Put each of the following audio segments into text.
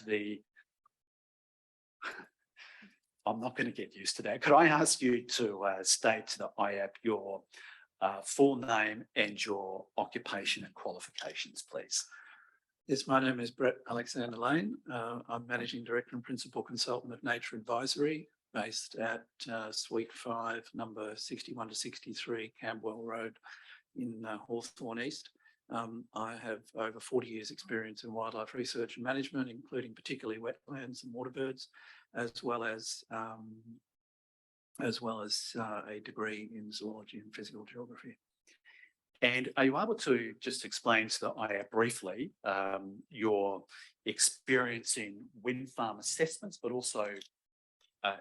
to the, I'm not going to get used to that. Could I ask you to state to the IAP your full name and your occupation and qualifications, please? Yes, my name is Brett Alexander Lane. I'm Managing Director and Principal Consultant of Nature Advisory, based at Suite 5, number 61 to 63, Campbell Road in Hawthorne East. I have over 40 years experience in wildlife research and management, including particularly wetlands and waterbirds, as well as a degree in zoology and physical geography. And are you able to just explain to the IAP briefly your experience in wind farm assessments, but also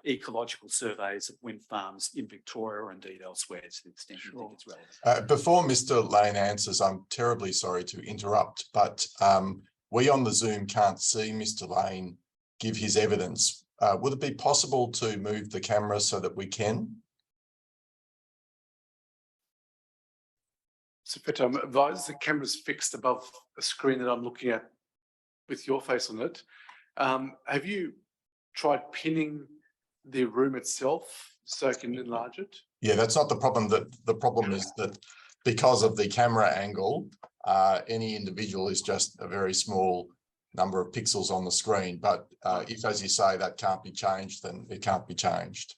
ecological surveys of wind farms in Victoria or indeed elsewhere, to the extent you think it's relevant? Before Mr. Lane answers, I'm terribly sorry to interrupt, but we on the Zoom can't see Mr. Lane give his evidence. Would it be possible to move the camera so that we can? So, Peter, I'm advised the camera's fixed above a screen that I'm looking at with your face on it. Have you tried pinning the room itself so I can enlarge it? Yeah, that's not the problem. The problem is that because of the camera angle, any individual is just a very small number of pixels on the screen. But if, as you say, that can't be changed, then it can't be changed.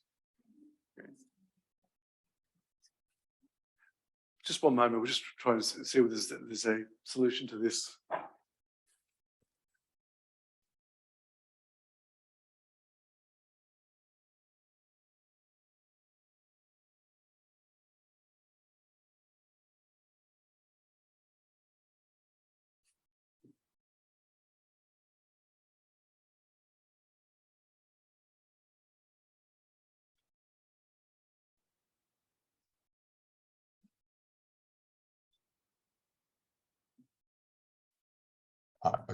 Just one moment, we're just trying to see whether there's a solution to this.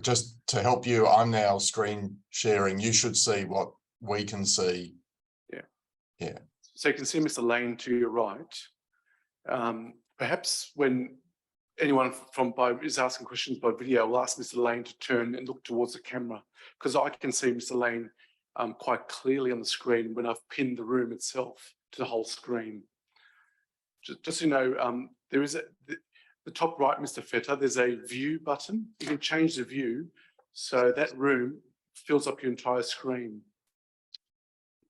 Just to help you, I'm now screen sharing. You should see what we can see. Yeah. Yeah. So you can see Mr. Lane to your right. Perhaps when anyone is asking questions by video, we'll ask Mr. Lane to turn and look towards the camera, because I can see Mr. Lane quite clearly on the screen when I've pinned the room itself to the whole screen. Just so you know, there is the top right, Mr. Fetter, there's a view button. You can change the view so that room fills up your entire screen.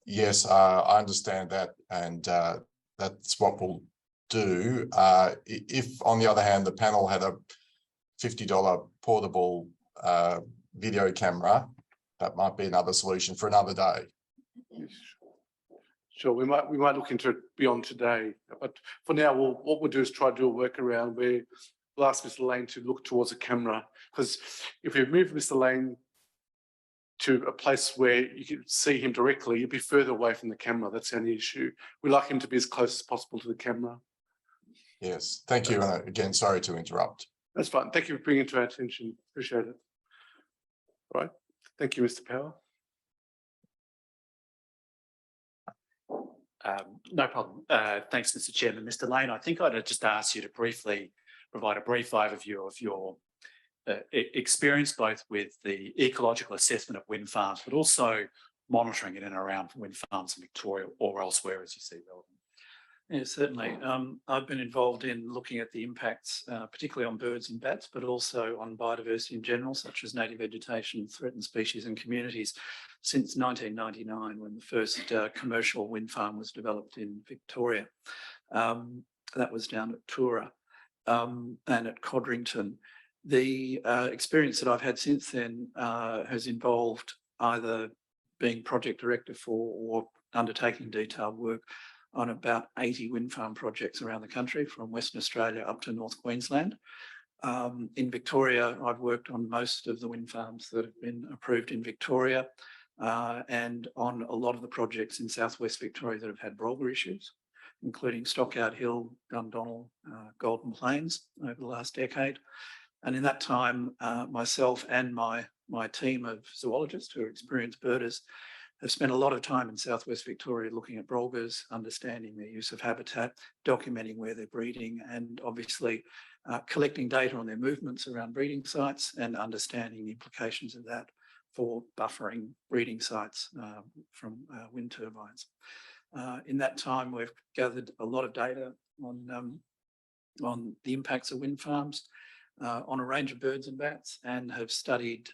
Yes, I understand that, and that's what we'll do. If, on the other hand, the panel had a $50 portable video camera, that might be another solution for another day. Sure, we might look into it beyond today, but for now, what we'll do is try to do a workaround where we'll ask Mr. Lane to look towards the camera, because if we move Mr. Lane to a place where you can see him directly, you'll be further away from the camera. That's the only issue. We like him to be as close as possible to the camera. Yes, thank you. And again, sorry to interrupt. That's fine. Thank you for bringing it to our attention. Appreciate it. All right. Thank you, Mr. Power. No problem. Thanks, Mr. Chairman. Mr. Lane, I think I'd just ask you to briefly provide a brief overview of your experience both with the ecological assessment of wind farms, but also monitoring it in and around wind farms in Victoria or elsewhere as you see relevant. Yeah, certainly. I've been involved in looking at the impacts, particularly on birds and bats, but also on biodiversity in general, such as native vegetation, threatened species and communities, since 1999, when the first commercial wind farm was developed in Victoria. That was down at Tura and at Codrington. The experience that I've had since then has involved either being project director for or undertaking detailed work on about 80 wind farm projects around the country, from Western Australia up to North Queensland. In Victoria, I've worked on most of the wind farms that have been approved in Victoria and on a lot of the projects in southwest Victoria that have had Brolga issues, including Stockyard Hill, Dundonnell, Golden Plains over the last decade. And in that time, myself and my team of zoologists who are experienced birders have spent a lot of time in southwest Victoria looking at Brolgas, understanding their use of habitat, documenting where they're breeding, and obviously collecting data on their movements around breeding sites and understanding the implications of that for buffering breeding sites from wind turbines. In that time, we've gathered a lot of data on the impacts of wind farms on a range of birds and bats, and have studied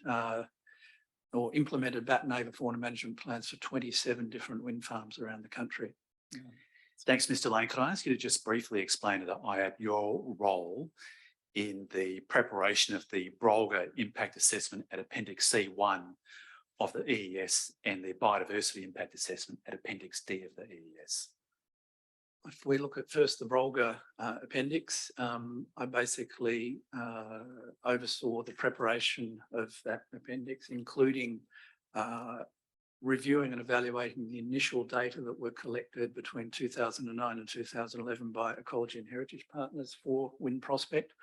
or implemented bat and avifauna management plans for 27 different wind farms around the country. Thanks, Mr. Lane. Could I ask you to just briefly explain to the IAP your role in the preparation of the Brolga impact assessment at Appendix C1 of the EES and the biodiversity impact assessment at Appendix D of the EES? If we look at first the Brolga appendix, I basically oversaw the preparation of that appendix, including reviewing and evaluating the initial data that were collected between 2009 and 2011 by Ecology and Heritage Partners for Wind Prospect,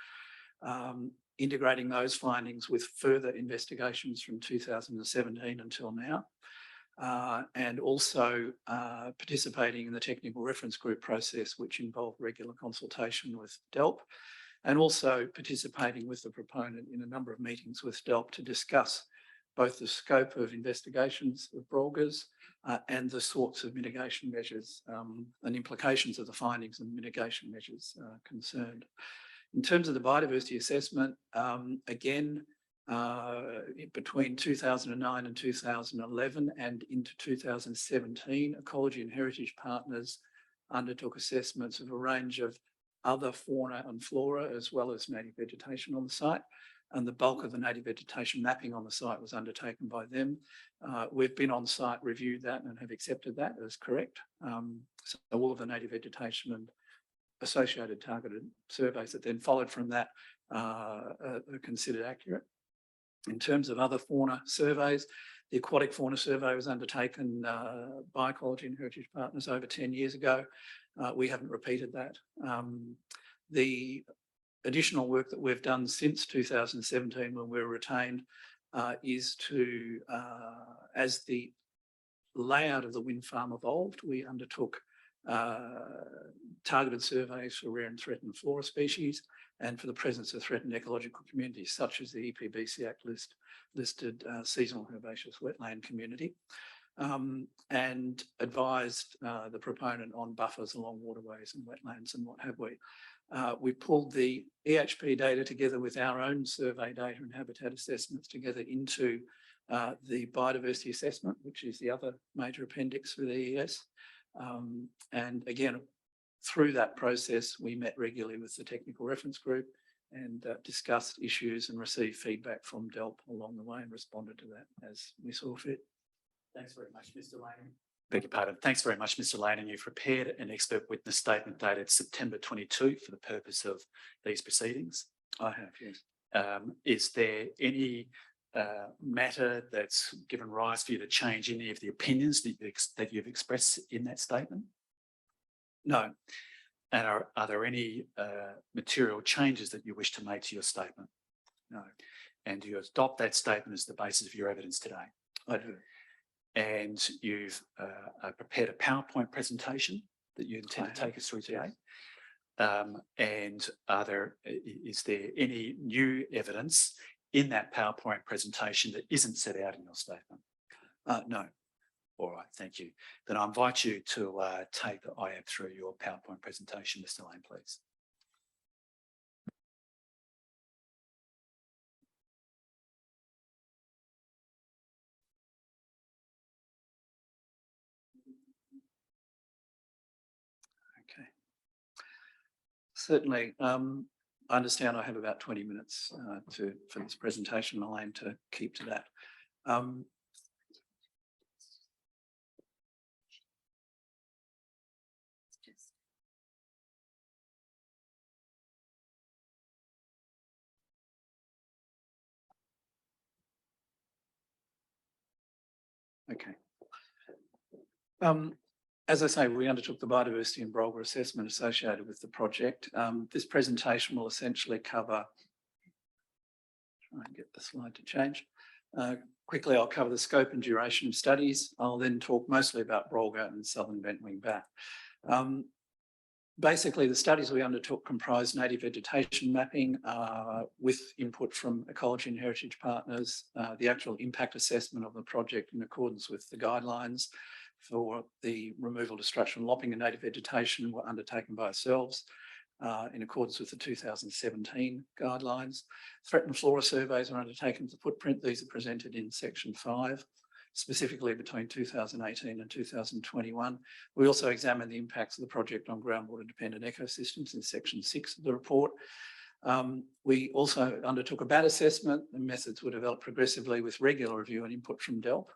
integrating those findings with further investigations from 2017 until now, and also participating in the technical reference group process, which involved regular consultation with DELP, and also participating with the proponent in a number of meetings with DELP to discuss both the scope of investigations of Brolgas and the sorts of mitigation measures and implications of the findings and mitigation measures concerned. In terms of the biodiversity assessment, again, between 2009 and 2011 and into 2017, Ecology and Heritage Partners undertook assessments of a range of other fauna and flora, as well as native vegetation on the site. And the bulk of the native vegetation mapping on the site was undertaken by them. We've been on site, reviewed that, and have accepted that as correct. So all of the native vegetation and associated targeted surveys that then followed from that are considered accurate. In terms of other fauna surveys, the aquatic fauna survey was undertaken by Ecology and Heritage Partners over 10 years ago. We haven't repeated that. The additional work that we've done since 2017, when we were retained, is to, as the layout of the wind farm evolved, we undertook targeted surveys for rare and threatened flora species and for the presence of threatened ecological communities, such as the EPBC Act listed seasonal herbaceous wetland community, and advised the proponent on buffers along waterways and wetlands and what have we. We pulled the EHP data together with our own survey data and habitat assessments together into the biodiversity assessment, which is the other major appendix for the EES. And again, through that process, we met regularly with the technical reference group and discussed issues and received feedback from DELP along the way and responded to that as we saw fit. Thanks very much, Mr. Lane. Beg your pardon. Thanks very much, Mr. Lane. And you've prepared an expert witness statement dated September 22 for the purpose of these proceedings. I have, yes. Is there any matter that's given rise for you to change any of the opinions that you've expressed in that statement? No. And are there any material changes that you wish to make to your statement? No. And do you adopt that statement as the basis of your evidence today? I do. And you've prepared a PowerPoint presentation that you intend to take us through today. And is there any new evidence in that PowerPoint presentation that isn't set out in your statement? No. All right, thank you. Then I invite you to take the IAP through your PowerPoint presentation, Mr. Lane, please. Okay. Certainly. I understand I have about 20 minutes for this presentation. I'll aim to keep to that. Okay. As I say, we undertook the biodiversity and Brolga assessment associated with the project. This presentation will essentially cover, try and get the slide to change. Quickly, I'll cover the scope and duration of studies. I'll then talk mostly about Brolga and southern bentwing bat. Basically, the studies we undertook comprised native vegetation mapping with input from ecology and heritage partners, the actual impact assessment of the project in accordance with the guidelines for the removal, destruction, lopping of native vegetation were undertaken by ourselves in accordance with the 2017 guidelines. Threatened flora surveys were undertaken for footprint. These are presented in section 5. Specifically between 2018 and 2021. We also examined the impacts of the project on groundwater dependent ecosystems in section 6 of the report. We also undertook a bat assessment. The methods were developed progressively with regular review and input from DELP.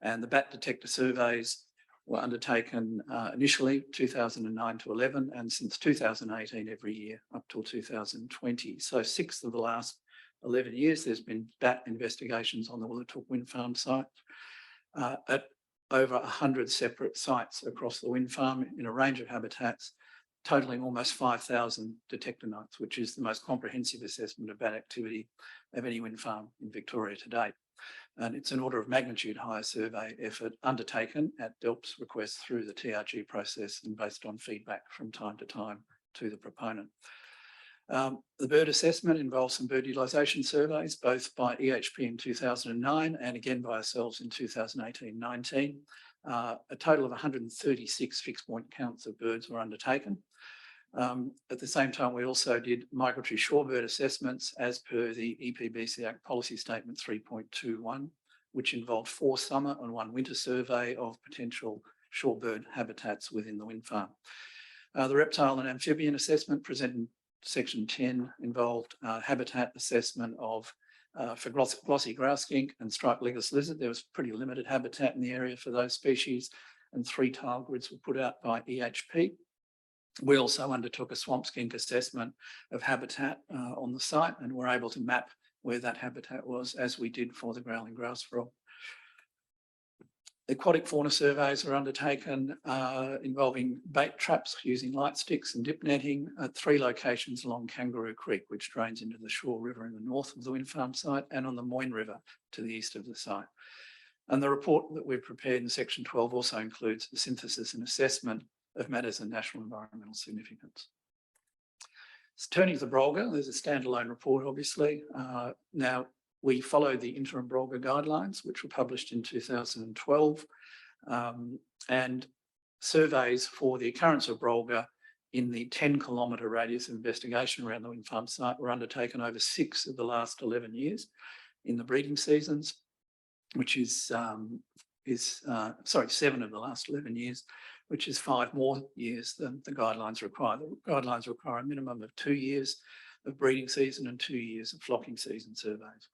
And the bat detector surveys were undertaken initially 2009 to 11 and since 2018 every year up till 2020. So 6 of the last 11 years, there's been bat investigations on the Willatook wind farm site at over 100 separate sites across the wind farm in a range of habitats, totaling almost 5,000 detector nights, which is the most comprehensive assessment of bat activity of any wind farm in Victoria to date. And it's an order of magnitude higher survey effort undertaken at DELP's request through the TRG process and based on feedback from time to time to the proponent. The bird assessment involves some bird utilisation surveys, both by EHP in 2009 and again by ourselves in 2018-19. A total of 136 fixed point counts of birds were undertaken. At the same time, we also did migratory shorebird assessments as per the EPBC Act Policy Statement 3.21, which involved 4 summer and 1 winter survey of potential shorebird habitats within the wind farm. The reptile and amphibian assessment presented Section 10 involved habitat assessment of for glossy grouse skink and striped legless lizard. There was pretty limited habitat in the area for those species, and 3 tile grids were put out by EHP. We also undertook a swamp skink assessment of habitat on the site and were able to map where that habitat was, as we did for the growling grouse frog. Aquatic fauna surveys were undertaken involving bait traps using light sticks and dip netting at 3 locations along Kangaroo Creek, which drains into the Shaw River in the north of the wind farm site, and on the Moyne River to the east of the site. And the report that we've prepared in section 12 also includes the synthesis and assessment of matters of national environmental significance. So turning to the Brolga, there's a standalone report, obviously. Now, we followed the interim Brolga guidelines, which were published in 2012, and surveys for the occurrence of Brolga in the 10-kilometre radius of investigation around the wind farm site were undertaken over 6 of the last 11 years in the breeding seasons, which is 7 of the last 11 years, which is 5 more years than the guidelines require. The guidelines require a minimum of 2 years of breeding season and 2 years of flocking season surveys.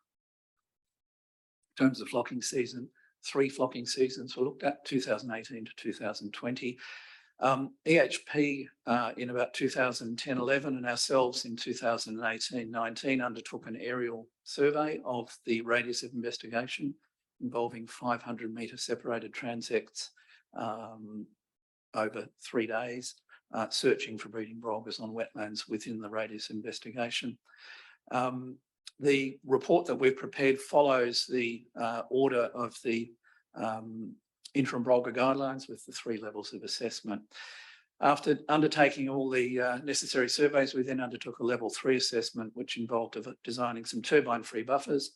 In terms of flocking season, 3 flocking seasons were looked at, 2018 to 2020. EHP in about 2010-11 and ourselves in 2018-19 undertook an aerial survey of the radius of investigation involving 500-metre separated transects over 3 days, searching for breeding Brolgas on wetlands within the radius investigation. The report that we've prepared follows the order of the interim Brolga guidelines with the 3 levels of assessment. After undertaking all the necessary surveys, we then undertook a level 3 assessment, which involved designing some turbine-free buffers,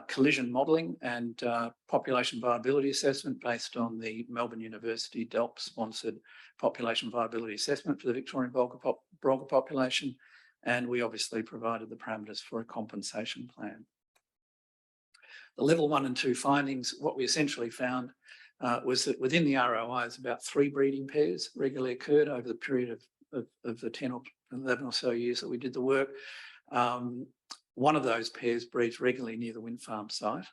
collision modelling and population viability assessment based on the Melbourne University DELP-sponsored population viability assessment for the Victorian Brolga population. And we obviously provided the parameters for a compensation plan. The level 1 and 2 findings, what we essentially found was that within the ROIs, about 3 breeding pairs regularly occurred over the period of the 10 or 11 or so years that we did the work. One of those pairs breeds regularly near the wind farm site.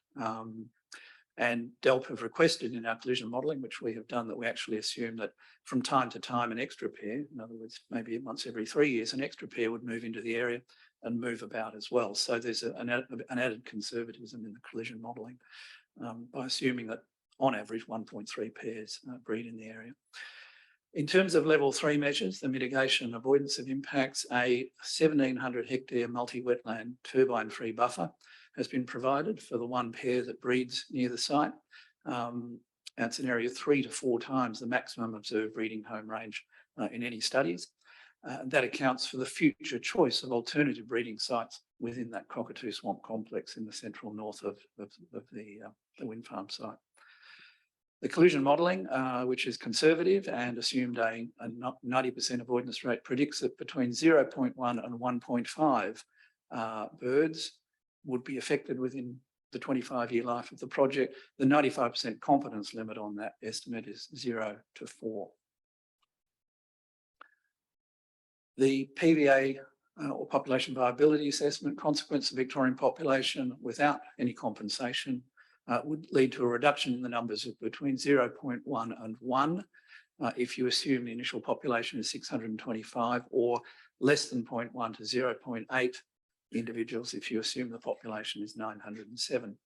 And DELP have requested in our collision modelling, which we have done, that we actually assume that from time to time an extra pair, in other words, maybe once every 3 years, an extra pair would move into the area and move about as well. So there's an added conservatism in the collision modelling by assuming that on average 1.3 pairs breed in the area. In terms of level 3 measures, the mitigation and avoidance of impacts, a 1,700 hectare multi-wetland turbine-free buffer has been provided for the 1 pair that breeds near the site. It's an area 3 to 4 times the maximum observed breeding home range in any studies. That accounts for the future choice of alternative breeding sites within that cockatoo swamp complex in the central north of the wind farm site. The collision modelling, which is conservative and assumed a 90% avoidance rate, predicts that between 0.1 and 1.5 birds would be affected within the 25-year life of the project. The 95% confidence limit on that estimate is 0 to 4. The PVA or population viability assessment consequence of Victorian population without any compensation would lead to a reduction in the numbers of between 0.1 and 1 if you assume the initial population is 625, or less than 0.1 to 0.8 individuals if you assume the population is 907.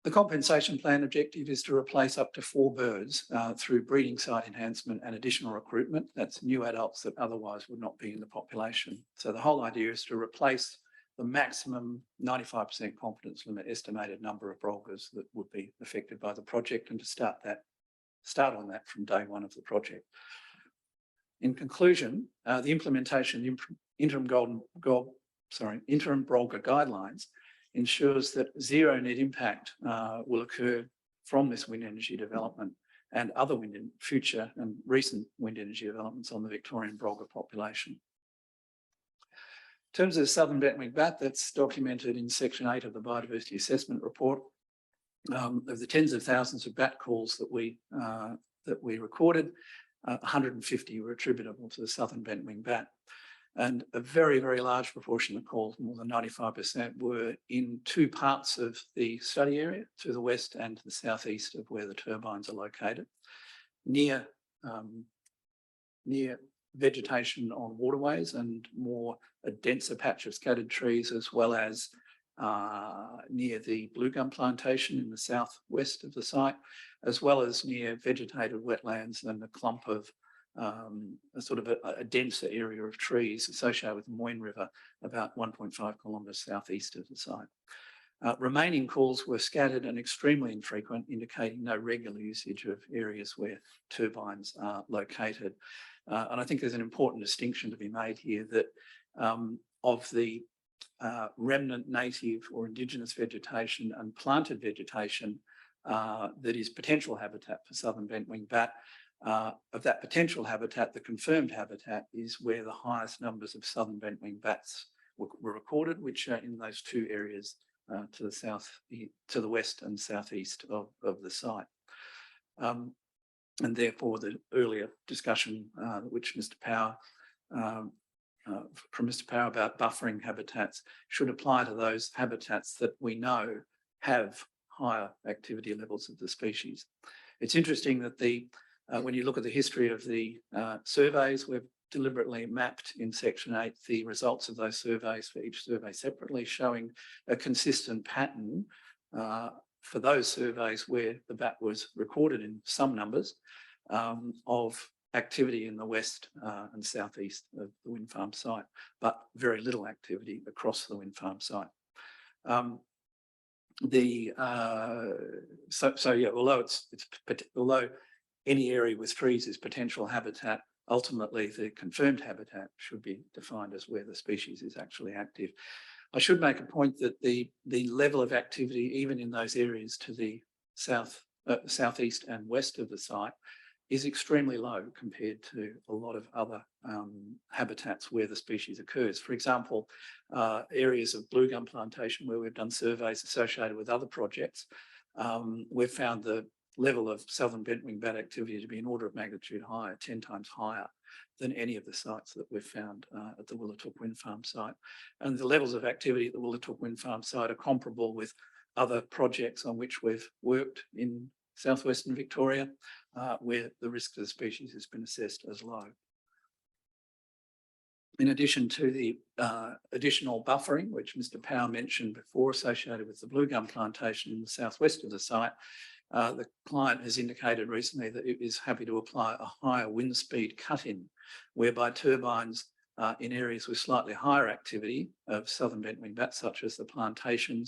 The compensation plan objective is to replace up to 4 birds through breeding site enhancement and additional recruitment. That's new adults that otherwise would not be in the population. So the whole idea is to replace the maximum 95% confidence limit estimated number of brolgas that would be affected by the project, and to start on that from day one of the project. In conclusion, the implementation of interim brolga guidelines ensures that zero net impact will occur from this wind energy development and other future and recent wind energy developments on the Victorian brolga population. In terms of the southern bentwing bat, that's documented in section 8 of the biodiversity assessment report. Of the tens of thousands of bat calls that we recorded, 150 were attributable to the southern bentwing bat. And a very, very large proportion of calls, more than 95%, were in 2 parts of the study area, to the west and to the southeast of where the turbines are located, near vegetation on waterways and a denser patch of scattered trees, as well as near the blue gum plantation in the southwest of the site, as well as near vegetated wetlands and a clump of a denser area of trees associated with the Moyne River, about 1.5 kilometres southeast of the site. Remaining calls were scattered and extremely infrequent, indicating no regular usage of areas where turbines are located. And I think there's an important distinction to be made here that of the remnant native or indigenous vegetation and planted vegetation that is potential habitat for southern bentwing bat, of that potential habitat, the confirmed habitat is where the highest numbers of southern bentwing bats were recorded, which are in those 2 areas to the west and southeast of the site. And therefore, the earlier discussion which Mr. Power from Mr. Power about buffering habitats should apply to those habitats that we know have higher activity levels of the species. It's interesting that when you look at the history of the surveys, we've deliberately mapped in section 8 the results of those surveys for each survey separately, showing a consistent pattern for those surveys where the bat was recorded in some numbers of activity in the west and southeast of the wind farm site, but very little activity across the wind farm site. Although any area with trees is potential habitat, ultimately the confirmed habitat should be defined as where the species is actually active. I should make a point that the level of activity, even in those areas to the southeast and west of the site, is extremely low compared to a lot of other habitats where the species occurs. For example, areas of blue gum plantation where we've done surveys associated with other projects, we've found the level of southern bentwing bat activity to be an order of magnitude higher, 10 times higher than any of the sites that we've found at the Willatook wind farm site. And the levels of activity at the Willatook wind farm site are comparable with other projects on which we've worked in southwestern Victoria, where the risk to the species has been assessed as low. In addition to the additional buffering, which Mr. Power mentioned before, associated with the blue gum plantation in the southwest of the site, the client has indicated recently that it is happy to apply a higher wind speed cut-in, whereby turbines in areas with slightly higher activity of southern bentwing bats, such as the plantation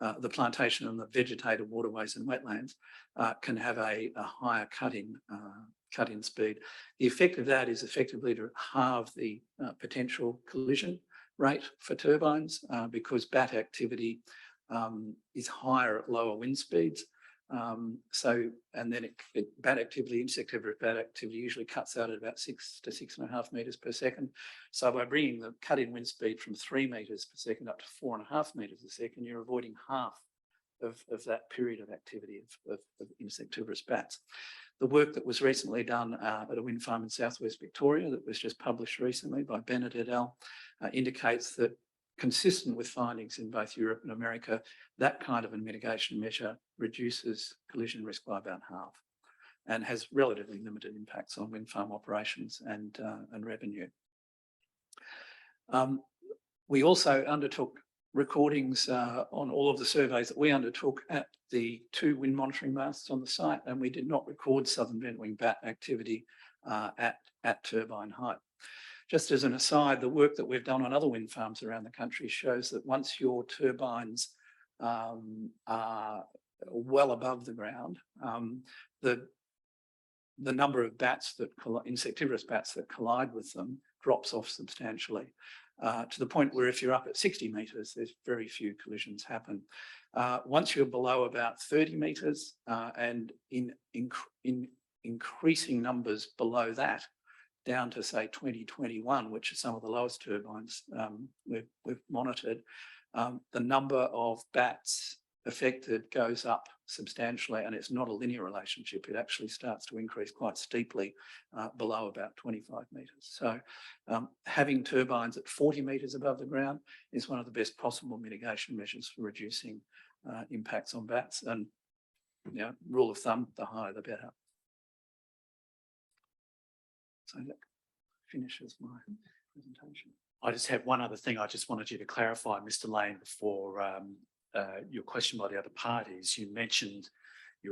and the vegetated waterways and wetlands, can have a higher cut-in cut-in speed. The effect of that is effectively to halve the potential collision rate for turbines because bat activity is higher at lower wind speeds. And then bat activity, insectivorous bat activity usually cuts out at about 6 to 6.5 metres per second. So by bringing the cut-in wind speed from 3 metres per second up to 4.5 metres a second, you're avoiding half of that period of activity of insectivorous bats. The work that was recently done at a wind farm in southwest Victoria that was just published recently by Bennett et al. Indicates that, consistent with findings in both Europe and America, that kind of a mitigation measure reduces collision risk by about half and has relatively limited impacts on wind farm operations and revenue. We also undertook recordings on all of the surveys that we undertook at the 2 wind monitoring masts on the site, and we did not record southern bentwing bat activity at turbine height. Just as an aside, the work that we've done on other wind farms around the country shows that once your turbines are well above the ground, the number of bats that insectivorous bats that collide with them drops off substantially. To the point where if you're up at 60 metres, there's very few collisions happen. Once you're below about 30 metres and in increasing numbers below that, down to say 2021, which are some of the lowest turbines we've monitored, the number of bats affected goes up substantially, and it's not a linear relationship. It actually starts to increase quite steeply below about 25 metres. So having turbines at 40 metres above the ground is one of the best possible mitigation measures for reducing impacts on bats. And rule of thumb, the higher the better. So that finishes my presentation. I just have one other thing I just wanted you to clarify, Mr. Lane, before your question by the other parties. You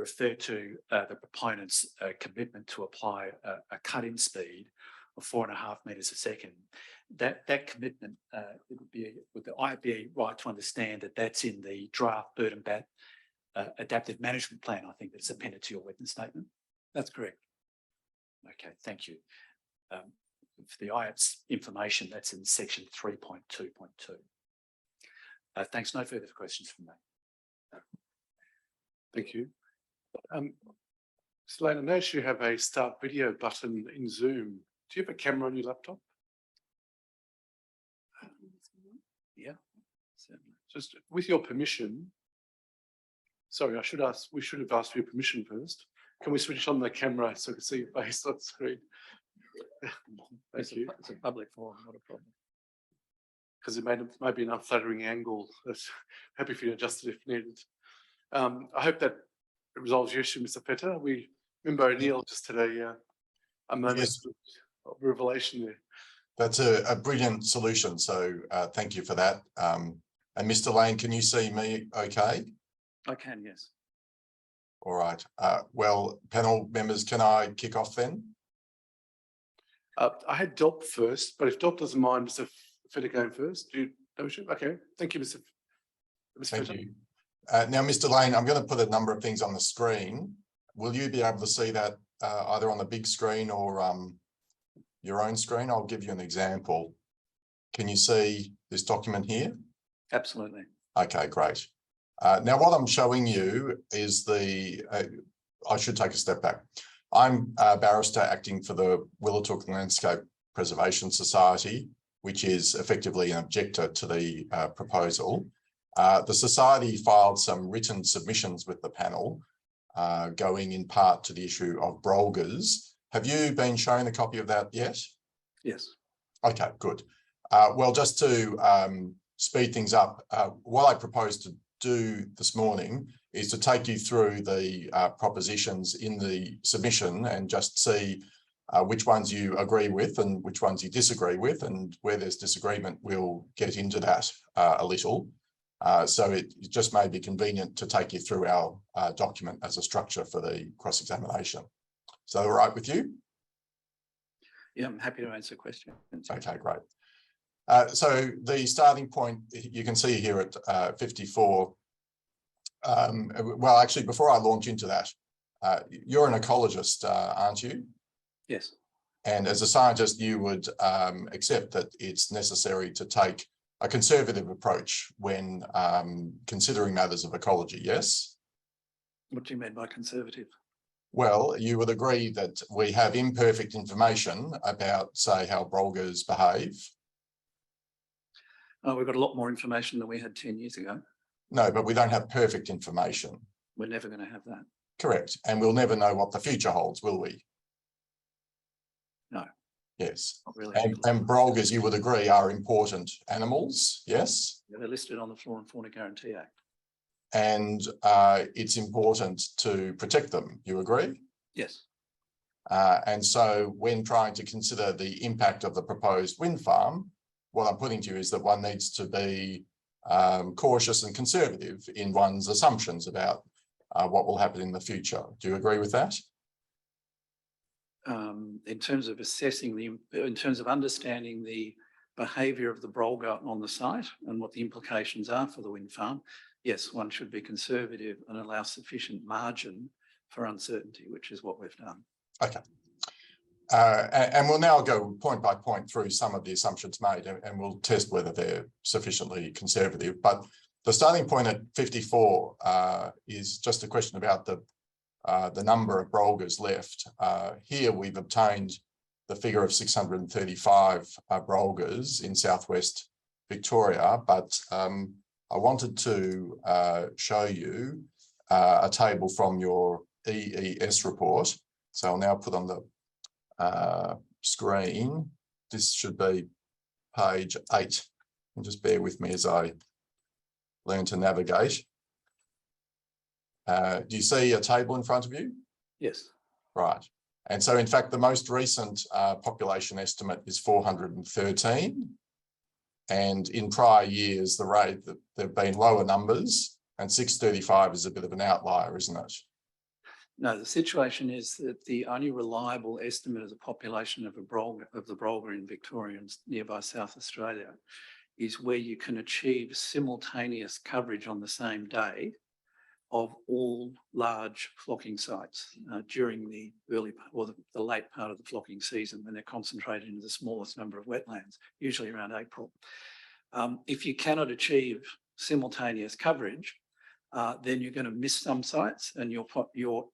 referred to the proponents' commitment to apply a cut-in speed of 4.5 metres a second. That commitment, would I be right to understand that that's in the draft bird and bat adaptive management plan, I think, that's appended to your witness statement? That's correct. Okay, thank you. For the IAPS information, that's in section 3.2.2. Thanks. No further questions from me. Thank you. Mr. Lane, I notice you have a start video button in Zoom. Do you have a camera on your laptop? Yeah, certainly. Just with your permission. Sorry, we should have asked for your permission first. Can we switch on the camera so I can see your face on screen? Thank you. It's a public forum, not a problem. Because it may be an unflattering angle. Happy for you to adjust it if needed. I hope that resolves your issue, Mr. Fetter. We remember O'Neill just had a moment of revelation there. That's a brilliant solution. So thank you for that. And Mr. Lane, can you see me okay? I can, yes. All right. Well, panel members, can I kick off then? I had Delp first, but if Delp doesn't mind, Mr. Fetter going first, do you know? Okay, thank you, Mr. Thank Fetter. you. Now, Mr. Lane, I'm going to put a number of things on the screen. Will you be able to see that either on the big screen or your own screen? I'll give you an example. Can you see this document here? Absolutely. Okay, great. Now, what I'm showing you is I should take a step back. I'm a barrister acting for the Willatook Landscape Preservation Society, which is effectively an objector to the proposal. The Society filed some written submissions with the panel, going in part to the issue of brolgers. Have you been shown a copy of that yet? Yes. Okay, good. Well, just to speed things up, what I propose to do this morning is to take you through the propositions in the submission and just see which ones you agree with and which ones you disagree with, and where there's disagreement, we'll get into that a little. So it just may be convenient to take you through our document as a structure for the cross-examination. So all right with you? Yeah, I'm happy to answer questions. Okay, great. So the starting point, you can see here at 54. Well, actually, before I launch into that, you're an ecologist, aren't you? Yes. And as a scientist, you would accept that it's necessary to take a conservative approach when considering matters of ecology, yes? What do you mean by conservative? Well, you would agree that we have imperfect information about, say, how brolgas behave. We've got a lot more information than we had 10 years ago. No, but we don't have perfect information. We're never going to have that. Correct. And we'll never know what the future holds, will we? No. Yes. Not really. And brolgas, you would agree, are important animals, yes? Yeah, they're listed on the Flora and Fauna Guarantee Act. And it's important to protect them, you agree? Yes. And so when trying to consider the impact of the proposed wind farm, what I'm putting to you is that one needs to be cautious and conservative in one's assumptions about what will happen in the future. Do you agree with that? In terms of assessing in terms of understanding the behaviour of the brolga on the site and what the implications are for the wind farm, yes, one should be conservative and allow sufficient margin for uncertainty, which is what we've done. Okay. And we'll now go point by point through some of the assumptions made, and we'll test whether they're sufficiently conservative. But the starting point at 54 is just a question about the number of brolgas left. Here we've obtained the figure of 635 brolgas in southwest Victoria, but I wanted to show you a table from your EES report. So I'll now put on the screen. This should be page 8. And just bear with me as I learn to navigate. Do you see a table in front of you? Yes. Right. And so in fact, the most recent population estimate is 413. And in prior years, the rate that there have been lower numbers, and 635 is a bit of an outlier, isn't it? No, the situation is that the only reliable estimate of the population of the brolga in Victoria and nearby South Australia is where you can achieve simultaneous coverage on the same day of all large flocking sites during the early or the late part of the flocking season, when they're concentrated into the smallest number of wetlands, usually around April. If you cannot achieve simultaneous coverage, then you're going to miss some sites, and your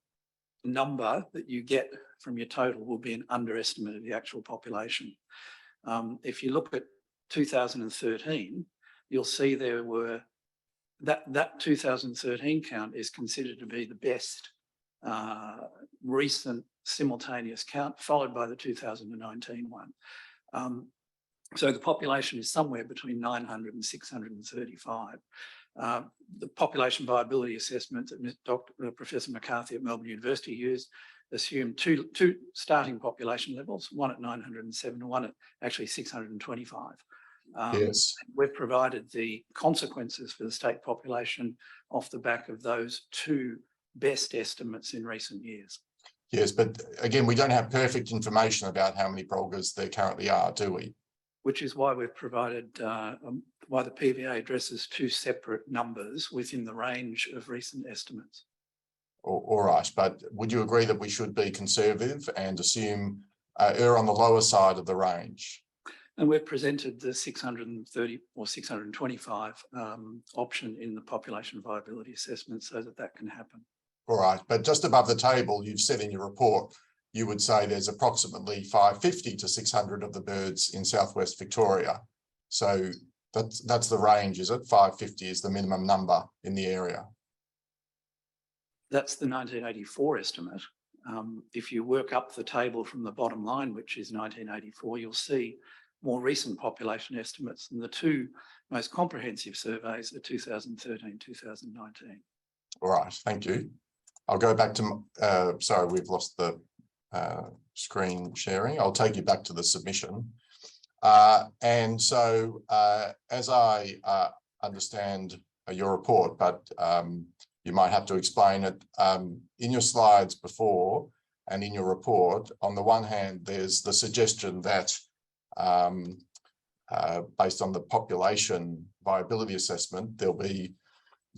number that you get from your total will be an underestimate of the actual population. If you look at 2013, you'll see there were that 2013 count is considered to be the best recent simultaneous count, followed by the 2019 one. So the population is somewhere between 900 and 635. The population viability assessment that Professor McCarthy at Melbourne University used assumed two starting population levels, one at 907 and one at actually 625. Yes. We've provided the consequences for the state population off the back of those two best estimates in recent years. Yes, but again, we don't have perfect information about how many brolgas there currently are, do we? Which is why we've provided, why the PVA addresses two separate numbers within the range of recent estimates. All right, but would you agree that we should be conservative and assume err on the lower side of the range? And we've presented the 630 or 625 option in the population viability assessment so that can happen. All right, but just above the table, you've said in your report, you would say there's approximately 550 to 600 of the birds in southwest Victoria. So that's the range, is it? 550 is the minimum number in the area. That's the 1984 estimate. If you work up the table from the bottom line, which is 1984, you'll see more recent population estimates, and the two most comprehensive surveys are 2013, 2019. All right, thank you. I'll go back to, sorry, we've lost the screen sharing. I'll take you back to the submission. And so as I understand your report, but you might have to explain it, in your slides before and in your report, on the one hand, there's the suggestion that based on the population viability assessment, there'll be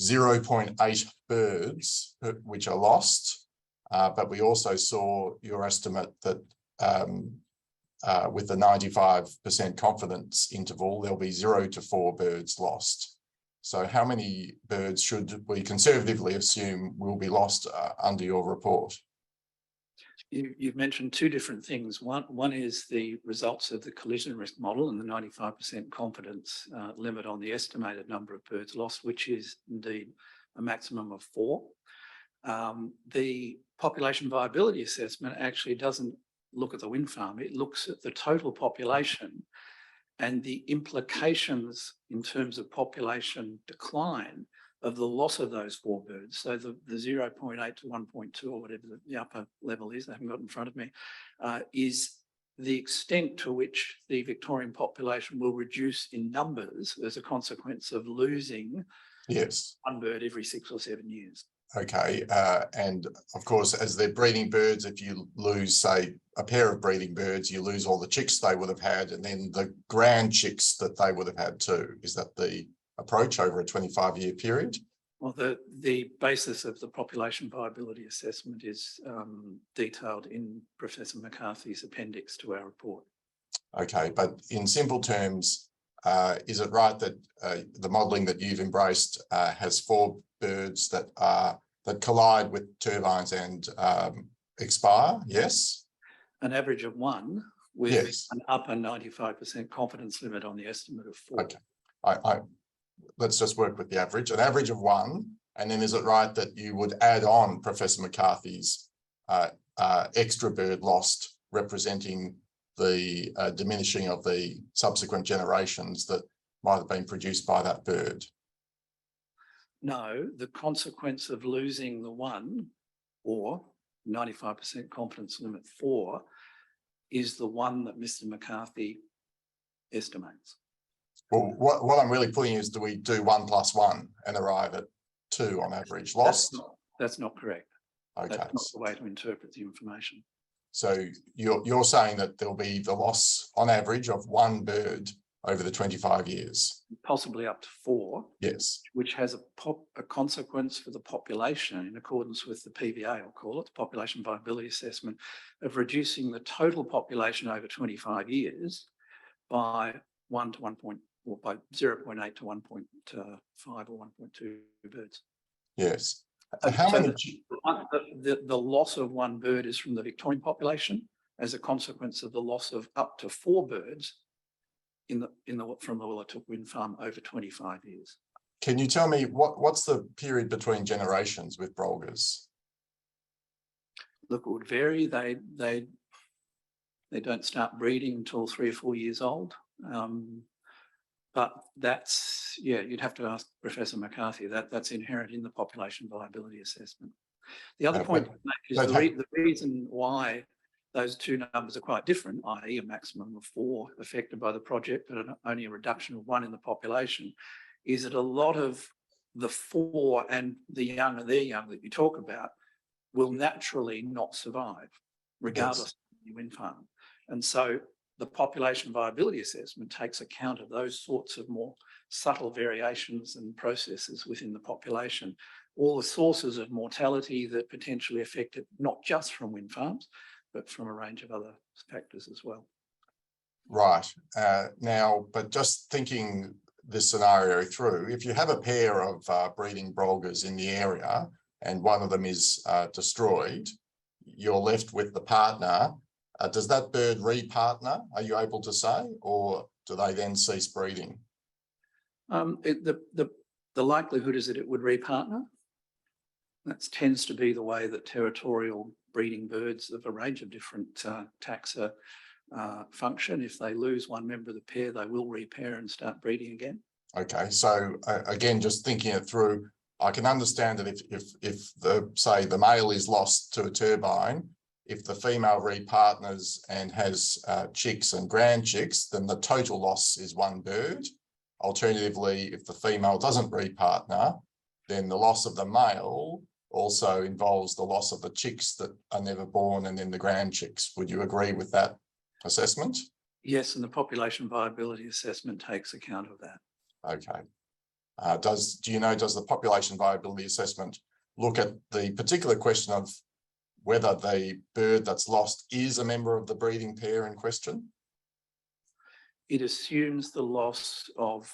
0.8 birds which are lost, but we also saw your estimate that with the 95% confidence interval, there'll be 0 to 4 birds lost. So how many birds should we conservatively assume will be lost under your report? You've mentioned two different things. One is the results of the collision risk model and the 95% confidence limit on the estimated number of birds lost, which is indeed a maximum of 4. The population viability assessment actually doesn't look at the wind farm. It looks at the total population and the implications in terms of population decline of the loss of those 4 birds. So the 0.8 to 1.2 or whatever the upper level is, I haven't got it in front of me, is the extent to which the Victorian population will reduce in numbers as a consequence of losing one bird every 6 or 7 years. Okay, and of course, as they're breeding birds, if you lose, say, a pair of breeding birds, you lose all the chicks they would have had, and then the grand chicks that they would have had too. Is that the approach over a 25-year period? Well, the basis of the population viability assessment is detailed in Professor McCarthy's appendix to our report. Okay, but in simple terms, is it right that the modelling that you've embraced has 4 birds that collide with turbines and expire? Yes. An average of 1 with an upper 95% confidence limit on the estimate of 4. Okay, let's just work with the average. An average of 1, and then is it right that you would add on Professor McCarthy's extra bird lost, representing the diminishing of the subsequent generations that might have been produced by that bird? No, the consequence of losing the 1 or 95% confidence limit 4 is the 1 that Mr. McCarthy estimates. Well, what I'm really putting is, do we do 1 + 1 and arrive at 2 on average lost? That's not correct. Okay. That's not the way to interpret the information. So you're saying that there'll be the loss on average of 1 bird over the 25 years? Possibly up to 4. Yes. Which has a consequence for the population in accordance with the PVA, I'll call it, the population viability assessment, of reducing the total population over 25 years by 1 to 1. Or by 0.8 to 1.5 or 1.2 birds. Yes. How many? The loss of 1 bird is from the Victorian population as a consequence of the loss of up to 4 birds from the Willatook wind farm over 25 years. Can you tell me what's the period between generations with Brolgas? Look, it would vary. They don't start breeding until 3 or 4 years old. But that's, you'd have to ask Professor McCarthy. That's inherent in the population viability assessment. The other point to make is the reason why those 2 numbers are quite different, i.e. a maximum of 4 affected by the project, but only a reduction of 1 in the population, is that a lot of the 4 and the young and their young that you talk about will naturally not survive, regardless of the wind farm. And so the population viability assessment takes account of those sorts of more subtle variations and processes within the population, all the sources of mortality that potentially affect it, not just from wind farms, but from a range of other factors as well. Right. Now, but just thinking this scenario through, if you have a pair of breeding Brolgas in the area and one of them is destroyed, you're left with the partner. Does that bird repartner, are you able to say, or do they then cease breeding? The likelihood is that it would repartner. That tends to be the way that territorial breeding birds of a range of different taxa function. If they lose one member of the pair, they will repair and start breeding again. Okay, so again, just thinking it through, I can understand that if say the male is lost to a turbine, if the female repartners and has chicks and grand chicks, then the total loss is 1 bird. Alternatively, if the female doesn't repartner, then the loss of the male also involves the loss of the chicks that are never born and then the grand chicks. Would you agree with that assessment? Yes, and the population viability assessment takes account of that. Okay. Do you know, does the population viability assessment look at the particular question of whether the bird that's lost is a member of the breeding pair in question? It assumes the loss of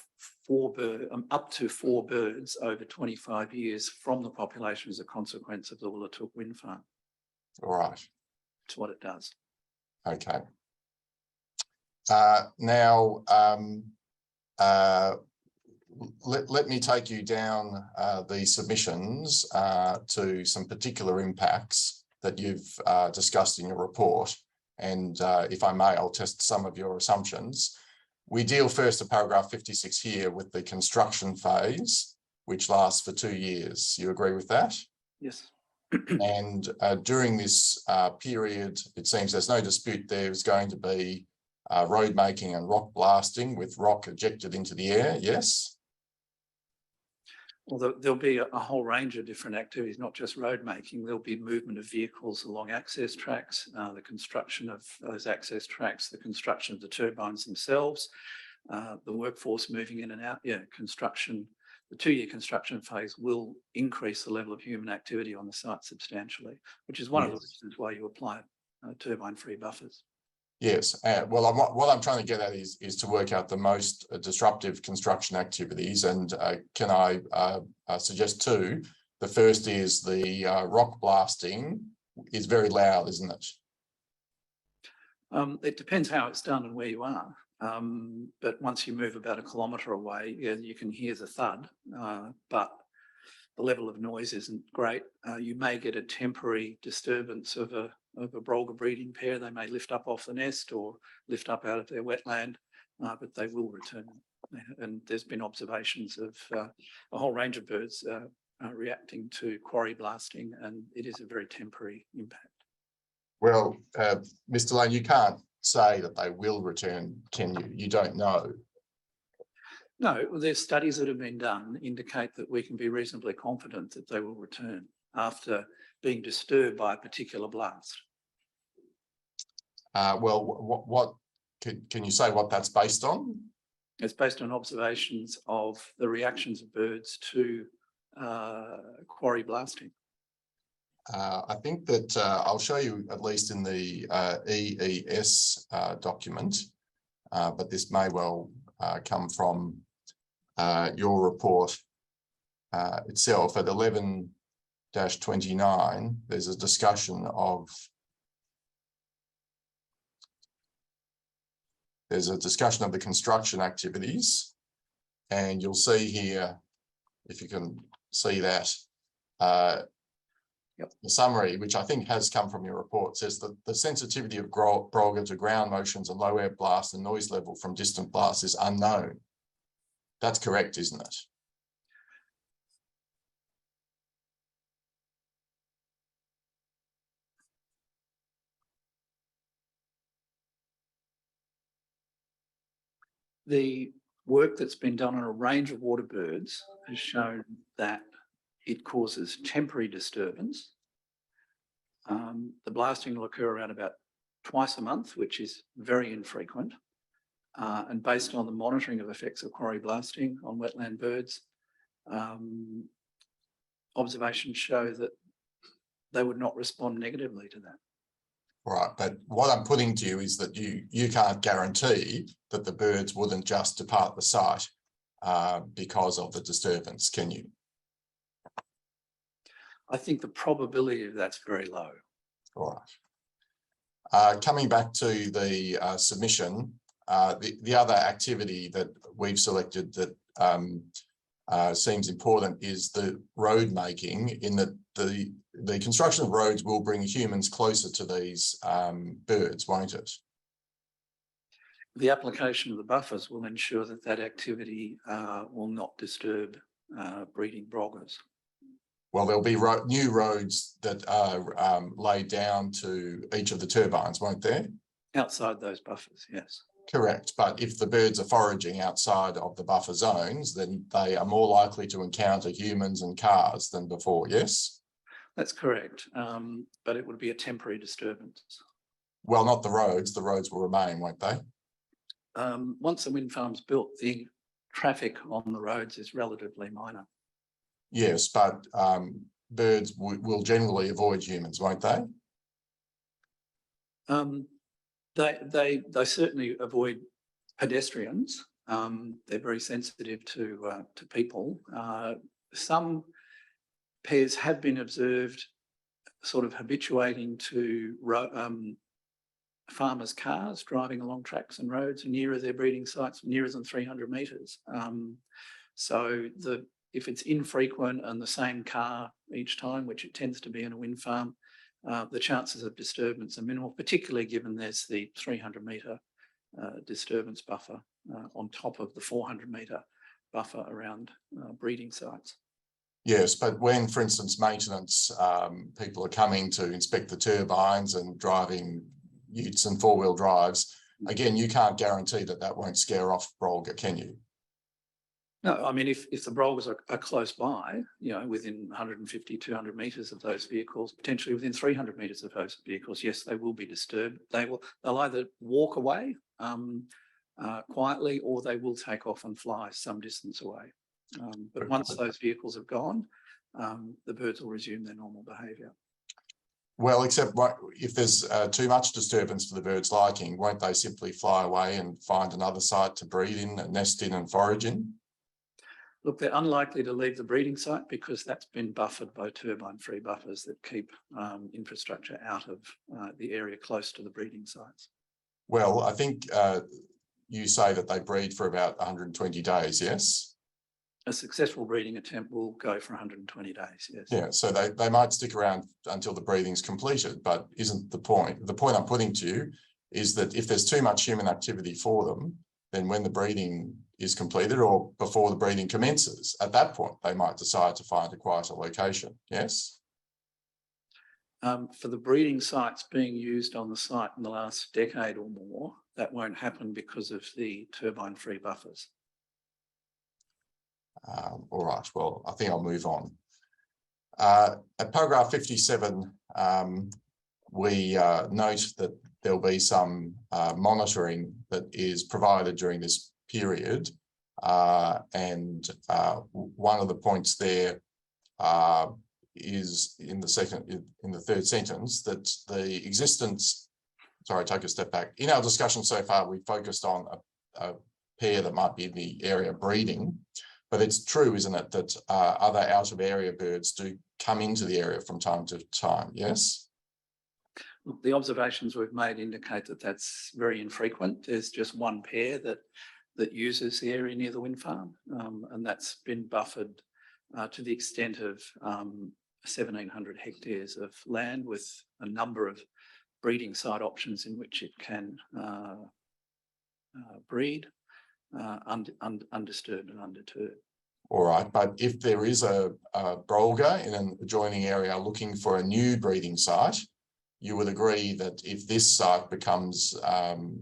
up to 4 birds over 25 years from the population as a consequence of the Willatook wind farm. All right. That's what it does. Okay. Now, let me take you down the submissions to some particular impacts that you've discussed in your report. And if I may, I'll test some of your assumptions. We deal first at paragraph 56 here with the construction phase, which lasts for 2 years. You agree with that? Yes. And during this period, it seems there's no dispute there's going to be road making and rock blasting with rock ejected into the air, yes? Well, there'll be a whole range of different activities, not just road making. There'll be movement of vehicles along access tracks, the construction of those access tracks, the construction of the turbines themselves, the workforce moving in and out. Yeah, construction. The 2-year construction phase will increase the level of human activity on the site substantially, which is one of the reasons why you apply turbine-free buffers. Yes, well, what I'm trying to get at is to work out the most disruptive construction activities, and can I suggest 2? The first is the rock blasting is very loud, isn't it? It depends how it's done and where you are. But once you move about 1 kilometre away, yeah, you can hear the thud, but the level of noise isn't great. You may get a temporary disturbance of a brolga breeding pair. They may lift up off the nest or lift up out of their wetland, but they will return. And there's been observations of a whole range of birds reacting to quarry blasting, and it is a very temporary impact. Well, Mr. Lane, you can't say that they will return, can you? You don't know. No, there's studies that have been done indicate that we can be reasonably confident that they will return after being disturbed by a particular blast. Well, what can you say what that's based on? It's based on observations of the reactions of birds to quarry blasting. I think that I'll show you at least in the EES document, but this may well come from your report itself. At 11-29, there's a discussion of the construction activities, and you'll see here, if you can see that, the summary, which I think has come from your report, says that the sensitivity of brolga to ground motions and low air blast and noise level from distant blasts is unknown. That's correct, isn't it? The work that's been done on a range of water birds has shown that it causes temporary disturbance. The blasting will occur around about twice a month, which is very infrequent. And based on the monitoring of effects of quarry blasting on wetland birds, observations show that they would not respond negatively to that. Right, but what I'm putting to you is that you can't guarantee that the birds wouldn't just depart the site because of the disturbance, can you? I think the probability of that's very low. All right. Coming back to the submission, the other activity that we've selected that seems important is the road making, in that the construction of roads will bring humans closer to these birds, won't it? The application of the buffers will ensure that that activity will not disturb breeding brolgas. Well, there'll be new roads that are laid down to each of the turbines, won't there? Outside those buffers, yes. Correct, but if the birds are foraging outside of the buffer zones, then they are more likely to encounter humans and cars than before, yes? That's correct, but it would be a temporary disturbance. Well, not the roads will remain, won't they? Once the wind farm's built, the traffic on the roads is relatively minor. Yes, but birds will generally avoid humans, won't they? They certainly avoid pedestrians. They're very sensitive to people. Some pairs have been observed sort of habituating to farmers' cars driving along tracks and roads nearer their breeding sites, nearer than 300 metres. So if it's infrequent and the same car each time, which it tends to be in a wind farm, the chances of disturbance are minimal, particularly given there's the 300 metre disturbance buffer on top of the 400 metre buffer around breeding sites. Yes, but when, for instance, maintenance people are coming to inspect the turbines and driving utes and four-wheel drives, again, you can't guarantee that that won't scare off Brolga, can you? No, I mean, if the Brolgas are close by, you know, within 150, 200 metres of those vehicles, potentially within 300 metres of those vehicles, yes, they will be disturbed. They'll either walk away quietly, or they will take off and fly some distance away. But once those vehicles have gone, the birds will resume their normal behaviour. Well, except if there's too much disturbance for the bird's liking, won't they simply fly away and find another site to breed in, nest in and forage in? Look, they're unlikely to leave the breeding site because that's been buffered by turbine-free buffers that keep infrastructure out of the area close to the breeding sites. Well, I think you say that they breed for about 120 days, yes? A successful breeding attempt will go for 120 days, yes. Yeah, so they might stick around until the breeding's completed, but isn't the point. The point I'm putting to you is that if there's too much human activity for them, then when the breeding is completed or before the breeding commences, at that point, they might decide to find a quieter location, yes? For the breeding sites being used on the site in the last decade or more, that won't happen because of the turbine-free buffers. All right, well, I think I'll move on. At paragraph 57, we note that there'll be some monitoring that is provided during this period. And one of the points there is in the third sentence that the existence, sorry, take a step back. In our discussion so far, we focused on a pair that might be in the area breeding. But it's true, isn't it, that other out of area birds do come into the area from time to time, yes? Look, the observations we've made indicate that that's very infrequent. There's just one pair that uses the area near the wind farm, and that's been buffered to the extent of 1,700 hectares of land with a number of breeding site options in which it can breed undisturbed and undeterred. All right, but if there is a Brolga in an adjoining area looking for a new breeding site, you would agree that if this site becomes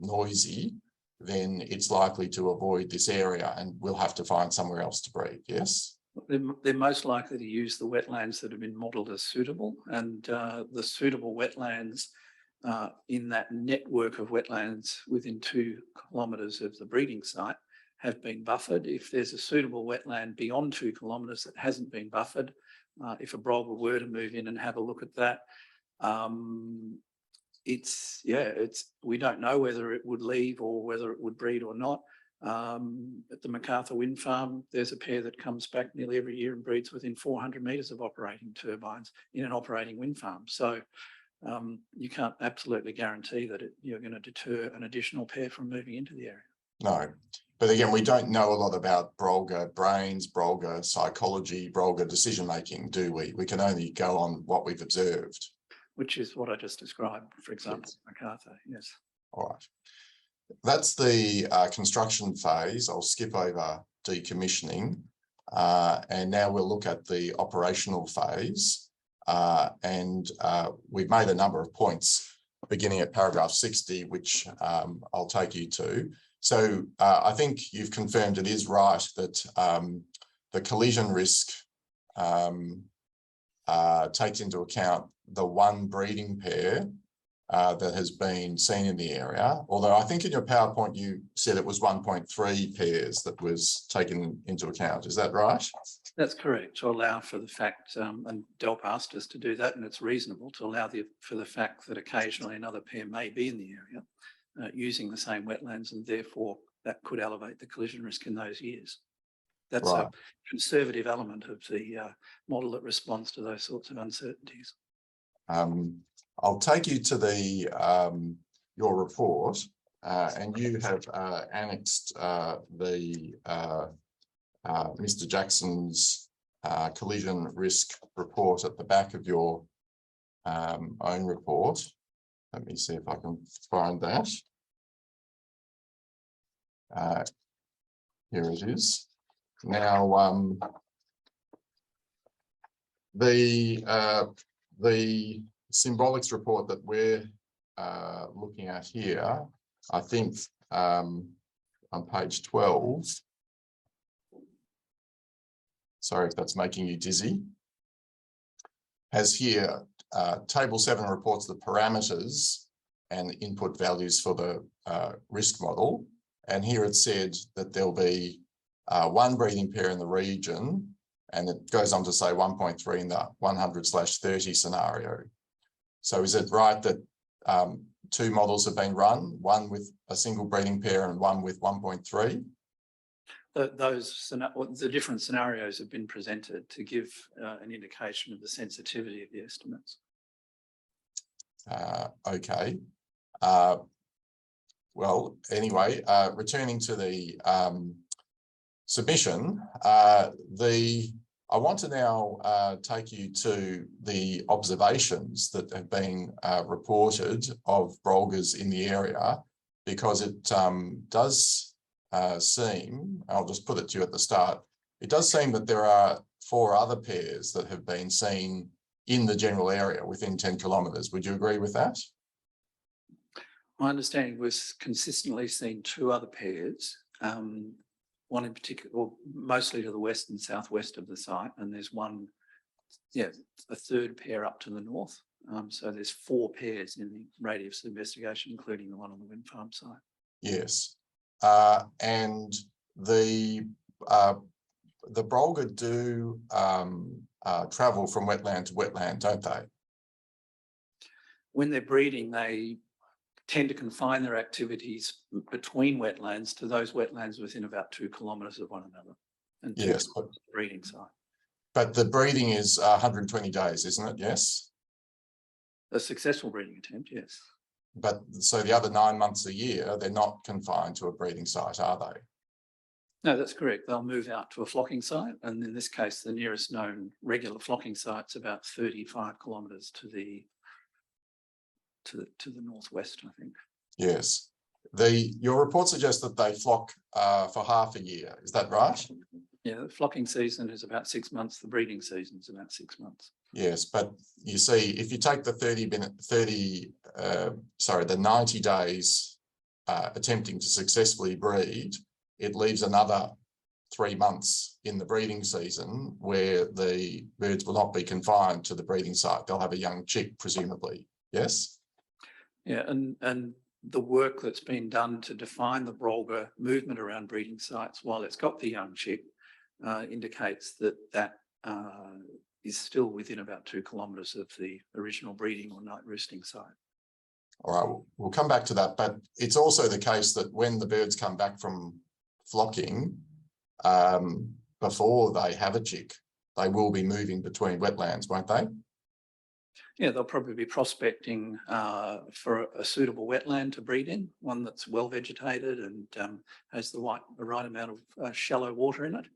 noisy, then it's likely to avoid this area and we'll have to find somewhere else to breed, yes? They're most likely to use the wetlands that have been modelled as suitable, and the suitable wetlands in that network of wetlands within 2 kilometres of the breeding site have been buffered. If there's a suitable wetland beyond 2 kilometres that hasn't been buffered, if a Brolga were to move in and have a look at that, we don't know whether it would leave or whether it would breed or not. At the MacArthur Wind Farm, there's a pair that comes back nearly every year and breeds within 400 metres of operating turbines in an operating wind farm. So you can't absolutely guarantee that you're going to deter an additional pair from moving into the area. No, but again, we don't know a lot about Brolga brains, Brolga psychology, Brolga decision-making, do we? We can only go on what we've observed. Which is what I just described, for example, yes. MacArthur, yes. All right. That's the construction phase. I'll skip over decommissioning. And now we'll look at the operational phase. We've made a number of points beginning at paragraph 60, which I'll take you to. So I think you've confirmed it is right that the collision risk takes into account the one breeding pair that has been seen in the area. Although I think in your PowerPoint, you said it was 1.3 pairs that was taken into account. Is that right? That's correct, to allow for the fact, and Delp asked us to do that, and it's reasonable to allow for the fact that occasionally another pair may be in the area using the same wetlands, and therefore that could elevate the collision risk in those years. That's Right. a conservative element of the model that responds to those sorts of uncertainties. I'll take you to the your report, and you have annexed Mr. Jackson's collision risk report at the back of your own report. Let me see if I can find that. Here it is. Now, the symbolics report that we're looking at here, I think on page 12. Sorry if that's making you dizzy. Has here, table 7 reports the parameters and input values for the risk model. And here it said that there'll be one breeding pair in the region, and it goes on to say 1.3 in the 100/30 scenario. So is it right that 2 models have been run, one with a single breeding pair and one with 1.3? The different scenarios have been presented to give an indication of the sensitivity of the estimates. Okay. Well, anyway, returning to the submission, I want to now take you to the observations that have been reported of brolgas in the area, because it does seem, I'll just put it to you at the start, it does seem that there are 4 other pairs that have been seen in the general area within 10 kilometres. Would you agree with that? My understanding was consistently seen 2 other pairs, one in particular, or mostly to the west and southwest of the site, and there's one, a 3rd pair up to the north. So there's 4 pairs in the radius of investigation, including the one on the wind farm site. Yes, and the brolga do travel from wetland to wetland, don't they? When they're breeding, they tend to confine their activities between wetlands to those wetlands within about 2 kilometres of one another. And yes, but the breeding site. But the breeding is 120 days, isn't it? Yes. A successful breeding attempt, yes. But so the other 9 months a year, they're not confined to a breeding site, are they? No, that's correct. They'll move out to a flocking site, and in this case, the nearest known regular flocking site's about 35 kilometres to the northwest, I think. Yes. Your report suggests that they flock for half a year. Is that right? Yeah, the flocking season is about 6 months. The breeding season is about 6 months. Yes, but you see, if you take the 90 days attempting to successfully breed, it leaves another 3 months in the breeding season where the birds will not be confined to the breeding site. They'll have a young chick, presumably. Yes. Yeah, and the work that's been done to define the brolga movement around breeding sites while it's got the young chick indicates that is still within about 2 kilometres of the original breeding or night roosting site. All right, we'll come back to that, but it's also the case that when the birds come back from flocking, before they have a chick, they will be moving between wetlands, won't they? Yeah, they'll probably be prospecting for a suitable wetland to breed in, one that's well vegetated and has the right amount of shallow water in it.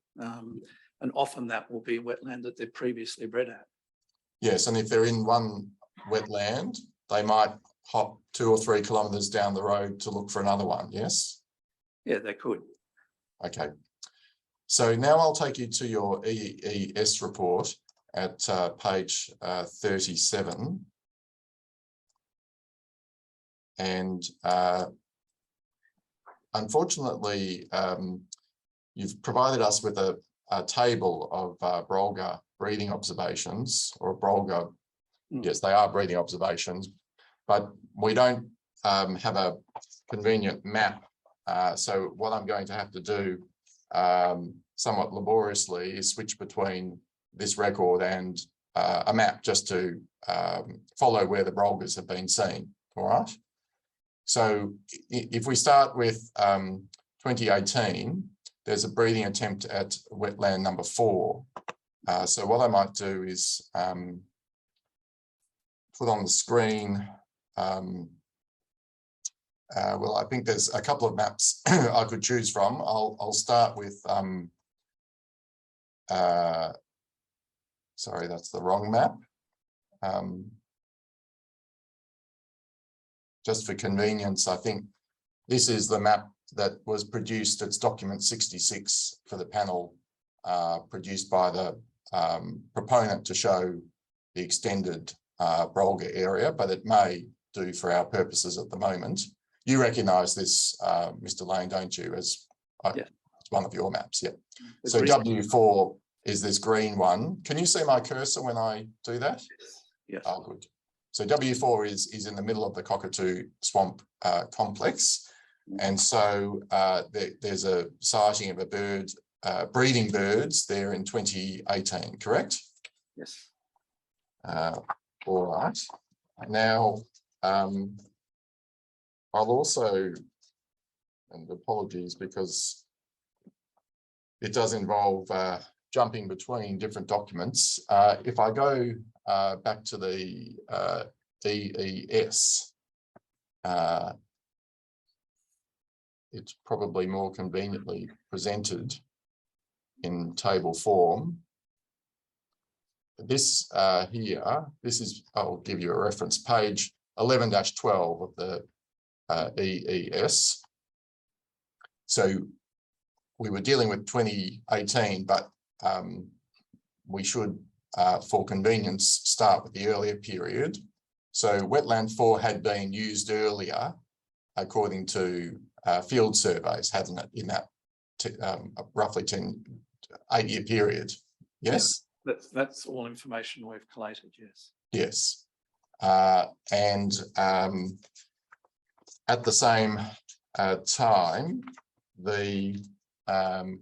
And often that will be a wetland that they've previously bred at. Yes, and if they're in one wetland, they might hop 2 or 3 kilometres down the road to look for another one, yes? Yeah, they could. Okay. So now I'll take you to your EES report at page 37. And unfortunately, you've provided us with a table of brolga breeding observations, or brolga, yes, they are breeding observations, but we don't have a convenient map. So what I'm going to have to do, somewhat laboriously is switch between this record and a map just to follow where the brolgas have been seen. All right. So if we start with 2018, there's a breeding attempt at wetland number 4. So what I might do is put on the screen. Well, I think there's a couple of maps I could choose from. I'll start with, sorry, that's the wrong map. Just for convenience, I think this is the map that was produced. It's document 66 for the panel, produced by the proponent to show the extended Brolga area, but it may do for our purposes at the moment. You recognise this, Mr. Lane, don't you, as yeah. It's one of your maps, yeah. The So green- W4 is this green one. Can you see my cursor when I do that? Yes. Oh, good. So W4 is in the middle of the Cockatoo Swamp complex. And so there's a sighting of a bird, breeding birds there in 2018, correct? Yes. All right. Now, I'll also, and apologies because it does involve jumping between different documents. If I go back to the DES, it's probably more conveniently presented in table form. This here, this is, I'll give you a reference, page 11-12 of the EES. So we were dealing with 2018, but we should, for convenience, start with the earlier period. So wetland 4 had been used earlier, according to field surveys, hadn't it, in that roughly 8-year period? Yes? Yeah, that's all information we've collated, yes. Yes. And at the same time, the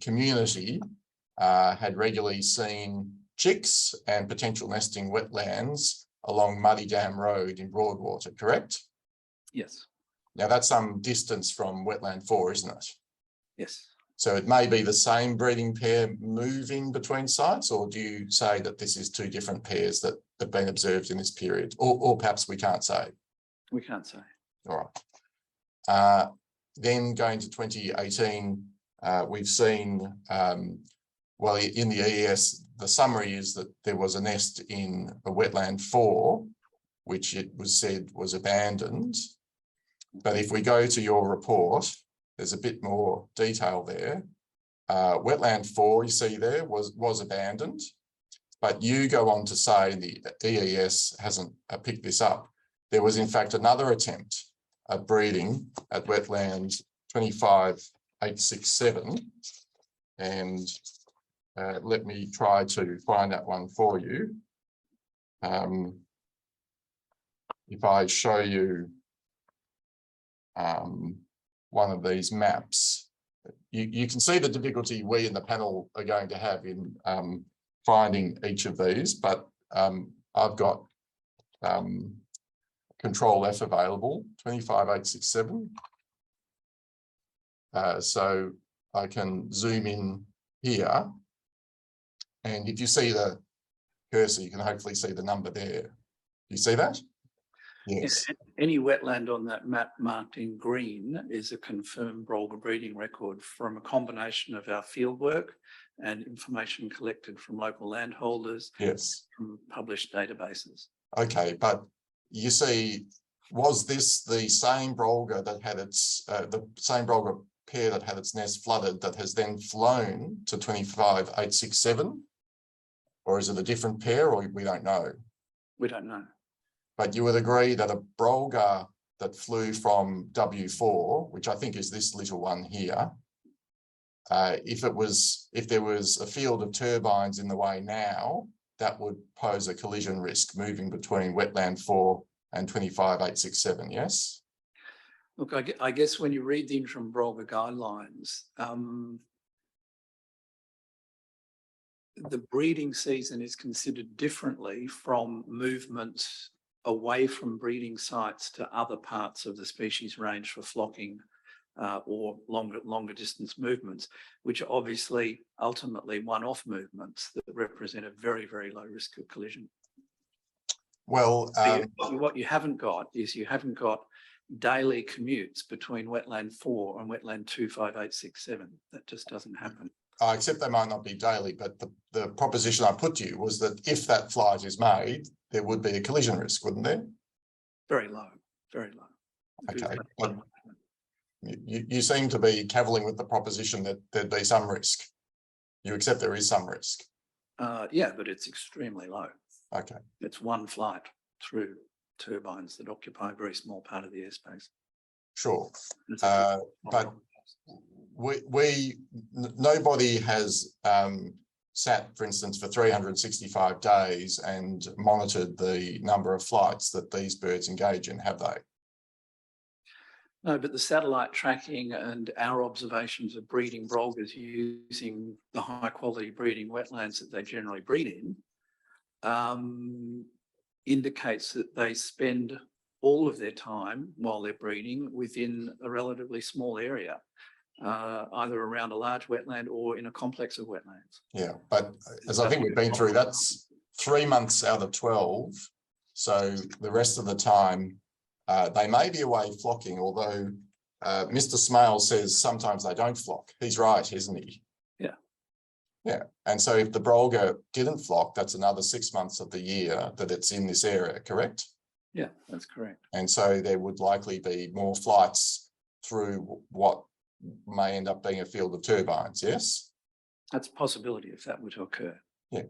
community had regularly seen chicks and potential nesting wetlands along Muddy Dam Road in Broadwater, correct? Yes. Now that's some distance from wetland 4, isn't it? Yes. So it may be the same breeding pair moving between sites, or do you say that this is 2 different pairs that have been observed in this period? Or perhaps we can't say. We can't say. All right. Then going to 2018, we've seen, well, in the EES, the summary is that there was a nest in a wetland 4, which it was said was abandoned. But if we go to your report, there's a bit more detail there. Wetland 4, you see there, was abandoned. But you go on to say, the EES hasn't picked this up, there was in fact another attempt at breeding at wetland 25867. And let me try to find that one for you. If I show you one of these maps, you can see the difficulty we in the panel are going to have in finding each of these, but I've got Control F available, 25867. So I can zoom in here, and if you see the cursor, you can hopefully see the number there. You see that? Yes. Any wetland on that map marked in green is a confirmed Brolga breeding record from a combination of our field work and information collected from local landholders. Yes. From published databases. Okay, but you see, was this the same Brolga that had its, the same Brolga pair that had its nest flooded that has then flown to 25867? Or is it a different pair, or we don't know? We don't know. But you would agree that a Brolga that flew from W4, which I think is this little one here, if there was a field of turbines in the way now, that would pose a collision risk moving between wetland 4 and 25867, yes? Look, I guess when you read the interim Brolga guidelines, the breeding season is considered differently from movements away from breeding sites to other parts of the species range for flocking or longer distance movements, which are obviously ultimately one-off movements that represent a very, very low risk of collision. Well, What you haven't got is you haven't got daily commutes between wetland 4 and wetland 25867. That just doesn't happen. I accept they might not be daily, but the proposition I put to you was that if that flight is made, there would be a collision risk, wouldn't there? Very low, very low. Okay, but you seem to be cavilling with the proposition that there'd be some risk. You accept there is some risk. Yeah, but it's extremely low. Okay. It's one flight through turbines that occupy a very small part of the airspace. Sure. But nobody has sat, for instance, for 365 days and monitored the number of flights that these birds engage in, have they? No, but the satellite tracking and our observations of breeding brolgers using the high quality breeding wetlands that they generally breed in indicates that they spend all of their time while they're breeding within a relatively small area, either around a large wetland or in a complex of wetlands. Yeah, but as I think we've been through, that's 3 months out of 12. So the rest of the time, they may be away flocking, although Mr. Smale says sometimes they don't flock. He's right, isn't he? Yeah. Yeah. And so if the brolga didn't flock, that's another 6 months of the year that it's in this area, correct? Yeah, that's correct. And so there would likely be more flights through what may end up being a field of turbines, yes? That's a possibility if that were to occur. Yeah.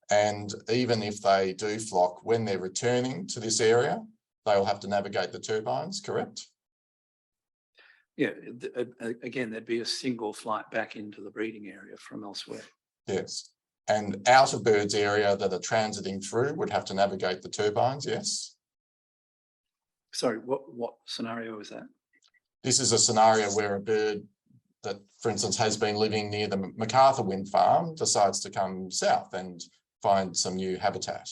And even if they do flock, when they're returning to this area, they'll have to navigate the turbines, correct? Yeah, again, there'd be a single flight back into the breeding area from elsewhere. Yes. And out of birds area that are transiting through would have to navigate the turbines, yes? Sorry, what scenario is that? This is a scenario where a bird that, for instance, has been living near the MacArthur wind farm decides to come south and find some new habitat.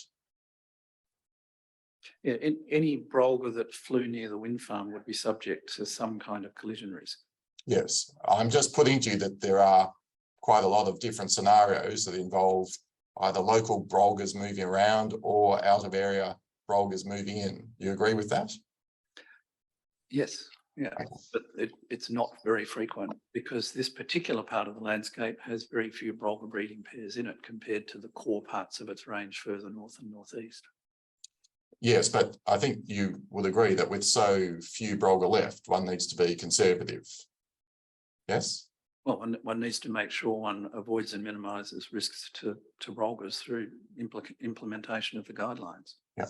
Yeah, any brolga that flew near the wind farm would be subject to some kind of collision risk. Yes, I'm just putting to you that there are quite a lot of different scenarios that involve either local brolgas moving around or out of area brolgas moving in. You agree with that? Yes, yeah, but it's not very frequent because this particular part of the landscape has very few brolga breeding pairs in it compared to the core parts of its range further north and northeast. Yes, but I think you would agree that with so few brolga left, one needs to be conservative. Yes? Well, one needs to make sure one avoids and minimises risks to brolgas through implementation of the guidelines. Yeah.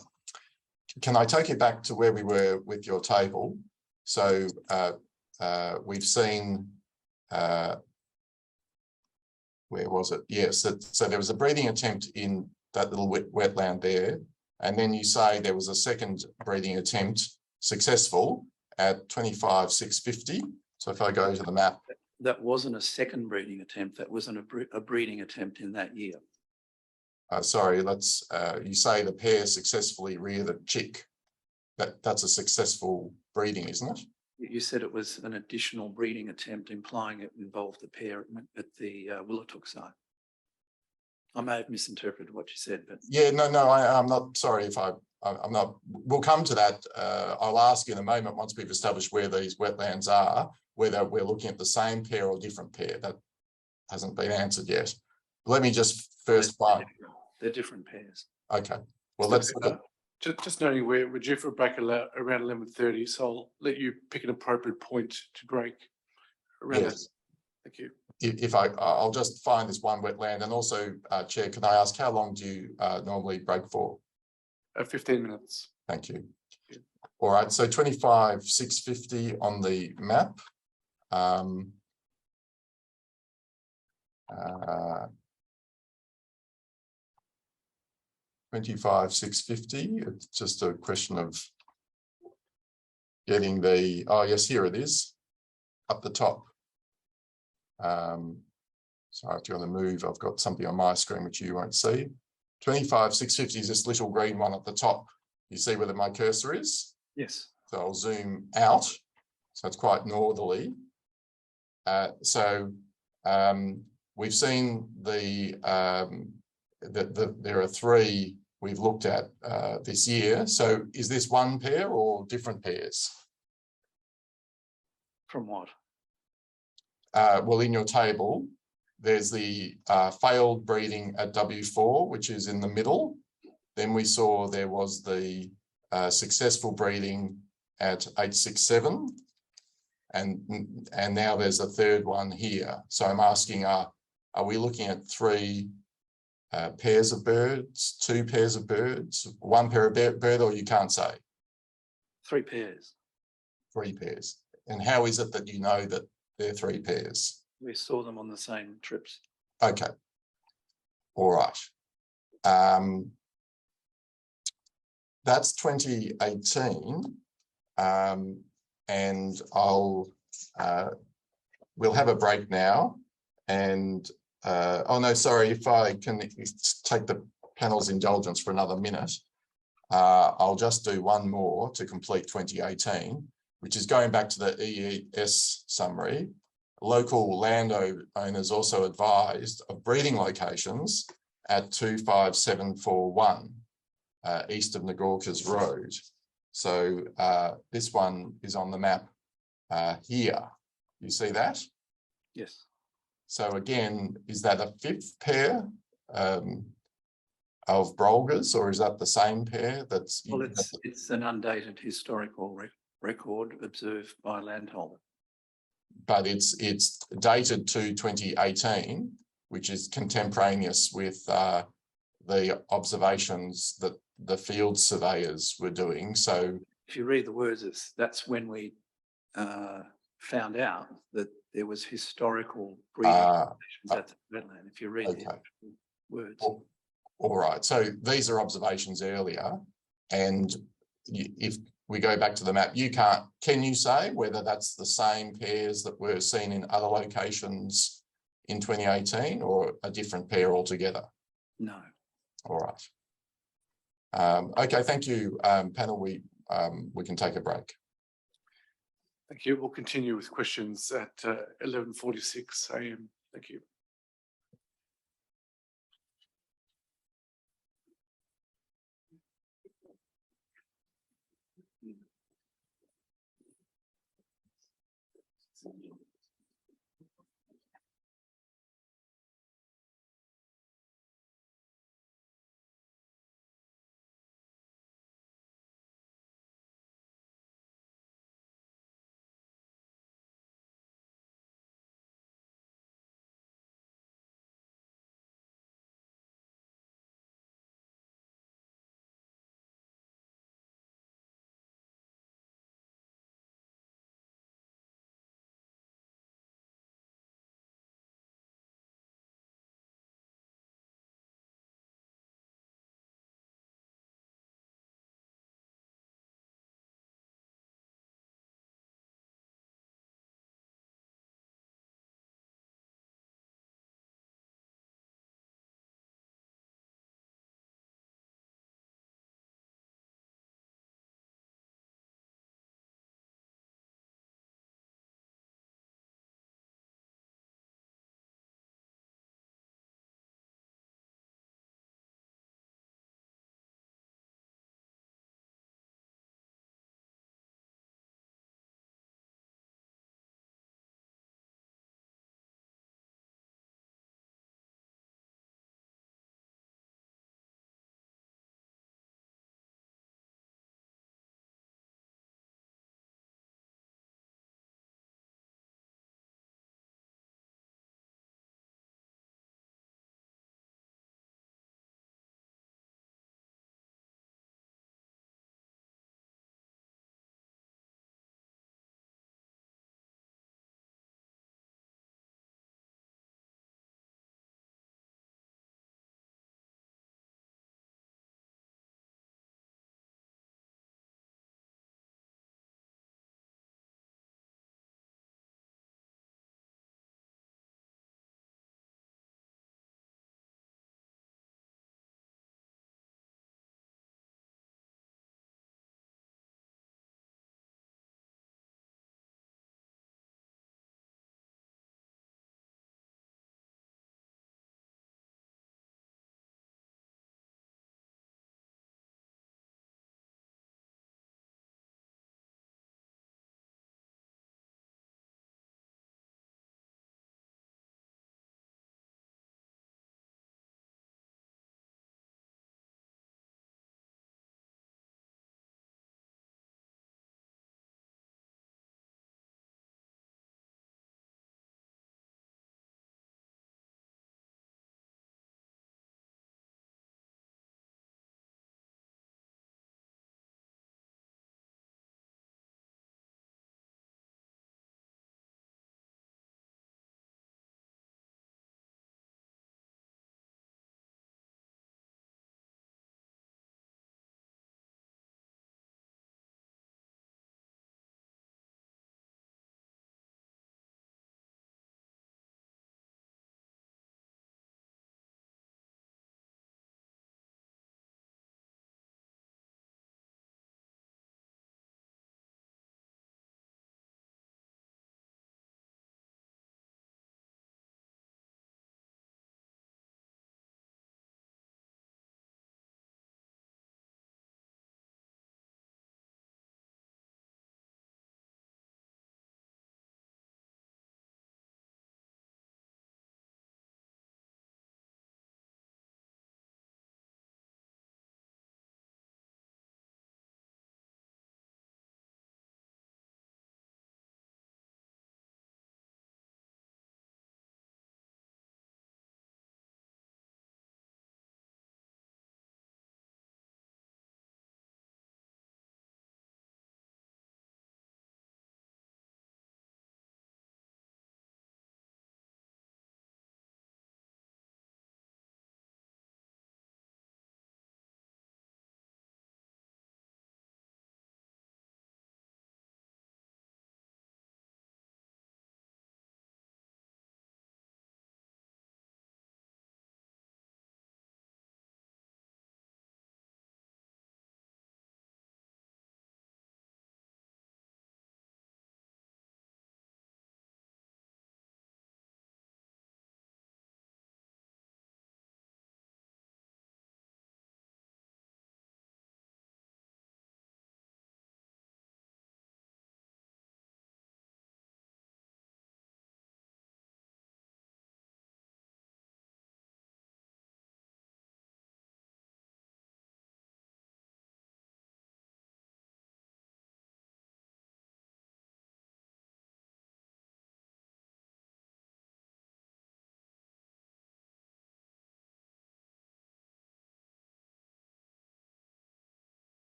Can I take you back to where we were with your table? So we've seen, where was it? Yes, so there was a breeding attempt in that little wetland there. And then you say there was a second breeding attempt successful at 25,650. So if I go to the map. That wasn't a second breeding attempt. That wasn't a breeding attempt in that year. Sorry, let's, you say the pair successfully reared a chick. That's a successful breeding, isn't it? You said it was an additional breeding attempt, implying it involved the pair at the Willatook site. I may have misinterpreted what you said, but yeah, no, I'm not sorry if I'm not. We'll come to that. I'll ask you in a moment once we've established where these wetlands are, whether we're looking at the same pair or different pair. That hasn't been answered yet. Let me just first find. They're different pairs. Okay. Well, let's look at. Just noting we're due for a break around 11:30, so I'll let you pick an appropriate point to break around Yes. that. Thank you. If I'll just find this one wetland, and also, Chair, can I ask how long do you normally break for? 15 minutes. Thank you. All right, so 25,650 on the map. 25,650. It's just a question of getting the, oh yes, here it is, up the top. So if you're on the move, I've got something on my screen which you won't see. 25,650 is this little green one at the top. You see where my cursor is? Yes. So I'll zoom out. So it's quite northerly. We've seen there are 3 we've looked at this year. So is this one pair or different pairs? From what? Well, in your table, there's the failed breeding at W4, which is in the middle. Then we saw there was the successful breeding at 867. And now there's a third one here. So I'm asking, are we looking at 3 pairs of birds, 2 pairs of birds, 1 pair of bird, or you can't say? 3 pairs. 3 pairs. And how is it that you know that they're 3 pairs? We saw them on the same trips. Okay. All right. That's 2018. And we'll have a break now. And oh no, sorry, if I can take the panel's indulgence for another minute, I'll just do one more to complete 2018, which is going back to the EES summary. Local landowners also advised of breeding locations at 25741 east of Nagorka's Road. So this one is on the map here. You see that? Yes. So again, is that a 5th pair of Brolgas, or is that the same pair? Well, it's an undated historical record observed by a landholder. But it's dated to 2018, which is contemporaneous with the observations that the field surveyors were doing. So if you read the words, that's when we found out that there was historical breeding at the wetland. If you read the words. All right. So these are observations earlier, and if we go back to the map, can you say whether that's the same pairs that were seen in other locations in 2018 or a different pair altogether? No. All right. Okay, thank you, panel. We can take a break. Thank you. We'll continue with questions at 11:46 a.m. Thank you.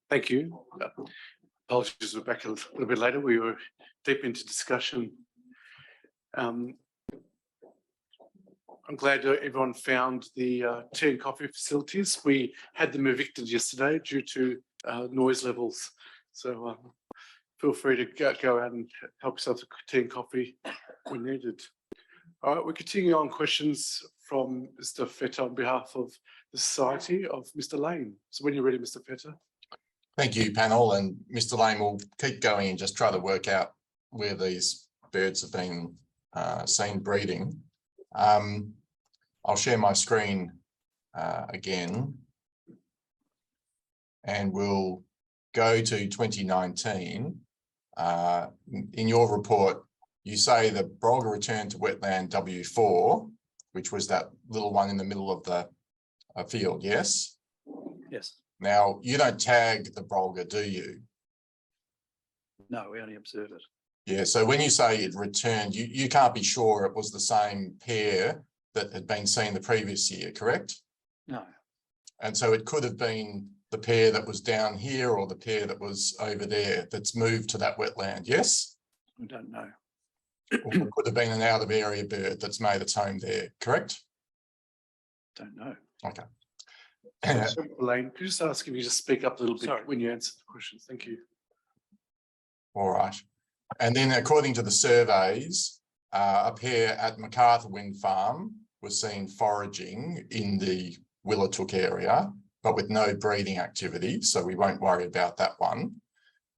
Thank you. Apologies, we're back a little bit later. We were deep into discussion. I'm glad everyone found the tea and coffee facilities. We had them evicted yesterday due to noise levels. So feel free to go out and help yourself to tea and coffee when needed. All right, we're continuing on questions from Mr. Fetter on behalf of the Society of Mr. Lane. So when you're ready, Mr. Fetter. Thank you, panel, and Mr. Lane will keep going and just try to work out where these birds have been seen breeding. I'll share my screen again, and we'll go to 2019. In your report, you say the Brolga returned to wetland W4, which was that little one in the middle of the field, yes? Yes. Now, you don't tag the Brolga, do you? No, we only observe it. Yeah, so when you say it returned, you can't be sure it was the same pair that had been seen the previous year, correct? No. And so it could have been the pair that was down here or the pair that was over there that's moved to that wetland, yes? We don't know. Or it could have been an out of area bird that's made its home there, correct? Don't know. Okay. So, Lane, could you just ask if you just speak up a little bit when you answer the questions? Thank you. All right. And then according to the surveys, a pair at MacArthur Wind Farm was seen foraging in the Willatook area, but with no breeding activity, so we won't worry about that one.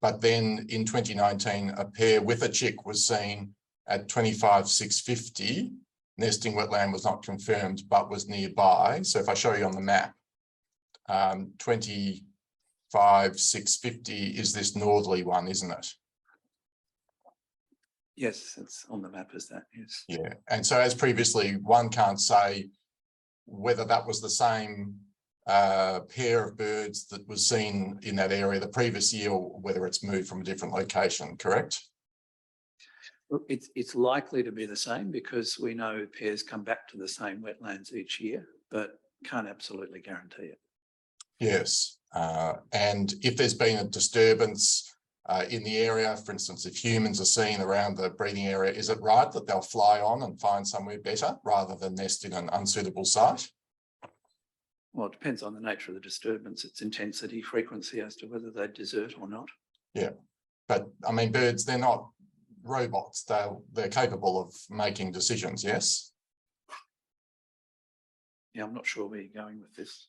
But then in 2019, a pair with a chick was seen at 25,650. Nesting wetland was not confirmed, but was nearby. So if I show you on the map, 25,650 is this northerly one, isn't it? Yes, it's on the map as that, yes. Yeah, and so as previously, one can't say whether that was the same pair of birds that was seen in that area the previous year or whether it's moved from a different location, correct? Look, it's likely to be the same because we know pairs come back to the same wetlands each year, but can't absolutely guarantee it. Yes, and if there's been a disturbance in the area, for instance, if humans are seen around the breeding area, is it right that they'll fly on and find somewhere better rather than nest in an unsuitable site? Well, it depends on the nature of the disturbance, its intensity, frequency as to whether they desert or not. Yeah, but I mean, birds, they're not robots. They're capable of making decisions, yes? Yeah, I'm not sure where you're going with this.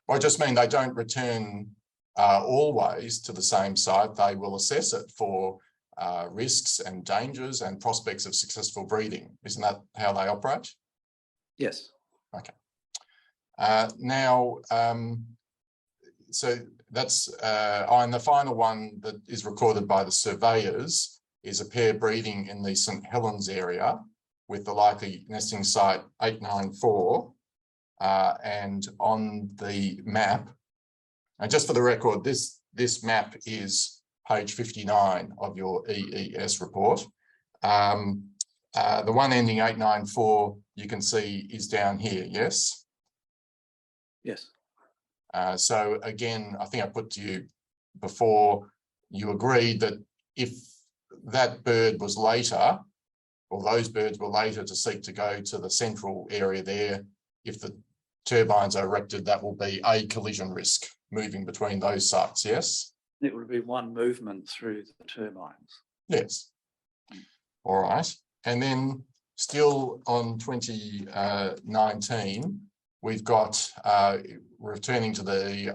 I just mean they don't return always to the same site. They will assess it for risks and dangers and prospects of successful breeding. Isn't that how they operate? Yes. Okay. Now, so that's and the final one that is recorded by the surveyors is a pair breeding in the St Helens area with the likely nesting site 894. And on the map, and just for the record, this map is page 59 of your EES report. The one ending 894, you can see is down here, yes? Yes. So again, I think I put to you before, you agreed that if that bird was later, or those birds were later to seek to go to the central area there, if the turbines are erected, that will be a collision risk moving between those sites, yes? It would be one movement through the turbines. Yes. All right. And then still on 2019, we've got, returning to the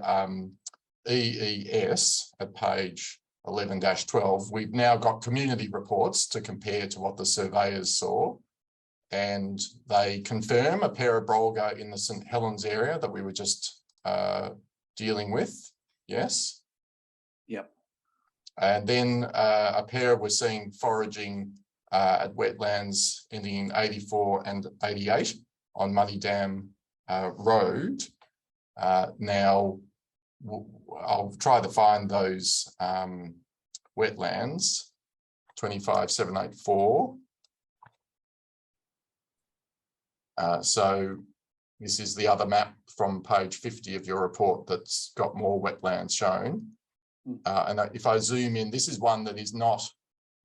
EES at page 11-12, we've now got community reports to compare to what the surveyors saw. And they confirm a pair of Brolga in the St Helens area that we were just dealing with, yes? Yep. And then a pair we're seeing foraging at wetlands ending in 84 and 88 on Muddy Dam Road. Now, I'll try to find those wetlands, 25784. So This is the other map from page 50 of your report that's got more wetlands shown. And if I zoom in, this is one that is not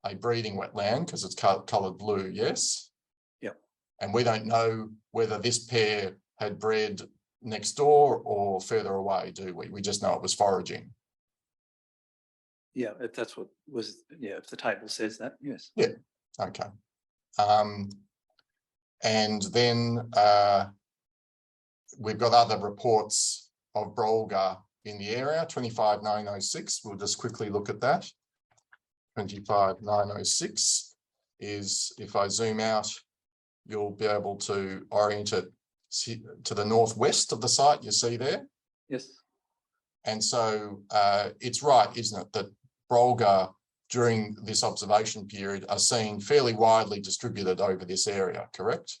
a breeding wetland because it's coloured blue, yes? Yep. And we don't know whether this pair had bred next door or further away, do we? We just know it was foraging. Yeah, if that's what was, yeah, if the table says that, yes. Yeah, okay. And then we've got other reports of Brolga in the area, 25906. We'll just quickly look at that. 25906 is, if I zoom out, you'll be able to orient it to the northwest of the site you see there. Yes. And so it's right, isn't it, that Brolga during this observation period are seen fairly widely distributed over this area, correct?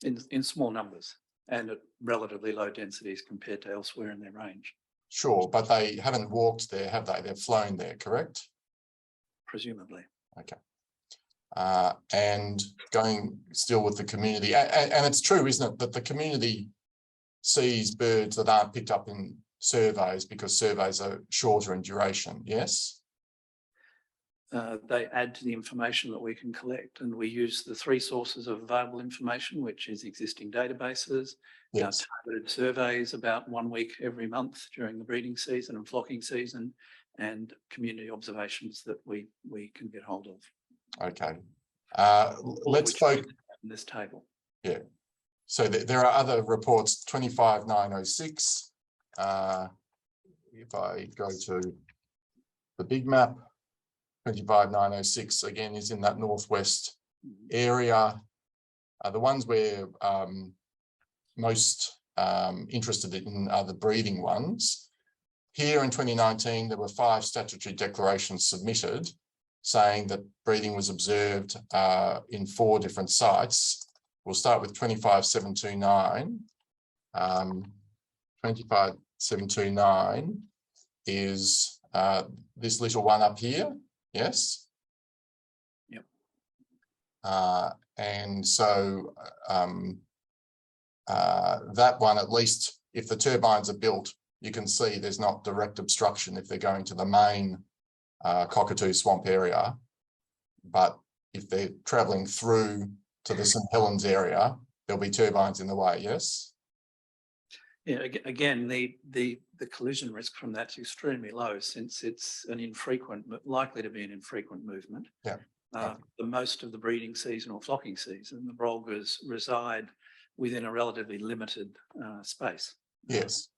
In small numbers and at relatively low densities compared to elsewhere in their range. Sure, but they haven't walked there, have they? They've flown there, correct? Presumably. Okay. And going still with the community, and it's true, isn't it, that the community sees birds that aren't picked up in surveys because surveys are shorter in duration, yes? They add to the information that we can collect, and we use the three sources of available information, which is existing databases, Yes. targeted surveys about 1 week every month during the breeding season and flocking season, and community observations that we can get hold of. Okay. All of Let's which focus in this table. Yeah. So there are other reports, 25906. If I go to the big map, 25906 again is in that northwest area. The ones we're most interested in are the breeding ones. Here in 2019, there were 5 statutory declarations submitted saying that breeding was observed in 4 different sites. We'll start with 25729. 25729 is this little one up here, yes? Yep. And so that one, at least if the turbines are built, you can see there's not direct obstruction if they're going to the main Cockatoo Swamp area. But if they're travelling through to the St Helens area, there'll be turbines in the way, yes? Yeah, again, the collision risk from that's extremely low since it's an infrequent, likely to be an infrequent movement. Yeah. The most of the breeding season or flocking season, the Brolgas reside within a relatively limited space. Yes.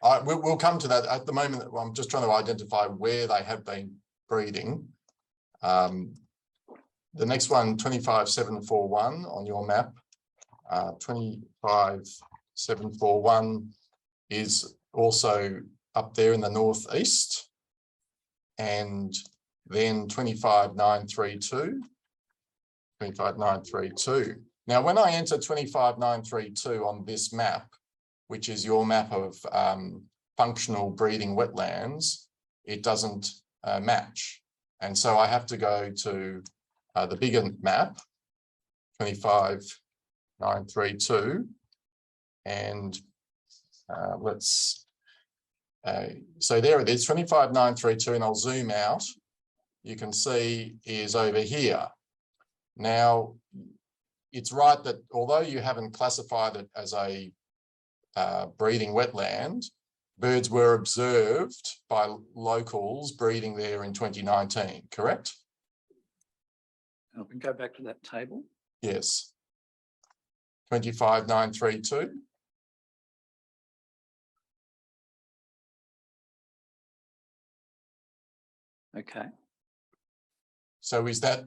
We'll come to that. At the moment, I'm just trying to identify where they have been breeding. The next one, 25741 on your map, 25741 is also up there in the northeast, and then 25932. 25932. Now, when I enter 25932 on this map, which is your map of functional breeding wetlands, it doesn't match. And so I have to go to the bigger map, 25932, and so there it is, 25932, and I'll zoom out. You can see is over here. Now, it's right that although you haven't classified it as a breeding wetland, birds were observed by locals breeding there in 2019, correct? We can go back to that table. Yes. 25932. Okay. So is that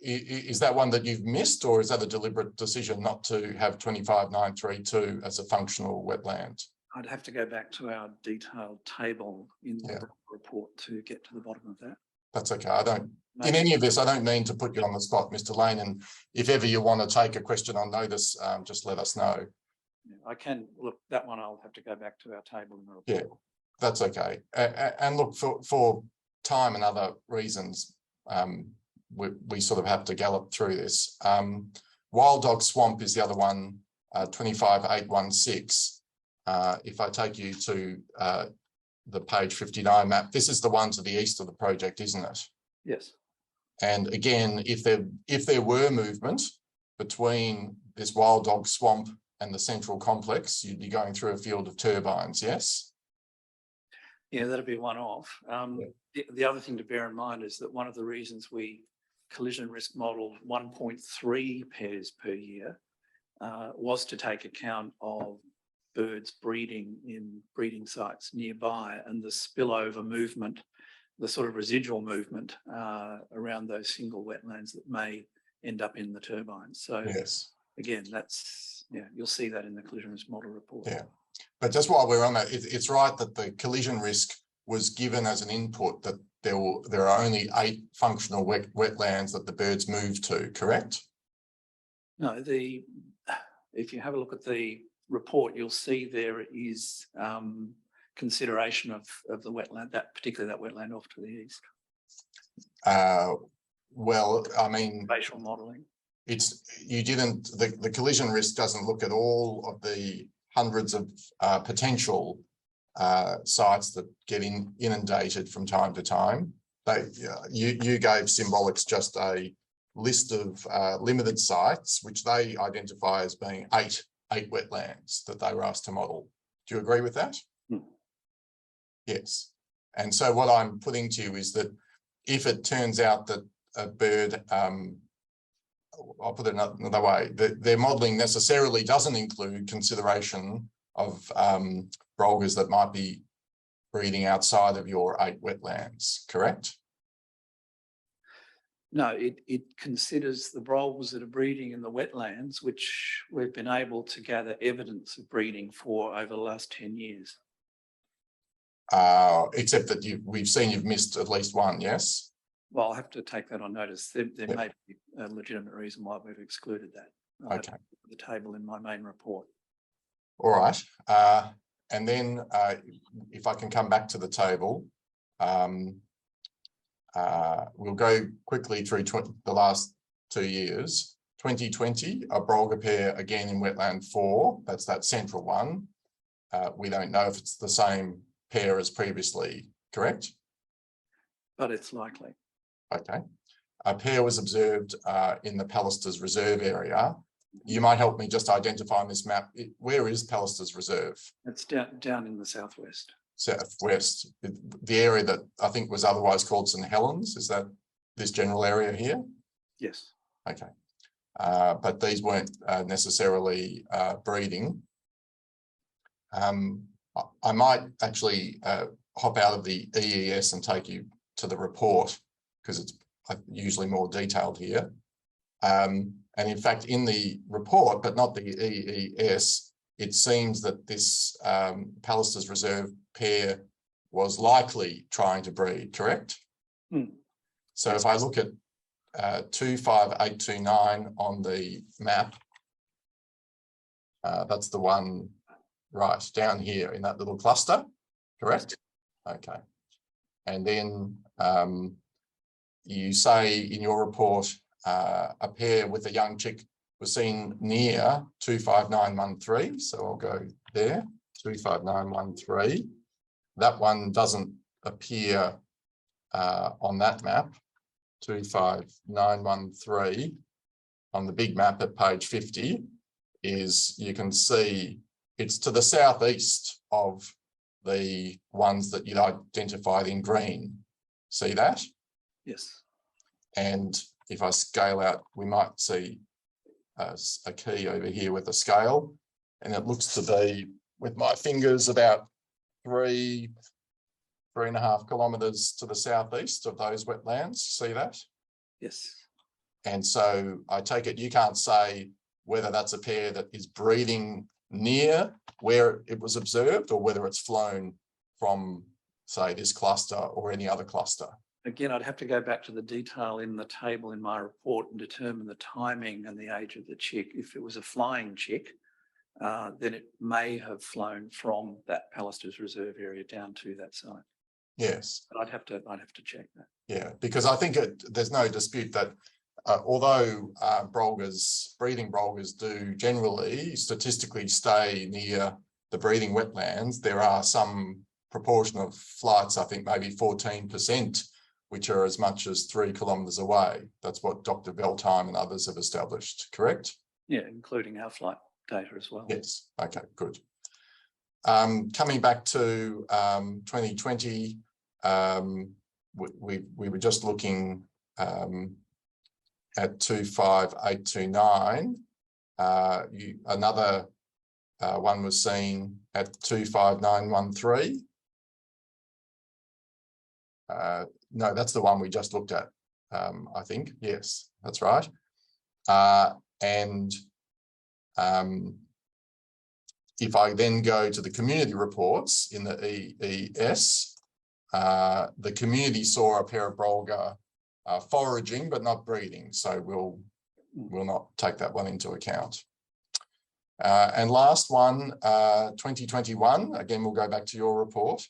is that one that you've missed, or is that a deliberate decision not to have 25932 as a functional wetland? I'd have to go back to our detailed table in the report to get to the bottom of that. That's okay. I don't, in any of this, I don't mean to put you on the spot, Mr. Lane, and if ever you want to take a question on notice, just let us know. Yeah, I can look, that one I'll have to go back to our table in the report. Yeah, that's okay. And look, for time and other reasons, we sort of have to gallop through this. Wild Dog Swamp is the other one 25816, if I take you to the page 59 map, this is the one to the east of the project, isn't it? Yes. And again, if there were movement between this wild dog swamp and the central complex, you'd be going through a field of turbines, yes? Yeah, that'd be one off. The other thing to bear in mind is that one of the reasons we collision risk model 1.3 pairs per year was to take account of birds breeding in breeding sites nearby and the spillover movement, the sort of residual movement around those single wetlands that may end up in the turbines. So Yes. again, that's, yeah, you'll see that in the collision risk model report. Yeah. But just while we're on that, it's right that the collision risk was given as an input that there are only 8 functional wetlands that the birds move to, correct? No, if you have a look at the report, you'll see there is consideration of the wetland, particularly that wetland off to the east. Well, I mean, Spatial modelling. The collision risk doesn't look at all of the hundreds of potential sites that get inundated from time to time. You gave Symbolics just a list of limited sites, which they identify as being eight wetlands that they were asked to model. Do you agree with that? Yes. And so what I'm putting to you is that if it turns out that a bird, I'll put it another way, their modelling necessarily doesn't include consideration of brolgas that might be breeding outside of your 8 wetlands, correct? No, it considers the brolgas that are breeding in the wetlands, which we've been able to gather evidence of breeding for over the last 10 years. Except that we've seen you've missed at least one, yes? Well, I'll have to take that on notice. There may be a legitimate reason why we've excluded that. I'll have to put the table in my main report. All right. And then if I can come back to the table, we'll go quickly through the last 2 years. 2020, a brolga pair again in wetland 4. That's that central one. We don't know if it's the same pair as previously, correct? But it's likely. Okay. A pair was observed in the Pallister's Reserve area. You might help me just identify on this map. Where is Pallister's Reserve? It's down in the southwest. Southwest. The area that I think was otherwise called St Helens. Is that this general area here? Yes. Okay. But these weren't necessarily breeding. I might actually hop out of the EES and take you to the report because it's usually more detailed here. And in fact, in the report, but not the EES, it seems that this Pallister's Reserve pair was likely trying to breed, correct? So yes. If I look at 25829 on the map, that's the one right down here in that little cluster, correct? Okay. And then you say in your report, a pair with a young chick was seen near 25913. So I'll go there, 25913. That one doesn't appear on that map, 25913. On the big map at page 50 is, you can see it's to the southeast of the ones that you'd identified in green. See that? Yes. And if I scale out, we might see a key over here with a scale, and it looks to be, with my fingers, about 3.5 kilometres to the southeast of those wetlands. See that? Yes. And so I take it you can't say whether that's a pair that is breeding near where it was observed or whether it's flown from, say, this cluster or any other cluster. Again, I'd have to go back to the detail in the table in my report and determine the timing and the age of the chick. If it was a flying chick, then it may have flown from that Pallister's Reserve area down to that site. Yes. But I'd have to check that. Yeah, because I think there's no dispute that although breeding brolgas do generally statistically stay near the breeding wetlands, there are some proportion of flights, I think maybe 14%, which are as much as 3 kilometres away. That's what Dr. Veltheim and others have established, correct? Yeah, including our flight data as well. Yes, okay, good. Coming back to 2020, we were just looking at 25829. Another one was seen at 25913. No, that's the one we just looked at, I think. Yes, that's right. If I then go to the community reports in the EES, the community saw a pair of brolga foraging but not breeding, so we'll not take that one into account. And last one, 2021, again, we'll go back to your report.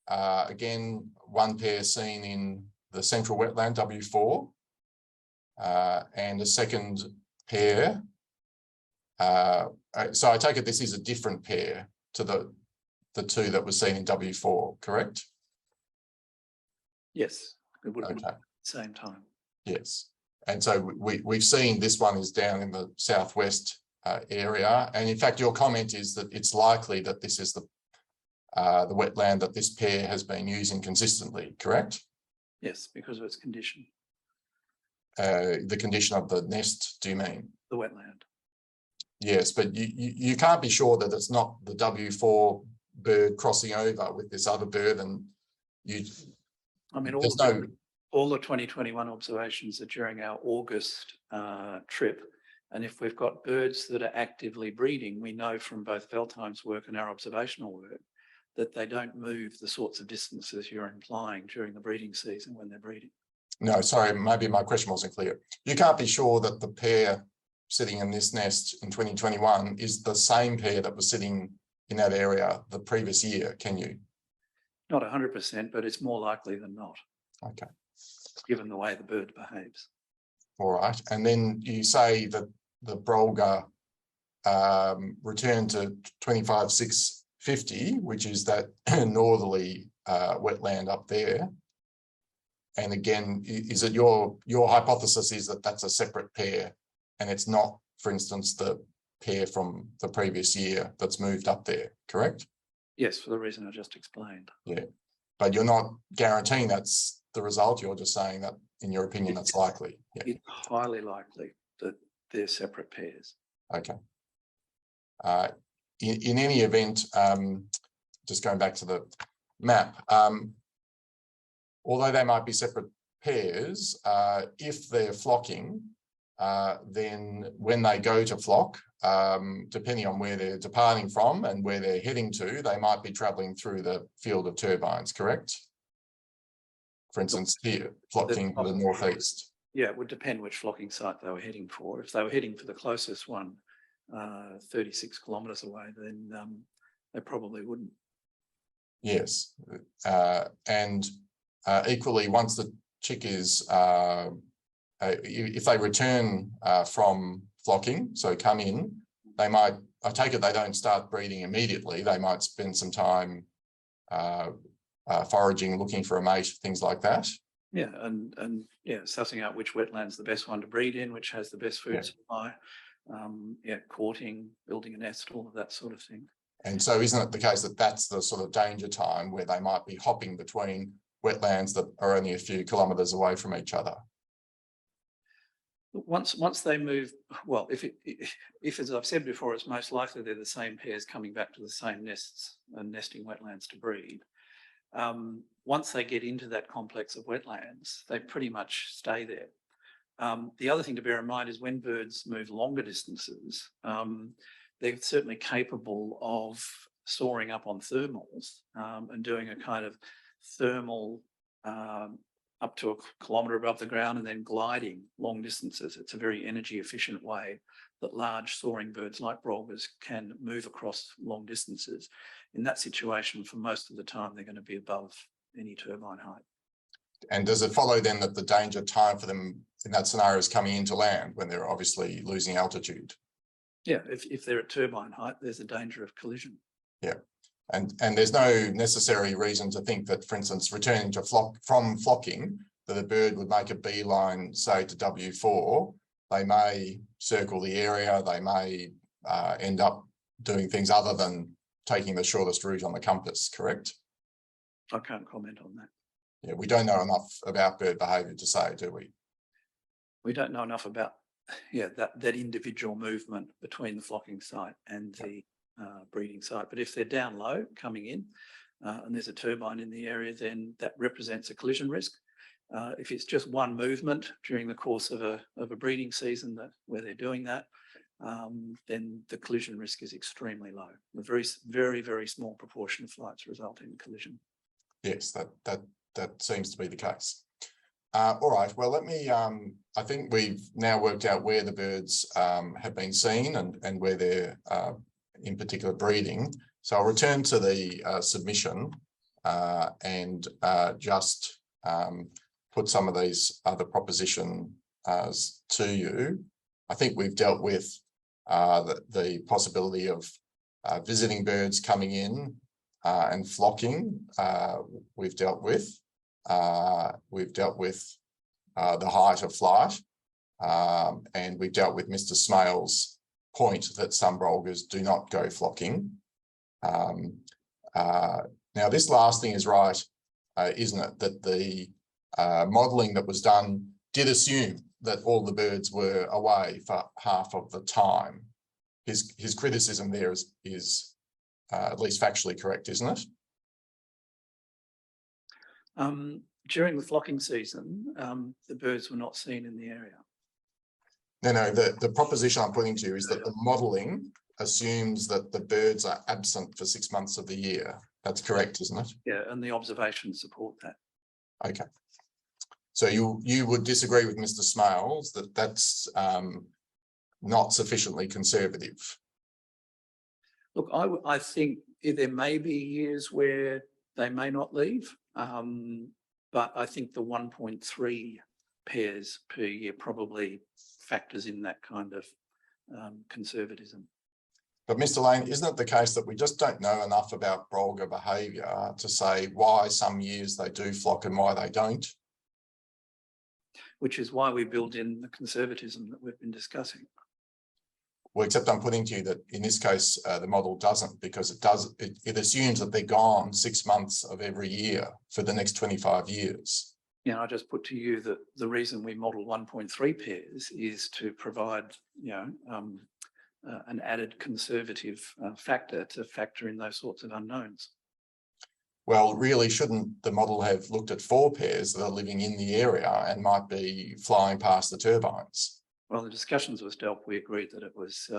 Again, one pair seen in the central wetland W4, and a second pair. So I take it this is a different pair to the two that were seen in W4, correct? Yes, it would have been Okay. at the same time. Yes, and so we've seen this one is down in the southwest area, and in fact your comment is that it's likely that this is the wetland that this pair has been using consistently, correct? Yes, because of its condition, The condition of the nest, do you mean? the wetland. Yes, but you can't be sure that it's not the W4 bird crossing over with this other bird, and I mean, there's all the 2021 observations are during our August trip. And if we've got birds that are actively breeding, we know from both Veltheim's work and our observational work that they don't move the sorts of distances you're implying during the breeding season when they're breeding. No, sorry, maybe my question wasn't clear. You can't be sure that the pair sitting in this nest in 2021 is the same pair that was sitting in that area the previous year, can you? Not 100%, but it's more likely than not. Okay. Given the way the bird behaves. All right. And then you say that the brolga returned to 25,650, which is that northerly wetland up there. And again, is it your hypothesis is that that's a separate pair and it's not, for instance, the pair from the previous year that's moved up there, correct? Yes, for the reason I just explained. Yeah, but you're not guaranteeing that's the result. You're just saying that, in your opinion, that's likely. Yeah. It's highly likely that they're separate pairs. Okay. In any event, just going back to the map, although they might be separate pairs, if they're flocking, then when they go to flock, depending on where they're departing from and where they're heading to, they might be travelling through the field of turbines, correct? For instance, here, flocking to the northeast. Yeah, it would depend which flocking site they were heading for. If they were heading for the closest one, 36 kilometres away, then they probably wouldn't. Yes, and equally, once the chick is, if they return from flocking, so come in, they might, I take it they don't start breeding immediately. They might spend some time foraging, looking for a mate, things like that. Yeah, and yeah, sussing out which wetland's the best one to breed in, which has the best food supply. Yeah, courting, building a nest, all of that sort of thing. And so isn't it the case that that's the sort of danger time where they might be hopping between wetlands that are only a few kilometres away from each other? Once they move, well, if as I've said before, it's most likely they're the same pairs coming back to the same nests and nesting wetlands to breed. Once they get into that complex of wetlands, they pretty much stay there. The other thing to bear in mind is when birds move longer distances, they're certainly capable of soaring up on thermals and doing a kind of thermal up to a kilometre above the ground and then gliding long distances. It's a very energy efficient way that large soaring birds like brolgas can move across long distances. In that situation, for most of the time, they're going to be above any turbine height. And does it follow then that the danger time for them in that scenario is coming into land when they're obviously losing altitude? Yeah, if they're at turbine height, there's a danger of collision. Yeah. And there's no necessary reason to think that, for instance, returning to from flocking, that a bird would make a beeline, say, to W4. They may circle the area, they may end up doing things other than taking the shortest route on the compass, correct? I can't comment on that. Yeah, we don't know enough about bird behaviour to say, do we? We don't know enough about that individual movement between the flocking site and the breeding site. But if they're down low coming in and there's a turbine in the area, then that represents a collision risk. If it's just one movement during the course of a breeding season where they're doing that, then the collision risk is extremely low. A very, very small proportion of flights result in collision. Yes, that seems to be the case. All right, well, let me, I think we've now worked out where the birds have been seen and where they're in particular breeding. So I'll return to the submission and just put some of these other propositions to you. I think we've dealt with the possibility of visiting birds coming in and flocking. We've dealt with the height of flight, and we've dealt with Mr. Smale's point that some brolgers do not go flocking. Now, this last thing is right, isn't it? That the modelling that was done did assume that all the birds were away for half of the time. His criticism there is at least factually correct, isn't it? During the flocking season, the birds were not seen in the area. No, the proposition I'm putting to you is that the modelling assumes that the birds are absent for 6 months of the year. That's correct, isn't it? Yeah, and the observations support that. Okay. So you would disagree with Mr. Smales that that's not sufficiently conservative? Look, I think there may be years where they may not leave, but I think the 1.3 pairs per year probably factors in that kind of conservatism. But Mr. Lane, isn't it the case that we just don't know enough about brolga behaviour to say why some years they do flock and why they don't? Which is why we build in the conservatism that we've been discussing. Well, except I'm putting to you that in this case, the model doesn't, because it assumes that they're gone 6 months of every year for the next 25 years. Yeah, I just put to you that the reason we model 1.3 pairs is to provide, an added conservative factor to factor in those sorts of unknowns. Well, really, shouldn't the model have looked at 4 pairs that are living in the area and might be flying past the turbines? Well, the discussions with Delp, we agreed that it was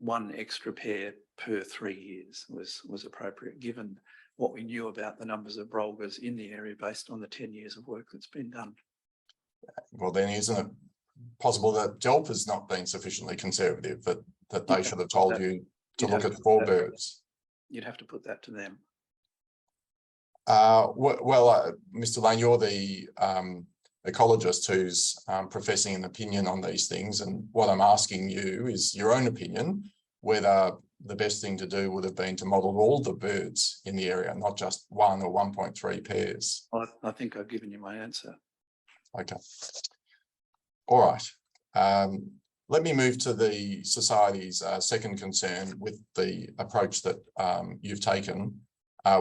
1 extra pair per 3 years was appropriate, given what we knew about the numbers of brolgers in the area based on the 10 years of work that's been done. Well, then isn't it possible that Delp has not been sufficiently conservative, that they should have told you to look at 4 birds? You'd have to put that to them. Mr. Lane, you're the ecologist who's professing an opinion on these things, and what I'm asking you is your own opinion, whether the best thing to do would have been to model all the birds in the area, not just 1 or 1.3 pairs. I think I've given you my answer. Okay. All right. Let me move to the Society's second concern with the approach that you've taken,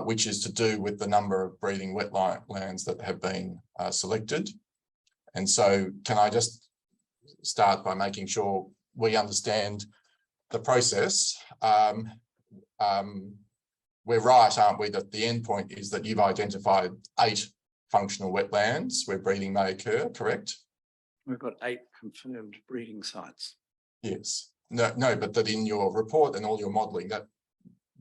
which is to do with the number of breeding wetlands that have been selected. And so can I just start by making sure we understand the process? We're right, aren't we, that the end point is that you've identified 8 functional wetlands where breeding may occur, correct? We've got 8 confirmed breeding sites. Yes. No, but that in your report and all your modelling,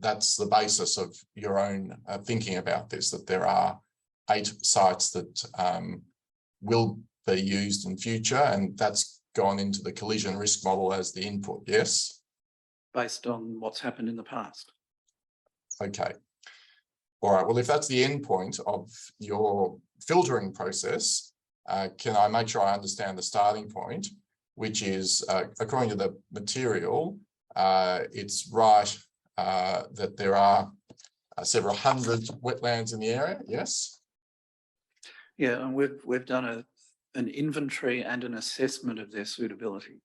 that's the basis of your own thinking about this, that there are 8 sites that will be used in future, and that's gone into the collision risk model as the input, yes? Based on what's happened in the past. Okay. All right, well, if that's the end point of your filtering process, can I make sure I understand the starting point, which is, according to the material, it's right that there are several hundred wetlands in the area, yes? Yeah, and we've done an inventory and an assessment of their suitability.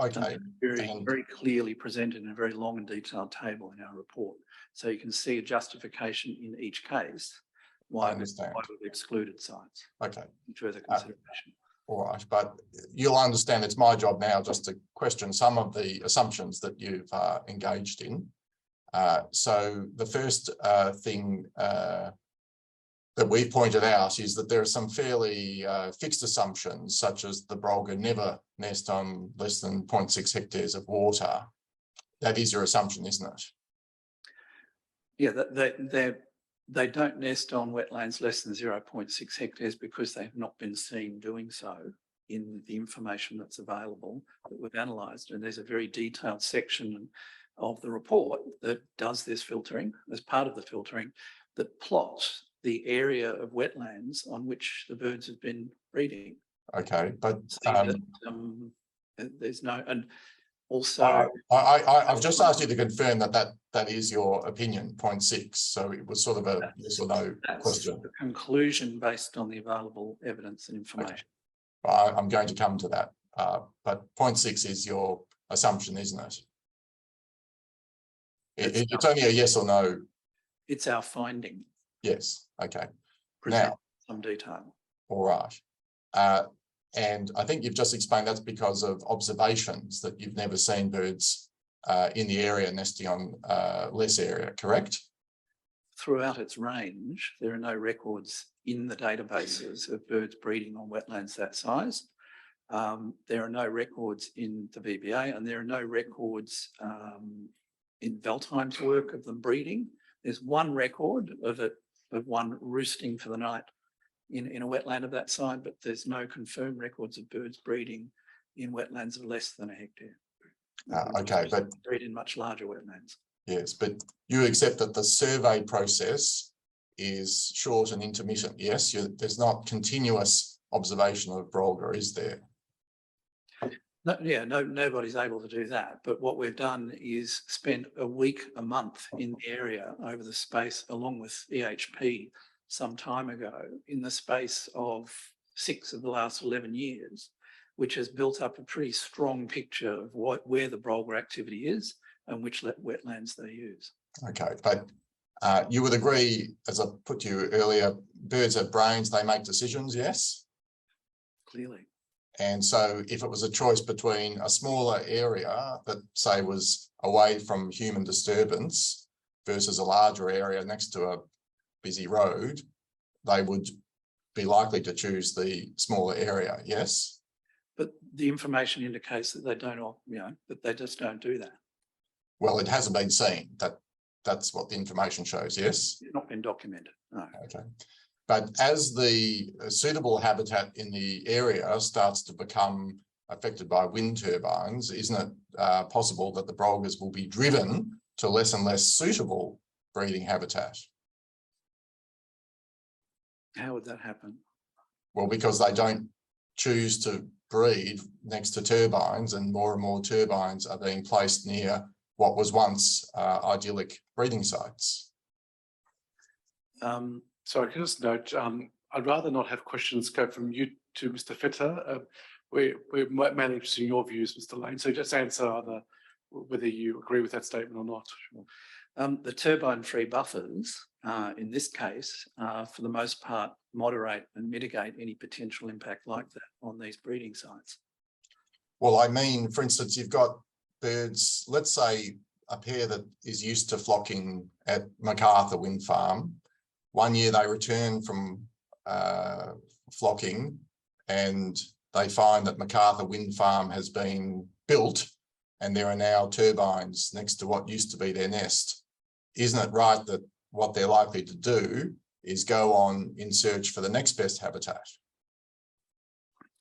Okay. Very clearly presented in a very long and detailed table in our report. So you can see a justification in each case why we've excluded sites. Okay. Further consideration. All right, but you'll understand it's my job now just to question some of the assumptions that you've engaged in. So the first thing that we pointed out is that there are some fairly fixed assumptions, such as the brolga never nest on less than 0.6 hectares of water. That is your assumption, isn't it? Yeah, they don't nest on wetlands less than 0.6 hectares because they have not been seen doing so in the information that's available that we've analysed. And there's a very detailed section of the report that does this filtering as part of the filtering that plots the area of wetlands on which the birds have been breeding. Okay, but there's no, and also I've just asked you to confirm that is your opinion, 0.6. So it was sort of a yes or no question. The conclusion based on the available evidence and information. Okay. I'm going to come to that, but 0.6 is your assumption, isn't it? It's only a yes or no. It's our finding. Yes. Okay. Present Now, some detail. All right. And I think you've just explained that's because of observations that you've never seen birds in the area nesting on less area, correct? Throughout its range, there are no records in the databases of birds breeding on wetlands that size. There are no records in the VBA, and there are no records in Veltheim's work of them breeding. There's one record of one roosting for the night in a wetland of that size, but there's no confirmed records of birds breeding in wetlands of less than a hectare. Okay, but breed in much larger wetlands. Yes, but you accept that the survey process is short and intermittent. Yes, there's not continuous observation of brolga, is there? No, nobody's able to do that. But what we've done is spent a week, a month in the area over the space, along with EHP some time ago, in the space of 6 of the last 11 years, which has built up a pretty strong picture of where the brolga activity is and which wetlands they use. Okay, but you would agree, as I put to you earlier, birds have brains, they make decisions, yes? Clearly. And so if it was a choice between a smaller area that, say, was away from human disturbance versus a larger area next to a busy road, they would be likely to choose the smaller area, yes? But the information indicates that they don't, that they just don't do that. Well, it hasn't been seen. That's what the information shows, yes? It's not been documented, no. Okay. But as the suitable habitat in the area starts to become affected by wind turbines, isn't it possible that the brolgas will be driven to less and less suitable breeding habitat? How would that happen? Well, because they don't choose to breed next to turbines, and more turbines are being placed near what was once idyllic breeding sites. Sorry, can I just note, I'd rather not have questions go from you to Mr. Fetter. We're mainly interested in your views, Mr. Lane. So just answer either whether you agree with that statement or not. Sure. The turbine-free buffers, in this case, for the most part, moderate and mitigate any potential impact like that on these breeding sites. Well, I mean, for instance, you've got birds, let's say a pair that is used to flocking at MacArthur Wind Farm. One year they return from flocking and they find that MacArthur Wind Farm has been built and there are now turbines next to what used to be their nest. Isn't it right that what they're likely to do is go on in search for the next best habitat?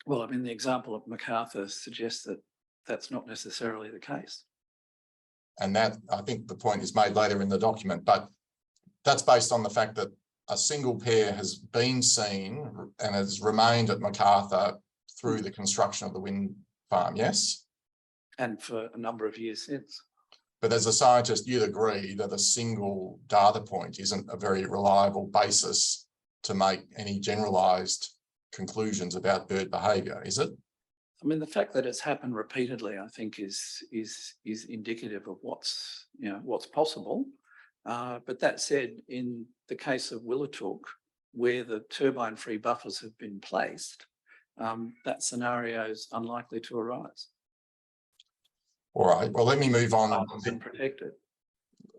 Well, I mean, the example of MacArthur suggests that that's not necessarily the case. And that, I think the point is made later in the document, but that's based on the fact that a single pair has been seen and has remained at MacArthur through the construction of the wind farm, yes? And for a number of years since. But as a scientist, you'd agree that a single data point isn't a very reliable basis to make any generalised conclusions about bird behaviour, is it? I mean, the fact that it's happened repeatedly, I think, is indicative of what's possible. But that said, in the case of Willatook, where the turbine-free buffers have been placed, that scenario is unlikely to arise. All right. Well, let me move on. And protected.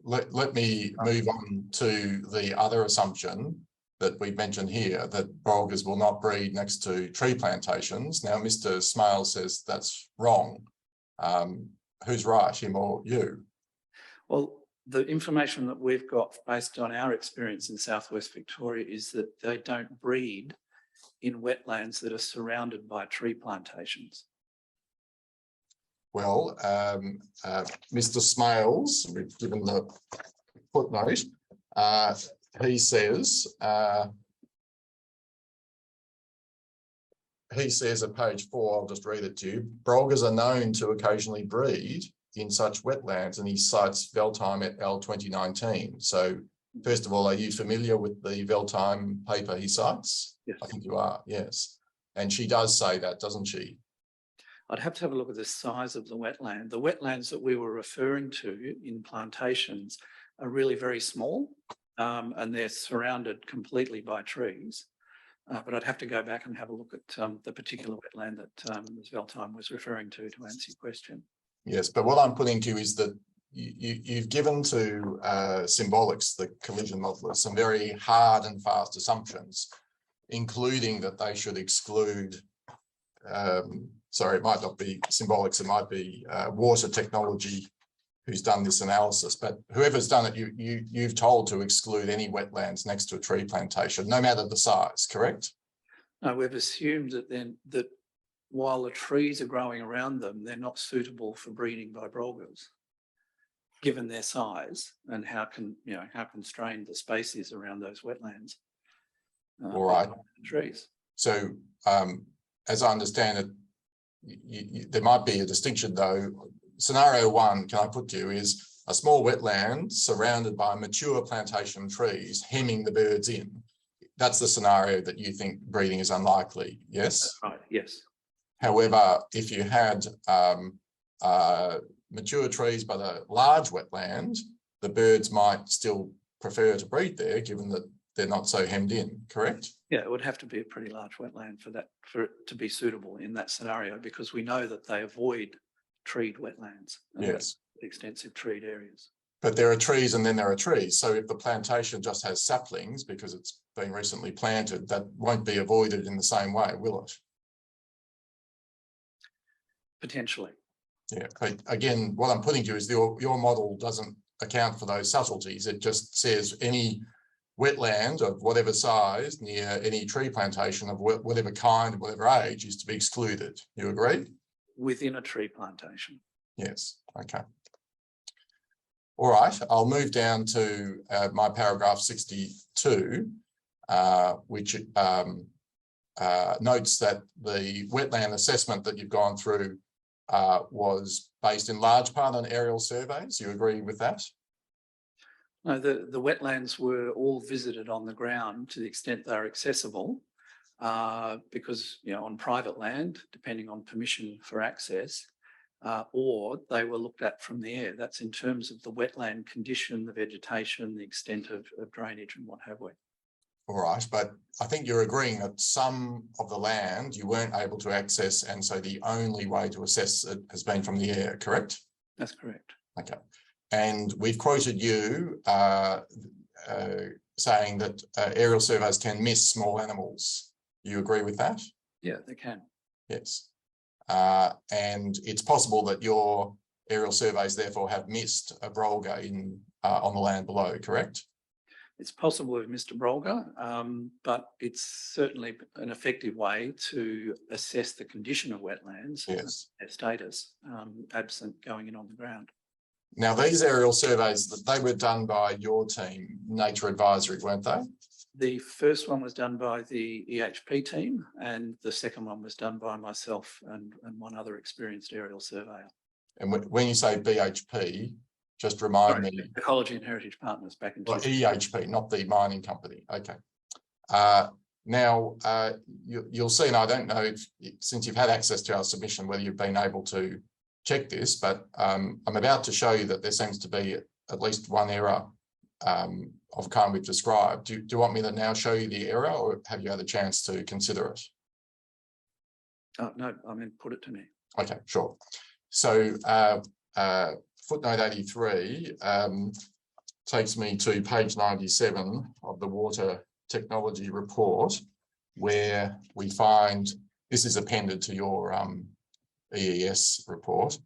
Let me move on to the other assumption that we mentioned here, that brolgas will not breed next to tree plantations. Now, Mr. Smale says that's wrong. Who's right, him or you? Well, the information that we've got based on our experience in Southwest Victoria is that they don't breed in wetlands that are surrounded by tree plantations. Well, Mr. Smales, we've given the footnote, he says at page 4, I'll just read it to you, brolgas are known to occasionally breed in such wetlands, and he cites Veltime et al. 2019. So first of all, are you familiar with the Veltime paper he cites? Yes. I think you are, yes. And she does say that, doesn't she? I'd have to have a look at the size of the wetland. The wetlands that we were referring to in plantations are really very small, and they're surrounded completely by trees. But I'd have to go back and have a look at the particular wetland that Ms. Veltime was referring to answer your question. Yes, but what I'm putting to is that you've given to Symbolics, the collision modelers, some very hard and fast assumptions, including that they should exclude, sorry, it might not be Symbolics, it might be Water Technology who's done this analysis, but whoever's done it, you've told to exclude any wetlands next to a tree plantation, no matter the size, correct? No, we've assumed that while the trees are growing around them, they're not suitable for breeding by brolgas, given their size and how constrained the space is around those wetlands. All right. Trees. So, as I understand it, there might be a distinction though. Scenario 1, can I put to you, is a small wetland surrounded by mature plantation trees hemming the birds in. That's the scenario that you think breeding is unlikely, yes? That's right, yes. However, if you had mature trees but a large wetland, the birds might still prefer to breed there, given that they're not so hemmed in, correct? Yeah, it would have to be a pretty large wetland for it to be suitable in that scenario, because we know that they avoid treed wetlands. Yes. Extensive treed areas. But there are trees and then there are trees. So if the plantation just has saplings because it's been recently planted, that won't be avoided in the same way, will it? Potentially. Yeah, but again, what I'm putting to you is your model doesn't account for those subtleties. It just says any wetland of whatever size near any tree plantation of whatever kind, whatever age is to be excluded. You agree? Within a tree plantation. Yes, okay. All right, I'll move down to my paragraph 62, which notes that the wetland assessment that you've gone through was based in large part on aerial surveys. You agree with that? No, the wetlands were all visited on the ground to the extent they're accessible, because, on private land, depending on permission for access, or they were looked at from the air. That's in terms of the wetland condition, the vegetation, the extent of drainage and what have we. All right, but I think you're agreeing that some of the land you weren't able to access, and so the only way to assess it has been from the air, correct? That's correct. Okay. And we've quoted you saying that aerial surveys can miss small animals. You agree with that? Yeah, they can. Yes. And it's possible that your aerial surveys therefore have missed a brolga on the land below, correct? It's possible with Mr. Brolga, but it's certainly an effective way to assess the condition of wetlands, yes, their status, absent going in on the ground. Now, these aerial surveys, they were done by your team, Nature Advisory, weren't they? The first one was done by the EHP team, and the second one was done by myself and one other experienced aerial surveyor. And when you say BHP, just remind Sorry, me. Ecology and Heritage Partners back in Well, EHP, not the mining company. Okay. Now, you'll see, and I don't know if, since you've had access to our submission, whether you've been able to check this, but I'm about to show you that there seems to be at least one error of kind we've described. Do you want me to now show you the error, or have you had a chance to consider it? Oh, no, I mean, put it to me. Okay, sure. So footnote 83 takes me to page 97 of the Water Technology Report, where we find, this is appended to your EES report,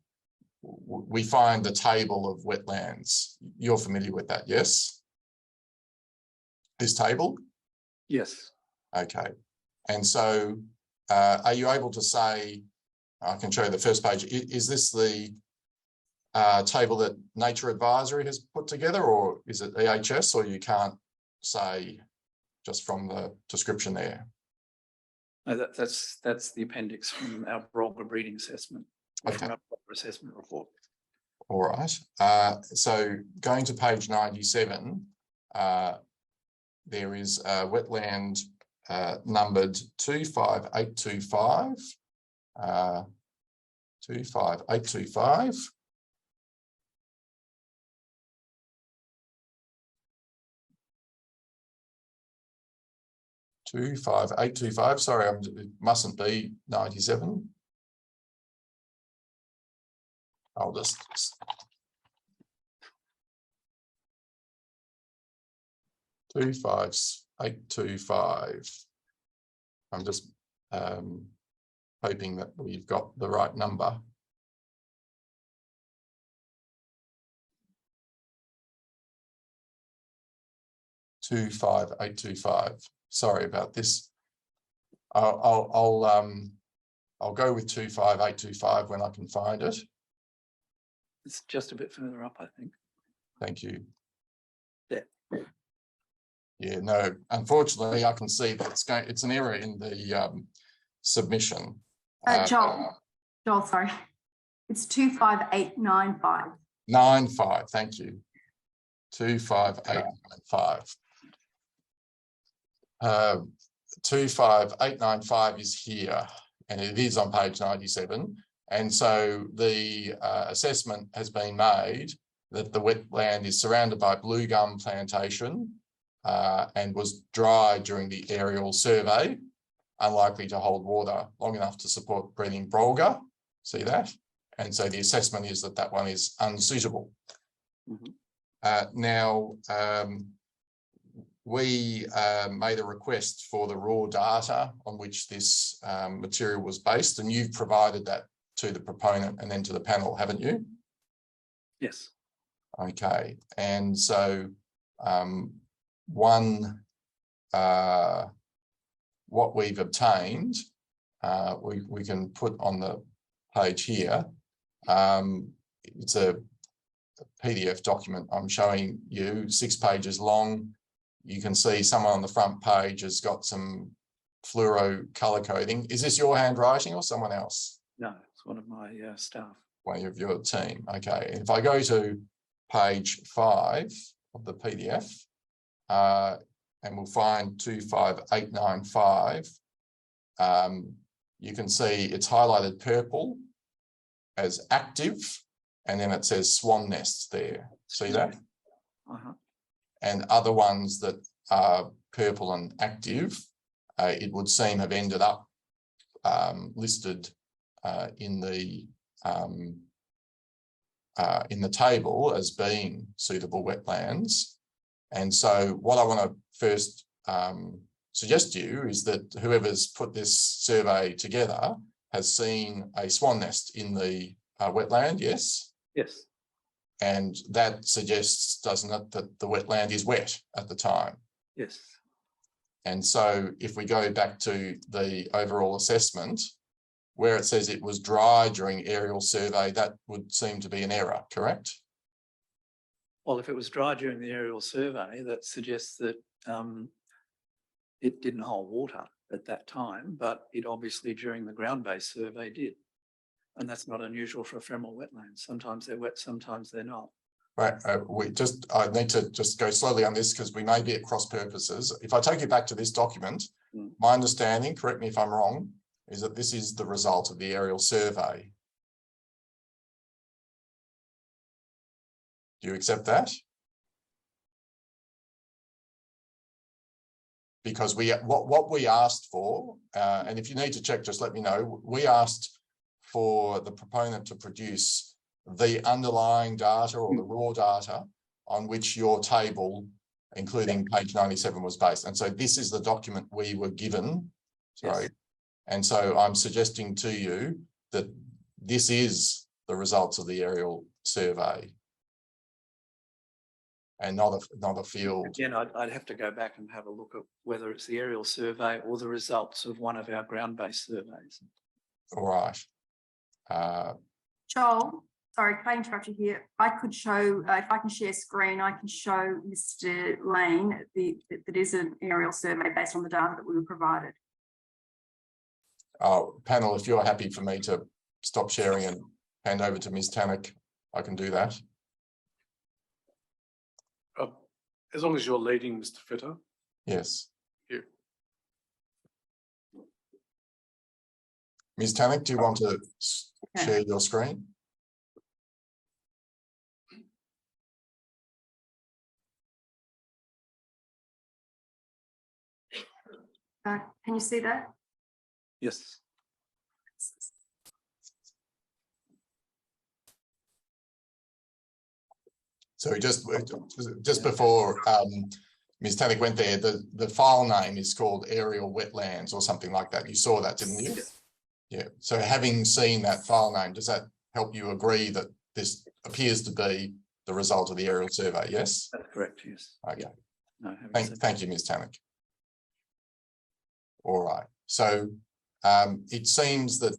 we find the table of wetlands. You're familiar with that, yes? This table? Yes. Okay. And so are you able to say, I can show you the first page, is this the table that Nature Advisory has put together, or is it EHS, or you can't say just from the description there? No, that's the appendix from our broader breeding assessment, Okay. from our broader assessment report. All right. So going to page 97, there is a wetland numbered 25825. 25825. Sorry, it mustn't be 97. I'll just 25825. I'm just hoping that we've got the right number. Two 25825. Sorry about this. I'll go with 25825 when I can find it. It's just a bit further up, I think. Thank you. Yeah. Yeah, no, unfortunately, I can see that it's an error in the submission. Joel, sorry. It's 25895. 95, thank you. 25895. 25895 is here, and it is on page 97. And so the assessment has been made that the wetland is surrounded by blue gum plantation and was dry during the aerial survey, unlikely to hold water long enough to support breeding brolga. See that? And so the assessment is that that one is unsuitable. Mm-hmm. Now, we made a request for the raw data on which this material was based, and you've provided that to the proponent and then to the panel, haven't you? Yes. Okay, and so what we've obtained, we can put on the page here. It's a PDF document I'm showing you, 6 pages long. You can see someone on the front page has got some fluoro color coding. Is this your handwriting or someone else? No, it's one of my staff. One of your team. Okay. And if I go to page 5 of the PDF, and we'll find 25895, you can see it's highlighted purple as active, and then it says swan nests there. See that? Uh-huh. And other ones that are purple and active, it would seem have ended up listed in the table as being suitable wetlands. And so what I want to first suggest to you is that whoever's put this survey together has seen a swan nest in the wetland, yes? Yes. And that suggests, doesn't it, that the wetland is wet at the time? Yes. And so if we go back to the overall assessment, where it says it was dry during aerial survey, that would seem to be an error, correct? Well, if it was dry during the aerial survey, that suggests that it didn't hold water at that time, but it obviously during the ground-based survey did. And that's not unusual for ephemeral wetlands. Sometimes they're wet, sometimes they're not. Right, I need to just go slowly on this because we may be at cross purposes. If I take you back to this document, my understanding, correct me if I'm wrong, is that this is the result of the aerial survey. Do you accept that? Because what we asked for, and if you need to check, just let me know. We asked for the proponent to produce the underlying data or the raw data on which your table, including page 97, was based. And so this is the document we were given. Sorry. Yes. And so I'm suggesting to you that this is the results of the aerial survey and not a field. Again, I'd have to go back and have a look at whether it's the aerial survey or the results of one of our ground-based surveys. All right. Joel, sorry, can I interrupt you here? I could show, if I can share screen, I can show Mr. Lane that is an aerial survey based on the data that we were provided. Panel, if you're happy for me to stop sharing and hand over to Ms. Tannock, I can do that. As long as you're leading, Mr. Fitter. Yes. Thank you. Ms. Tannock, do you want to share your screen? Can you see that? Yes. So just before Ms. Tannock went there, the file name is called Aerial Wetlands or something like that. You saw that, didn't you? Yeah. So having seen that file name, does that help you agree that this appears to be the result of the aerial survey? Yes? That's correct, yes. Okay. No, thank you, Ms. Tannock. All right. So it seems that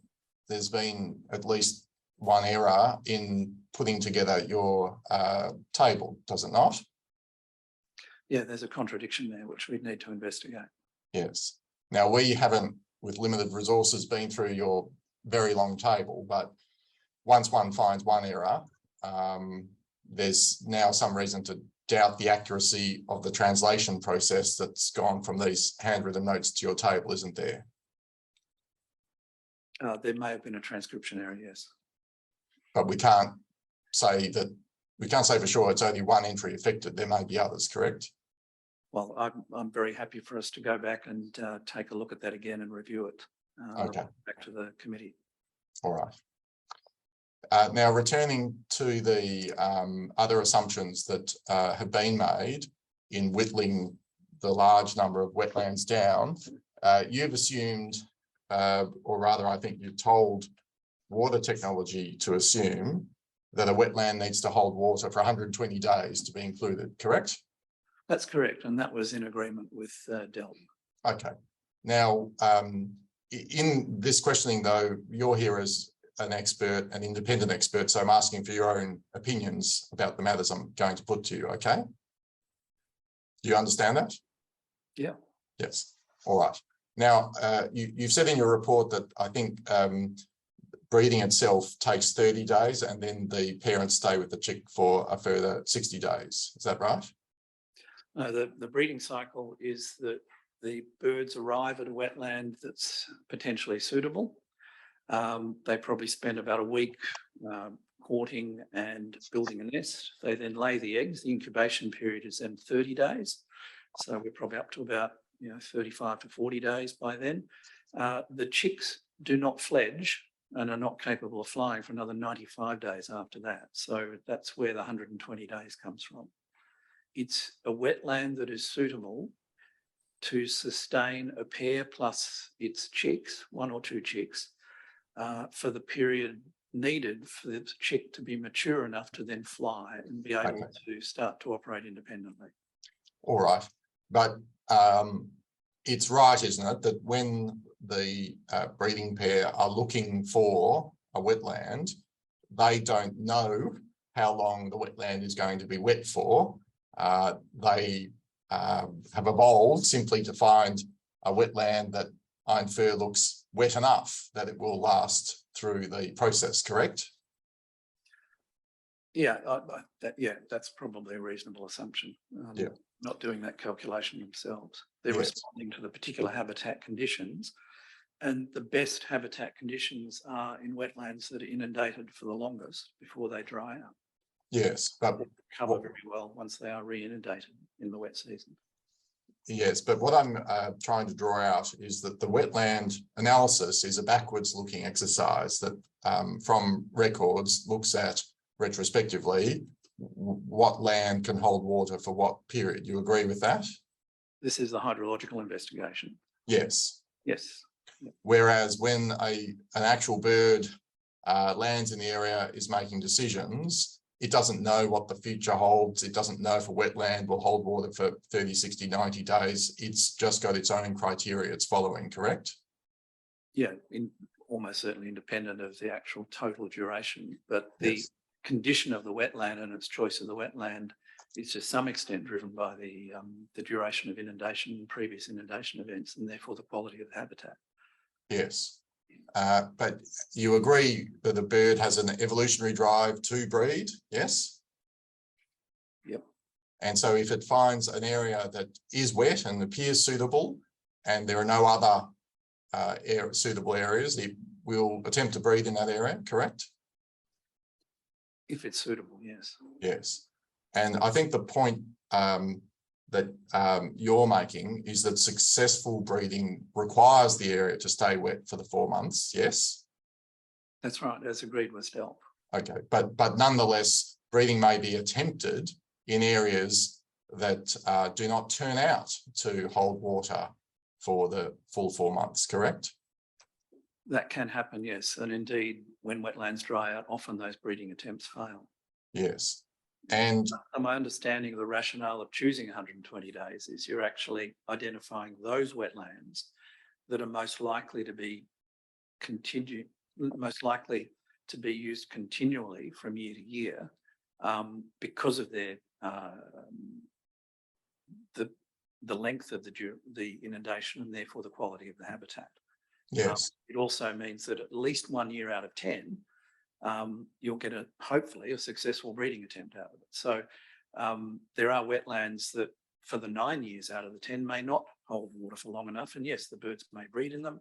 there's been at least one error in putting together your table, does it not? Yeah, there's a contradiction there, which we'd need to investigate. Yes. Now, we haven't, with limited resources, been through your very long table, but once one finds one error, there's now some reason to doubt the accuracy of the translation process that's gone from these handwritten notes to your table, isn't there? There may have been a transcription error, yes. But we can't say for sure it's only one entry affected. There may be others, correct? Well, I'm very happy for us to go back and take a look at that again and review it. Okay. Back to the committee. All right. Now, returning to the other assumptions that have been made in whittling the large number of wetlands down, you've assumed, or rather, I think you told water technology to assume that a wetland needs to hold water for 120 days to be included, correct? That's correct, and that was in agreement with Dell. Okay. Now, in this questioning, though, you're here as an expert, an independent expert, so I'm asking for your own opinions about the matters I'm going to put to you, okay? Do you understand that? Yeah. Yes. All right. Now, you've said in your report that I think breeding itself takes 30 days and then the parents stay with the chick for a further 60 days. Is that right? No, the breeding cycle is that the birds arrive at a wetland that's potentially suitable. They probably spend about a week courting and building a nest. They then lay the eggs. The incubation period is then 30 days. So we're probably up to about 35 to 40 days by then. The chicks do not fledge and are not capable of flying for another 95 days after that. So that's where the 120 days comes from. It's a wetland that is suitable to sustain a pair plus its chicks, one or two chicks, for the period needed for the chick to be mature enough to then fly and be able to start to operate independently. All right. But it's right, isn't it, that when the breeding pair are looking for a wetland, they don't know how long the wetland is going to be wet for. They have evolved simply to find a wetland that I infer looks wet enough that it will last through the process, correct? Yeah, that's probably a reasonable assumption. Yeah. Not doing that calculation themselves. They're Yes. responding to the particular habitat conditions. And the best habitat conditions are in wetlands that are inundated for the longest before they dry out. Yes, but They recover very well once they are re-inundated in the wet season. yes, but what I'm trying to draw out is that the wetland analysis is a backwards looking exercise that from records looks at retrospectively what land can hold water for what period. You agree with that? This is the hydrological investigation. Yes. Yes. Whereas when an actual bird lands in the area, is making decisions, it doesn't know what the future holds. It doesn't know if a wetland will hold water for 30, 60, 90 days. It's just got its own criteria it's following, correct? Yeah, almost certainly independent of the actual total duration, but the Yes. condition of the wetland and its choice of the wetland is to some extent driven by the duration of inundation and previous inundation events, and therefore the quality of the habitat. Yes. But you agree that a bird has an evolutionary drive to breed, yes? Yep. And so if it finds an area that is wet and appears suitable, and there are no other suitable areas, it will attempt to breed in that area, correct? If it's suitable, yes. Yes. And I think the point that you're making is that successful breeding requires the area to stay wet for the 4 months, yes? That's right, as agreed with STELP. Okay, but nonetheless, breeding may be attempted in areas that do not turn out to hold water for the full 4 months, correct? That can happen, yes. And indeed, when wetlands dry out, often those breeding attempts fail. Yes. And my understanding of the rationale of choosing 120 days is you're actually identifying those wetlands that are most likely to be used continually from year to year because of their the length of the inundation and therefore the quality of the habitat. yes, It also means that at least 1 year out of 10, you'll get hopefully a successful breeding attempt out of it. So there are wetlands that for the 9 years out of the 10 may not hold water for long enough. And yes, the birds may breed in them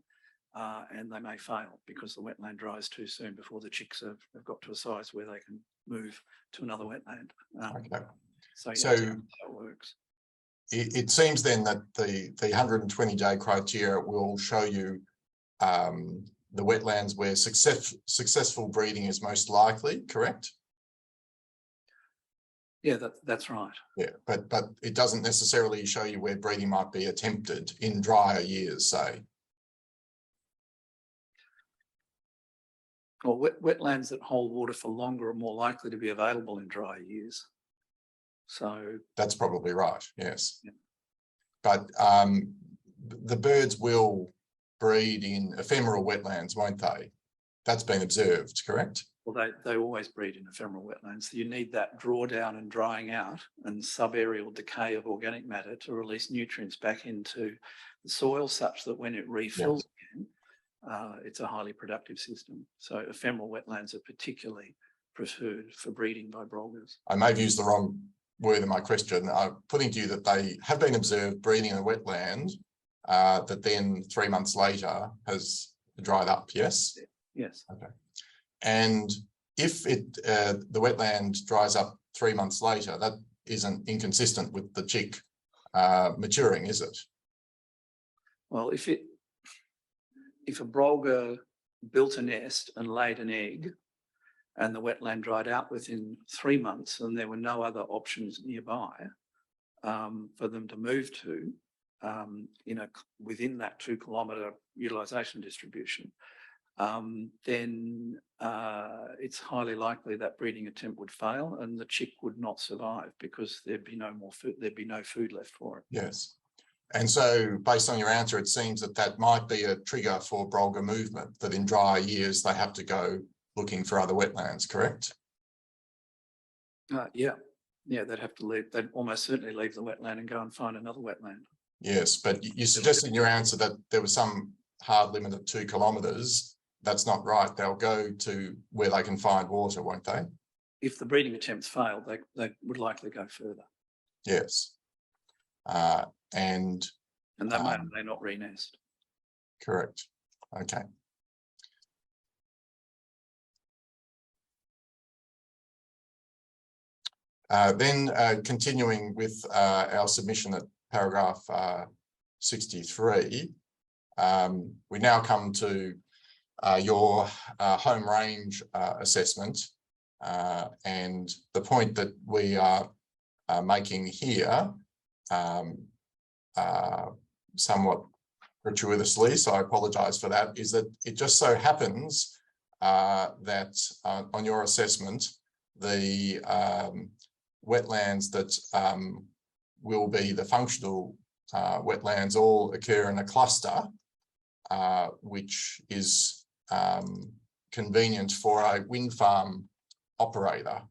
and they may fail because the wetland dries too soon before the chicks have got to a size where they can move to another wetland. okay. So yeah, So that's how it works. It seems then that the 120-day criteria will show you the wetlands where successful breeding is most likely, correct? Yeah, that's right. Yeah, but it doesn't necessarily show you where breeding might be attempted in drier years, say. Well, wetlands that hold water for longer are more likely to be available in dry years. So That's probably right, yes. Yeah. But the birds will breed in ephemeral wetlands, won't they? That's been observed, correct? Well, they always breed in ephemeral wetlands. You need that drawdown and drying out and subaerial decay of organic matter to release nutrients back into the soil such that when it refills again, it's a highly productive system. So ephemeral wetlands are particularly preferred for breeding by brolgers. I may have used the wrong word in my question. I'm putting to you that they have been observed breeding in a wetland that then 3 months later has dried up, yes? Yes. Okay. And if the wetland dries up 3 months later, that isn't inconsistent with the chick maturing, is it? Well, if a brolger built a nest and laid an egg and the wetland dried out within 3 months and there were no other options nearby for them to move to, within that 2 kilometre utilisation distribution, then it's highly likely that breeding attempt would fail and the chick would not survive because there'd be no more food, there'd be no food left for it. Yes. And so based on your answer, it seems that might be a trigger for brolger movement, that in dry years they have to go looking for other wetlands, correct? Yeah, they'd have to leave. They'd almost certainly leave the wetland and go and find another wetland. Yes, but you suggested in your answer that there was some hard limit of 2 kilometres. That's not right. They'll go to where they can find water, won't they? If the breeding attempts fail, they would likely go further. Yes. And they may not re-nest. Correct. Okay. Then continuing with our submission at paragraph 63, we now come to your home range assessment, and the point that we are making here, somewhat gratuitously, so I apologise for that, is that it just so happens that on your assessment, the wetlands that will be the functional wetlands all occur in a cluster, which is convenient for a wind farm operator,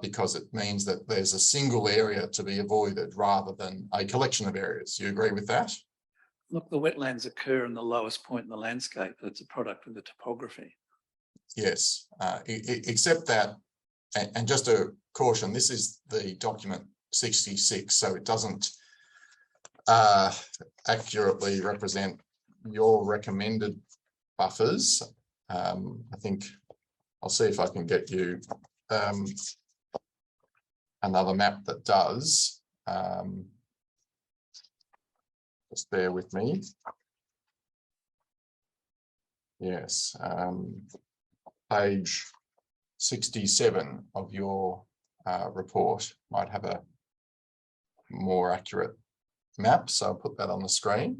because it means that there's a single area to be avoided rather than a collection of areas. You agree with that? Look, the wetlands occur in the lowest point in the landscape. It's a product of the topography. Yes, except that, and just a caution, this is the document 66, so it doesn't accurately represent your recommended buffers. I think I'll see if I can get you another map that does. Just bear with me. Yes, page 67 of your report might have a more accurate map, so I'll put that on the screen.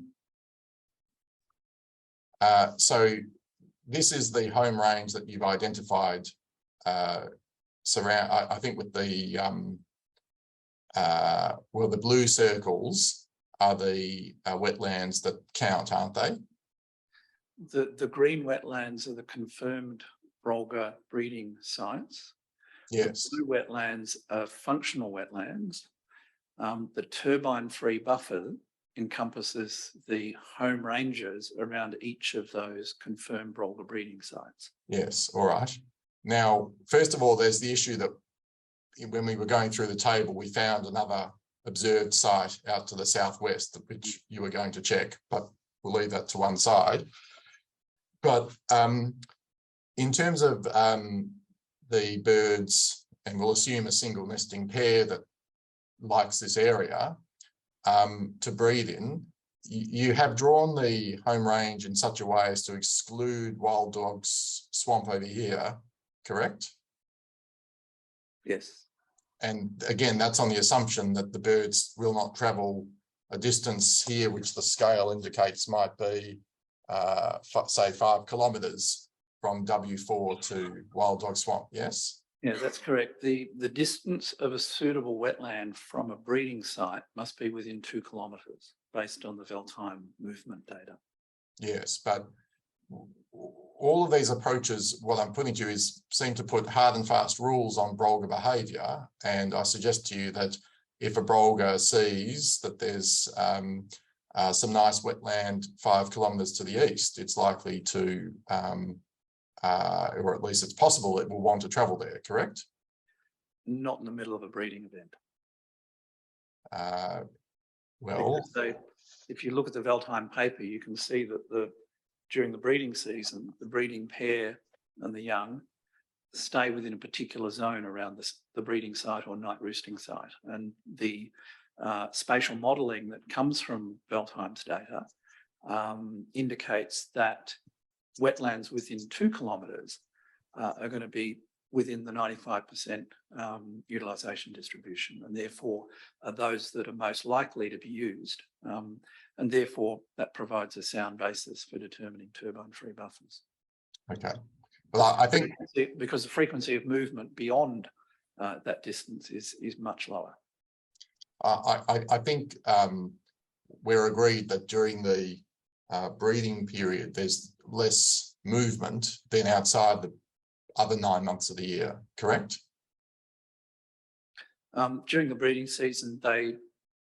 So this is the home range that you've identified surround, I think, with the well, the blue circles are the wetlands that count, aren't they? The green wetlands are the confirmed Brolga breeding sites. Yes. The blue wetlands are functional wetlands. The turbine-free buffer encompasses the home ranges around each of those confirmed Brolga breeding sites. Yes, all right. Now, first of all, there's the issue that when we were going through the table, we found another observed site out to the southwest, which you were going to check, but we'll leave that to one side. But in terms of the birds, and we'll assume a single nesting pair that likes this area to breed in, you have drawn the home range in such a way as to exclude wild dogs swamp over here, correct? Yes. And again, that's on the assumption that the birds will not travel a distance here, which the scale indicates might be, say, 5 kilometres from W4 to Wild Dog Swamp, yes? Yeah, that's correct. The distance of a suitable wetland from a breeding site must be within 2 kilometres based on the Veltheim movement data. Yes, but all of these approaches, what I'm putting to you is, seem to put hard and fast rules on Brolga behaviour. And I suggest to you that if a Brolga sees that there's some nice wetland 5 kilometres to the east, it's likely to, or at least it's possible it will want to travel there, correct? Not in the middle of a breeding event. Well, if you look at the Veltheim paper, you can see that during the breeding season, the breeding pair and the young stay within a particular zone around the breeding site or night roosting site. And the spatial modelling that comes from Veltheim's data indicates that wetlands within 2 kilometres are going to be within the 95% utilisation distribution, and therefore are those that are most likely to be used. And therefore that provides a sound basis for determining turbine-free buffers. Okay. Well, I think because the frequency of movement beyond that distance is much lower. I think we're agreed that during the breeding period, there's less movement than outside the other 9 months of the year, correct? During the breeding season,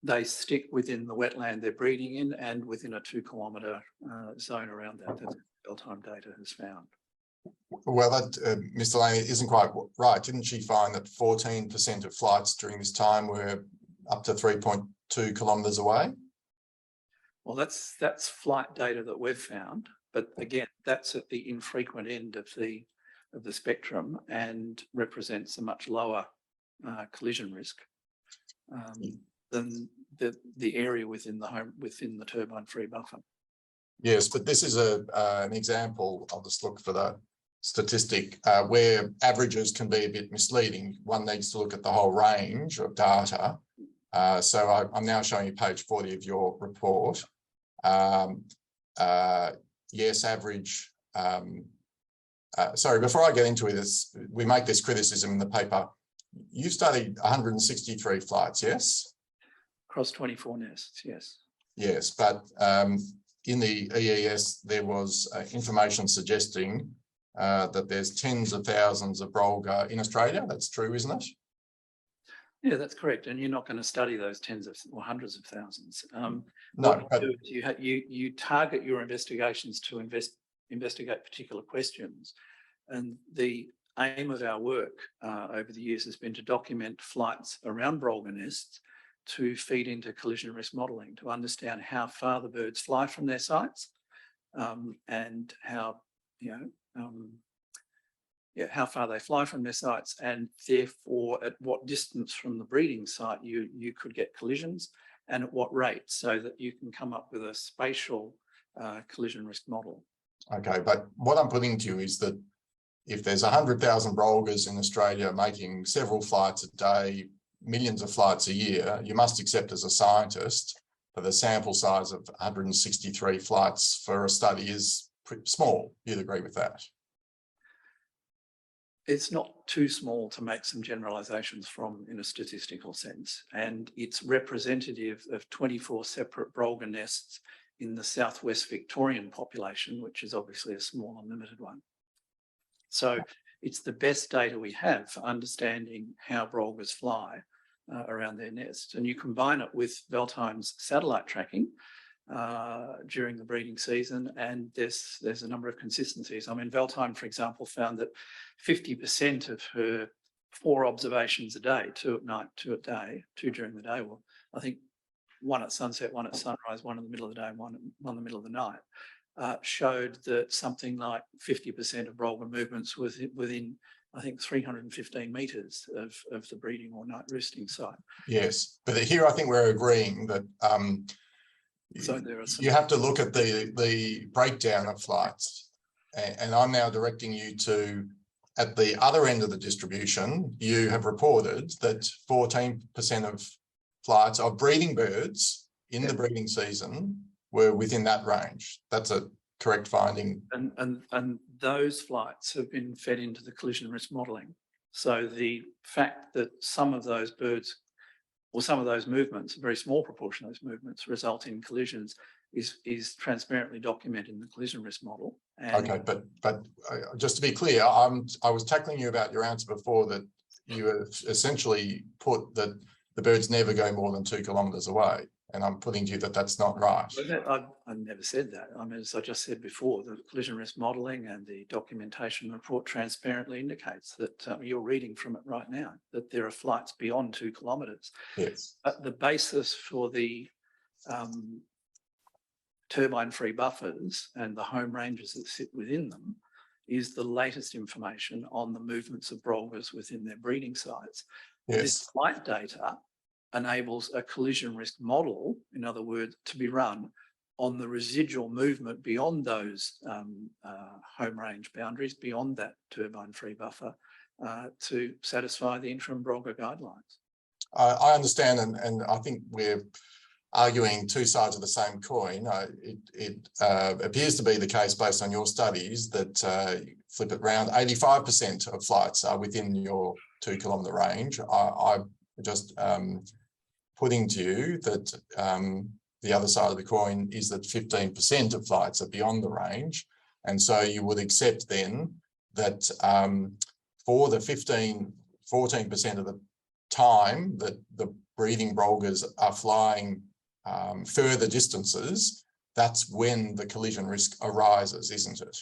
they stick within the wetland they're breeding in and within a 2 kilometre zone around that. That's what real-time data has found. Well, that Mr. Lane isn't quite right. Didn't she find that 14% of flights during this time were up to 3.2 kilometres away? Well, that's flight data that we've found, but again, that's at the infrequent end of the spectrum and represents a much lower collision risk than the area within the turbine-free buffer. Yes, but this is an example. I'll just look for the statistic where averages can be a bit misleading. One needs to look at the whole range of data. So I'm now showing you page 40 of your report. Yes, average. Sorry, before I get into it, we make this criticism in the paper. You studied 163 flights, yes? Across 24 nests, yes. Yes, but in the EES, there was information suggesting that there's tens of thousands of Brolga in Australia. That's true, isn't it? Yeah, that's correct. And you're not going to study those tens of or hundreds of thousands. No, but you target your investigations to investigate particular questions. And the aim of our work over the years has been to document flights around Brolga nests to feed into collision risk modelling, to understand how far the birds fly from their sites and how, how far they fly from their sites, and therefore at what distance from the breeding site you could get collisions and at what rate, so that you can come up with a spatial collision risk model. Okay, but what I'm putting to you is that if there's 100,000 Brolgas in Australia making several flights a day, millions of flights a year, you must accept as a scientist that the sample size of 163 flights for a study is pretty small. You'd agree with that? It's not too small to make some generalisations from in a statistical sense, and it's representative of 24 separate Brolga nests in the southwest Victorian population, which is obviously a small and limited one. So it's the best data we have for understanding how Brolgas fly around their nests. And you combine it with Veltime's satellite tracking during the breeding season, and there's a number of consistencies. I mean, Veltime, for example, found that 50% of her 4 observations a day, 2 at night, 2 at day, 2 during the day, well, I think 1 at sunset, 1 at sunrise, 1 in the middle of the day, and 1 in the middle of the night, showed that something like 50% of Brolga movements was within, I think, 315 metres of the breeding or night roosting site. Yes, but here I think we're agreeing that so there are some... you have to look at the breakdown of flights, and I'm now directing you to, at the other end of the distribution, you have reported that 14% of flights of breeding birds in the breeding season were within that range. That's a correct finding. And those flights have been fed into the collision risk modelling. So the fact that some of those birds or some of those movements, a very small proportion of those movements, result in collisions is transparently documented in the collision risk model. And okay, but just to be clear, I was tackling you about your answer before that you have essentially put that the birds never go more than 2 kilometres away. And I'm putting to you that that's not right. I've never said that. I mean, as I just said before, the collision risk modelling and the documentation report transparently indicates that you're reading from it right now, that there are flights beyond 2 kilometres. Yes. But the basis for the turbine-free buffers and the home ranges that sit within them is the latest information on the movements of Brolgas within their breeding sites. Yes. This flight data enables a collision risk model, in other words, to be run on the residual movement beyond those home range boundaries, beyond that turbine-free buffer, to satisfy the interim Brolga guidelines. I understand, and I think we're arguing 2 sides of the same coin. It appears to be the case based on your studies that flip it around, 85% of flights are within your 2 kilometre range. I just putting to you that the other side of the coin is that 15% of flights are beyond the range. And so you would accept then that for the 14% of the time that the breeding brolgas are flying further distances, that's when the collision risk arises, isn't it?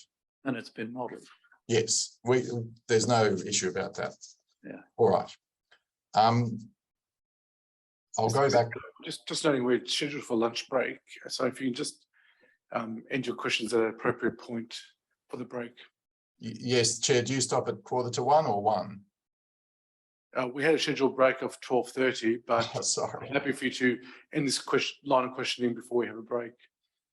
And it's been modelled. Yes, there's no issue about that. Yeah. All right. I'll go back. Just noting we're scheduled for lunch break. So if you can just end your questions at an appropriate point for the break. Yes, Chair, do you stop at 1:45 or 1? We had a scheduled break of 12:30, but Oh, sorry. I'm happy for you to end this line of questioning before we have a break.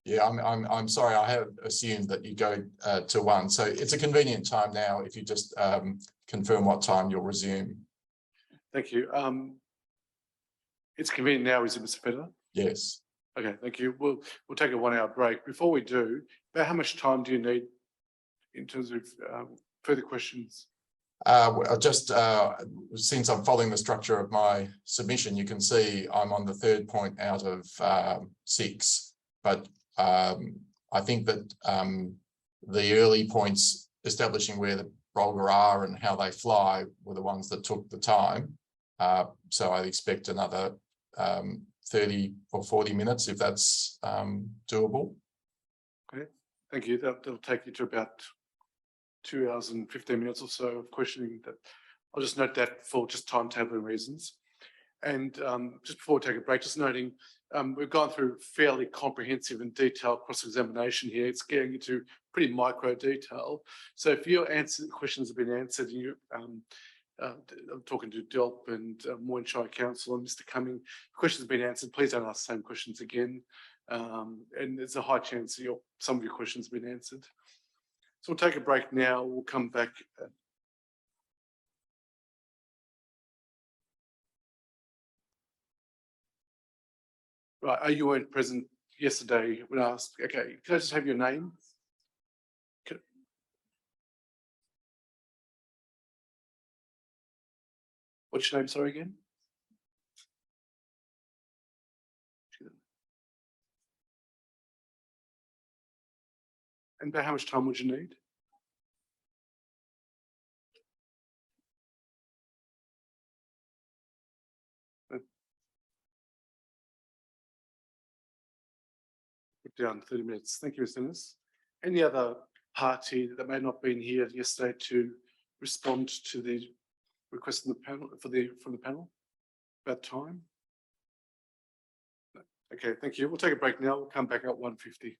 Yeah, I'm sorry. I had assumed that you go to 1. So it's a convenient time now. If you just confirm what time you'll resume. Thank you. It's convenient now, is it, Mr. Federer? Yes. Okay, thank you. We'll take a 1 hour break. Before we do, about how much time do you need in terms of further questions? Just since I'm following the structure of my submission, you can see I'm on the 3rd point out of 6. But I think that the early points establishing where the brolga are and how they fly were the ones that took the time. So I expect another 30 or 40 minutes if that's doable. Okay, thank you. That'll take you to about 2 hours and 15 minutes or so of questioning. That I'll just note that for just timetabling reasons. And just before we take a break, just noting we've gone through fairly comprehensive and detailed cross-examination here. It's getting into pretty micro detail. So if your questions have been answered, and you I'm talking to DELP and Moyne Shire Council and Mr. Cumming, questions have been answered. Please don't ask the same questions again. And there's a high chance that some of your questions have been answered. So we'll take a break now. We'll come back. Right, you weren't present yesterday when asked. Okay, can I just have your name? What's your name, sorry, again? And about how much time would you need? Put down 30 minutes. Thank you, Mr. Dennis. Any other party that may not have been here yesterday to respond to the request from the panel from the panel about time? No. Okay, thank you. We'll take a break now. We'll come back at 1:50.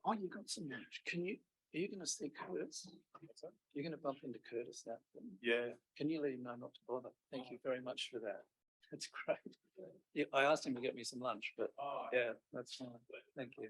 Oh, you got some match. Can you, are you gonna see Curtis? You're gonna bump into Curtis now. Yeah. Can you let him know not to bother? Thank you very much for that. That's great. Yeah, I asked him to get me some lunch, but yeah, that's fine. Thank you.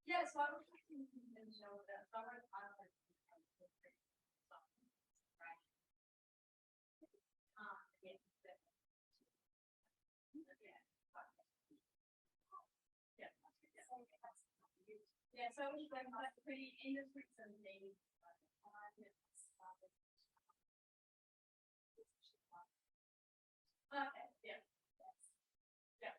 Yeah, so I was thinking and show that I wrote yeah, so it was like pretty industry something. Okay, yeah. Yeah.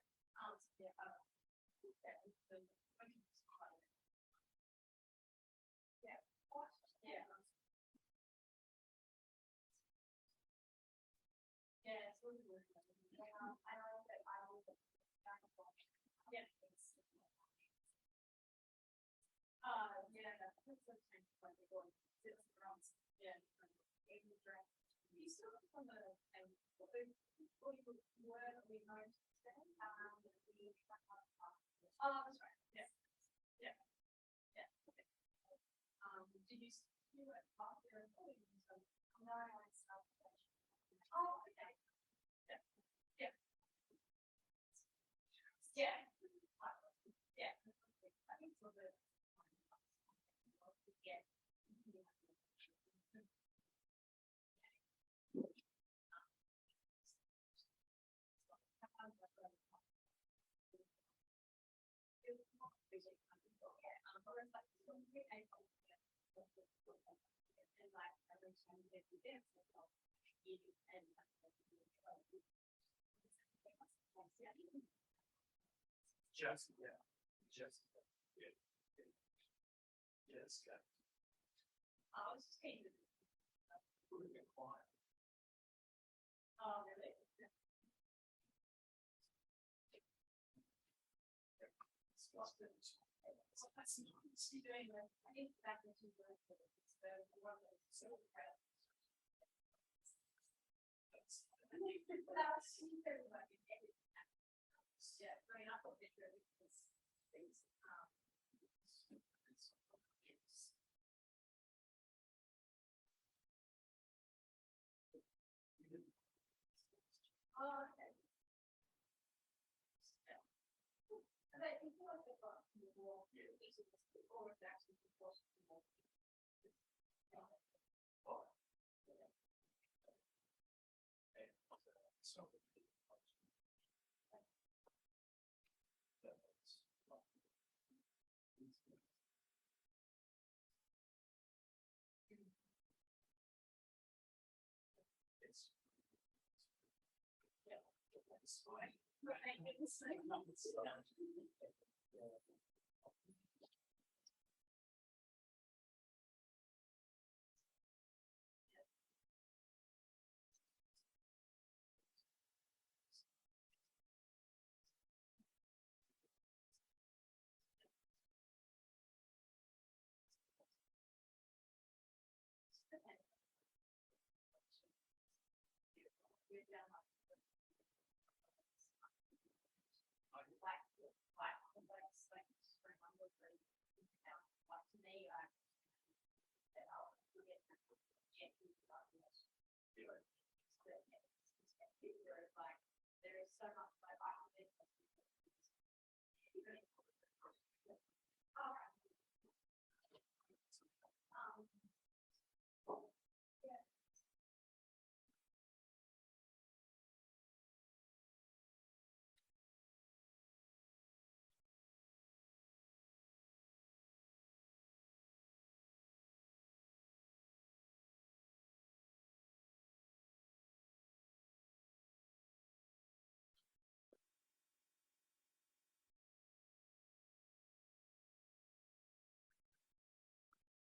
Yeah. Yeah, it's really good. I know that I will. Yeah. Yeah, that's sometimes when they go and sit around. Yeah. You still have some of the, what we learned today, oh, that's right, yeah. Yeah. Yeah. Did you do it after? No, I stopped. Oh, okay. Yeah. Yeah. Yeah. Yeah. I think so. Yeah. Just, yeah. Just. Yeah. Yes. I was just kidding. Quiet. Oh, really? So that's doing the, I think back into the one that is so proud. Yeah, bringing up a picture of these things. Oh, okay. And I think what the more, or actually more. There is so much like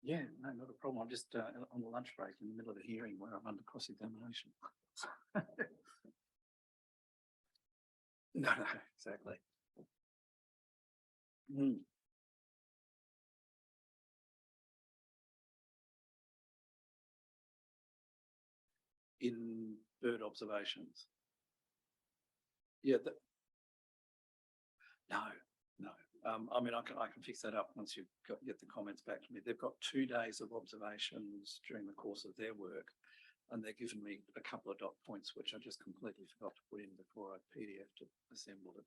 Yeah, no, not a problem. I'm just on the lunch break in the middle of a hearing where I'm under cross-examination. No, exactly. In bird observations. Yeah, no. I mean, I can fix that up once get the comments back to me. They've got 2 days of observations during the course of their work, and they're giving me a couple of dot points, which I just completely forgot to put in before I PDF'd it, assembled it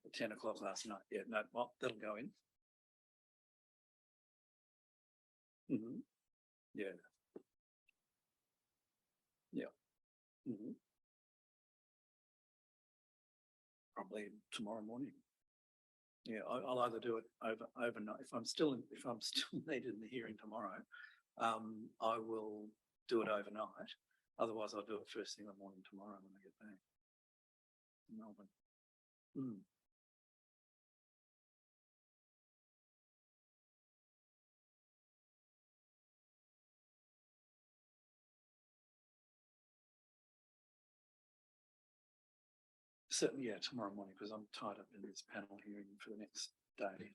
at 10 o'clock last night. Yeah, no, well, that'll go in. Yeah. Yeah. Probably tomorrow morning. Yeah, I'll either do it overnight if I'm still needed in the hearing tomorrow. I will do it overnight. Otherwise, I'll do it first thing in the morning tomorrow when I get back to Melbourne. Certainly, yeah, tomorrow morning because I'm tied up in this panel hearing for the next day.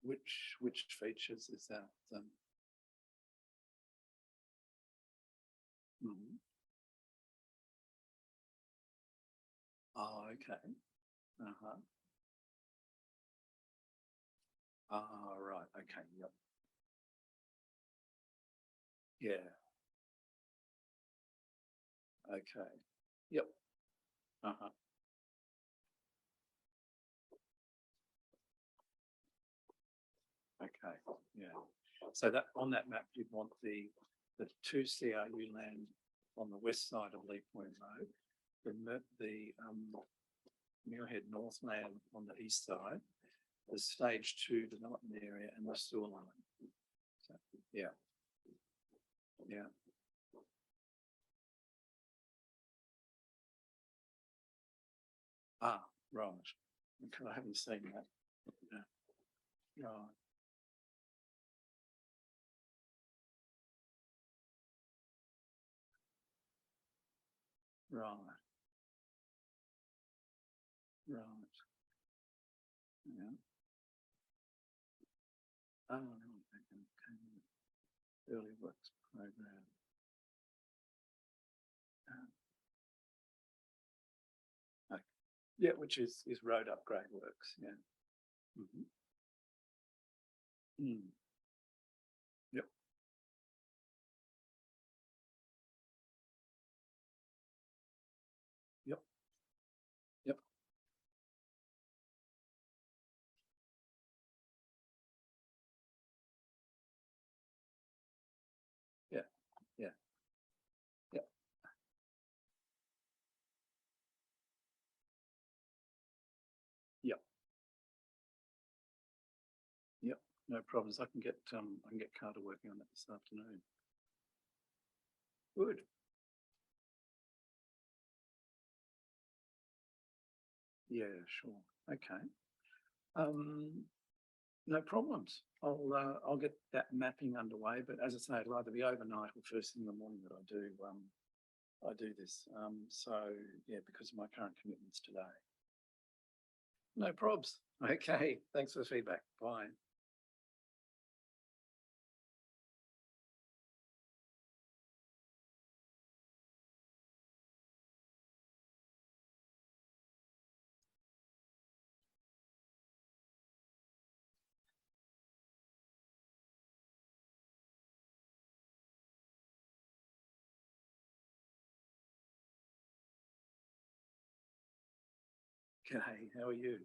Which features is that? Oh, okay. Oh, right. Okay. Yep. Yeah. Okay. Yep. Okay. Yeah. So that on that map, you'd want the 2 CRU land on the west side of Lee Point Road, the Muirhead North land on the east side, the stage 2 development area, and the sewer line. So, yeah. Yeah. Ah, right. Okay, I haven't seen that. Yeah. Right. Right. Right. Yeah. Oh, right. Okay. Early works program. Okay. Yeah, which is road upgrade works. Yeah. Mhm. Mm. Yep. Yep. Yep. Yeah. Yeah. Yep. Yep. Yep. No problems. I can get Carter working on that this afternoon. Good. Yeah, sure. Okay. No problems. I'll get that mapping underway, but as I say, it'll either be overnight or first thing in the morning that I do this. So yeah, because of my current commitments today. No probs. Okay. Thanks for the feedback. Bye. Okay. How are you?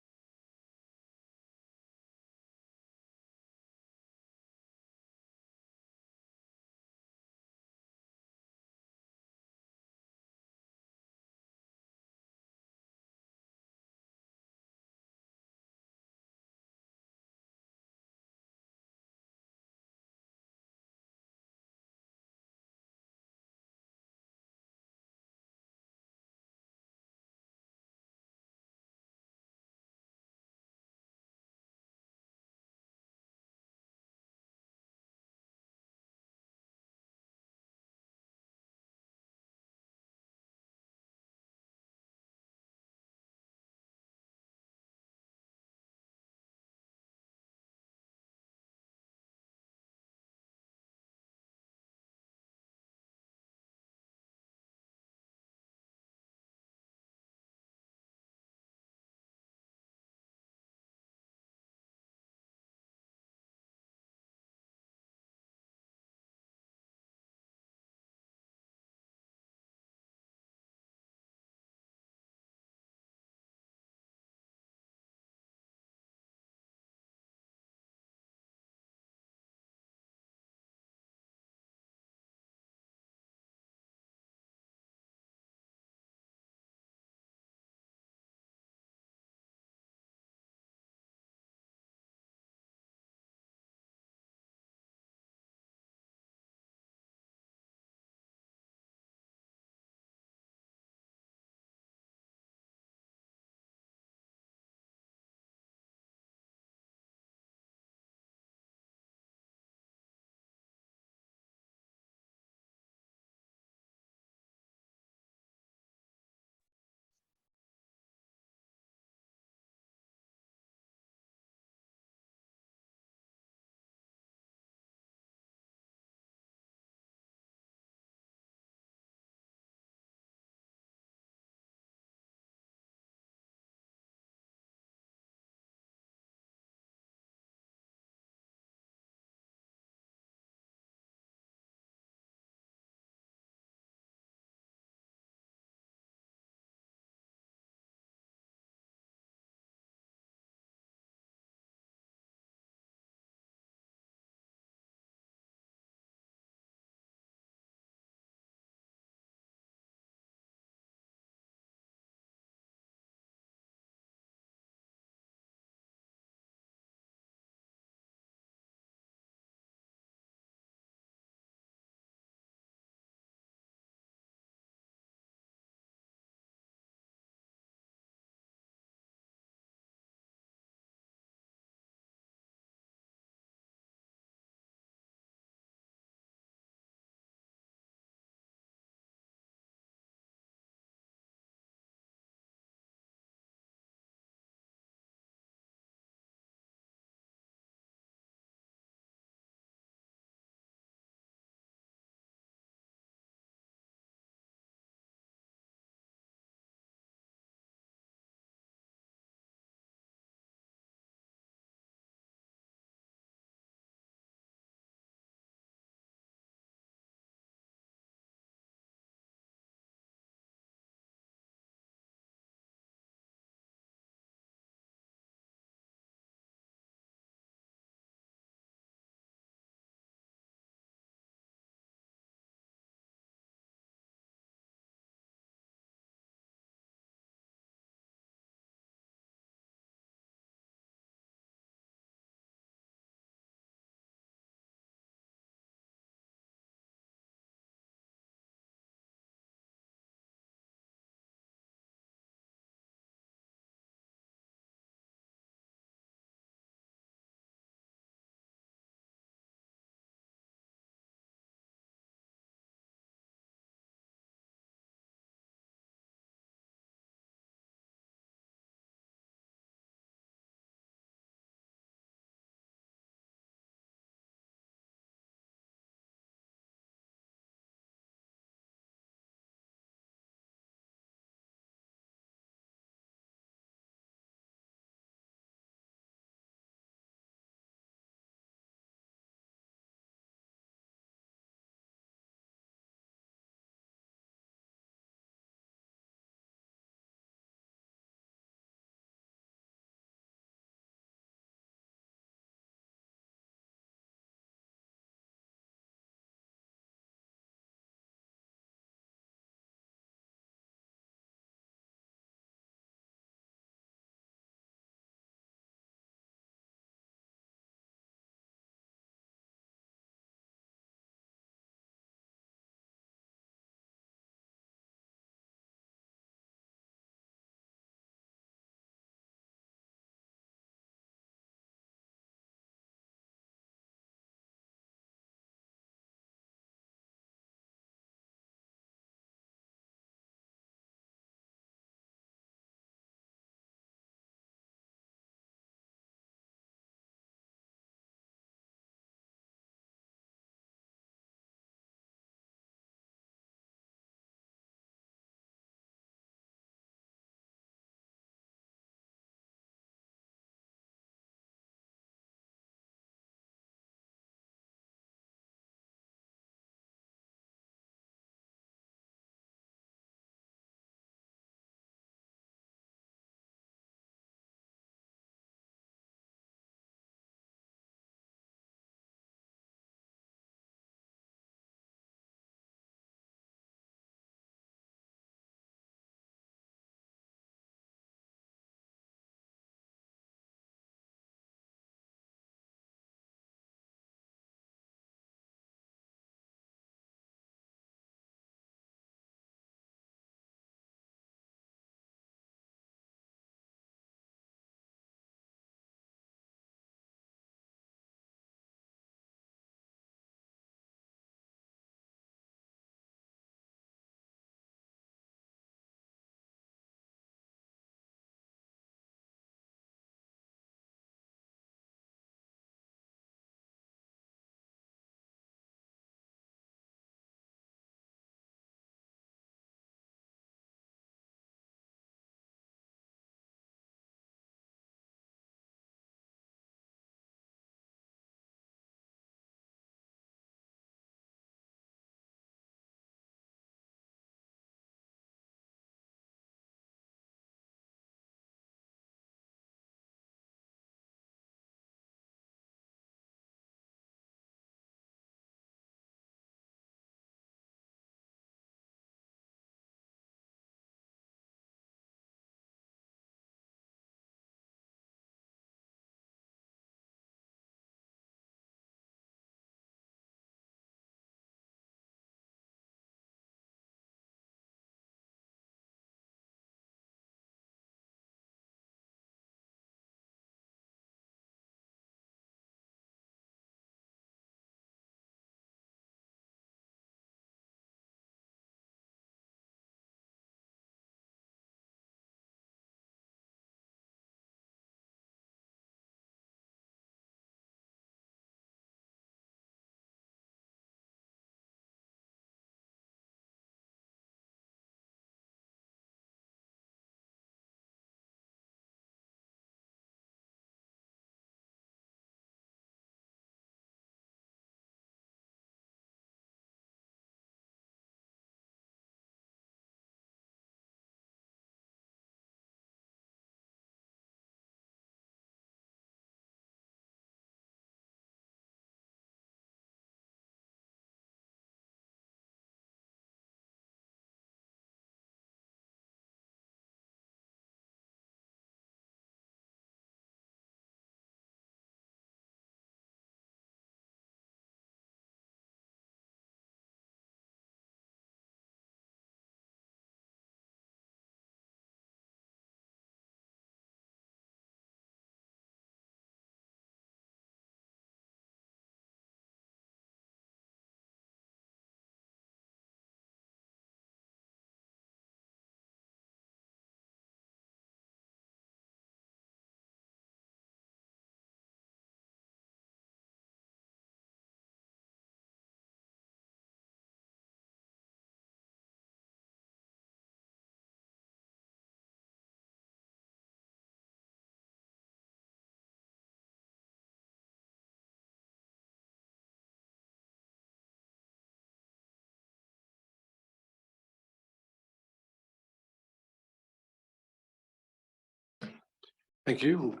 Thank you.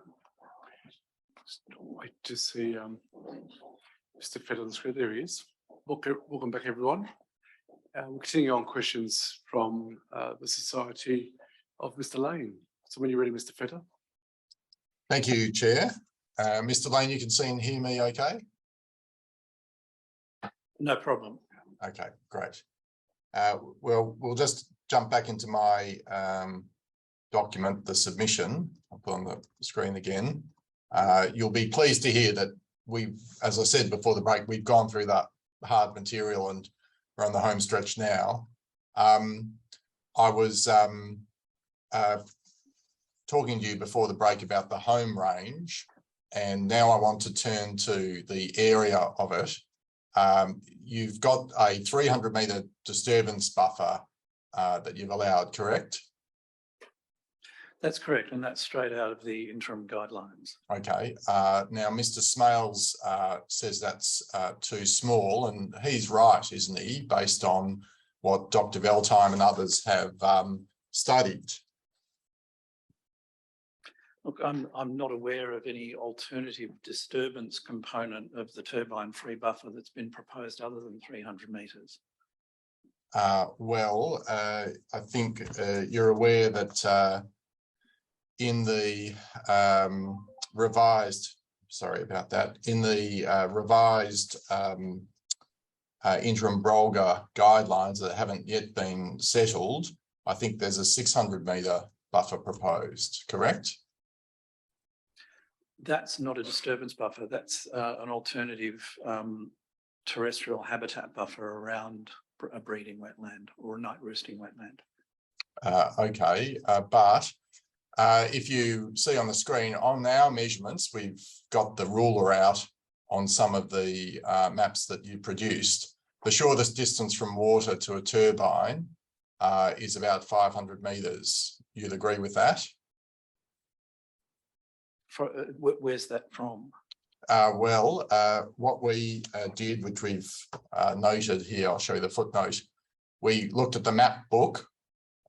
Just wait to see Mr. Fett on the screen. There he is. Welcome back, everyone. We'll continue on questions from the Society of Mr. Lane. So when you're ready, Mr. Fetter. Thank you, Chair. Mr. Lane, you can see and hear me okay? No problem. Okay, great. Well, we'll just jump back into my document, the submission. I'll put on the screen again. You'll be pleased to hear that we've, as I said before the break, we've gone through that hard material and we're on the home stretch now. I was talking to you before the break about the home range, and now I want to turn to the area of it. You've got a 300-metre disturbance buffer that you've allowed, correct? That's correct, and that's straight out of the interim guidelines. Okay. Now, Mr. Smales says that's too small, and he's right, isn't he, based on what Dr. Veltheim and others have studied? Look, I'm not aware of any alternative disturbance component of the turbine-free buffer that's been proposed other than 300 metres. Well, I think you're aware that in the revised, sorry about that, in the revised interim Brolga guidelines that haven't yet been settled, I think there's a 600-metre buffer proposed, correct? That's not a disturbance buffer. That's an alternative terrestrial habitat buffer around a breeding wetland or a night roosting wetland. Okay, but if you see on the screen, on our measurements, we've got the ruler out on some of the maps that you produced. The shortest distance from water to a turbine is about 500 metres. You'd agree with that? Where's that from? Well, what we did, which we've noted here, I'll show you the footnote. We looked at the map book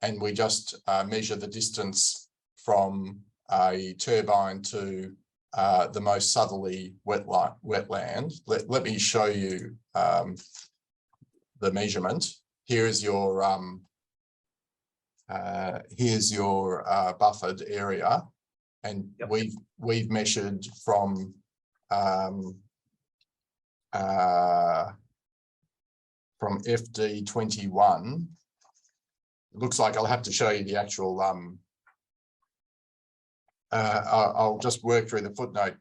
and we just measure the distance from a turbine to the most southerly wetland. Let me show you the measurement. Here's your buffered area, and yep. we've measured from FD21. It looks like I'll have to show you the actual. I'll just work through the footnote.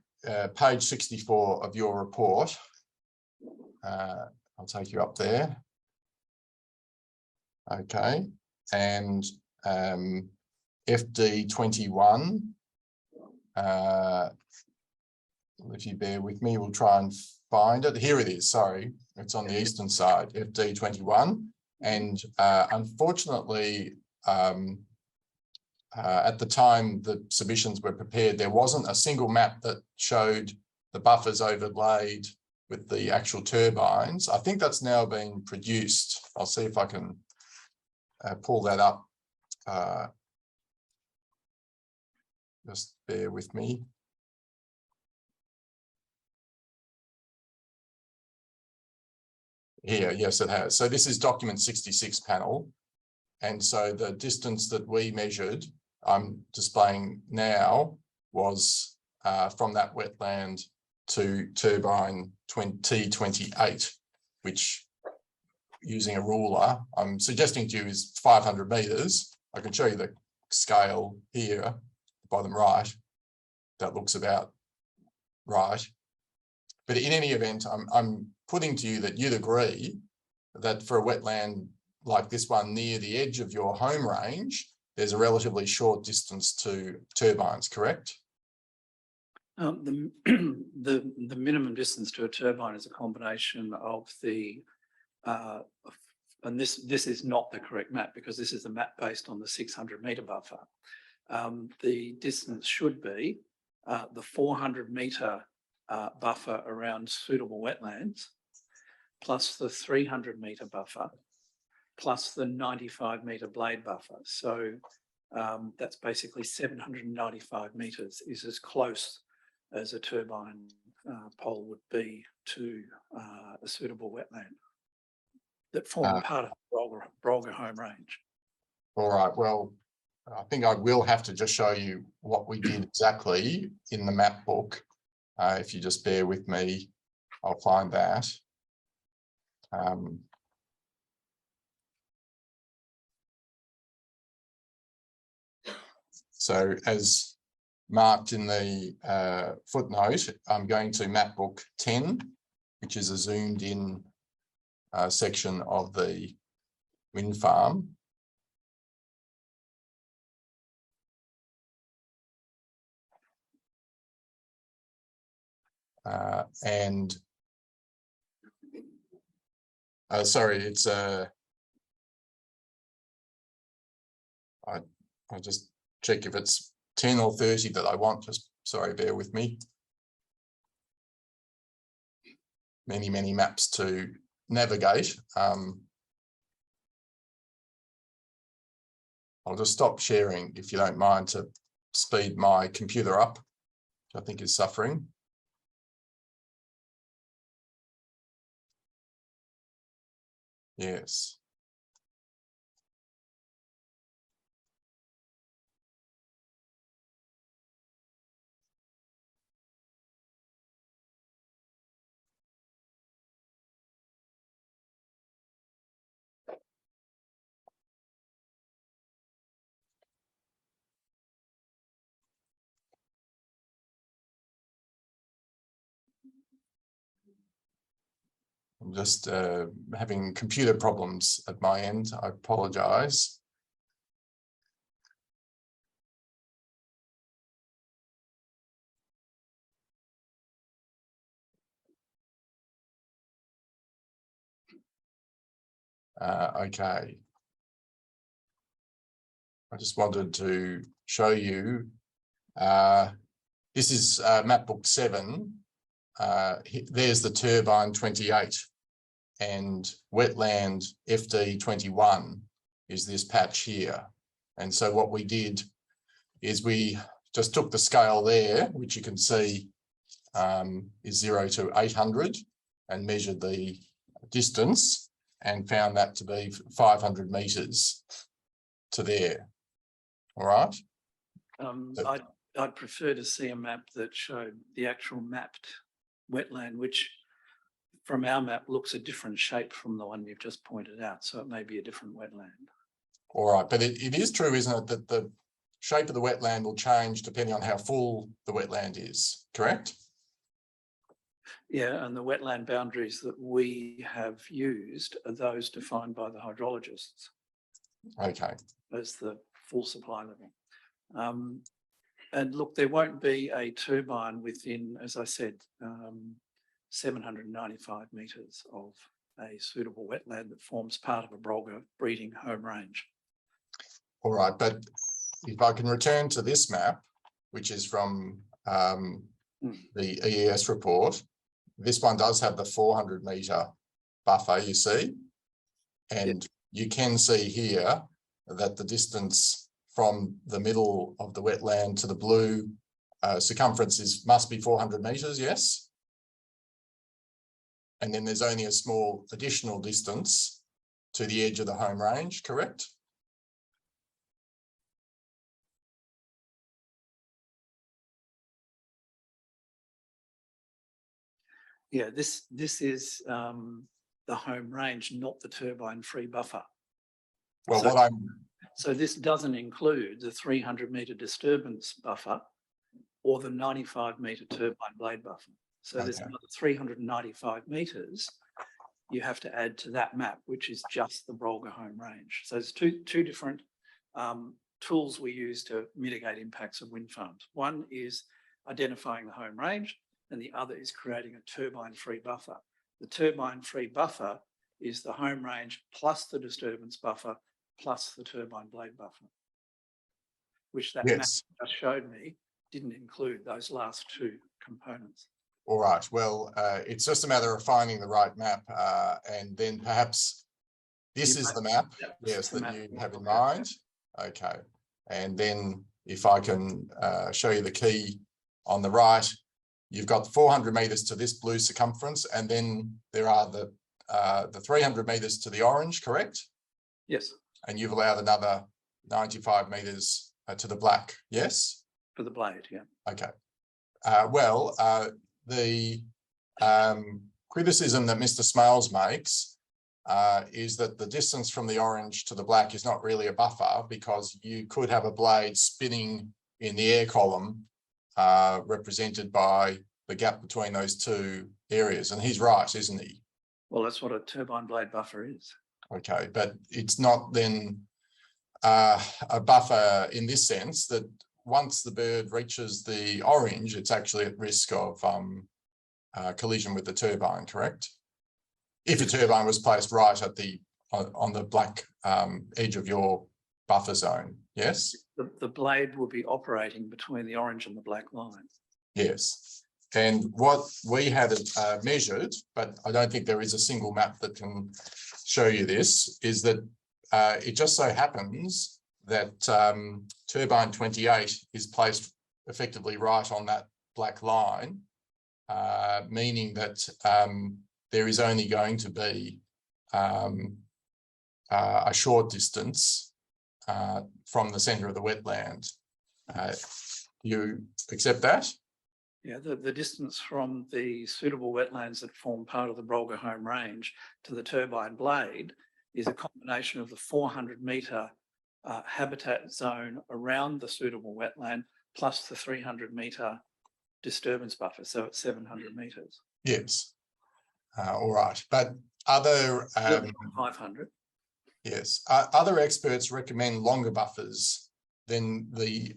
Page 64 of your report. I'll take you up there. Okay, and FD21. If you bear with me, we'll try and find it. Here it is, sorry. It's on the eastern side, FD21. And unfortunately, at the time the submissions were prepared, there wasn't a single map that showed the buffers overlaid with the actual turbines. I think that's now been produced. I'll see if I can pull that up. Just bear with me. Here, yes, it has. So this is document 66 panel. And so the distance that we measured, I'm displaying now, was from that wetland to turbine T28, which, using a ruler, I'm suggesting to you is 500 metres. I can show you the scale here, bottom right. That looks about right. But in any event, I'm putting to you that you'd agree that for a wetland like this one near the edge of your home range, there's a relatively short distance to turbines, correct? The minimum distance to a turbine is a combination of the, and this is not the correct map because this is the map based on the 600-metre buffer. The distance should be the 400-metre buffer around suitable wetlands, plus the 300-metre buffer, plus the 95-metre blade buffer. So That's basically 795 metres, is as close as a turbine pole would be to a suitable wetland that form part of the Brolga home range. All right, well, I think I will have to just show you what we did exactly in the map book. If you just bear with me, I'll find that. So as marked in the footnote, I'm going to map book 10, which is a zoomed in section of the wind farm. Sorry, it's I'll just check if it's 10 or 30 that I want. Just sorry, bear with me. Many maps to navigate. I'll just stop sharing if you don't mind to speed my computer up, which I think is suffering. Yes. I'm just having computer problems at my end. I apologise. Okay. I just wanted to show you. This is map book 7. There's the turbine 28 and wetland FD 21 is this patch here. And so what we did is we just took the scale there, which you can see is 0 to 800, and measured the distance and found that to be 500 metres to there. All right. I'd prefer to see a map that showed the actual mapped wetland, which from our map looks a different shape from the one you've just pointed out. So it may be a different wetland. All right, but it is true, isn't it, that the shape of the wetland will change depending on how full the wetland is, correct? Yeah, and the wetland boundaries that we have used are those defined by the hydrologists. Okay. As the full supply level. And look, there won't be a turbine within, as I said, 795 metres of a suitable wetland that forms part of a Brolga breeding home range. All right, but if I can return to this map, which is from the EES report, this one does have the 400 metre buffer, you see, and you can see here that the distance from the middle of the wetland to the blue circumference must be 400 metres, yes? And then there's only a small additional distance to the edge of the home range, correct? Yeah, this is the home range, not the turbine-free buffer. Well, so this doesn't include the 300 metre disturbance buffer or the 95 metre turbine blade buffer. So there's another 395 metres you have to add to that map, which is just the Brolga home range. So there's two different tools we use to mitigate impacts of wind farms. One is identifying the home range, and the other is creating a turbine-free buffer. The turbine-free buffer is the home range plus the disturbance buffer plus the turbine blade buffer, which that map just showed me didn't include those last two components. All right, well, it's just a matter of finding the right map, and then perhaps this is the map, yes, that you have in mind. Okay, And then if I can show you the key on the right, you've got 400 metres to this blue circumference, and then there are the 300 metres to the orange, correct? Yes, And you've allowed another 95 metres to the black, yes? for the blade, yeah. Okay. The criticism that Mr. Smales makes is that the distance from the orange to the black is not really a buffer, because you could have a blade spinning in the air column represented by the gap between those two areas. And he's right, isn't he? Well, that's what a turbine blade buffer is. Okay, but it's not then a buffer in this sense that once the bird reaches the orange, it's actually at risk of collision with the turbine, correct? If a turbine was placed right at on the black edge of your buffer zone, yes? The blade will be operating between the orange and the black line. Yes. And what we had measured, but I don't think there is a single map that can show you this, is that it just so happens that turbine 28 is placed effectively right on that black line, meaning that there is only going to be a short distance from the centre of the wetland. You accept that? Yeah, the distance from the suitable wetlands that form part of the Brolga home range to the turbine blade is a combination of the 400 metre habitat zone around the suitable wetland plus the 300 metre disturbance buffer, so it's 700 metres. Yes. All right, but other 500. yes, other experts recommend longer buffers than the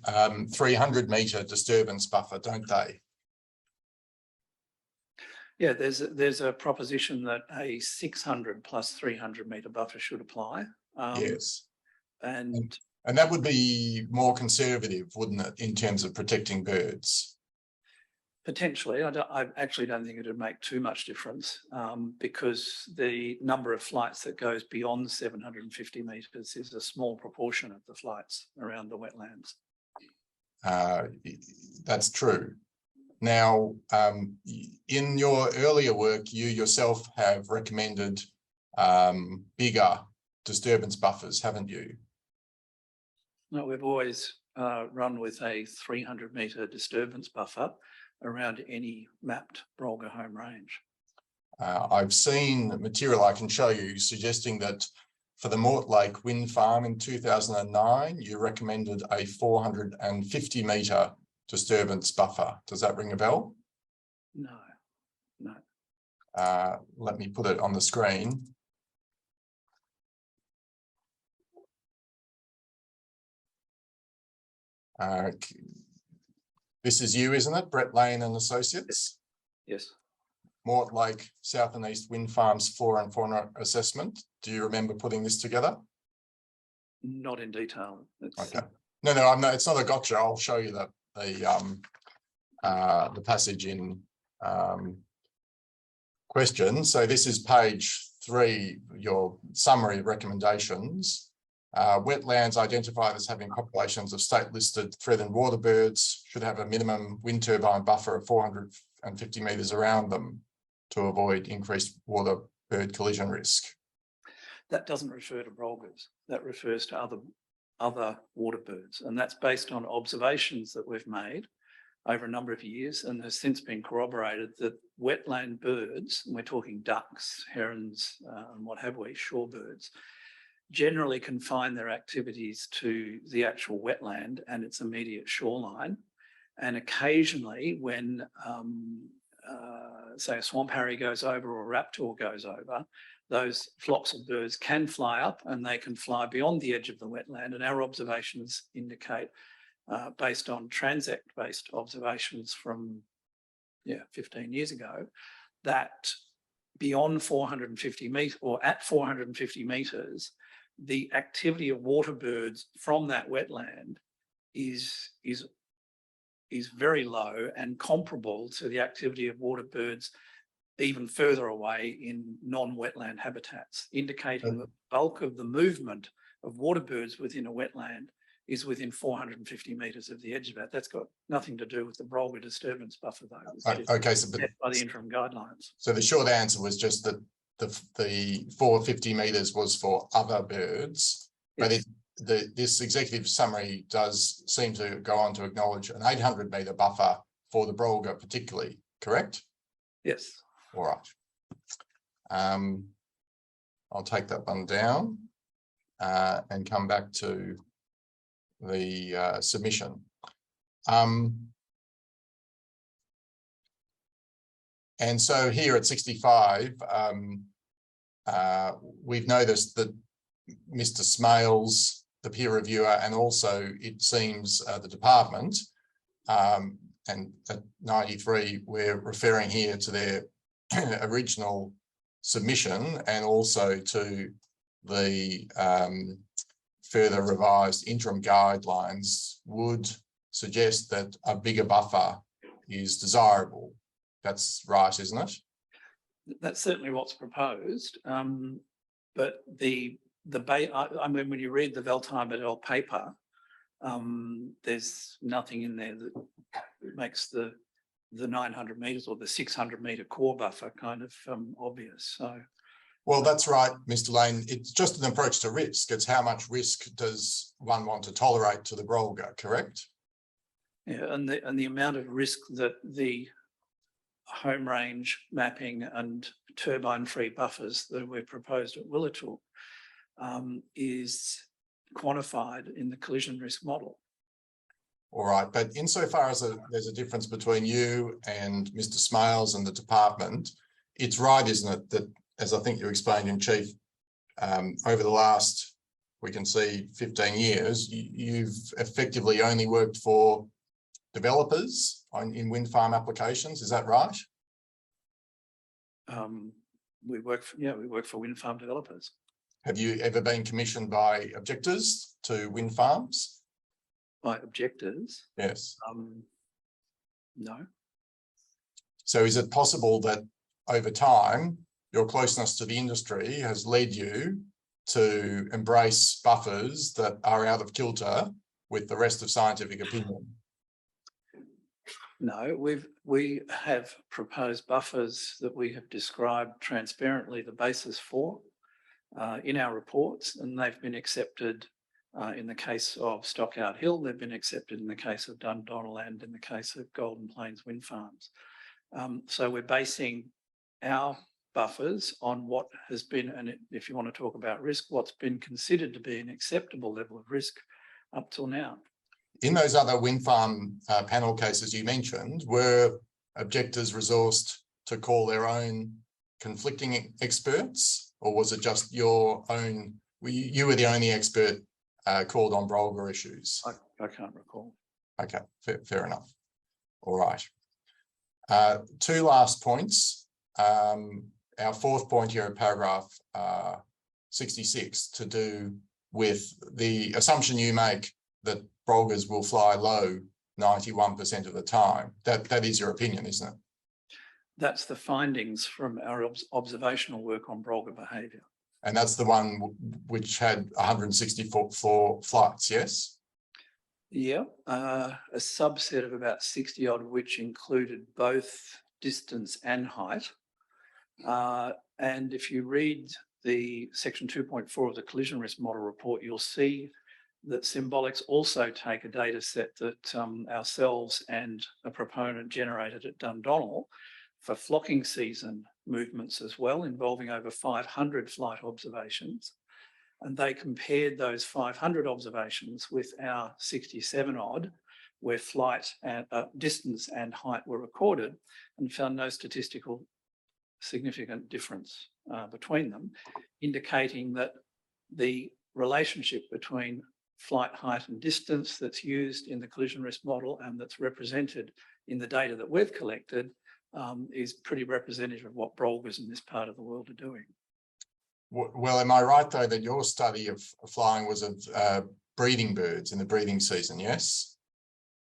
300 metre disturbance buffer, don't they? Yeah, there's a proposition that a 600 plus 300 metre buffer should apply. Yes. And that would be more conservative, wouldn't it, in terms of protecting birds? potentially, I actually don't think it would make too much difference because the number of flights that goes beyond 750 metres is a small proportion of the flights around the wetlands. That's true. Now, in your earlier work, you yourself have recommended bigger disturbance buffers, haven't you? No, we've always run with a 300 metre disturbance buffer around any mapped Brolga home range. I've seen material I can show you suggesting that for the Mortlake wind farm in 2009, you recommended a 450 metre disturbance buffer. Does that ring a bell? No, no. Let me put it on the screen. This is you, isn't it? Brett Lane and Associates? Yes. Mortlake South and East Wind Farms Flora and Fauna Assessment. Do you remember putting this together? Not in detail. Okay. No, I'm not. It's not a gotcha. I'll show you the passage in question. So this is page 3, your summary recommendations. Wetlands identified as having populations of state-listed threatened water birds should have a minimum wind turbine buffer of 450 metres around them to avoid increased water bird collision risk. That doesn't refer to Brolgas. That refers to other water birds, and that's based on observations that we've made over a number of years, and has since been corroborated that wetland birds, and we're talking ducks, herons, and what have we, shorebirds, generally confine their activities to the actual wetland and its immediate shoreline. And occasionally when, say, a swamp harry goes over or a raptor goes over, those flocks of birds can fly up and they can fly beyond the edge of the wetland. And our observations indicate, based on transect-based observations from 15 years ago, that beyond 450 metres or at 450 metres, the activity of water birds from that wetland is very low and comparable to the activity of water birds even further away in non-wetland habitats, indicating that the bulk of the movement of water birds within a wetland is within 450 metres of the edge of that. That's got nothing to do with the Brolga disturbance buffer, though. It's just Okay, so set by the interim guidelines. so the short answer was just that the 450 metres was for other birds, but Yes. this executive summary does seem to go on to acknowledge an 800 metre buffer for the Brolga particularly, correct? Yes. All right. I'll take that one down and come back to the submission. And so here at 65, we've noticed that Mr. Smales, the peer reviewer, and also it seems the department, and at 93, we're referring here to their original submission and also to the further revised interim guidelines would suggest that a bigger buffer is desirable. That's right, isn't it? That's certainly what's proposed. But I mean, when you read the Veltheim et al. Paper, there's nothing in there that makes the 900 metres or the 600 metre core buffer kind of obvious. So, well, that's right, Mr. Lane. It's just an approach to risk. It's how much risk does one want to tolerate to the Brolga, correct? yeah, and the amount of risk that the home range mapping and turbine-free buffers that we've proposed at Willatook is quantified in the collision risk model. All right, but insofar as there's a difference between you and Mr. Smales and the department, it's right, isn't it, that, as I think you explained in chief, over the last, we can see 15 years, you've effectively only worked for developers in wind farm applications, is that right? We work for wind farm developers. Have you ever been commissioned by objectors to wind farms? By objectors? Yes. No. So is it possible that over time, your closeness to the industry has led you to embrace buffers that are out of kilter with the rest of scientific opinion? No, we have proposed buffers that we have described transparently the basis for in our reports, and they've been accepted in the case of Stockout Hill, they've been accepted in the case of Dundonald and in the case of Golden Plains wind farms. So we're basing our buffers on what has been, and if you want to talk about risk, what's been considered to be an acceptable level of risk up till now. In those other wind farm panel cases you mentioned, were objectors resourced to call their own conflicting experts, or was it just your own, you were the only expert called on Brolga issues? I can't recall. Okay, fair enough. All right. Two last points. Our fourth point here in paragraph 66 to do with the assumption you make that Brolgas will fly low 91% of the time. That is your opinion, isn't it? That's the findings from our observational work on Brolga behaviour. And that's the one which had 164 flights, yes? Yeah, a subset of about 60 odd, which included both distance and height. And if you read the section 2.4 of the collision risk model report, you'll see that symbolics also take a data set that ourselves and a proponent generated at Dundonald for flocking season movements as well, involving over 500 flight observations. And they compared those 500 observations with our 67 odd, where flight and distance and height were recorded, and found no statistical significant difference between them, indicating that the relationship between flight height and distance that's used in the collision risk model and that's represented in the data that we've collected is pretty representative of what Brolgas in this part of the world are doing. Well, am I right, though, that your study of flying was of breeding birds in the breeding season, yes?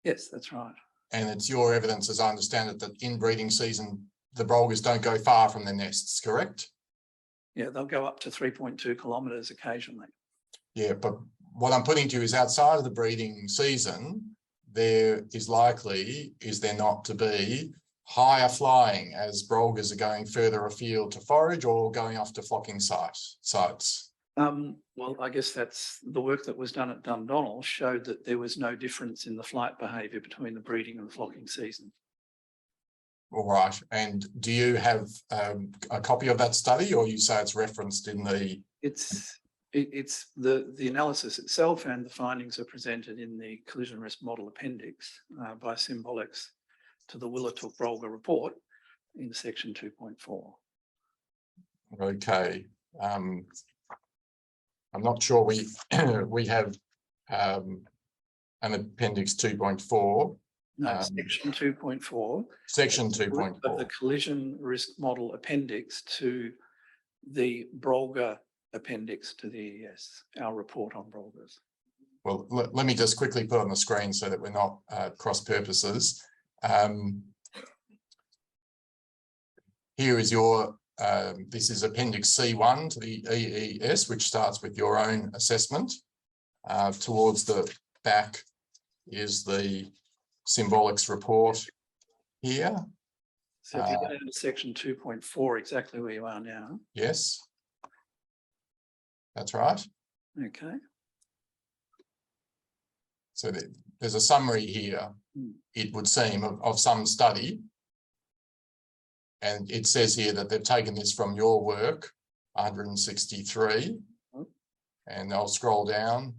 Yes, that's right. And it's your evidence, as I understand it, that in breeding season, the Brolgas don't go far from their nests, correct? Yeah, they'll go up to 3.2 kilometres occasionally. Yeah, but what I'm putting to you is outside of the breeding season, there is likely, is there not to be, higher flying as brolgas are going further afield to forage or going off to flocking sites? Well, I guess that's the work that was done at Dundonnell showed that there was no difference in the flight behaviour between the breeding and the flocking season. All right. And do you have a copy of that study, or you say it's referenced in the? It's the analysis itself, and the findings are presented in the collision risk model appendix by Symbolics to the Willatook Brolga report in section 2.4. Okay. I'm not sure we we have an appendix 2.4. No, section 2.4. Section 2.4 of the collision risk model appendix to the Brolga appendix to the ES, our report on Brolgas. Well, let me just quickly put on the screen so that we're not cross purposes. Here is your, this is appendix C1 to the EES, which starts with your own assessment. Towards the back is the Symbolics report here. So if you go to section 2.4, exactly where you are now. Yes, that's right. Okay. So there's a summary here, it would seem, of some study. And it says here that they've taken this from your work, 163. And I'll scroll down.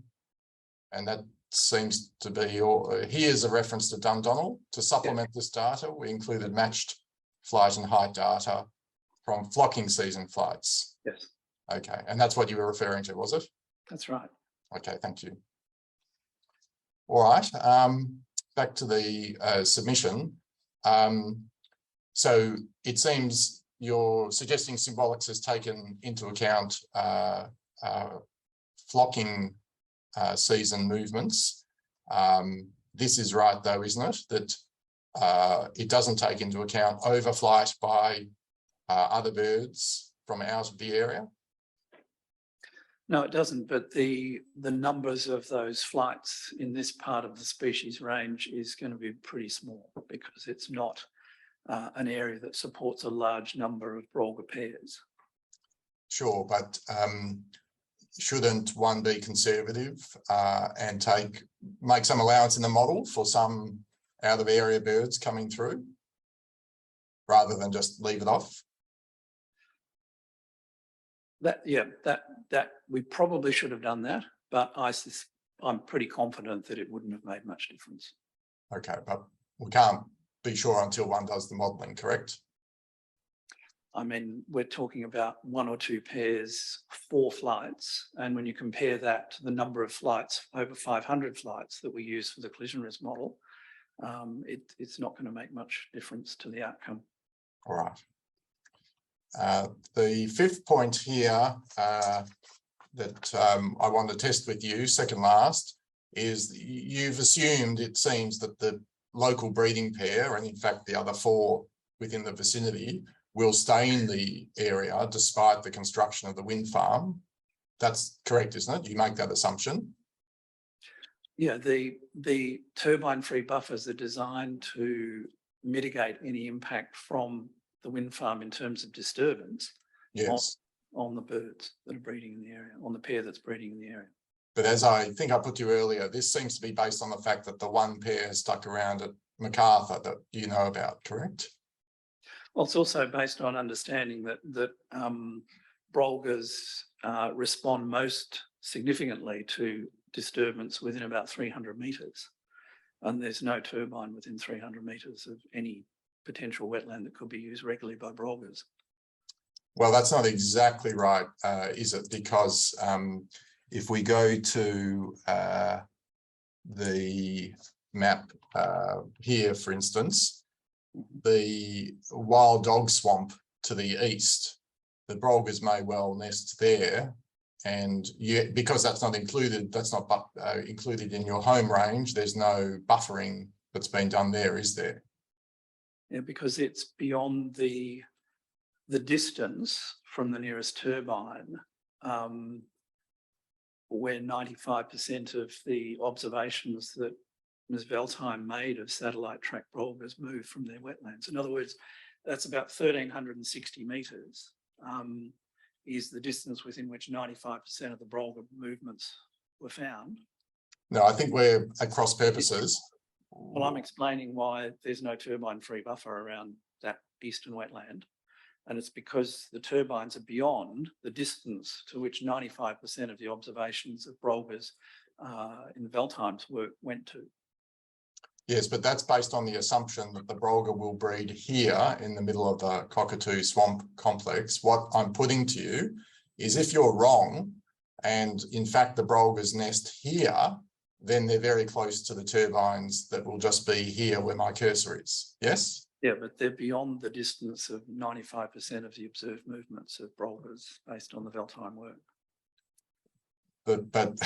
And that seems to be your, here's a reference to Dundonnell. To supplement this data, we included matched flight and height data from flocking season flights. Yes. Okay, and that's what you were referring to, was it? That's right. Okay, thank you. All right, back to the submission. So it seems you're suggesting Symbolics has taken into account flocking season movements. This is right though, isn't it? That it doesn't take into account overflight by other birds from out of the area? No, it doesn't, but the numbers of those flights in this part of the species range is going to be pretty small because it's not an area that supports a large number of Brolga pairs. Sure, but shouldn't one be conservative and make some allowance in the model for some out of area birds coming through rather than just leave it off? That we probably should have done that, but I'm pretty confident that it wouldn't have made much difference. Okay, but we can't be sure until one does the modelling, correct? I mean, we're talking about 1 or 2 pairs, 4 flights. And when you compare that to the number of flights, over 500 flights that we use for the collision risk model, it's not going to make much difference to the outcome. All right. The 5th point here that I want to test with you, second last, is you've assumed, it seems, that the local breeding pair, and in fact the other 4 within the vicinity, will stay in the area despite the construction of the wind farm. That's correct, isn't it? You make that assumption. Yeah, the turbine-free buffers are designed to mitigate any impact from the wind farm in terms of disturbance. Yes. On the birds that are breeding in the area, on the pair that's breeding in the area. But as I think I put to you earlier, this seems to be based on the fact that the one pair has stuck around at MacArthur that you know about, correct? Well, it's also based on understanding that Brolgas respond most significantly to disturbance within about 300 metres. And there's no turbine within 300 metres of any potential wetland that could be used regularly by Brolgas. Well, that's not exactly right, is it? Because if we go to the map here, for instance, the wild dog swamp to the east, the Brolgas may well nest there. And because that's not included, included in your home range, there's no buffering that's been done there, is there? Yeah, because it's beyond the distance from the nearest turbine where 95% of the observations that Ms. Veltheim made of satellite track brolgers moved from their wetlands. In other words, that's about 1,360 metres is the distance within which 95% of the brolger movements were found. No, I think we're at cross purposes. Well, I'm explaining why there's no turbine-free buffer around that eastern wetland. And it's because the turbines are beyond the distance to which 95% of the observations of brolgers in Veltheim's work went to. Yes, but that's based on the assumption that the brolga will breed here in the middle of the Cockatoo Swamp complex. What I'm putting to you is if you're wrong, and in fact the brolgas nest here, then they're very close to the turbines that will just be here where my cursor is. Yes? Yeah, but they're beyond the distance of 95% of the observed movements of brolgers based on the Veltheim work. But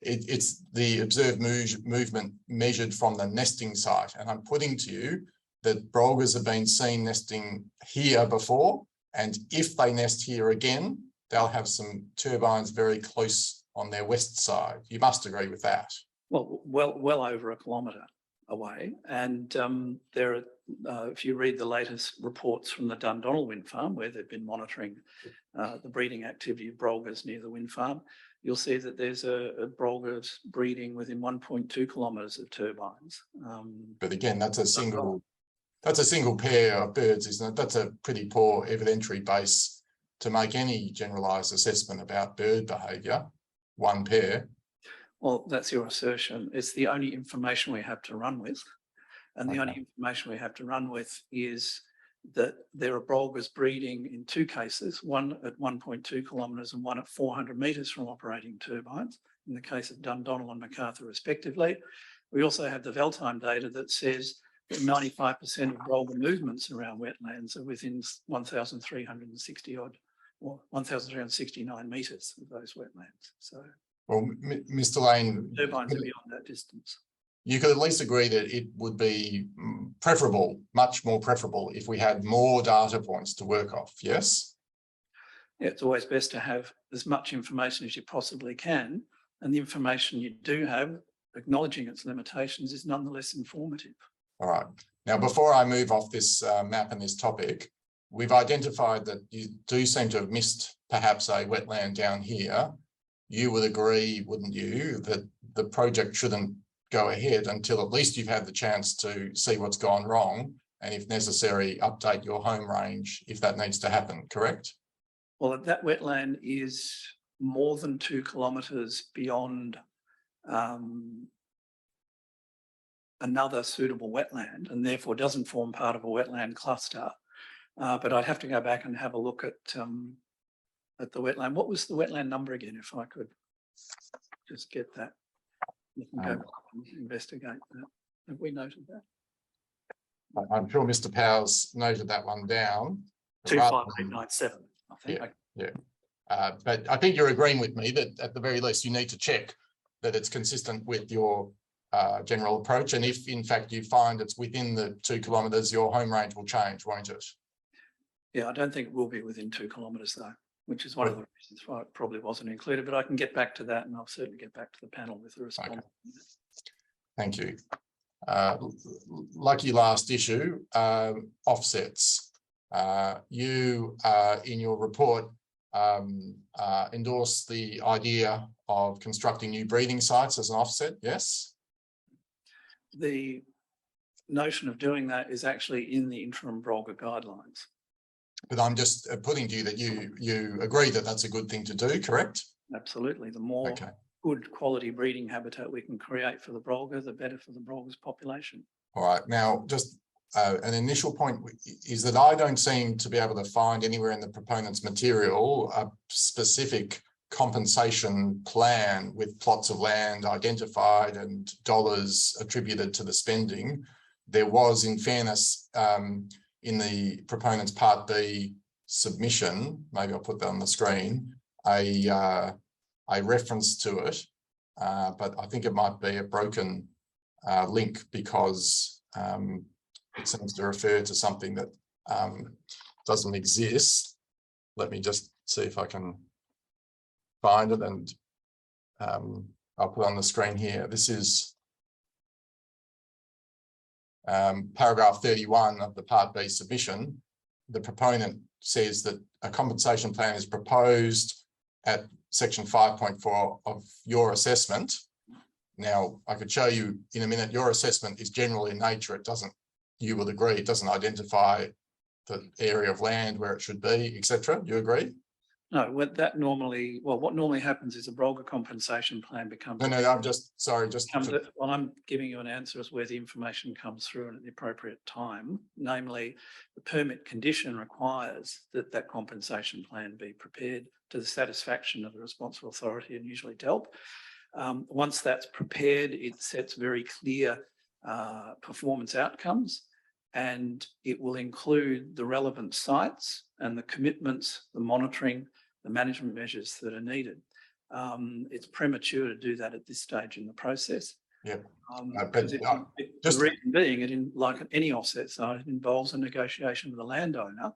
it's the observed movement measured from the nesting site. And I'm putting to you that brolgers have been seen nesting here before. And if they nest here again, they'll have some turbines very close on their west side. You must agree with that. Well over a kilometre away. And there are, if you read the latest reports from the Dundonald wind farm, where they've been monitoring the breeding activity of brolgers near the wind farm, you'll see that there's a brolgers breeding within 1.2 kilometres of turbines. But again, that's a single pair of birds, isn't it? That's a pretty poor evidentiary base to make any generalised assessment about bird behaviour, one pair. Well, that's your assertion. It's the only information we have to run with. And the only information we have to run with is that there are brolgers breeding in two cases, one at 1.2 kilometres and one at 400 metres from operating turbines, in the case of Dundonald and Macarthur respectively. We also have the Veltheim data that says that 95% of brolger movements around wetlands are within 1,360 odd, or 1,369 metres of those wetlands. So, well, Mr. Lane, turbines are beyond that distance. You could at least agree that it would be preferable, much more preferable, if we had more data points to work off, yes? Yeah, it's always best to have as much information as you possibly can, and the information you do have, acknowledging its limitations, is nonetheless informative. All right. Now, before I move off this map and this topic, we've identified that you do seem to have missed perhaps a wetland down here. You would agree, wouldn't you, that the project shouldn't go ahead until at least you've had the chance to see what's gone wrong, and if necessary, update your home range if that needs to happen, correct? Well, that wetland is more than 2 kilometres beyond another suitable wetland, and therefore doesn't form part of a wetland cluster. But I'd have to go back and have a look at the wetland. What was the wetland number again, if I could just get that? You can go back and investigate that. Have we noted that? I'm sure Mr. Powers noted that one down. 25897, I think. Yeah. But I think you're agreeing with me that at the very least you need to check that it's consistent with your general approach. And if in fact you find it's within the 2 kilometres, your home range will change, won't it? Yeah, I don't think it will be within 2 kilometres though, which is one of the reasons why it probably wasn't included, but I can get back to that, and I'll certainly get back to the panel with a response. Okay. Thank you. Lucky last issue, offsets. You, in your report, endorse the idea of constructing new breeding sites as an offset, yes? The notion of doing that is actually in the interim brolga guidelines. But I'm just putting to you that you agree that that's a good thing to do, correct? Absolutely. The more good quality breeding habitat we can create for the brolga, the better for the brolga's population. All right. Now, just an initial point is that I don't seem to be able to find anywhere in the proponent's material a specific compensation plan with plots of land identified and dollars attributed to the spending. There was, in fairness, in the proponent's Part B submission, maybe I'll put that on the screen, a reference to it, but I think it might be a broken link because it seems to refer to something that doesn't exist. Let me just see if I can find it and I'll put on the screen here. This is paragraph 31 of the Part B submission. The proponent says that a compensation plan is proposed at section 5.4 of your assessment. Now, I could show you in a minute, your assessment is general in nature. It doesn't, you will agree, it doesn't identify the area of land where it should be, etc. You agree? No, what normally happens is a Brolga compensation plan becomes. No, I'm just, sorry, Well, I'm giving you an answer as where the information comes through and at the appropriate time. Namely, the permit condition requires that that compensation plan be prepared to the satisfaction of the responsible authority and usually DELP. Once that's prepared, it sets very clear performance outcomes, and it will include the relevant sites and the commitments, the monitoring, the management measures that are needed. It's premature to do that at this stage in the process. Yeah. The reason being, like any offset site, it involves a negotiation with the landowner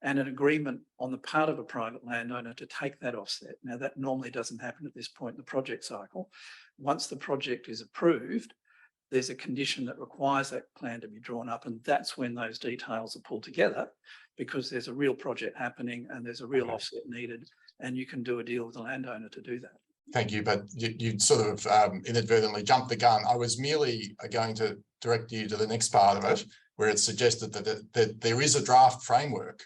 and an agreement on the part of a private landowner to take that offset. Now, that normally doesn't happen at this point in the project cycle. Once the project is approved, there's a condition that requires that plan to be drawn up, and that's when those details are pulled together, because there's a real project happening and there's a real offset needed, and you can do a deal with the landowner to do that. Thank you, but you sort of inadvertently jumped the gun. I was merely going to direct you to the next part of it, where it's suggested that there is a draft framework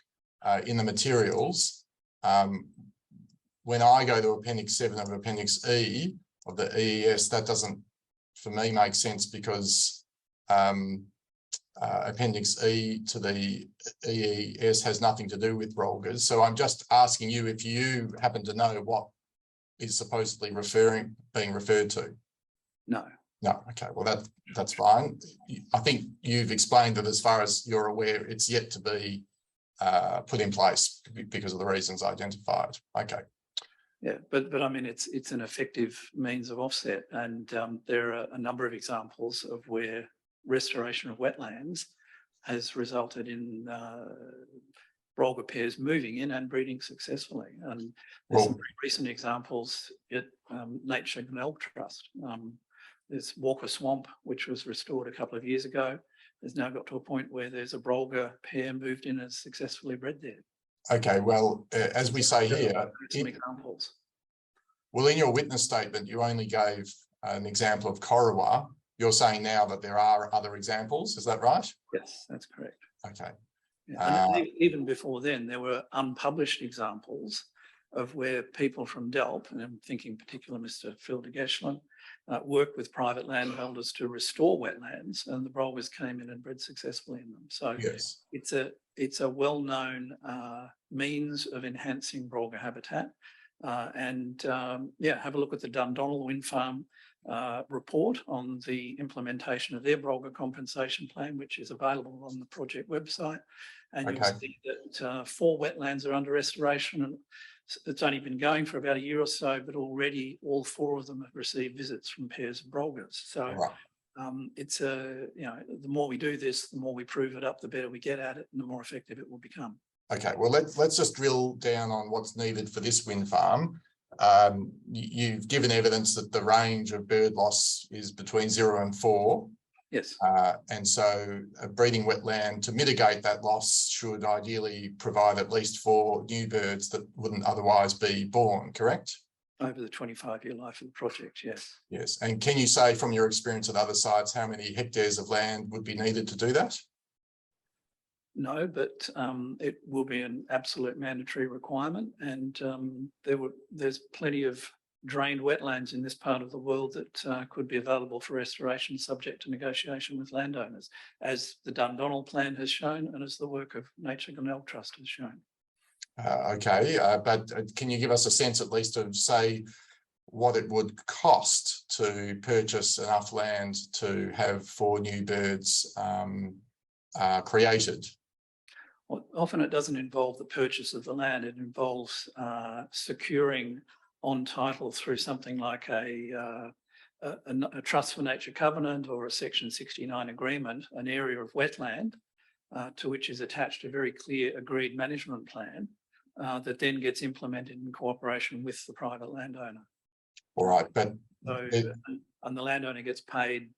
in the materials. When I go to Appendix 7 of Appendix E of the EES, that doesn't, for me, make sense, because Appendix E to the EES has nothing to do with Brolgas. So I'm just asking you if you happen to know what is supposedly being referred to. No. No, okay, well that's fine. I think you've explained that as far as you're aware, it's yet to be put in place because of the reasons identified. Okay. Yeah, but I mean, it's an effective means of offset, and there are a number of examples of where restoration of wetlands has resulted in Brolga pairs moving in and breeding successfully. And there's some very recent examples at Nature Glenelg Trust. There's Walker Swamp, which was restored a couple of years ago. Has now got to a point where there's a Brolga pair moved in and successfully bred there. Okay, well, as we say here, some examples. Well, in your witness statement, you only gave an example of Corowa. You're saying now that there are other examples, is that right? Yes, that's correct. Okay. Yeah, and even before then, there were unpublished examples of where people from DELP, and I'm thinking particularly Mr. Phil de Geschlen, worked with private landholders to restore wetlands, and the Brolgas came in and bred successfully in them. So yes, it's a well-known means of enhancing Brolga habitat. Yeah, have a look at the Dundonald Wind Farm report on the implementation of their Brolga compensation plan, which is available on the project website. And you'll see that 4 wetlands are under restoration, and it's only been going for about a year or so, but already all 4 of them have received visits from pairs of Brolgas. So it's the more we do this, the more we prove it up, the better we get at it, and the more effective it will become. Okay, well, let's just drill down on what's needed for this wind farm. You've given evidence that the range of bird loss is between 0 and 4. Yes. And so a breeding wetland to mitigate that loss should ideally provide at least 4 new birds that wouldn't otherwise be born, correct? Over the 25-year life of the project, yes. Yes. And can you say from your experience at other sites how many hectares of land would be needed to do that? No, but it will be an absolute mandatory requirement, and there's plenty of drained wetlands in this part of the world that could be available for restoration, subject to negotiation with landowners, as the Dundonald plan has shown and as the work of Nature Glenelg Trust has shown. But can you give us a sense at least of, say, what it would cost to purchase enough land to have 4 new birds created? Well, often it doesn't involve the purchase of the land. It involves securing on title through something like a Trust for Nature Covenant or a Section 69 agreement, an area of wetland to which is attached a very clear agreed management plan that then gets implemented in cooperation with the private landowner. All right, but So, and the landowner gets paid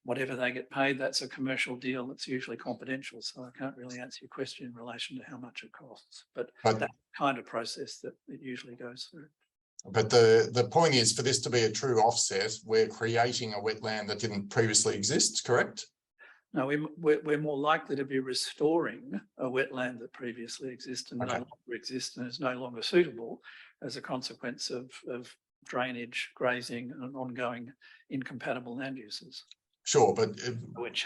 whatever they get paid. That's a commercial deal that's usually confidential. So I can't really answer your question in relation to how much it costs, but that kind of process that it usually goes through. But the point is, for this to be a true offset, we're creating a wetland that didn't previously exist, correct? No, we're more likely to be restoring a wetland that previously existed and no longer exists and is no longer suitable as a consequence of drainage, grazing, and ongoing incompatible land uses. Sure, but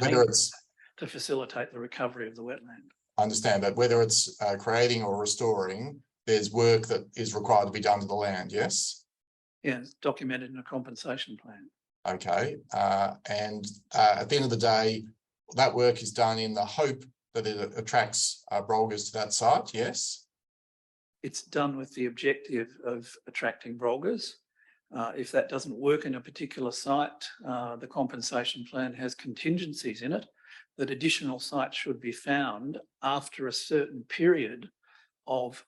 whether it's to facilitate the recovery of the wetland. I understand that whether it's creating or restoring, there's work that is required to be done to the land, yes? Yeah, it's documented in a compensation plan. Okay, and at the end of the day, that work is done in the hope that it attracts brolgers to that site, yes? It's done with the objective of attracting brolgers. If that doesn't work in a particular site, the compensation plan has contingencies in it that additional sites should be found after a certain period of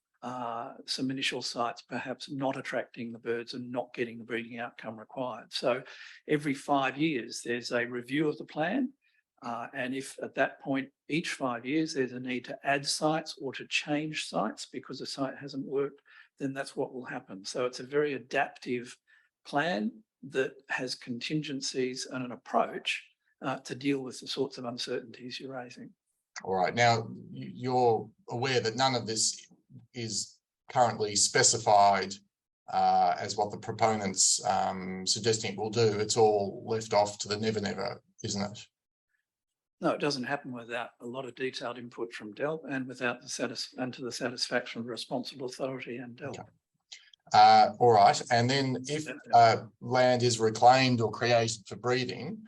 some initial sites perhaps not attracting the birds and not getting the breeding outcome required. So every 5 years, there's a review of the plan. And if at that point, each 5 years, there's a need to add sites or to change sites because the site hasn't worked, then that's what will happen. So it's a very adaptive plan that has contingencies and an approach to deal with the sorts of uncertainties you're raising. All right. Now, you're aware that none of this is currently specified as what the proponents suggesting it will do. It's all left off to the never, isn't it? No, it doesn't happen without a lot of detailed input from DELP and without to the satisfaction of the responsible authority and DELP. Okay. All right. And then if land is reclaimed or created for breeding,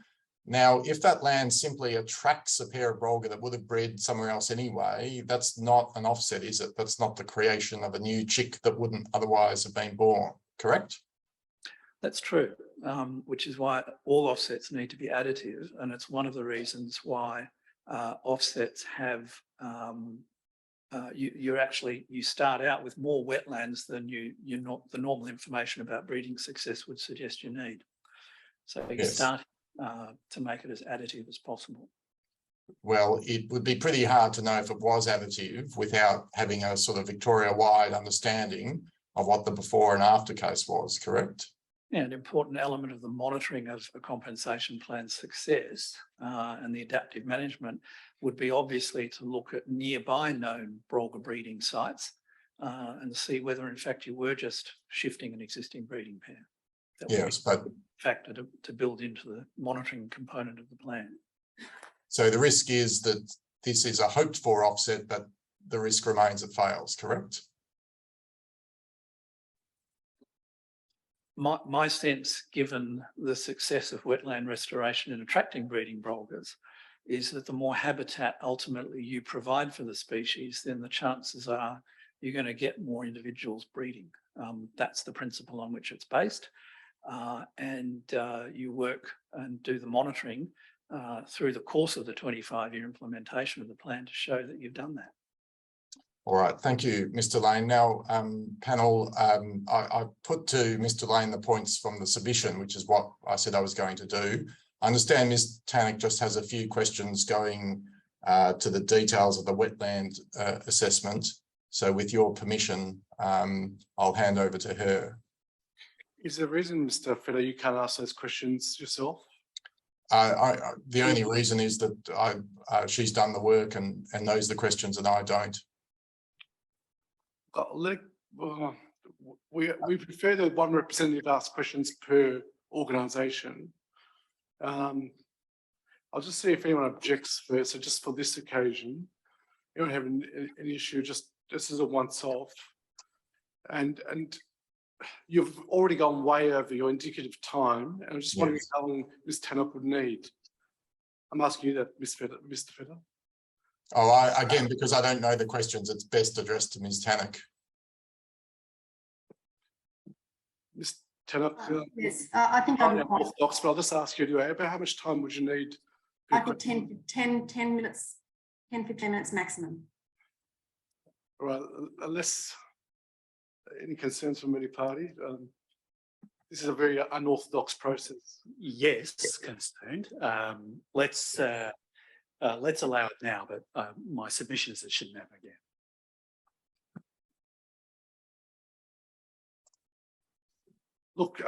now, if that land simply attracts a pair of brolga that would have bred somewhere else anyway, that's not an offset, is it? That's not the creation of a new chick that wouldn't otherwise have been born, correct? That's true, which is why all offsets need to be additive. And it's one of the reasons why offsets have, you start out with more wetlands than the normal information about breeding success would suggest you need. So you start to make it as additive as possible. Well, it would be pretty hard to know if it was additive without having a sort of Victoria-wide understanding of what the before and after case was, correct? Yeah, an important element of the monitoring of a compensation plan's success and the adaptive management would be obviously to look at nearby known brolga breeding sites and see whether in fact you were just shifting an existing breeding pair. Yes, but factor to build into the monitoring component of the plan. So the risk is that this is a hoped for offset, but the risk remains it fails, correct? My sense, given the success of wetland restoration in attracting breeding brolgers, is that the more habitat ultimately you provide for the species, then the chances are you're going to get more individuals breeding. That's the principle on which it's based. And you work and do the monitoring through the course of the 25-year implementation of the plan to show that you've done that. All right, thank you, Mr. Lane. Now, panel, I put to Mr. Lane the points from the submission, which is what I said I was going to do. I understand Ms. Tannock just has a few questions going to the details of the wetland assessment. So with your permission, I'll hand over to her. Is there a reason, Mr. Feder, you can't ask those questions yourself? The only reason is that she's done the work and knows the questions and I don't. We prefer that one representative ask questions per organisation. I'll just see if anyone objects first. So just for this occasion, anyone have an issue? Just this is a once-off, and you've already gone way over your indicative time, and I'm just wondering how long Ms. Tannock would need. I'm asking you that, Mr. Feder. Oh, again, because I don't know the questions, it's best addressed to Ms. Tannock. Ms. Tannock. Yes, I think I'm but I'll just ask you anyway, about how much time would you need? I think 10 minutes, 10-15 minutes maximum. All right, unless any concerns from any party. This is a very unorthodox process. Yes, concerned. Let's allow it now, but my submission is it shouldn't happen again. Look,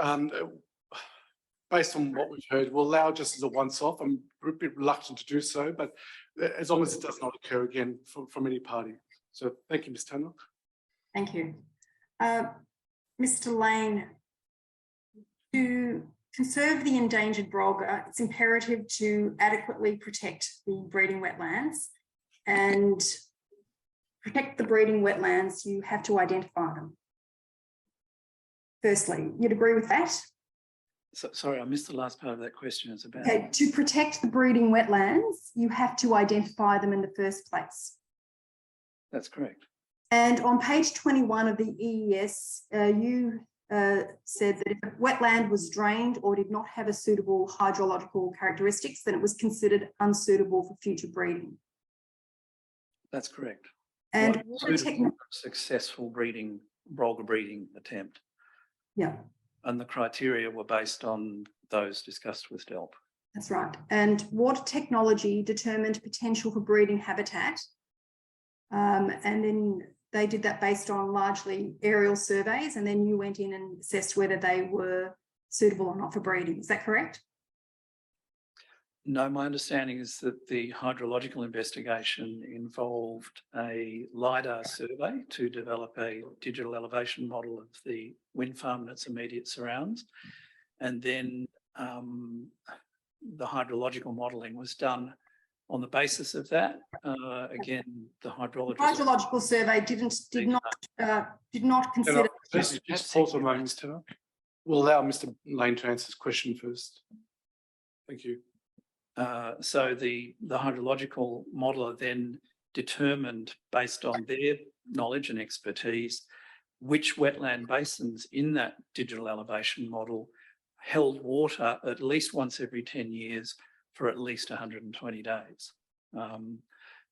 based on what we've heard, we'll allow just as a once-off. I'm a bit reluctant to do so, but as long as it does not occur again from any party. So thank you, Ms. Tannock. Thank you. Mr. Lane, to conserve the endangered brolga, it's imperative to adequately protect the breeding wetlands, and protect the breeding wetlands, you have to identify them. Firstly, you'd agree with that? So, sorry, I missed the last part of that question. It's about. Okay, to protect the breeding wetlands, you have to identify them in the first place. That's correct. And on page 21 of the EES, you said that if a wetland was drained or did not have a suitable hydrological characteristics, then it was considered unsuitable for future breeding. That's correct. And successful breeding, brolga breeding attempt. Yeah. And the criteria were based on those discussed with DELP. That's right. And what technology determined potential for breeding habitat? And then they did that based on largely aerial surveys, and then you went in and assessed whether they were suitable or not for breeding. Is that correct? No, my understanding is that the hydrological investigation involved a LiDAR survey to develop a digital elevation model of the wind farm and its immediate surrounds. And then the hydrological modelling was done on the basis of that. Again, the hydrological survey did not consider. Just pause a moment, Ms. Tannock. We'll allow Mr. Lane to answer this question first. Thank you. So the hydrological modeller then determined, based on their knowledge and expertise, which wetland basins in that digital elevation model held water at least once every 10 years for at least 120 days,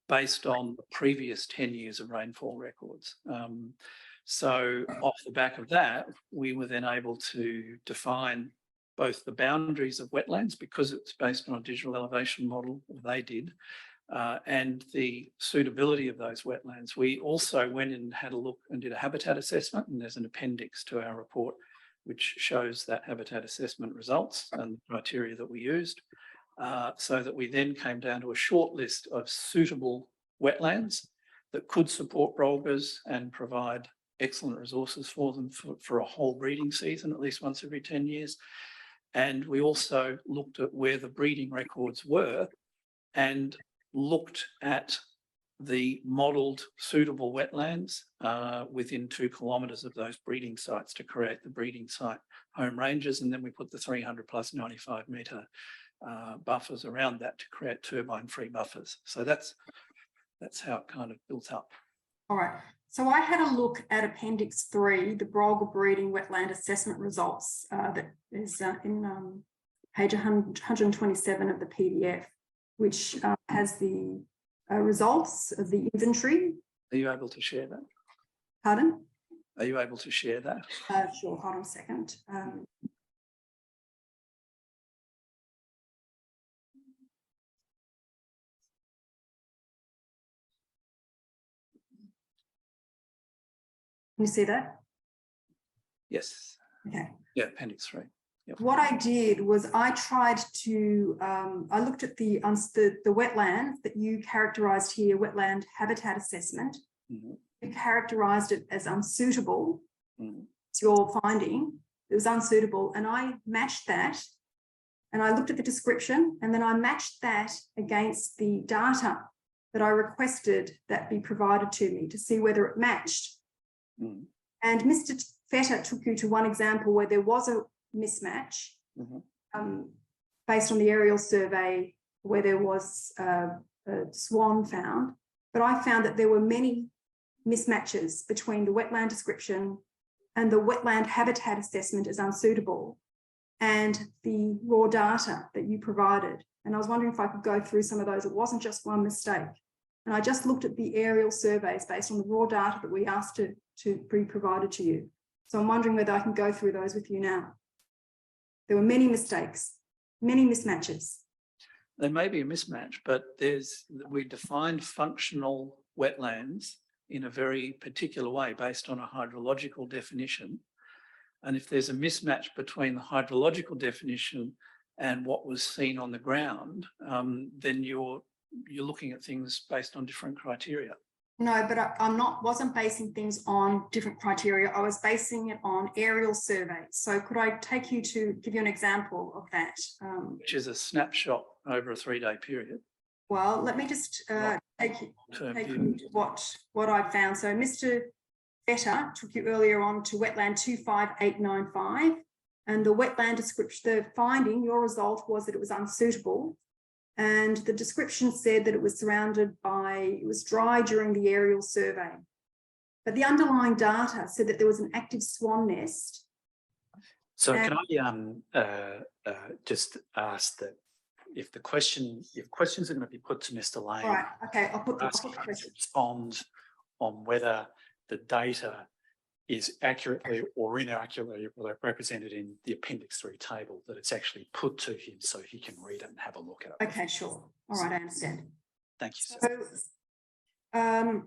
based on the previous 10 years of rainfall records. So off the back of that, we were then able to define both the boundaries of wetlands, because it's based on a digital elevation model, or they did, and the suitability of those wetlands. We also went and had a look and did a habitat assessment, and there's an appendix to our report which shows that habitat assessment results and the criteria that we used, so that we then came down to a short list of suitable wetlands that could support brolgas and provide excellent resources for them for a whole breeding season, at least once every 10 years. And we also looked at where the breeding records were and looked at the modelled suitable wetlands within 2 kilometres of those breeding sites to create the breeding site home ranges. And then we put the 300 plus 95 metre buffers around that to create turbine-free buffers. So that's how it kind of built up. All right. So I had a look at Appendix 3, the brolga breeding wetland assessment results that is in page 127 of the PDF, which has the results of the inventory. Are you able to share that? Pardon? Are you able to share that? Sure, hold on a second. Can you see that? Yes. Okay. Yeah, Appendix 3. Yep. What I did was I tried to, I looked at the wetland that you characterised here, wetland habitat assessment. Mm-hmm. You characterised it as unsuitable. Mm-hmm. It's your finding. It was unsuitable. And I matched that. And I looked at the description, and then I matched that against the data that I requested that be provided to me to see whether it matched. Mm-hmm. And Mr. Fetter took you to one example where there was a mismatch, mm-hmm. Based on the aerial survey where there was a swan found. But I found that there were many mismatches between the wetland description and the wetland habitat assessment as unsuitable and the raw data that you provided. And I was wondering if I could go through some of those. It wasn't just one mistake. And I just looked at the aerial surveys based on the raw data that we asked to be provided to you. So I'm wondering whether I can go through those with you now. There were many mistakes, many mismatches. There may be a mismatch, but we defined functional wetlands in a very particular way based on a hydrological definition. And if there's a mismatch between the hydrological definition and what was seen on the ground, then you're looking at things based on different criteria. No, but wasn't basing things on different criteria. I was basing it on aerial survey. So could I give you an example of that? Which is a snapshot over a 3-day period. Well, let me just take you to what I found. So Mr. Vetter took you earlier on to wetland 25895, and the wetland description, the finding, your result was that it was unsuitable. And the description said that it was it was dry during the aerial survey. But the underlying data said that there was an active swan nest. So can I just ask that if questions are going to be put to Mr. Lane, All right, okay, I'll put the ask him to question. respond on whether the data is accurately or inaccurately represented in the Appendix 3 table, that it's actually put to him so he can read it and have a look at it. Okay, sure. All right, I understand. Thank you, sir. So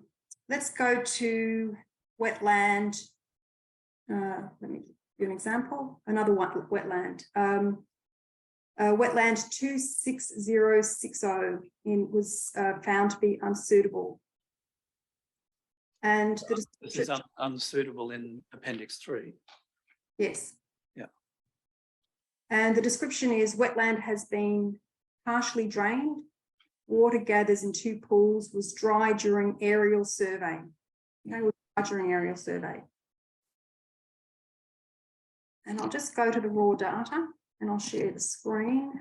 let's go to wetland. Let me give you an example. Another one, wetland. Wetland 26060 was found to be unsuitable. And the This is unsuitable in Appendix 3. Yes. Yeah. And the description is wetland has been partially drained. Water gathers in 2 pools, was dry during aerial survey. Okay, was dry during aerial survey. And I'll just go to the raw data and I'll share the screen.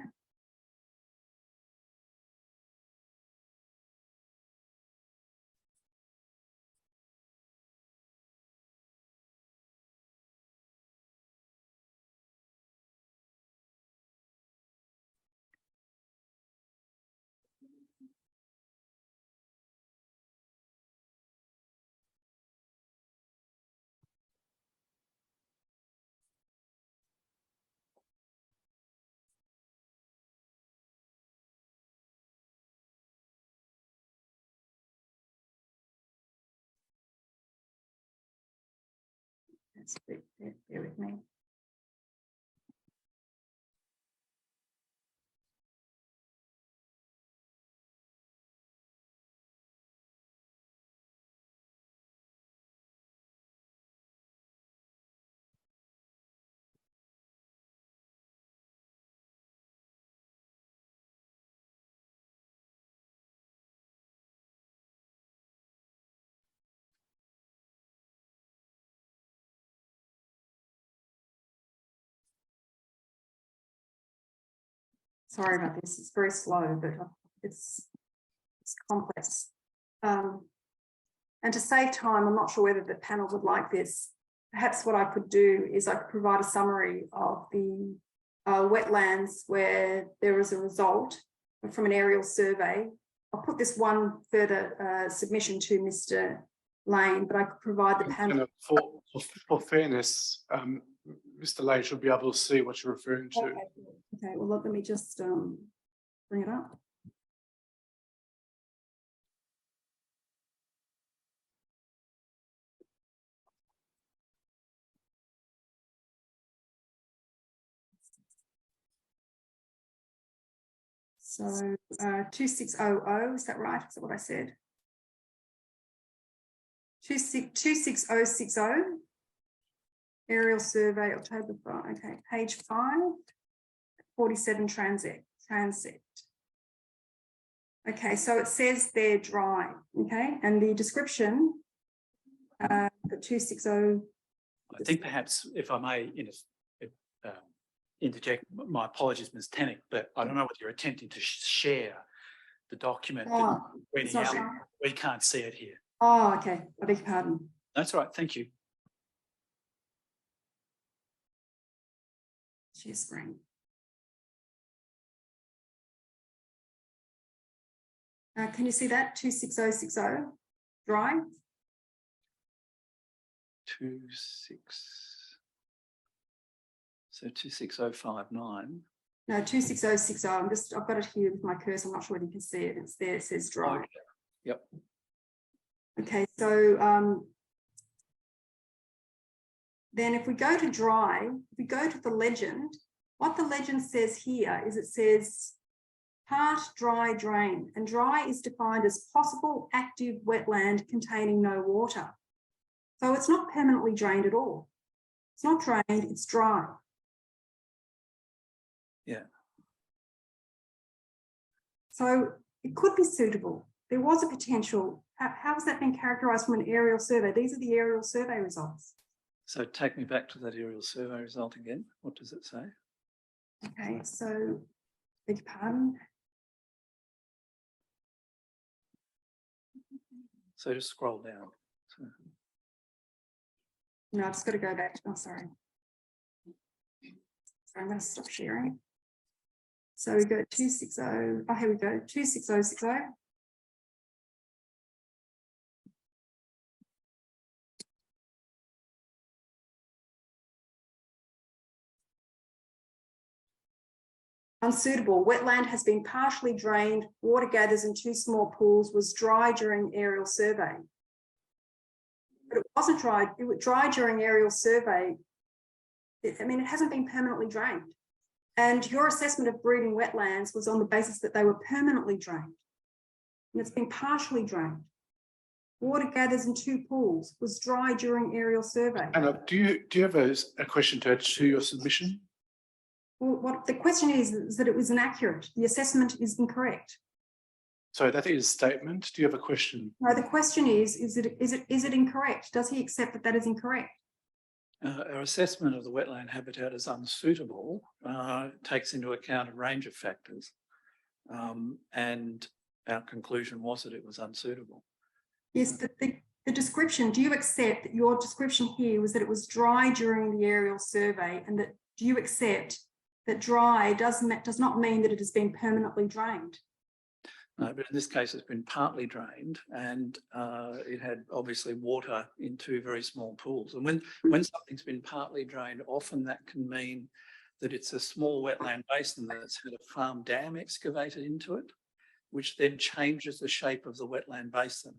That's bear with me. Sorry about this, it's very slow, but it's complex. And to save time, I'm not sure whether the panel would like this. Perhaps what I could do is I could provide a summary of the wetlands where there is a result from an aerial survey. I'll put this one further submission to Mr. Lane, but I could provide the panel. For fairness, Mr. Lane should be able to see what you're referring to. Okay, well, let me just bring it up. So 2600, is that right? Is that what I said? 26060, aerial survey, October 5. Okay, page 5, 47 transect. Okay, so it says they're dry. Okay, and the description, the 260. I think perhaps, if I may interject, my apologies, Ms. Tennick, but I don't know whether you're attempting to share the document. Oh, We can't see it here. Oh, okay. I beg your pardon. That's all right. Thank you. Share screen. Can you see that? 26060 dry? 260. So 26059. No, 26060. I've got it here with my cursor. I'm not sure whether you can see it. It's there, it says dry. Okay. Yep. Okay, so then if we go to dry, if we go to the legend, what the legend says here is it says part dry drain, and dry is defined as possible active wetland containing no water. So it's not permanently drained at all. It's not drained, it's dry. Yeah. So it could be suitable. There was a potential. How has that been characterised from an aerial survey? These are the aerial survey results. So take me back to that aerial survey result again. What does it say? Okay, so beg your pardon. So just scroll down. So, No, I've just got to go back to, oh, sorry. So I'm going to stop sharing. So we go 260, oh, here we go, 26060. Unsuitable. Wetland has been partially drained. Water gathers in 2 small pools. Was dry during aerial survey. But it wasn't dry. It was dry during aerial survey. I mean, it hasn't been permanently drained. And your assessment of breeding wetlands was on the basis that they were permanently drained. And it's been partially drained. Water gathers in 2 pools. Was dry during aerial survey. Anna, do you have a question to add to your submission? Well, what the question is that it was inaccurate. The assessment is incorrect. So that is a statement. Do you have a question? No, the question is it incorrect? Does he accept that that is incorrect? our assessment of the wetland habitat as unsuitable takes into account a range of factors, and our conclusion was that it was unsuitable. Yes, but the description, do you accept that your description here was that it was dry during the aerial survey, and that do you accept that dry does not mean that it has been permanently drained? No, but in this case, it's been partly drained, and it had obviously water in 2 very small pools. And when something's been partly drained, often that can mean that it's a small wetland basin that's had a farm dam excavated into it, which then changes the shape of the wetland basin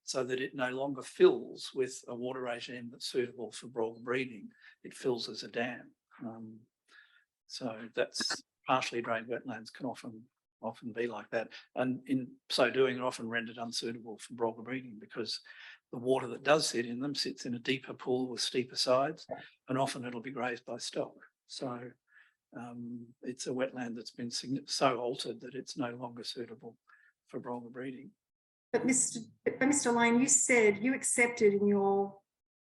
so that it no longer fills with a water regime that's suitable for broad breeding. It fills as a dam. So that's partially drained wetlands can often be like that, and in so doing are often rendered unsuitable for broader breeding because the water that does sit in them sits in a deeper pool with steeper sides, and often it'll be grazed by stock. So it's a wetland that's been so altered that it's no longer suitable for broader breeding. But Mr. Lane, you said you accepted in your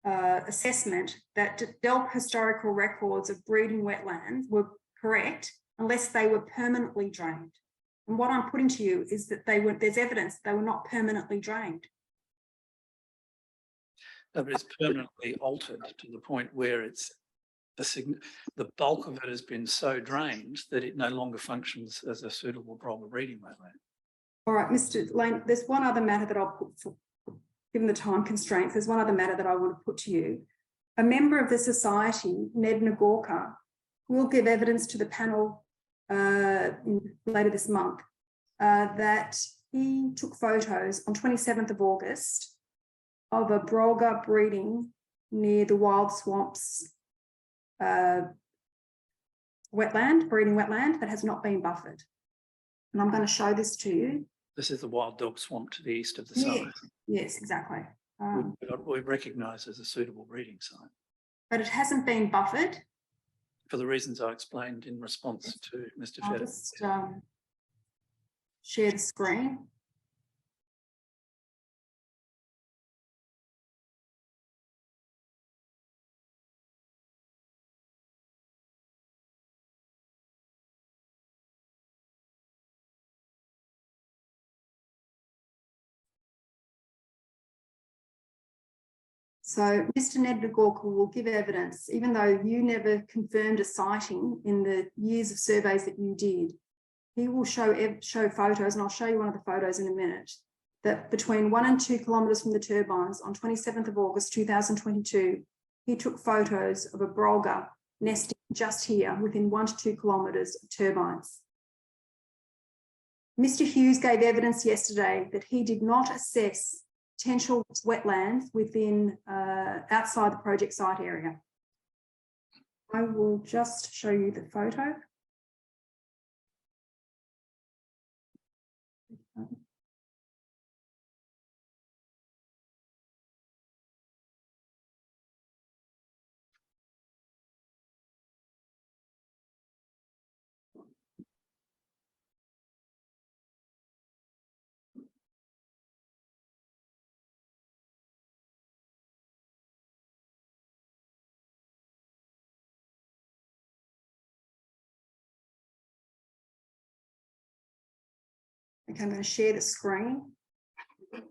assessment that DELP historical records of breeding wetlands were correct unless they were permanently drained. And what I'm putting to you is that there's evidence that they were not permanently drained. No, but it's permanently altered to the point where it's the bulk of it has been so drained that it no longer functions as a suitable broader breeding wetland. All right, Mr. Lane, there's one other matter that I'll put, given the time constraints, there's one other matter that I want to put to you. A member of the society, Ned Nagorka, will give evidence to the panel later this month that he took photos on 27th of August of a brolga breeding near the Wild Swamps breeding wetland that has not been buffered. And I'm going to show this to you. This is the Wild Dog Swamp to the east of the site. Yes, exactly. We recognise as a suitable breeding site. But it hasn't been buffered. For the reasons I explained in response to Mr. Fedder. I'll just share the screen. So Mr. Ned Nagorka will give evidence, even though you never confirmed a sighting in the years of surveys that you did. He will show photos, and I'll show you one of the photos in a minute, that between 1 and 2 kilometres from the turbines on 27th of August 2022, he took photos of a brolga nesting just here within 1 to 2 kilometres of turbines. Mr. Hughes gave evidence yesterday that he did not assess potential wetlands within outside the project site area. I will just show you the photo. Okay, I'm going to share the screen. Can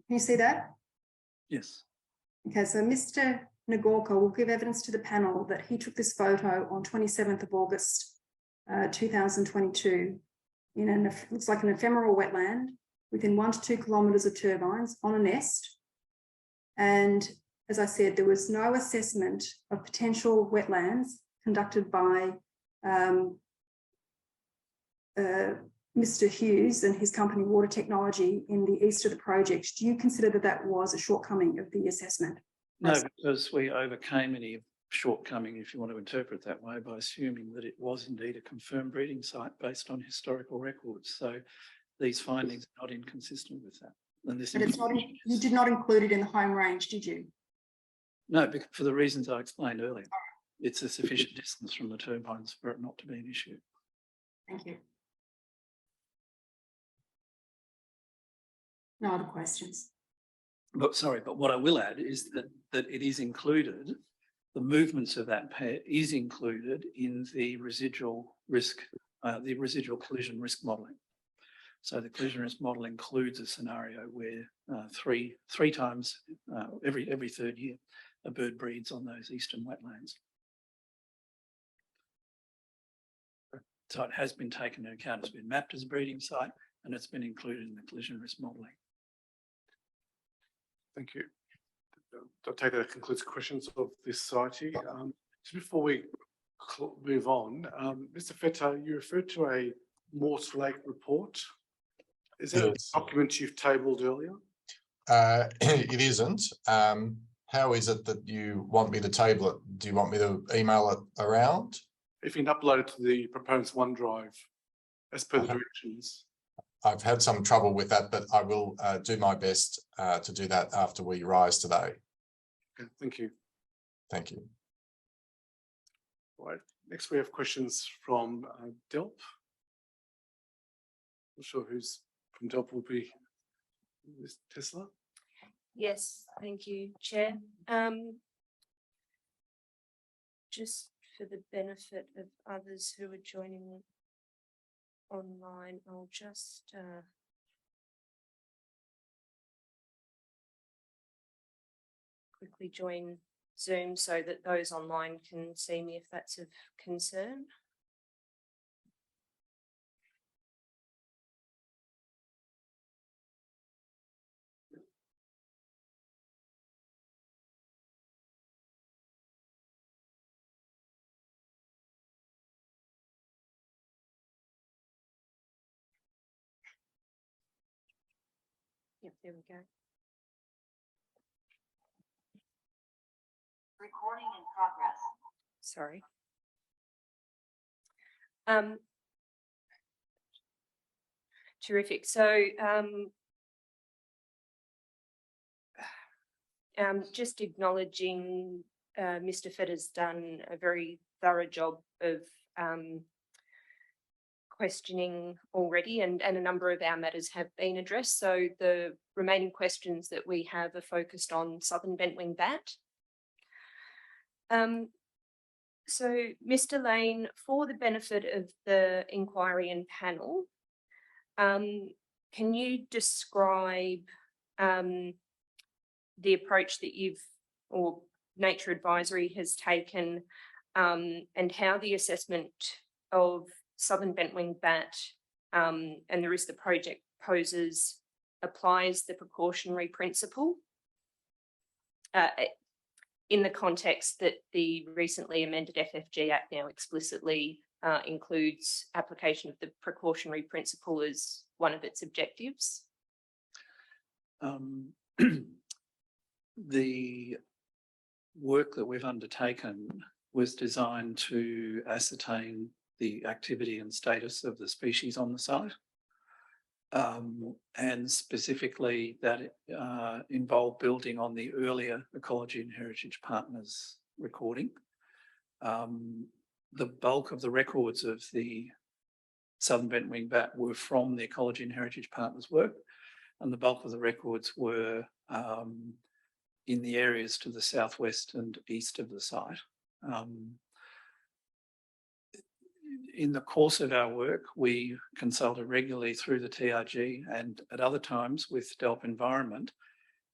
you see that? Yes. Okay, so Mr. Nagorka will give evidence to the panel that he took this photo on 27th of August 2022 in an, looks like an ephemeral wetland within 1 to 2 kilometres of turbines on a nest. And as I said, there was no assessment of potential wetlands conducted by Mr. Hughes and his company Water Technology in the east of the project. Do you consider that that was a shortcoming of the assessment? No, because we overcame any shortcoming, if you want to interpret it that way, by assuming that it was indeed a confirmed breeding site based on historical records. So these findings are not inconsistent with that. And this But it's not, you did not include it in the home range, did you? No, for the reasons I explained earlier. It's a sufficient distance from the turbines for it not to be an issue. Thank you. No other questions. But sorry, but what I will add is that it is included, the movements of that pair is included in the residual risk, the residual collision risk modelling. So the collision risk model includes a scenario where three times every third year a bird breeds on those eastern wetlands. So it has been taken into account, it's been mapped as a breeding site, and it's been included in the collision risk modelling. Thank you. I'll take that concludes questions of this society. So before we move on, Mr. Feta, you referred to a Morse Lake report. Is that Yes. a document you've tabled earlier? It isn't. How is it that you want me to table it? Do you want me to email it around? If you can upload it to the proposed OneDrive as per the directions. I've had some trouble with that, but I will do my best to do that after we rise today. Okay, thank you. Thank you. All right. Next, we have questions from Delp. Not sure who's from Delp will be Ms. Tesla. Yes, thank you, Chair. Just for the benefit of others who are joining online, I'll just quickly join Zoom so that those online can see me if that's of concern. Yep, there we go. Recording in progress. Sorry. Terrific. So just acknowledging Mr. Fetter's done a very thorough job of questioning already, and a number of our matters have been addressed. So the remaining questions that we have are focused on southern bentwing bat. So Mr. Lane, for the benefit of the inquiry and panel, can you describe the approach that you've, or Nature Advisory has taken, and how the assessment of southern bentwing bat and the risk the project poses applies the precautionary principle in the context that the recently amended FFG Act now explicitly includes application of the precautionary principle as one of its objectives? The work that we've undertaken was designed to ascertain the activity and status of the species on the site. And specifically that involved building on the earlier Ecology and Heritage Partners recording. The bulk of the records of the southern bent-winged bat were from the Ecology and Heritage Partners work, and the bulk of the records were in the areas to the southwest and east of the site. In the course of our work, we consulted regularly through the TRG and at other times with DELP Environment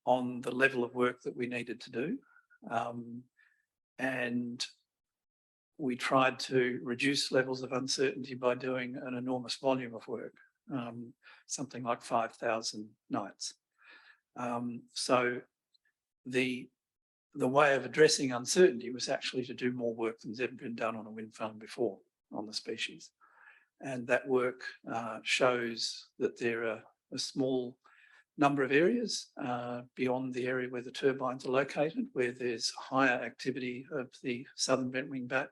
on the level of work that we needed to do. And we tried to reduce levels of uncertainty by doing an enormous volume of work, something like 5,000 nights. So the way of addressing uncertainty was actually to do more work than's ever been done on a wind farm before on the species. And that work shows that there are a small number of areas beyond the area where the turbines are located, where there's higher activity of the southern bent-winged bat,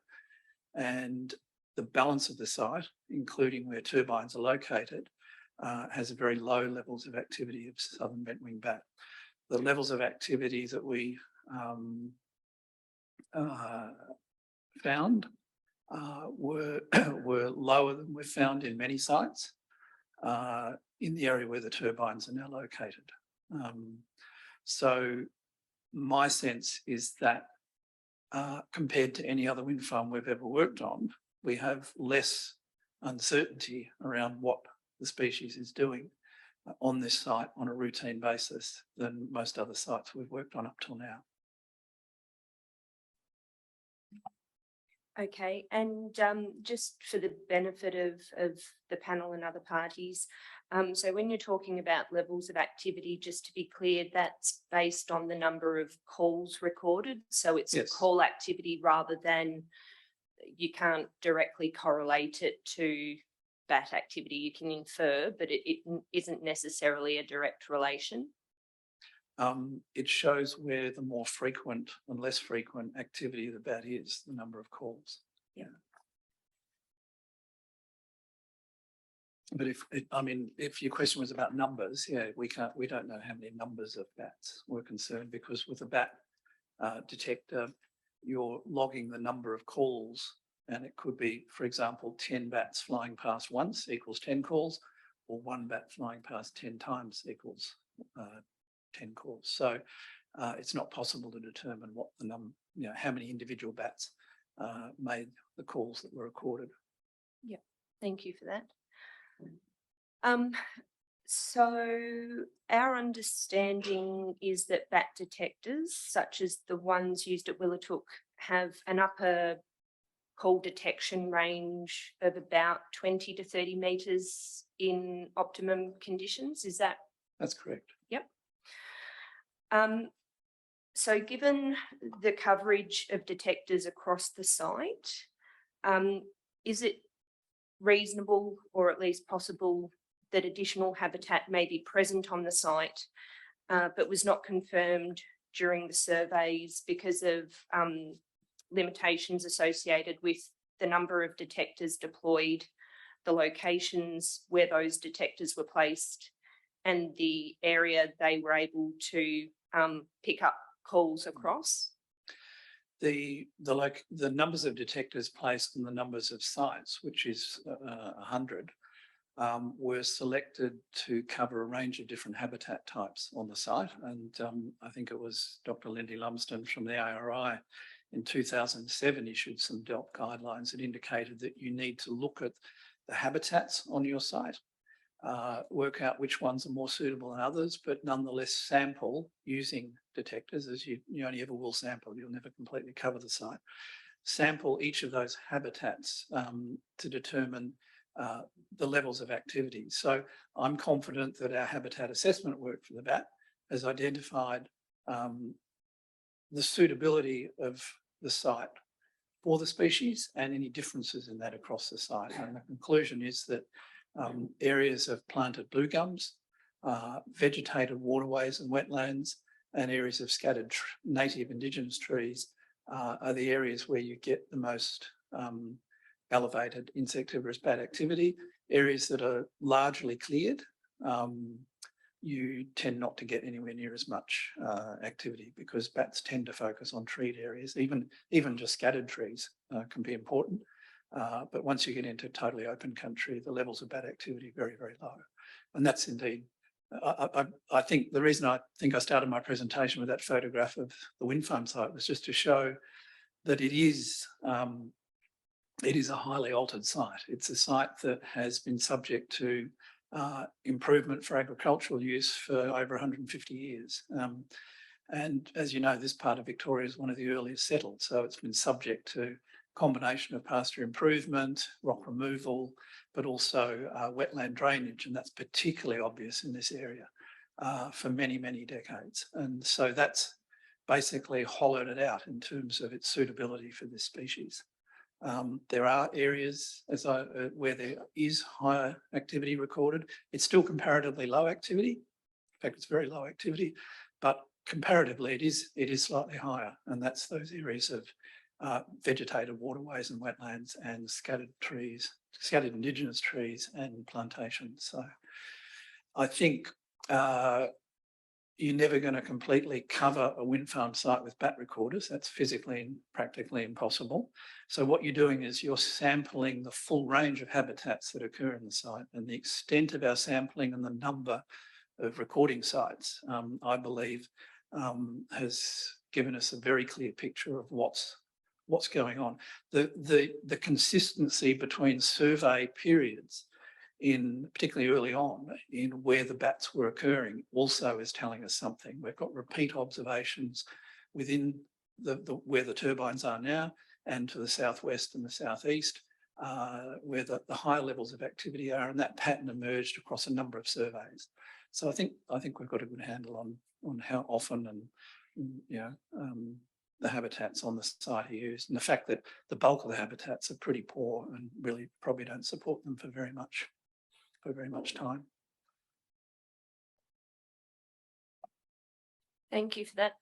and the balance of the site, including where turbines are located, has very low levels of activity of southern bent-winged bat. The levels of activity that we found were lower than we've found in many sites in the area where the turbines are now located. So my sense is that compared to any other wind farm we've ever worked on, we have less uncertainty around what the species is doing on this site on a routine basis than most other sites we've worked on up till now. Okay, and just for the benefit of the panel and other parties, so when you're talking about levels of activity, just to be clear, that's based on the number of calls recorded. So it's Yes. a call activity rather than, you can't directly correlate it to bat activity. You can infer, but it isn't necessarily a direct relation. It shows where the more frequent and less frequent activity of the bat is, the number of calls. Yeah. But if your question was about numbers, yeah, we don't know how many numbers of bats we're concerned, because with a bat detector, you're logging the number of calls, and it could be, for example, 10 bats flying past once equals 10 calls, or one bat flying past 10 times equals 10 calls. So it's not possible to determine what the how many individual bats made the calls that were recorded. Yeah, thank you for that. So our understanding is that bat detectors, such as the ones used at Willatook, have an upper call detection range of about 20 to 30 metres in optimum conditions. Is that? That's correct. Yep. So given the coverage of detectors across the site, is it reasonable, or at least possible, that additional habitat may be present on the site, but was not confirmed during the surveys because of limitations associated with the number of detectors deployed, the locations where those detectors were placed, and the area they were able to pick up calls across? The numbers of detectors placed and the numbers of sites, which is 100, were selected to cover a range of different habitat types on the site. And I think it was Dr. Lindy Lumsden from the ARI in 2007 issued some DELP guidelines that indicated that you need to look at the habitats on your site, work out which ones are more suitable than others, but nonetheless sample using detectors, as you only ever will sample, you'll never completely cover the site. Sample each of those habitats to determine the levels of activity. So I'm confident that our habitat assessment work for the bat has identified the suitability of the site for the species and any differences in that across the site. And the conclusion is that areas of planted blue gums, vegetated waterways and wetlands, and areas of scattered native indigenous trees are the areas where you get the most elevated insectivorous bat activity. Areas that are largely cleared, you tend not to get anywhere near as much activity because bats tend to focus on treed areas. Even just scattered trees can be important. But once you get into totally open country, the levels of bat activity are very, very low. And that's indeed, I think the reason I think I started my presentation with that photograph of the wind farm site was just to show that it is a highly altered site. It's a site that has been subject to improvement for agricultural use for over 150 years. And as you know, this part of Victoria is one of the earliest settled. So it's been subject to a combination of pasture improvement, rock removal, but also wetland drainage. And that's particularly obvious in this area for many, many decades. And so that's basically hollowed it out in terms of its suitability for this species. There are areas where there is higher activity recorded. It's still comparatively low activity. In fact, it's very low activity, but comparatively it is slightly higher. And that's those areas of vegetated waterways and wetlands and scattered trees, scattered indigenous trees and plantations. So I think you're never going to completely cover a wind farm site with bat recorders. That's physically and practically impossible. So what you're doing is you're sampling the full range of habitats that occur in the site, and the extent of our sampling and the number of recording sites, I believe, has given us a very clear picture of what's going on. The consistency between survey periods particularly early on in where the bats were occurring also is telling us something. We've got repeat observations within where the turbines are now and to the southwest and the southeast where the high levels of activity are, and that pattern emerged across a number of surveys. So I think we've got a good handle on how often and the habitats on the site are used, and the fact that the bulk of the habitats are pretty poor and really probably don't support them for very much time. Thank you for that.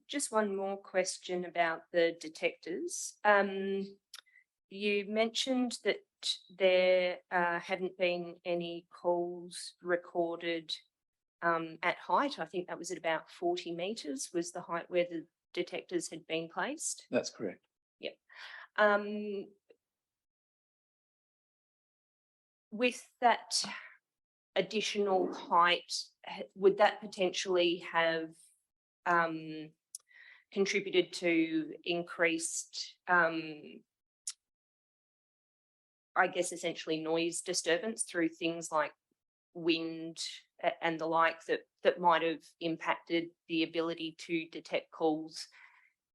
Just one more question about the detectors. You mentioned that there hadn't been any calls recorded at height. I think that was at about 40 metres was the height where the detectors had been placed. That's correct. Yep. With that additional height, would that potentially have contributed to increased, I guess, essentially noise disturbance through things like wind and the like that might have impacted the ability to detect calls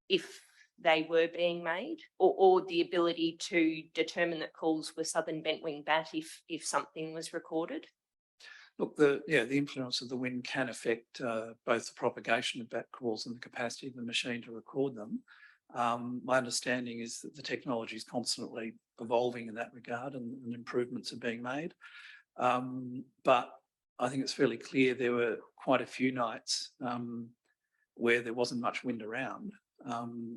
if they were being made, or the ability to determine that calls were southern bent-wing bat if something was recorded? Look, the influence of the wind can affect both the propagation of bat calls and the capacity of the machine to record them. My understanding is that the technology is constantly evolving in that regard, and improvements are being made. But I think it's fairly clear there were quite a few nights where there wasn't much wind around,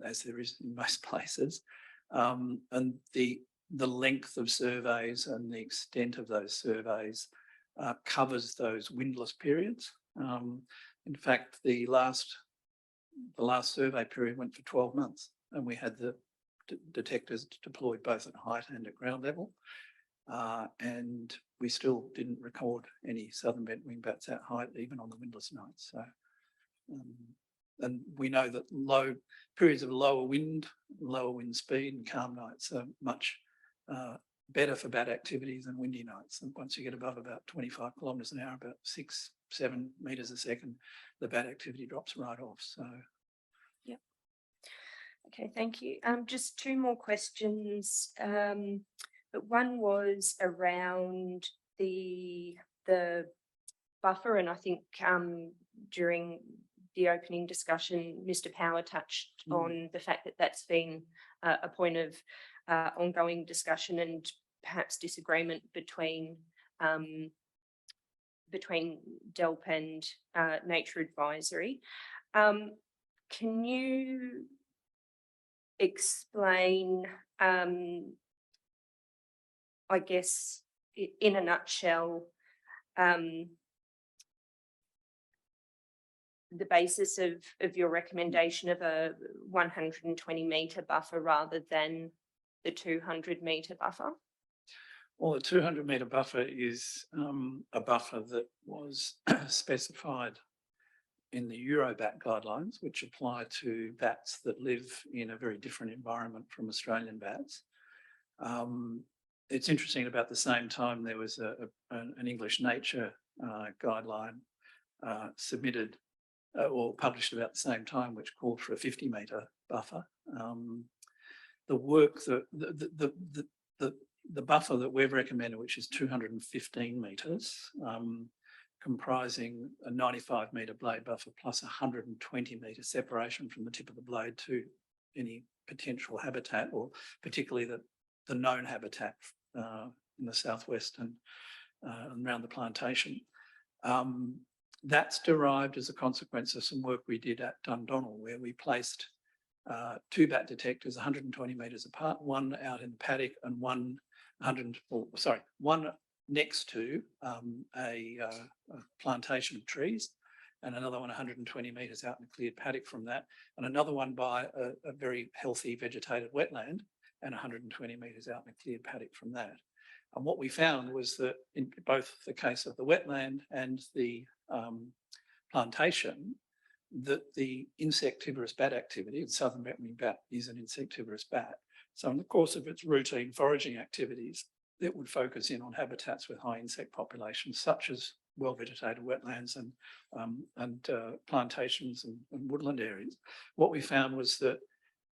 as there is in most places, and the length of surveys and the extent of those surveys covers those windless periods. In fact, the last survey period went for 12 months, and we had the detectors deployed both at height and at ground level, and we still didn't record any southern bent-wing bats at height, even on the windless nights. So, and we know that periods of lower wind speed and calm nights are much better for bat activity than windy nights. And once you get above about 25 kilometres an hour, about 6-7 metres a second, the bat activity drops right off. So, yep. Okay, thank you. Just two more questions. But one was around the buffer, and I think during the opening discussion, Mr. Power touched on the fact that that's been a point of ongoing discussion and perhaps disagreement between DELP and Nature Advisory. Can you explain, I guess, in a nutshell, the basis of your recommendation of a 120 metre buffer rather than the 200 metre buffer? Well, the 200 metre buffer is a buffer that was specified in the Eurobat guidelines, which apply to bats that live in a very different environment from Australian bats. It's interesting, about the same time there was an English nature guideline submitted or published about the same time, which called for a 50 metre buffer. The work that the buffer that we've recommended, which is 215 metres, comprising a 95 metre blade buffer plus 120 metre separation from the tip of the blade to any potential habitat, or particularly the known habitat in the southwest and around the plantation. That's derived as a consequence of some work we did at Dundonald, where we placed 2 bat detectors 120 metres apart, one out in the paddock and one next to a plantation of trees, and another one 120 metres out in a cleared paddock from that, and another one by a very healthy vegetated wetland, and 120 metres out in a cleared paddock from that. And what we found was that in both the case of the wetland and the plantation, that the insectivorous bat activity, the southern bat-winged bat is an insectivorous bat. So in the course of its routine foraging activities, it would focus in on habitats with high insect populations, such as well-vegetated wetlands and plantations and woodland areas. What we found was that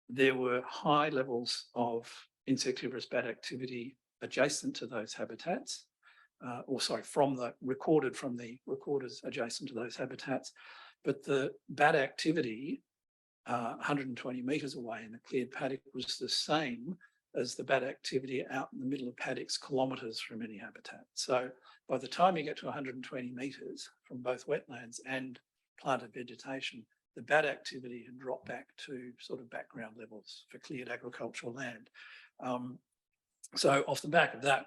there were high levels of insectivorous bat activity adjacent to those habitats, recorded from the recorders adjacent to those habitats. But the bat activity 120 metres away in the cleared paddock was the same as the bat activity out in the middle of paddocks kilometres from any habitat. So by the time you get to 120 metres from both wetlands and planted vegetation, the bat activity had dropped back to sort of background levels for cleared agricultural land. So off the back of that,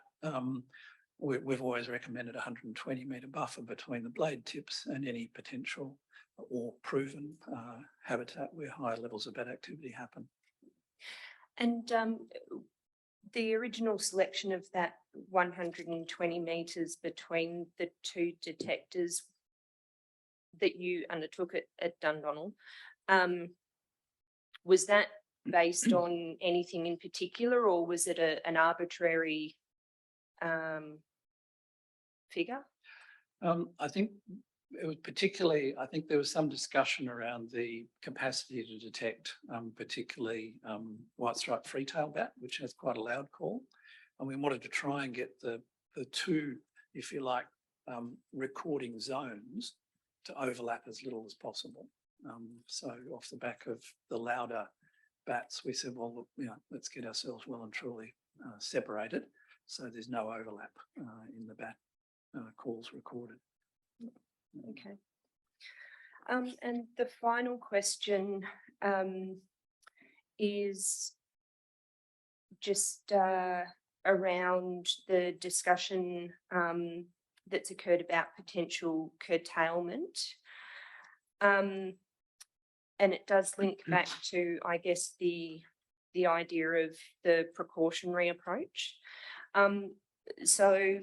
we've always recommended a 120 metre buffer between the blade tips and any potential or proven habitat where higher levels of bat activity happen. And the original selection of that 120 metres between the 2 detectors that you undertook at Dundonald, was that based on anything in particular, or was it an arbitrary figure? I think it was particularly, I think there was some discussion around the capacity to detect particularly white-striped free-tail bat, which has quite a loud call. And we wanted to try and get the 2, if you like, recording zones to overlap as little as possible. So off the back of the louder bats, we said, well, let's get ourselves well and truly separated so there's no overlap in the bat calls recorded. Okay. And the final question is just around the discussion that's occurred about potential curtailment. And it does link back to, I guess, the idea of the precautionary approach. So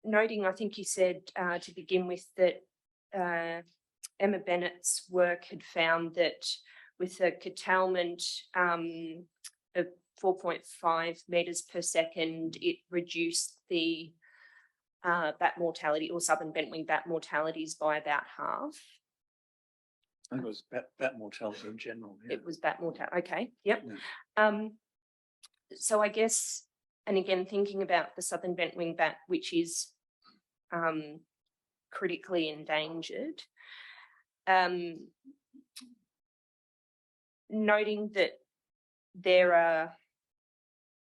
noting, I think you said to begin with that Emma Bennett's work had found that with a curtailment of 4.5 metres per second, it reduced the bat mortality, or southern bent-wing bat mortalities, by about half. I think it was bat mortality in general. Yeah. It was bat mortality. Okay. Yep. Yeah. So I guess and again, thinking about the southern bent wing bat, which is critically endangered, noting that there are,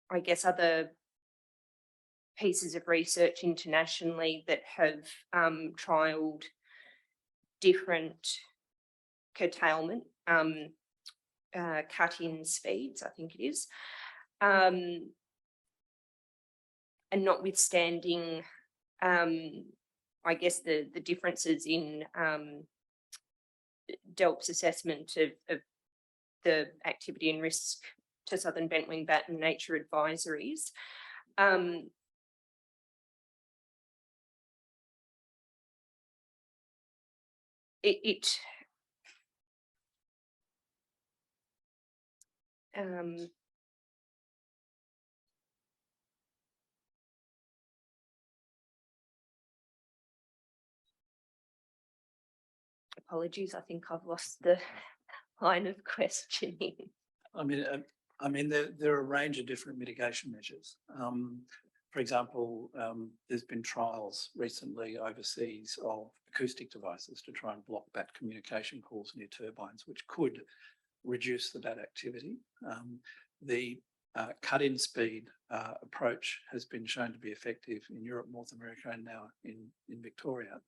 I guess, other pieces of research internationally that have trialled different curtailment, cut-in speeds, I think it is. And notwithstanding, I guess, the differences in DELP's assessment of the activity and risk to southern bent wing bat and nature advisories, apologies, I think I've lost the line of questioning. I mean, there are a range of different mitigation measures. For example, there's been trials recently overseas of acoustic devices to try and block bat communication calls near turbines, which could reduce the bat activity. The cut-in speed approach has been shown to be effective in Europe, North America, and now in Victoria.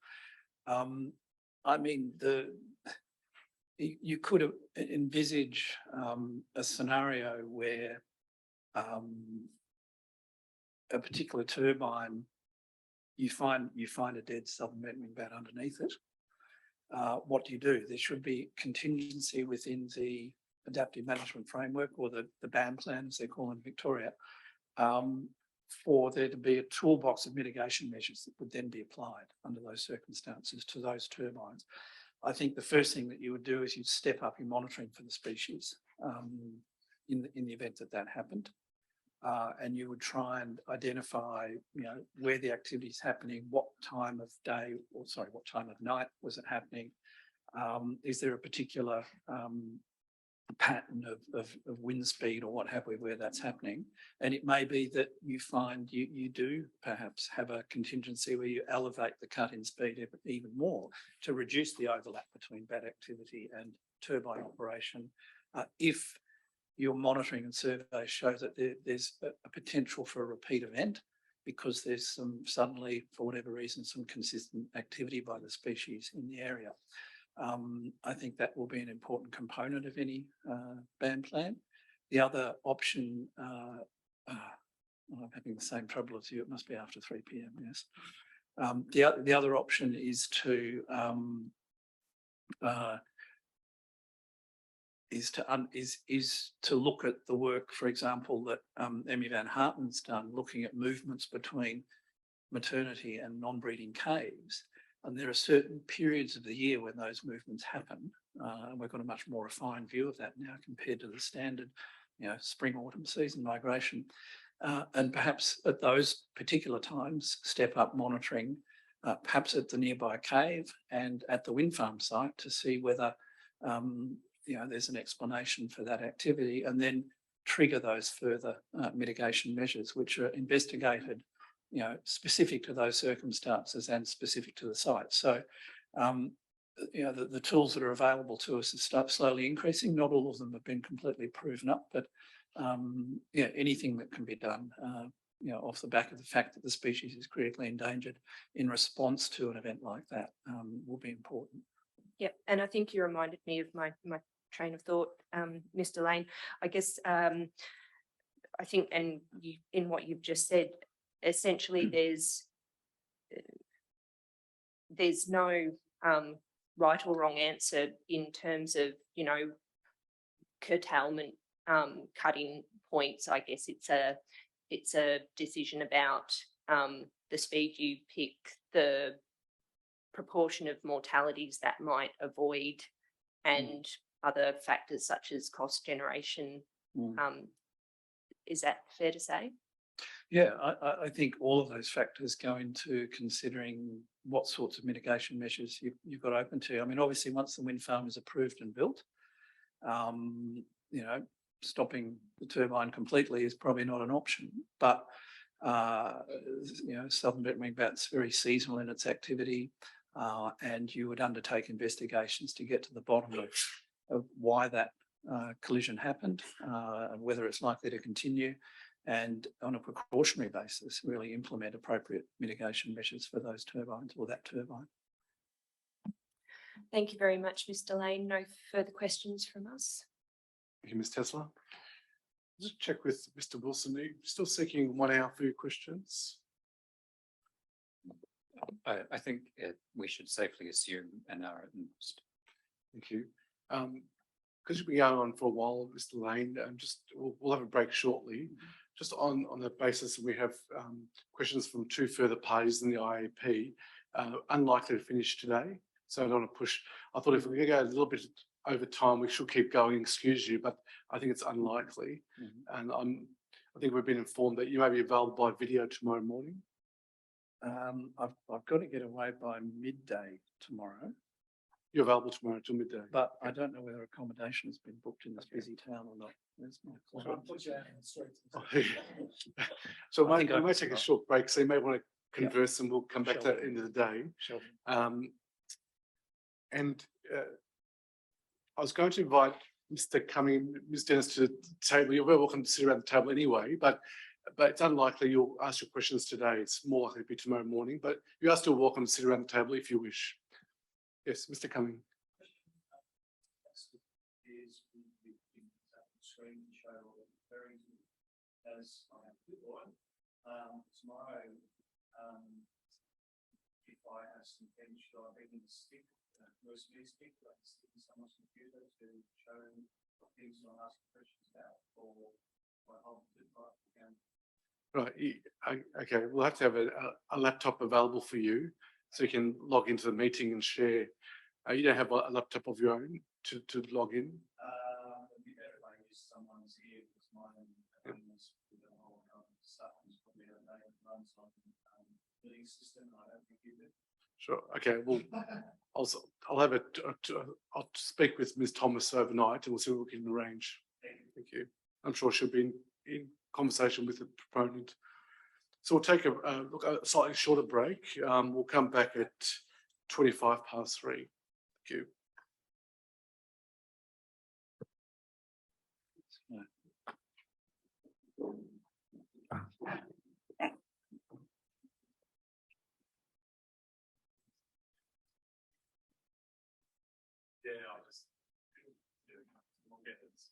I mean, you could envisage a scenario where a particular turbine, you find a dead southern bent wing bat underneath it. What do? There should be contingency within the adaptive management framework, or the BAM plan, as they call it in Victoria, for there to be a toolbox of mitigation measures that would then be applied under those circumstances to those turbines. I think the first thing that you would do is you'd step up your monitoring for the species in the event that happened. And you would try and identify, where the activity is happening, what time of day, or sorry, what time of night was it happening? Is there a particular pattern of wind speed or what have we where that's happening? And it may be that you find you do perhaps have a contingency where you elevate the cut-in speed even more to reduce the overlap between bat activity and turbine operation. If your monitoring and survey show that there's a potential for a repeat event because there's suddenly, for whatever reason, some consistent activity by the species in the area. I think that will be an important component of any BAM plan. The other option, I'm having the same trouble as you, it must be after 3 p.m, yes. The other option is to look at the work, for example, that Emmy Van Harten's done, looking at movements between maternity and non-breeding caves. And there are certain periods of the year when those movements happen. And we've got a much more refined view of that now compared to the standard, spring, autumn season migration. And perhaps at those particular times, step up monitoring, perhaps at the nearby cave and at the wind farm site to see whether there's an explanation for that activity, and then trigger those further mitigation measures, which are investigated, specific to those circumstances and specific to the site. So, the tools that are available to us are slowly increasing. Not all of them have been completely proven up, but anything that can be done, off the back of the fact that the species is critically endangered in response to an event like that will be important. Yep, and I think you reminded me of my train of thought, Mr. Lane. I guess I think, and in what you've just said, essentially there's no right or wrong answer in terms of curtailment cutting points. I guess it's a decision about the speed you pick, the proportion of mortalities that might avoid, and other factors such as cost generation. Is that fair to say? Yeah, I think all of those factors go into considering what sorts of mitigation measures you've got open to. I mean, obviously, once the wind farm is approved and built, stopping the turbine completely is probably not an option, but southern belt ringbat's very seasonal in its activity, and you would undertake investigations to get to the bottom of why that collision happened, and whether it's likely to continue, and on a precautionary basis, really implement appropriate mitigation measures for those turbines or that turbine. Thank you very much, Mr. Lane. No further questions from us. Thank you, Ms. Tesler. Just check with Mr. Wilson. Are you still seeking 1 hour for your questions? I think we should safely assume an hour at most. Thank you. Because you've been going on for a while, Mr. Lane, we'll have a break shortly. Just on the basis that we have questions from 2 further parties in the IAP, unlikely to finish today. So I don't want to push. I thought if we're going to go a little bit over time, we should keep going, excuse you, but I think it's unlikely. And I think we've been informed that you may be available by video tomorrow morning. I've got to get away by midday tomorrow, You're available tomorrow till midday. but I don't know whether accommodation has been booked in this busy town or not. There's my client. So I we think I may can take a start. short break, so you may want to converse and we'll come back to Sure. that at the end of the day. Sure. I was going to invite Mr. Cumming, Ms. Dennis to the table. You're very welcome to sit around the table anyway, but it's unlikely you'll ask your questions today. It's more likely to be tomorrow morning, but you are still welcome to sit around the table if you wish. Yes, Mr. Cumming. Tomorrow, if I have some things, should I bring in a stick, USB stick, like stick in someone's computer to show things and ask questions about, or I hold the again? Right, okay, we'll have to have a laptop available for you so you can log into the meeting and share. You don't have a laptop of your own to log in? It'd be better if I use someone's here, because mine is with the whole stuff is probably a name that runs on billing system. I don't think you do. Sure, okay, well, I'll speak with Ms. Thomas overnight and we'll see what we can arrange. Thank you. I'm sure she'll be in conversation with the proponent. So we'll take a slightly shorter break. We'll come back at 3:25. Thank you. Yeah, I'll just we'll get this.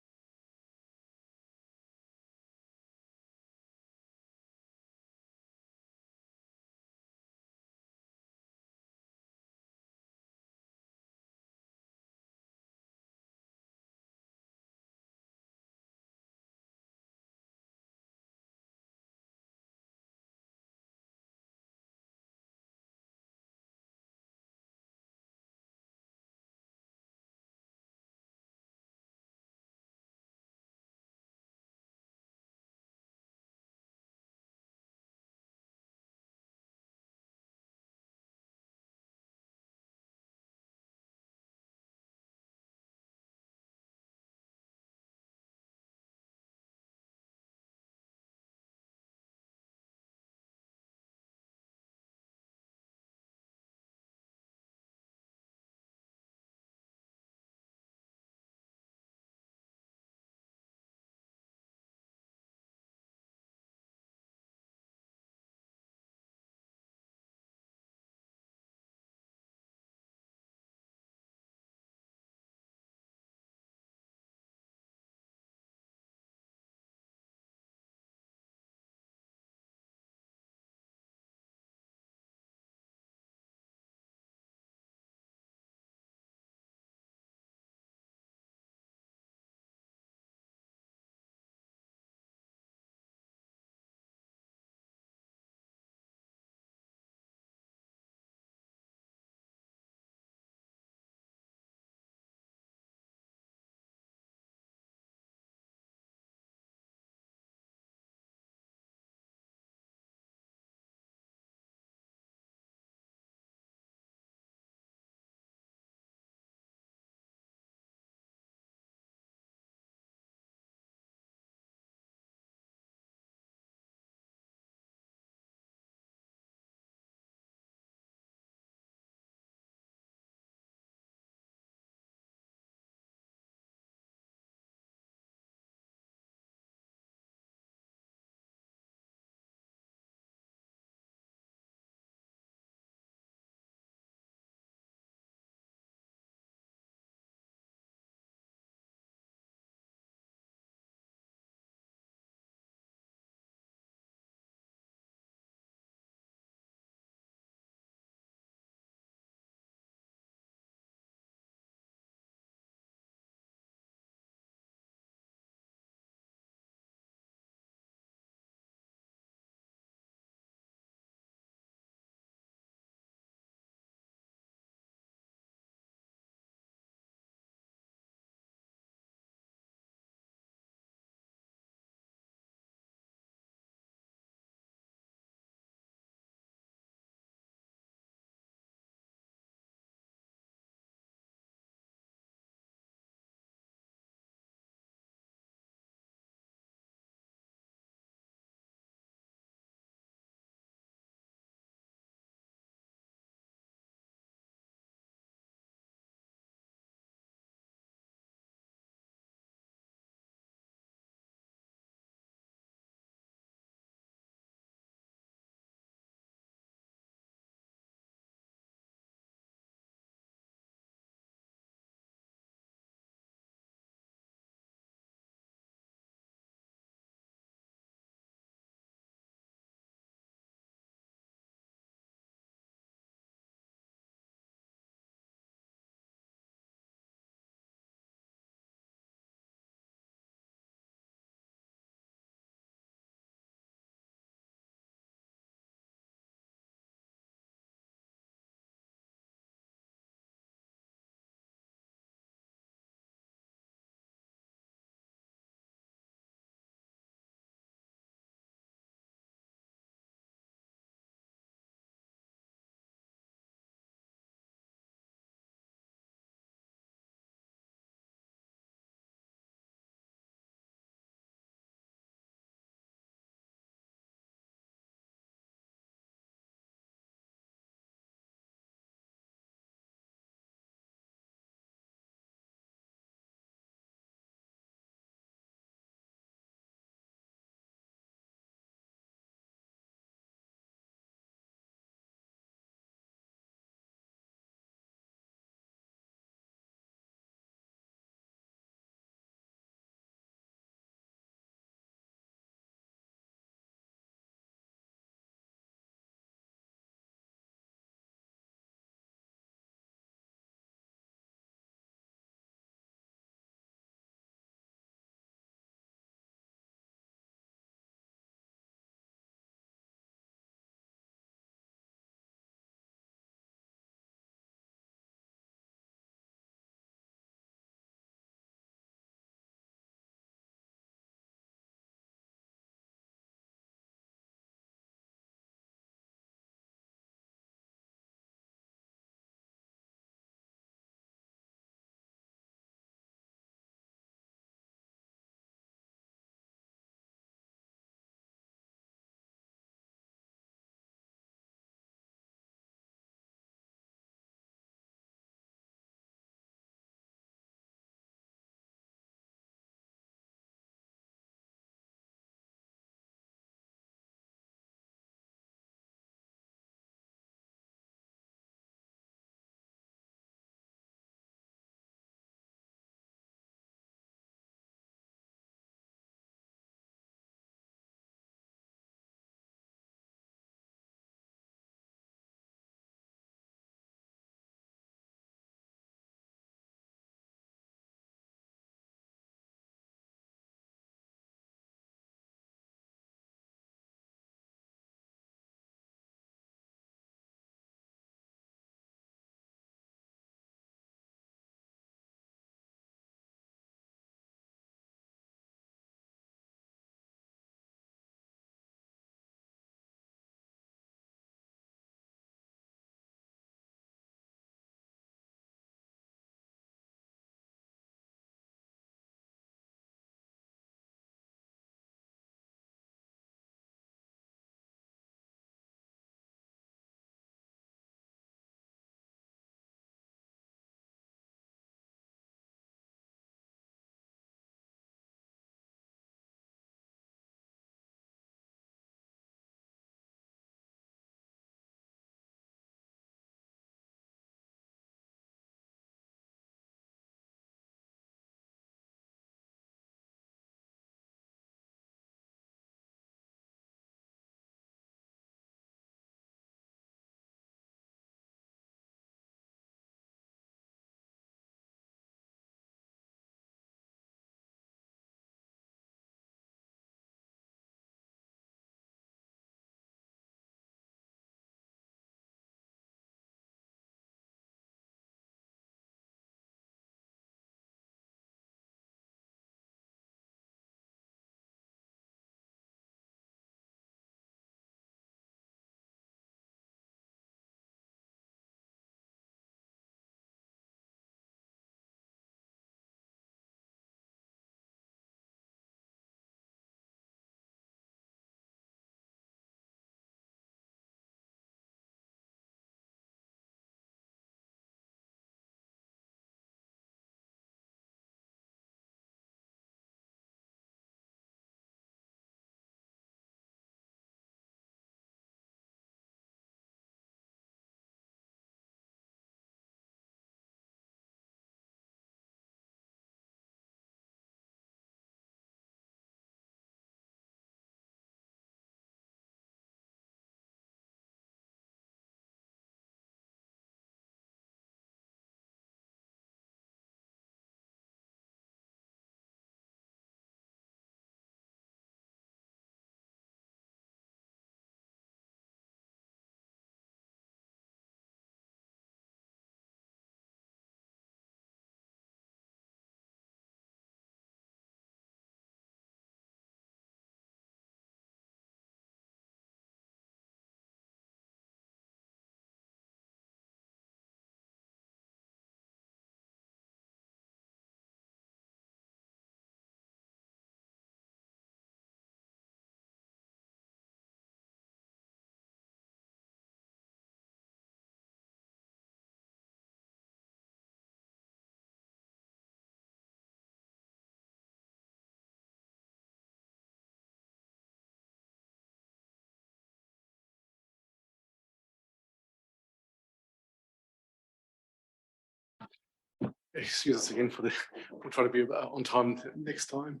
excuse us again for the, we'll try to be on time next time.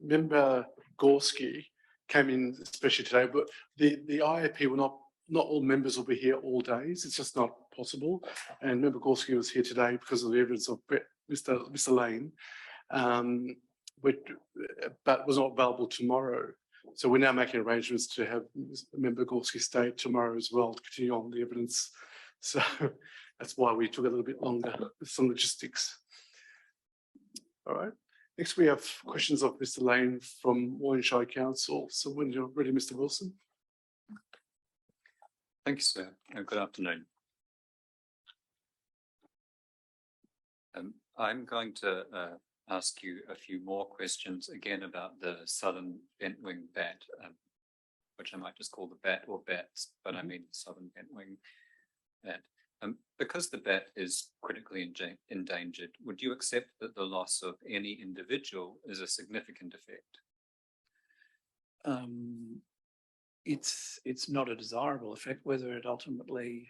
Member Gorski came in especially today, but the IAP will not all members will be here all days. It's just not possible. And Member Gorski was here today because of the evidence of Mr. Lane, but was not available tomorrow. So we're now making arrangements to have Member Gorski stay tomorrow as well to continue on the evidence. So that's why we took a little bit longer with some logistics. All right. Next, we have questions of Mr. Lane from Warrenshire Council. So when you're ready, Mr. Wilson. Thank you, sir. Good afternoon. I'm going to ask you a few more questions again about the southern bentwing bat, which I might just call the bat or bats, but I mean the southern bentwing bat. Because the bat is critically endangered, would you accept that the loss of any individual is a significant effect? It's not a desirable effect. Whether it ultimately,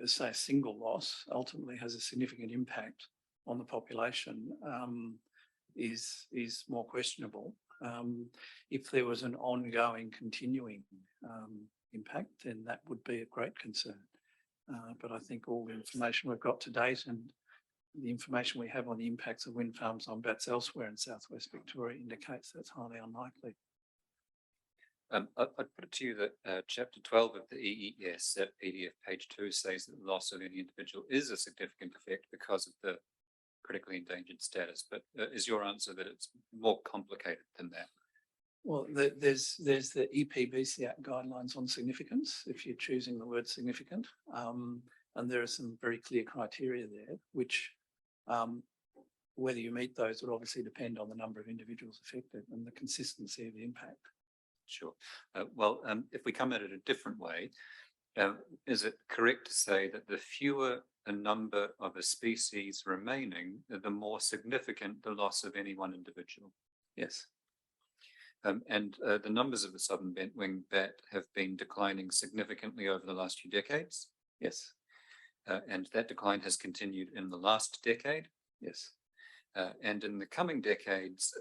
say a single loss ultimately has a significant impact on the population is more questionable. If there was an ongoing, continuing impact, then that would be a great concern. But I think all the information we've got to date and the information we have on the impacts of wind farms on bats elsewhere in southwest Victoria indicates that's highly unlikely. I'd put it to you that chapter 12 of the EES at PDF page 2 says that the loss of any individual is a significant effect because of the critically endangered status. But is your answer that it's more complicated than that? Well, there's the EPBC Act guidelines on significance, if you're choosing the word significant. And there are some very clear criteria there, which whether you meet those would obviously depend on the number of individuals affected and the consistency of the impact. Sure. If we come at it a different way, is it correct to say that the fewer the number of a species remaining, the more significant the loss of any one individual? Yes. And the numbers of the southern bentwing bat have been declining significantly over the last few decades. Yes. And that decline has continued in the last decade. Yes. And in the coming decades,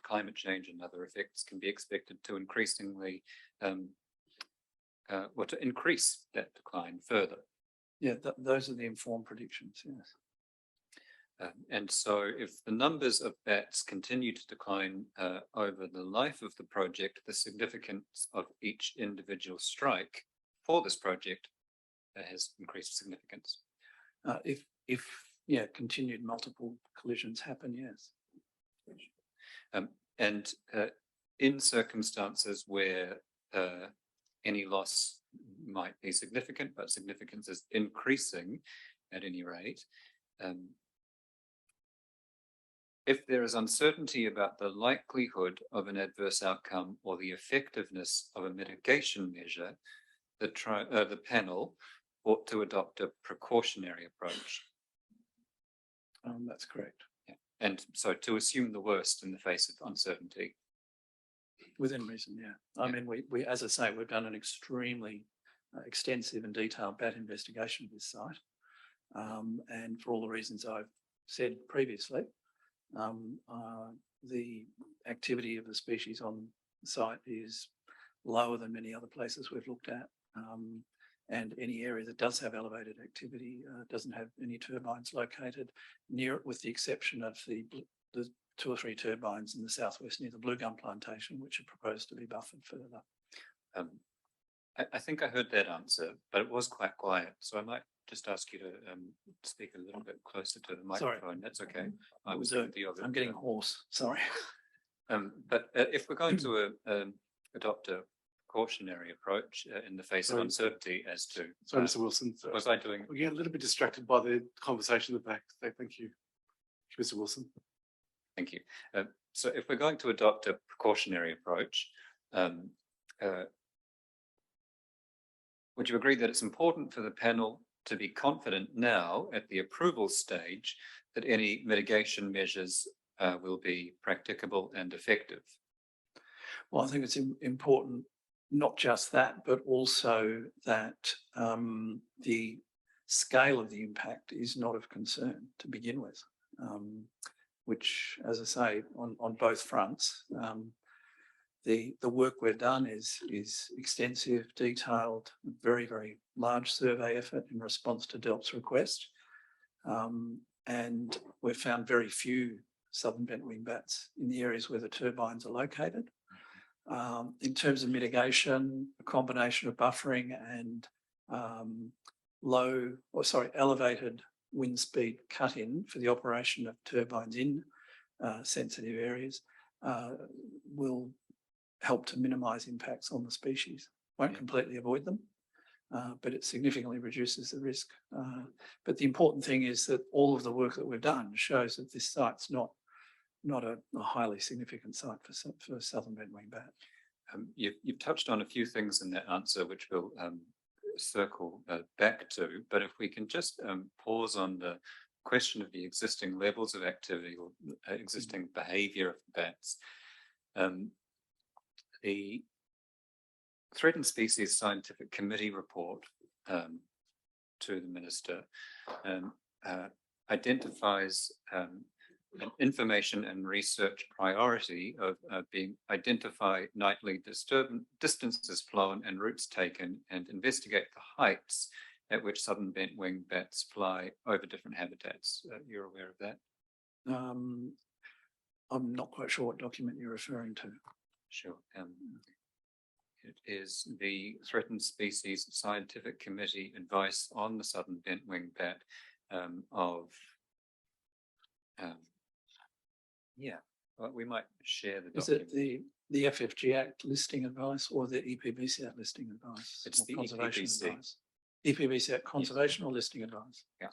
climate change and other effects can be expected to increasingly, or to increase that decline further. Yeah, those are the informed predictions, yes. And so if the numbers of bats continue to decline over the life of the project, the significance of each individual strike for this project has increased significance. If continued multiple collisions happen, yes. And in circumstances where any loss might be significant, but significance is increasing at any rate, if there is uncertainty about the likelihood of an adverse outcome or the effectiveness of a mitigation measure, the panel ought to adopt a precautionary approach. That's correct. Yeah. And so to assume the worst in the face of uncertainty. Within reason, yeah. I mean, we, as I say, we've done an extremely extensive and detailed bat investigation of this site. And for all the reasons I've said previously, the activity of the species on the site is lower than many other places we've looked at. And any area that does have elevated activity doesn't have any turbines located near it, with the exception of the 2 or 3 turbines in the southwest near the blue gum plantation, which are proposed to be buffered further. I think I heard that answer, but it was quite quiet. So I might just ask you to speak a little bit closer to the microphone. Sorry. That's okay. I'm getting hoarse, sorry. But if we're going to adopt a precautionary approach in the face of uncertainty as to... Sorry, Mr. Wilson. Was I doing... We get a little bit distracted by the conversation in the back. So thank you, Mr. Wilson. Thank you. So if we're going to adopt a precautionary approach, would you agree that it's important for the panel to be confident now at the approval stage that any mitigation measures will be practicable and effective? Well, I think it's important, not just that, but also that the scale of the impact is not of concern to begin with, which, as I say, on both fronts, the work we've done is extensive, detailed, very, very large survey effort in response to DELP's request. And we've found very few southern bentwing bats in the areas where the turbines are located. In terms of mitigation, a combination of buffering and elevated wind speed cut-in for the operation of turbines in sensitive areas will help to minimise impacts on the species. Won't completely avoid them, but it significantly reduces the risk. But the important thing is that all of the work that we've done shows that this site's not a highly significant site for southern bentwing bat. You've touched on a few things in that answer, which we'll circle back to, but if we can just pause on the question of the existing levels of activity or existing behaviour of bats. The Threatened Species Scientific Committee report to the Minister identifies an information and research priority of being identify nightly distances flown and routes taken and investigate the heights at which southern bentwing bats fly over different habitats. You're aware of that? I'm not quite sure what document you're referring to. Sure. It is the Threatened Species Scientific Committee advice on the southern bentwing bat well, we might share the document. Is it the FFG Act listing advice or the EPBC Act listing advice? It's the conservation EPBC. advice. EPBC Act conservation or listing advice? Yeah.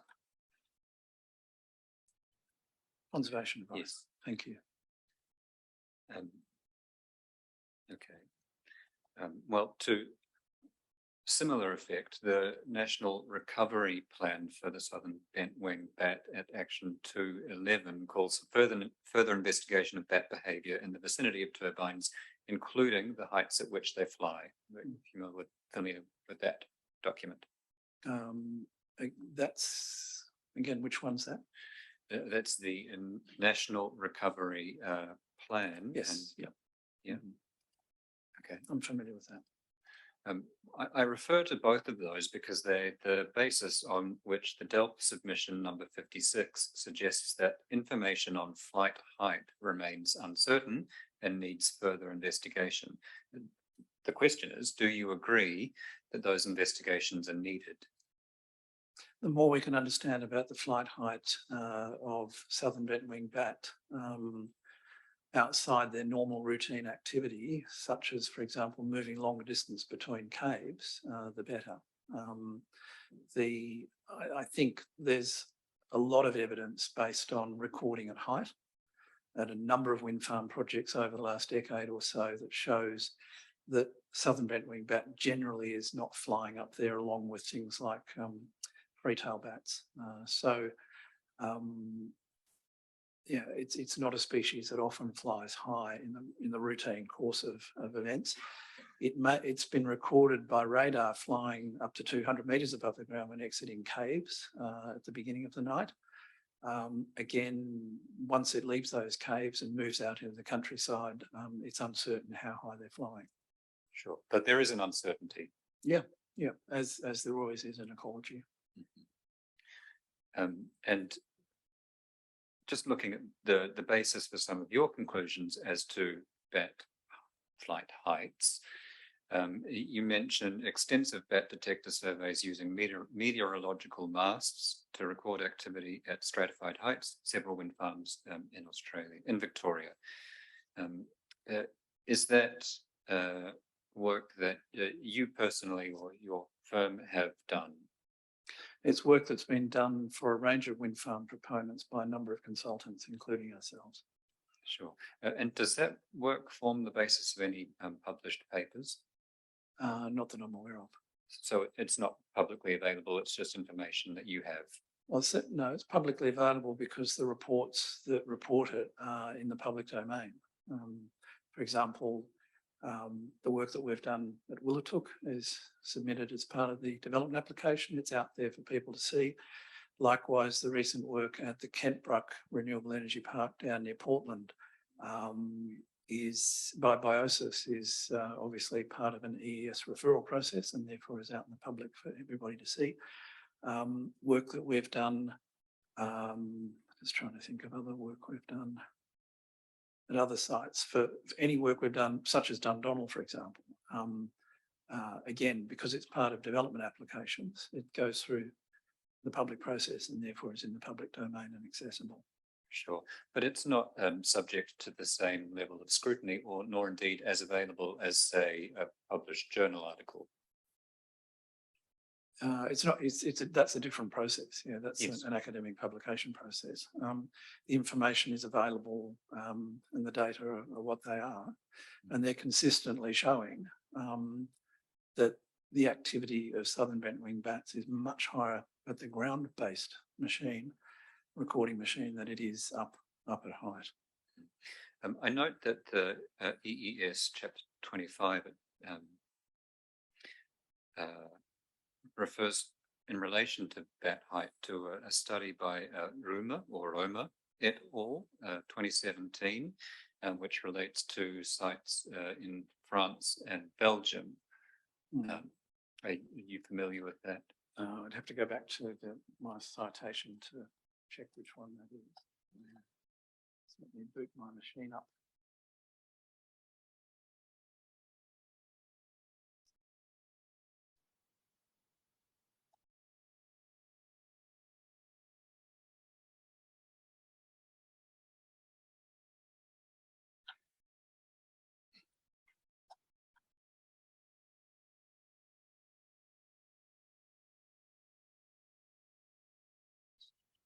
Conservation advice. Yes. Thank you. Okay. Well, to similar effect, the National Recovery Plan for the southern bentwing bat at Action 211 calls for further investigation of bat behaviour in the vicinity of turbines, including the heights at which they fly. If you're familiar with that document. That's, again, which one's that? That's the National Recovery Plan. Yes. And, yeah. Okay. I'm familiar with that. I refer to both of those because they're the basis on which the DELP submission number 56 suggests that information on flight height remains uncertain and needs further investigation. The question is, do you agree that those investigations are needed? The more we can understand about the flight height of southern bentwing bat outside their normal routine activity, such as, for example, moving longer distance between caves, the better. I think there's a lot of evidence based on recording at height at a number of wind farm projects over the last decade or so that shows that southern bentwing bat generally is not flying up there along with things like free-tail bats. Yeah, it's not a species that often flies high in the routine course of events. It's been recorded by radar flying up to 200 metres above the ground when exiting caves at the beginning of the night. Again, once it leaves those caves and moves out into the countryside, it's uncertain how high they're flying. Sure, but there is an uncertainty. Yeah, as there always is in ecology. And just looking at the basis for some of your conclusions as to bat flight heights, you mentioned extensive bat detector surveys using meteorological masts to record activity at stratified heights, several wind farms in Victoria. Is that work that you personally or your firm have done? It's work that's been done for a range of wind farm proponents by a number of consultants, including ourselves. Sure. And does that work form the basis of any published papers? Not that I'm aware of. So it's not publicly available, it's just information that you have? Well, no, it's publicly available because the reports that report it are in the public domain. For example, The work that we've done at Willatook is submitted as part of the development application. It's out there for people to see. Likewise, the recent work at the Kentbruck Renewable Energy Park down near Portland is by Biosis is obviously part of an EES referral process and therefore is out in the public for everybody to see. Work that we've done, just trying to think of other work we've done at other sites for any work we've done, such as Dundonald, for example. Again, because it's part of development applications, it goes through the public process and therefore is in the public domain and accessible. Sure, but it's not subject to the same level of scrutiny or nor indeed as available as, say, a published journal article. It's not, that's a different process. Yeah, that's Yes. an academic publication process. The information is available and the data are what they are. And they're consistently showing that the activity of southern bent-winged bats is much higher at the ground-based machine, recording machine, than it is up at height. I note that the EES chapter 25 refers in relation to bat height to a study by Roma et al. 2017, which relates to sites in France and Belgium. Are you familiar with that? I'd have to go back to my citation to check which one that is. So let me boot my machine up.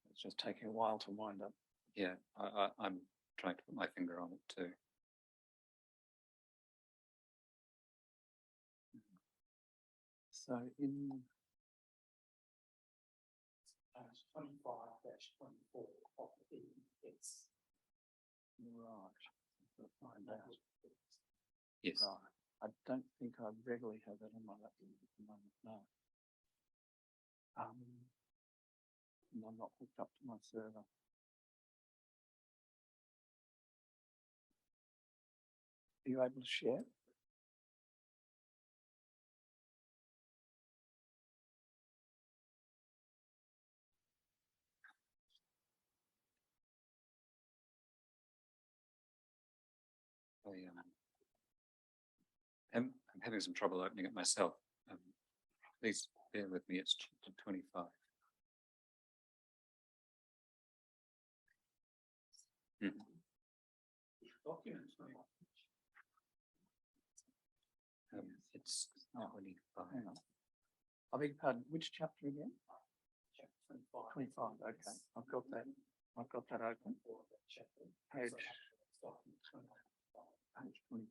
It's just taking a while to wind up. Yeah, I'm trying to put my finger on it too. So in 25-24 of the it's right. Find out. Yes. Right. I don't think I regularly have that on my laptop at the moment. No. And I'm not hooked up to my server. Are you able to share? I'm having some trouble opening it myself. Please bear with me, it's chapter 25. It's 25. Hang on. I beg your pardon, which chapter again? Chapter 25. Okay, I've got that. I've got that open. Page 24.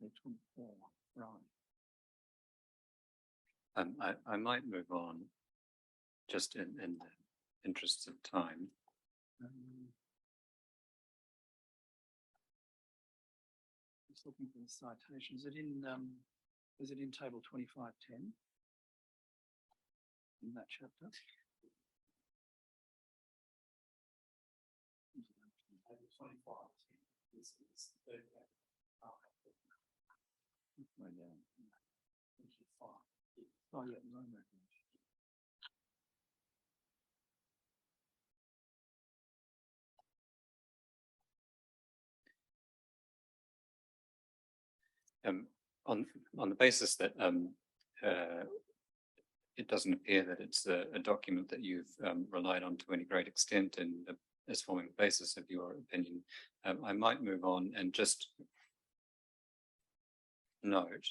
Okay, 24. Right. I might move on just in the interests of time. Just looking for the citation. Is it in table 2510? In that chapter? Table 25. This is the third chapter. Way down. Oh yeah, no. On the basis that it doesn't appear that it's a document that you've relied on to any great extent and as forming the basis of your opinion, I might move on and just note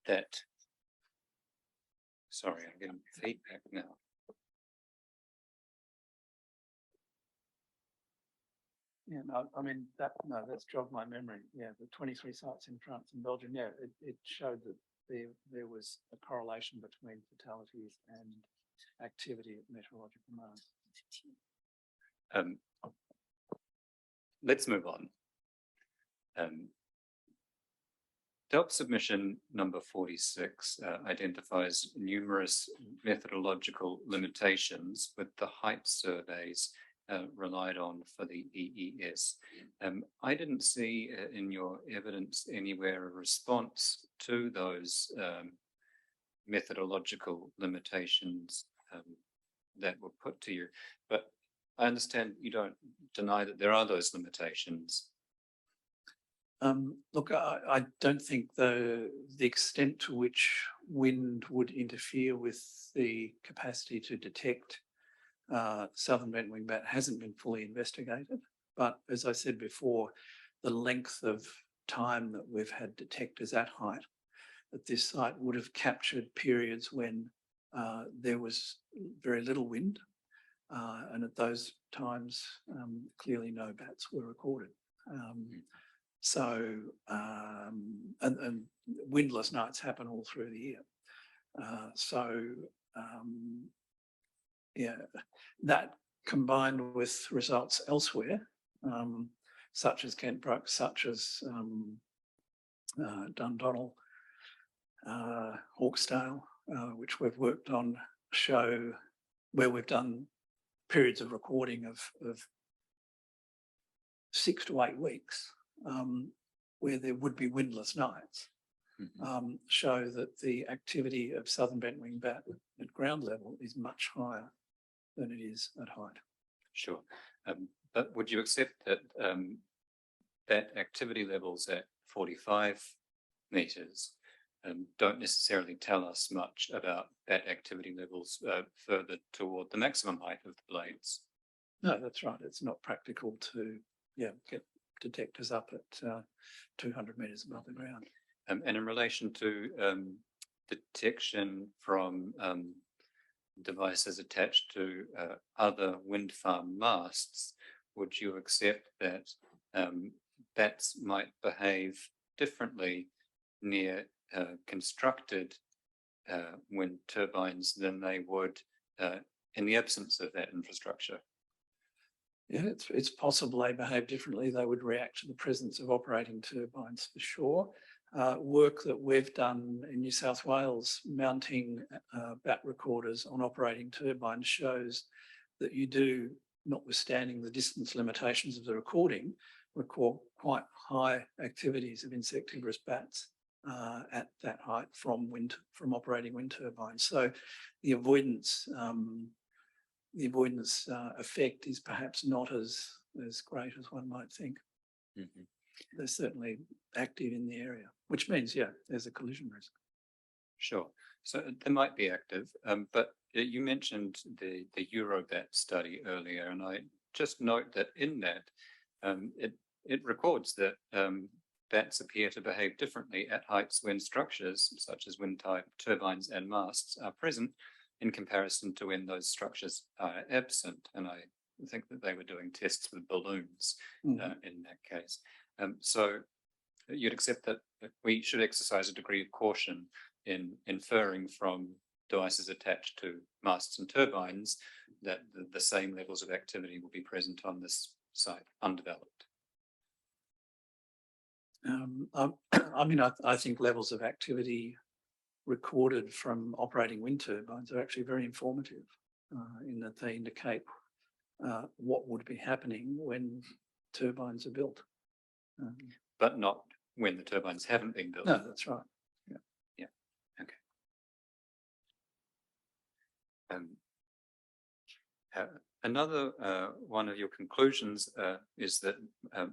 that, sorry, I'm getting feedback now. Yeah, no, I mean, that's jogged my memory. Yeah, the 23 sites in France and Belgium, yeah, it showed that there was a correlation between fatalities and activity at meteorological masts. Let's move on. DELP submission number 46 identifies numerous methodological limitations with the height surveys relied on for the EES. I didn't see in your evidence anywhere a response to those methodological limitations that were put to you, but I understand you don't deny that there are those limitations. Look, I don't think the extent to which wind would interfere with the capacity to detect southern bentwing bat hasn't been fully investigated. But as I said before, the length of time that we've had detectors at height at this site would have captured periods when there was very little wind. And at those times, clearly no bats were recorded. And windless nights happen all through the year. Yeah, that combined with results elsewhere, such as Kent Brook, such as Dundonnell, Hawkesdale, which we've worked on, show where we've done periods of recording of 6 to 8 weeks, where there would be windless nights, show that the activity of southern bentwing bat at ground level is much higher than it is at height. Sure. But would you accept that that activity levels at 45 metres don't necessarily tell us much about bat activity levels further toward the maximum height of the blades? No, that's right. It's not practical to get detectors up at 200 metres above the ground. And in relation to detection from devices attached to other wind farm masts, would you accept that bats might behave differently near constructed wind turbines than they would in the absence of that infrastructure? Yeah, it's possible they behave differently. They would react to the presence of operating turbines for sure. Work that we've done in New South Wales mounting bat recorders on operating turbines shows that you do, notwithstanding the distance limitations of the recording, record quite high activities of insectivorous bats at that height from operating wind turbines. So the avoidance effect is perhaps not as great as one might think. Mm-hmm. They're certainly active in the area, which means, there's a collision risk. Sure. So they might be active, but you mentioned the Eurobat study earlier, and I just note that in that it records that bats appear to behave differently at heights when structures such as wind turbines and masts are present in comparison to when those structures are absent. And I think that they were doing tests with balloons in that case. So you'd accept that we should exercise a degree of caution in inferring from devices attached to masts and turbines that the same levels of activity will be present on this site undeveloped. I think levels of activity recorded from operating wind turbines are actually very informative in that they indicate what would be happening when turbines are built. But not when the turbines haven't been built. No, that's right. Yeah. Okay. Another one of your conclusions is that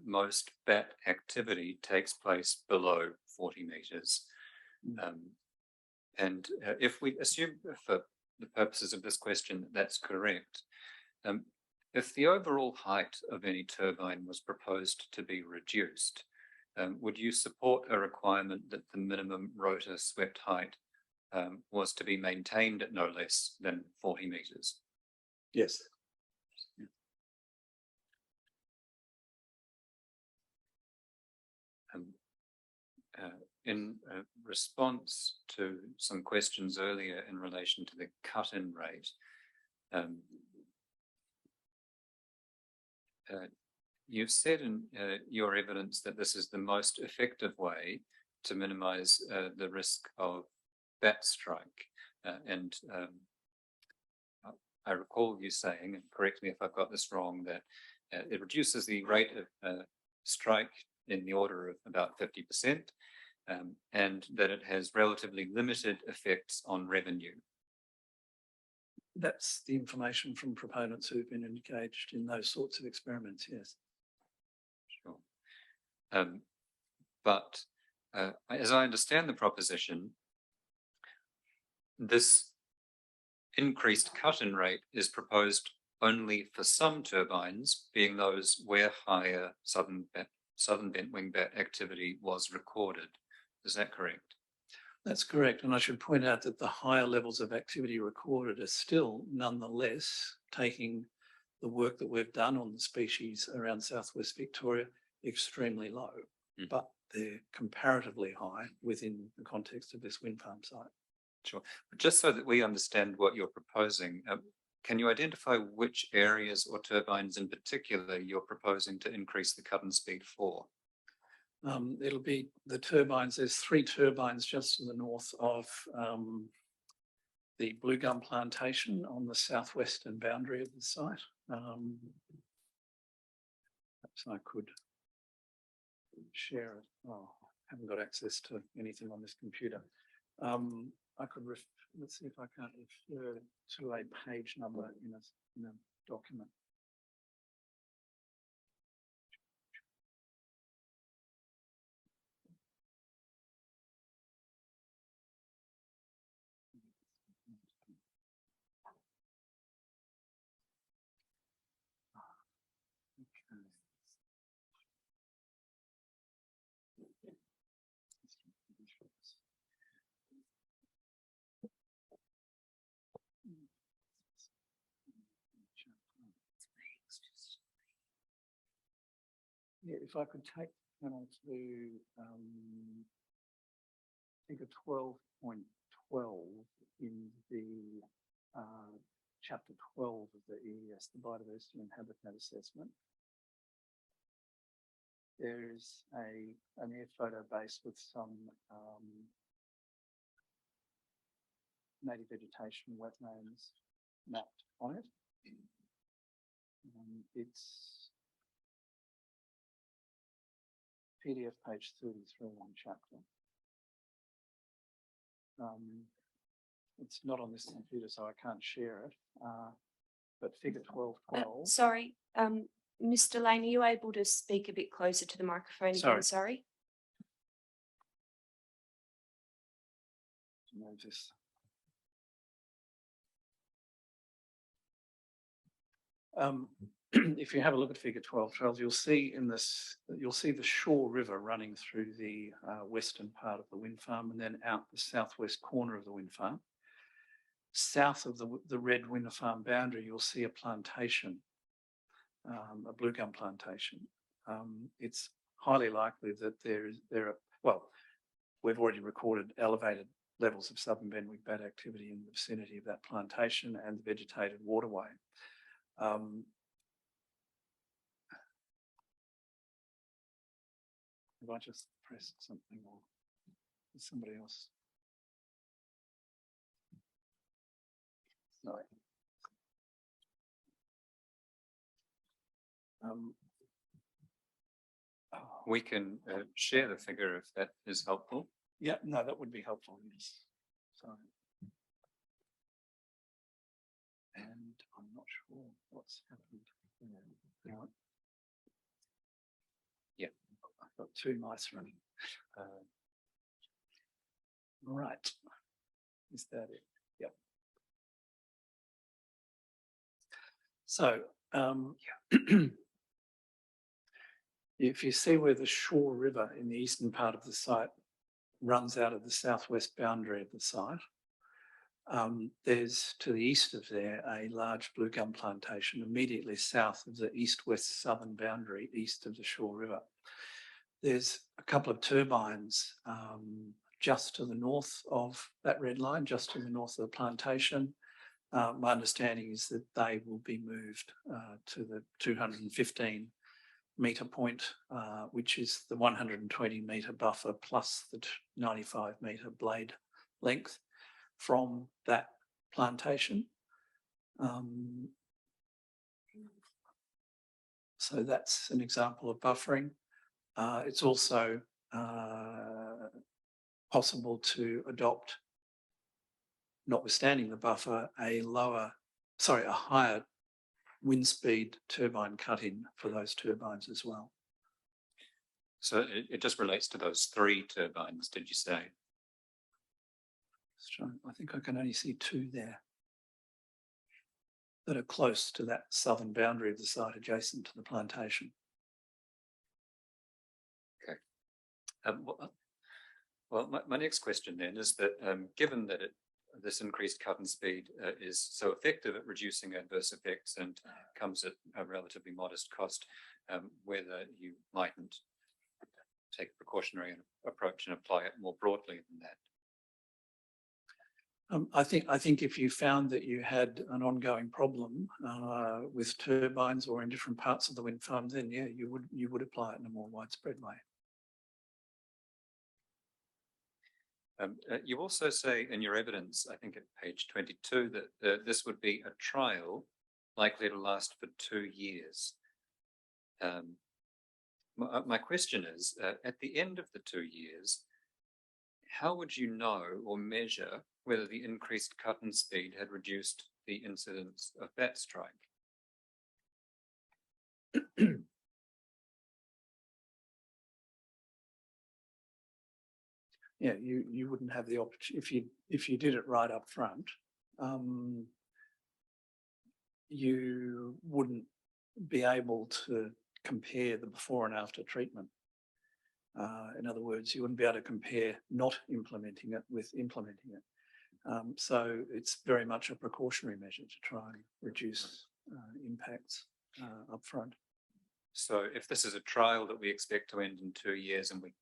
most bat activity takes place below 40 metres. And if we assume for the purposes of this question that's correct, if the overall height of any turbine was proposed to be reduced, would you support a requirement that the minimum rotor swept height was to be maintained at no less than 40 metres? Yes. in response to some questions earlier in relation to the cut-in rate, you've said in your evidence that this is the most effective way to minimise the risk of bat strike. I recall you saying, and correct me if I've got this wrong, that it reduces the rate of strike in the order of about 50%, and that it has relatively limited effects on revenue. That's the information from proponents who've been engaged in those sorts of experiments, yes. Sure. But as I understand the proposition, this increased cut-in rate is proposed only for some turbines, being those where higher southern bent-wing bat activity was recorded. Is that correct? That's correct. And I should point out that the higher levels of activity recorded are still nonetheless taking the work that we've done on the species around southwest Victoria extremely low, but they're comparatively high within the context of this wind farm site. Sure. Just so that we understand what you're proposing, can you identify which areas or turbines in particular you're proposing to increase the cut-in speed for? It'll be the turbines. There's 3 turbines just to the north of the blue gum plantation on the southwestern boundary of the site. Perhaps I could share it. Oh, I haven't got access to anything on this computer. I could, let's see if I can't refer to a page number in a document. Yeah, if I could take the panel to figure 12.12 in the chapter 12 of the EES, the Biodiversity and Habitat Assessment. There is an air photo base with some native vegetation wetlands mapped on it. It's PDF page 33 on chapter. It's not on this computer, so I can't share it. But figure 12.12. Sorry, Mr. Lane, are you able to speak a bit closer to the microphone again? Sorry. Move this. If you have a look at figure 12.12, you'll see in this, you'll see the Shaw River running through the western part of the wind farm and then out the southwest corner of the wind farm. South of the red wind farm boundary, you'll see a plantation, a blue gum plantation. It's highly likely that there are, well, we've already recorded elevated levels of southern bentwing bat activity in the vicinity of that plantation and the vegetated waterway. Have I just pressed something or is somebody else? Sorry. We can share the figure if that is helpful. Yeah, no, that would be helpful. Yes. Sorry. And I'm not sure what's happened. Yeah, I've got 2 mice running. Right. Is that it? Yep. So, if you see where the Shaw River in the eastern part of the site runs out of the southwest boundary of the site, there's to the east of there a large blue gum plantation immediately south of the east-west southern boundary east of the Shaw River. there's a couple of turbines just to the north of that red line, just to the north of the plantation. My understanding is that they will be moved to the 215 metre point, which is the 120 metre buffer plus the 95 metre blade length from that plantation. So that's an example of buffering. It's also possible to adopt, notwithstanding the buffer, a higher wind speed turbine cut-in for those turbines as well. So it just relates to those 3 turbines, did you say? I think I can only see 2 there that are close to that southern boundary of the site adjacent to the plantation. Okay. Well, my next question then is that given that this increased cut-in speed is so effective at reducing adverse effects and comes at a relatively modest cost, whether you mightn't take a precautionary approach and apply it more broadly than that. I think if you found that you had an ongoing problem with turbines or in different parts of the wind farm, then yeah, you would apply it in a more widespread way. You also say in your evidence, I think at page 22, that this would be a trial likely to last for 2 years. My question is, at the end of the 2 years, how would you know or measure whether the increased cut-in speed had reduced the incidence of bat strike? Yeah, you wouldn't have the opportunity if you did it right up front. You wouldn't be able to compare the before and after treatment. In other words, you wouldn't be able to compare not implementing it with implementing it. So it's very much a precautionary measure to try and reduce impacts up front. So if this is a trial that we expect to end in 2 years and we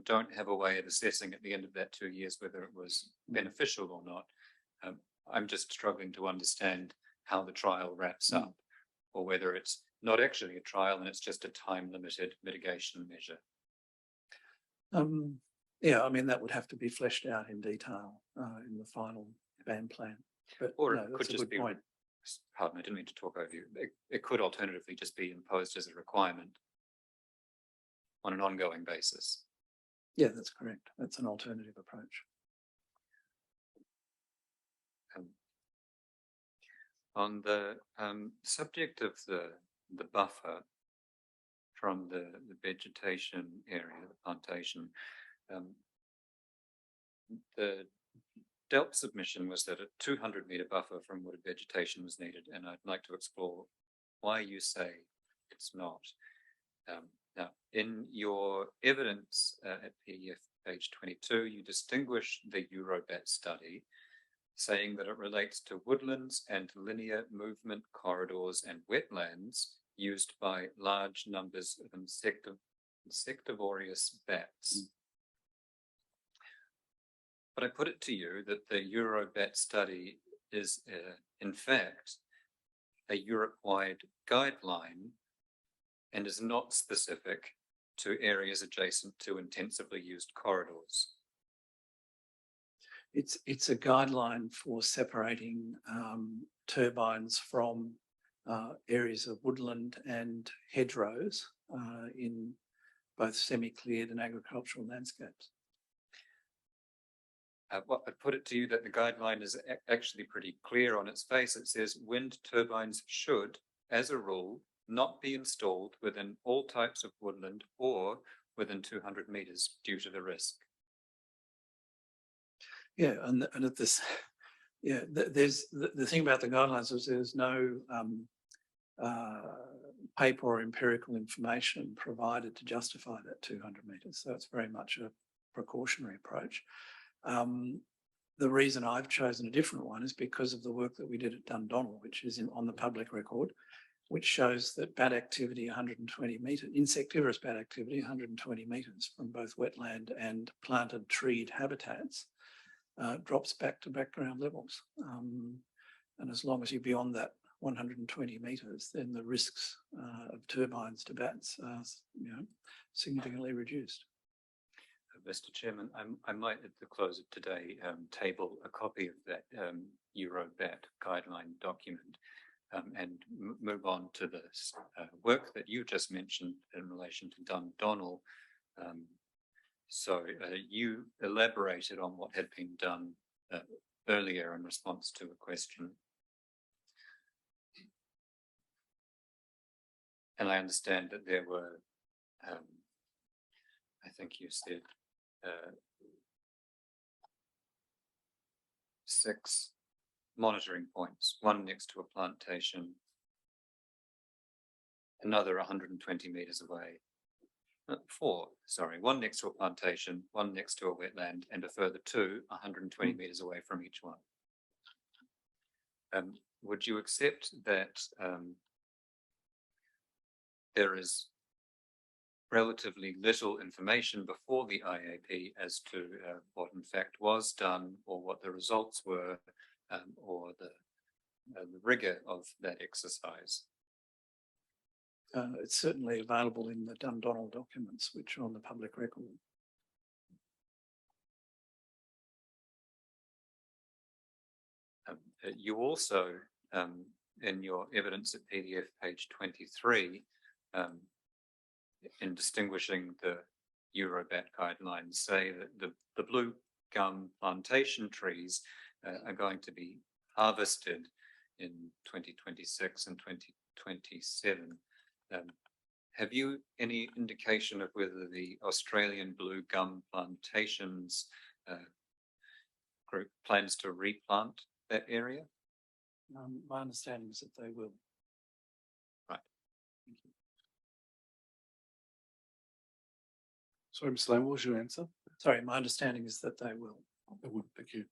don't have a way of assessing at the end of that 2 years whether it was beneficial or not, I'm just struggling to understand how the trial wraps up, or whether it's not actually a trial and it's just a time-limited mitigation measure. Yeah, I mean, that would have to be fleshed out in detail in the final ban plan. But Or no, it that's could a just good be, point. pardon, I didn't mean to talk over you. It could alternatively just be imposed as a requirement on an ongoing basis. Yeah, that's correct. That's an alternative approach. On the subject of the buffer from the vegetation area, the plantation, the DELP submission was that a 200-metre buffer from wooded vegetation was needed, and I'd like to explore why you say it's not. Now, in your evidence at PDF page 22, you distinguish the Eurobat study, saying that it relates to woodlands and linear movement corridors and wetlands used by large numbers of insectivorous bats. But I put it to you that the Eurobat study is, in fact, a Europe-wide guideline and is not specific to areas adjacent to intensively used corridors. It's a guideline for separating turbines from areas of woodland and hedgerows in both semi-cleared and agricultural landscapes. Well, I put it to you that the guideline is actually pretty clear on its face. It says wind turbines should, as a rule, not be installed within all types of woodland or within 200 metres due to the risk. Yeah, and at this, yeah, there's the thing about the guidelines is there's no paper or empirical information provided to justify that 200 metres. So it's very much a precautionary approach. The reason I've chosen a different one is because of the work that we did at Dundonald, which is on the public record. which shows that bat activity 120 metres, insectivorous bat activity 120 metres from both wetland and planted treed habitats drops back to background levels. And as long as you're beyond that 120 metres, then the risks of turbines to bats are, significantly reduced. Mr. Chairman, I might at the close of today table a copy of that Eurobat guideline document and move on to the work that you just mentioned in relation to Dundonald. So you elaborated on what had been done earlier in response to a question. And I understand that there were, I think you said, 6 monitoring points, one next to a plantation, another 120 metres away. 4, sorry, one next to a plantation, one next to a wetland, and a further 2, 120 metres away from each one. Would you accept that there is relatively little information before the IAP as to what in fact was done, or what the results were, or the rigour of that exercise? It's certainly available in the Dundonald documents, which are on the public record. You also, in your evidence at PDF page 23, in distinguishing the Eurobat guidelines, say that the blue gum plantation trees are going to be harvested in 2026 and 2027. Have you any indication of whether the Australian blue gum plantations group plans to replant that area? My understanding is that they will. Right. Thank you. Sorry, Mr. Lane, what was your answer? Sorry, my understanding is that they will. They would, thank you.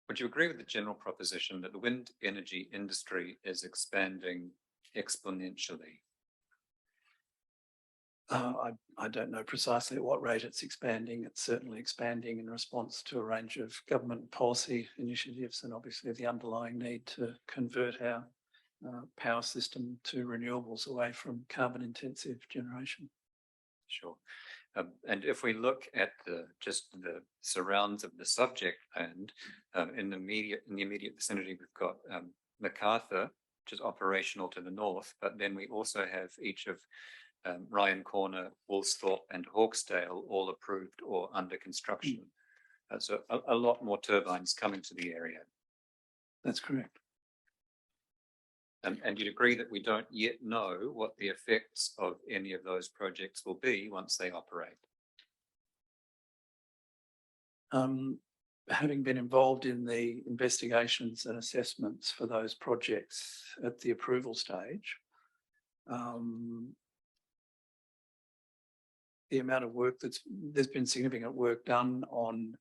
Would you agree with the general proposition that the wind energy industry is expanding exponentially? I don't know precisely at what rate it's expanding. It's certainly expanding in response to a range of government policy initiatives, and obviously the underlying need to convert our power system to renewables away from carbon intensive generation. Sure. And if we look at just the surrounds of the subject land, in the immediate vicinity, we've got MacArthur, which is operational to the north, but then we also have each of Ryan Corner, Woolsthorpe and Hawkesdale all approved or under construction. So a lot more turbines coming to the area. That's correct. And you'd agree that we don't yet know what the effects of any of those projects will be once they operate? Having been involved in the investigations and assessments for those projects at the approval stage, the amount of work there's been significant work done on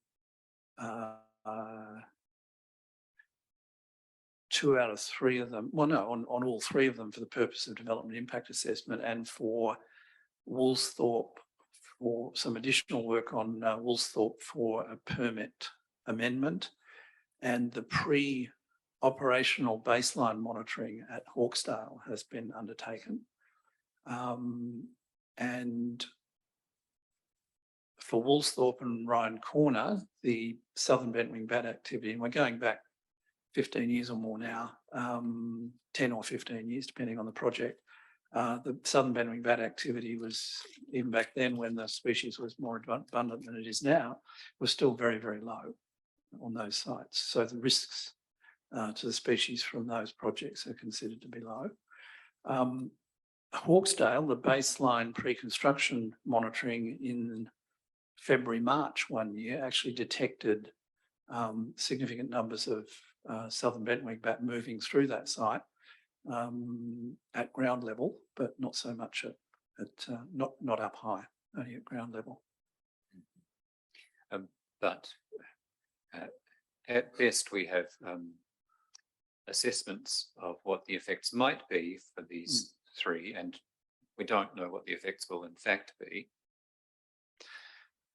2 out of 3 of them. Well, no, on all 3 of them for the purpose of development impact assessment, and for Woolsthorpe for some additional work on Woolsthorpe for a permit amendment, and the pre-operational baseline monitoring at Hawkesdale has been undertaken. And for Woolsthorpe and Ryan Corner, the southern bentwing bat activity, and we're going back 15 years or more now, 10 or 15 years, depending on the project. The southern bentwing bat activity was, even back then when the species was more abundant than it is now, was still very, very low on those sites. So the risks to the species from those projects are considered to be low. Hawkesdale, the baseline pre-construction monitoring in February, March one year actually detected significant numbers of southern bentwing bat moving through that site at ground level, but not so much at not up high, only at ground level. But at best, we have assessments of what the effects might be for these three, and we don't know what the effects will in fact be.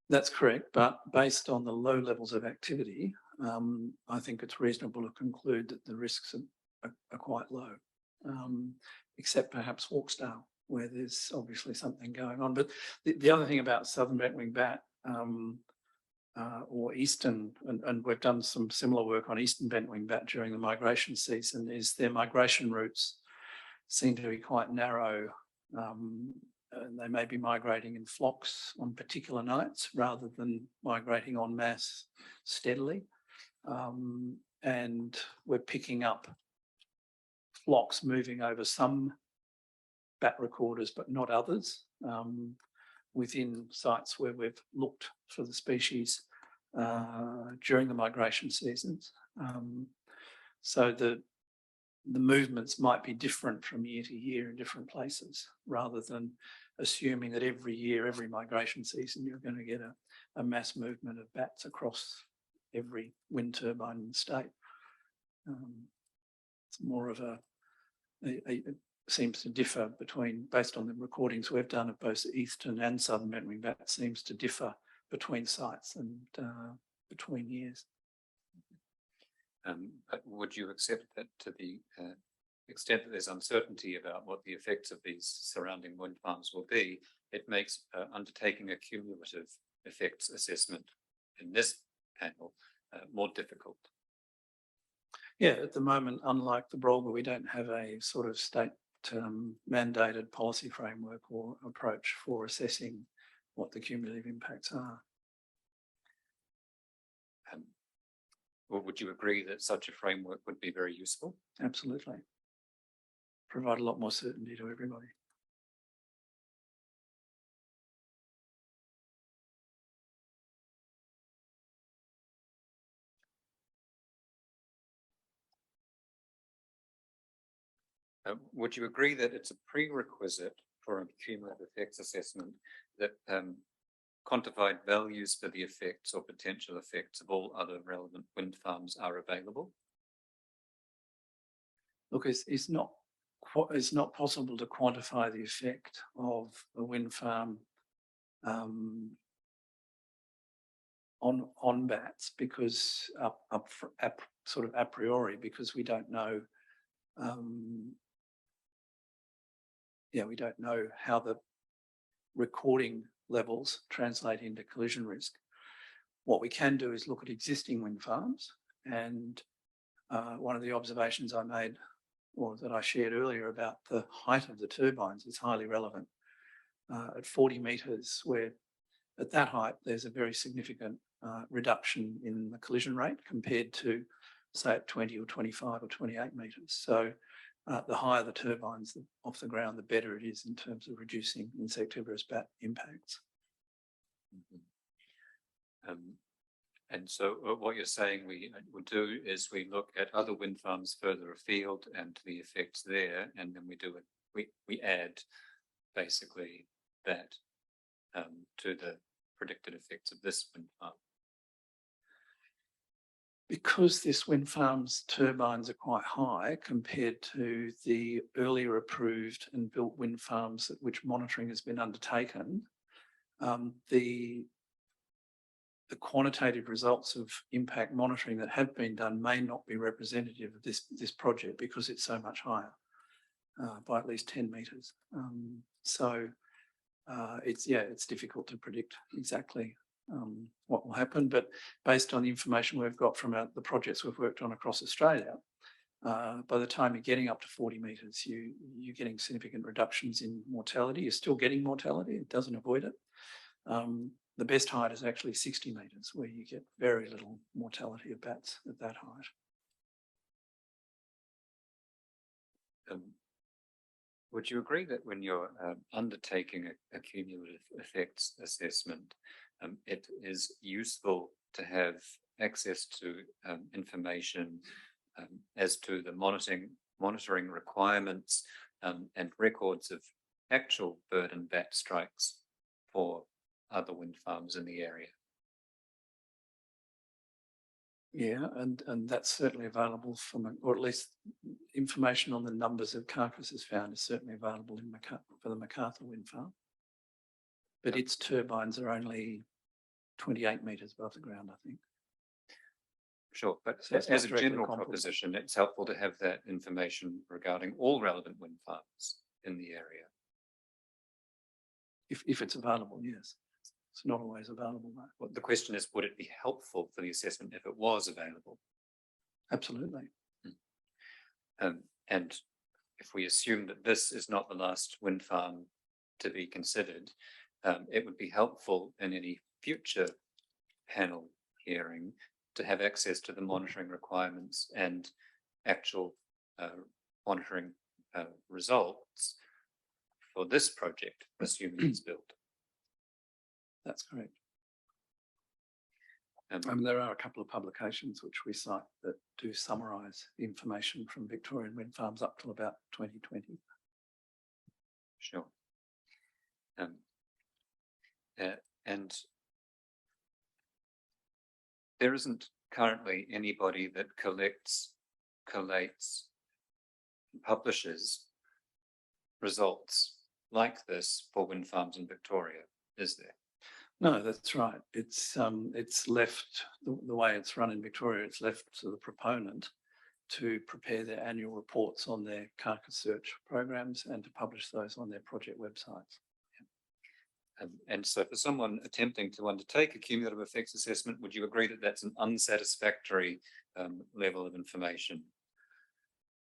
That's correct, but based on the low levels of activity, I think it's reasonable to conclude that the risks are quite low, except perhaps Hawksdale, where there's obviously something going on. But the other thing about southern bentwing bat or eastern, and we've done some similar work on eastern bentwing bat during the migration season, is their migration routes seem to be quite narrow. And they may be migrating in flocks on particular nights rather than migrating en masse steadily. And we're picking up flocks moving over some bat recorders, but not others, within sites where we've looked for the species during the migration seasons. So the movements might be different from year to year in different places, rather than assuming that every year, every migration season, you're going to get a mass movement of bats across every wind turbine in the state. It's more of it seems to differ between, based on the recordings we've done of both eastern and southern bentwing bat, seems to differ between sites and between years. But would you accept that to the extent that there's uncertainty about what the effects of these surrounding wind farms will be, it makes undertaking a cumulative effects assessment in this panel more difficult? Yeah, at the moment, unlike the Brolga, we don't have a sort of state mandated policy framework or approach for assessing what the cumulative impacts are. Or would you agree that such a framework would be very useful? Absolutely. Provide a lot more certainty to everybody. Would you agree that it's a prerequisite for a cumulative effects assessment that quantified values for the effects or potential effects of all other relevant wind farms are available? Look, it's not possible to quantify the effect of a wind farm on bats, because sort of a priori, because we don't know. We don't know how the recording levels translate into collision risk. What we can do is look at existing wind farms, and one of the observations I made, or that I shared earlier, about the height of the turbines is highly relevant. At 40 metres, where at that height there's a very significant reduction in the collision rate compared to, say, at 20 or 25 or 28 metres. So the higher the turbines off the ground, the better it is in terms of reducing insectivorous bat impacts. And so what you're saying we would do is we look at other wind farms further afield and the effects there, and then we add basically that to the predicted effects of this wind farm. Because this wind farm's turbines are quite high compared to the earlier approved and built wind farms at which monitoring has been undertaken, the quantitative results of impact monitoring that have been done may not be representative of this project, because it's so much higher by at least 10 metres. It's difficult to predict exactly what will happen, but based on the information we've got from the projects we've worked on across Australia, by the time you're getting up to 40 metres, you're getting significant reductions in mortality. You're still getting mortality, it doesn't avoid it. The best height is actually 60 metres, where you get very little mortality of bats at that height. Would you agree that when you're undertaking a cumulative effects assessment, it is useful to have access to information as to the monitoring requirements and records of actual bird and bat strikes for other wind farms in the area. Yeah, and that's certainly available from, or at least information on the numbers of carcasses found is certainly available in for the MacArthur wind farm. But its turbines are only 28 metres above the ground, I think. Sure, but So it's as a not directly general comparable. proposition, it's helpful to have that information regarding all relevant wind farms in the area. If it's available, yes. It's not always available, though. Well, the question is, would it be helpful for the assessment if it was available? Absolutely. And if we assume that this is not the last wind farm to be considered, it would be helpful in any future panel hearing to have access to the monitoring requirements and actual monitoring results for this project, assuming it's built. That's correct. Um, There are a couple of publications which we cite that do summarise information from Victorian wind farms up till about 2020. Sure. And there isn't currently anybody that collects, collates, publishes results like this for wind farms in Victoria, is there? No, that's right. It's left the way it's run in Victoria. It's left to the proponent to prepare their annual reports on their carcass search programs and to publish those on their project websites. And so for someone attempting to undertake a cumulative effects assessment, would you agree that that's an unsatisfactory level of information?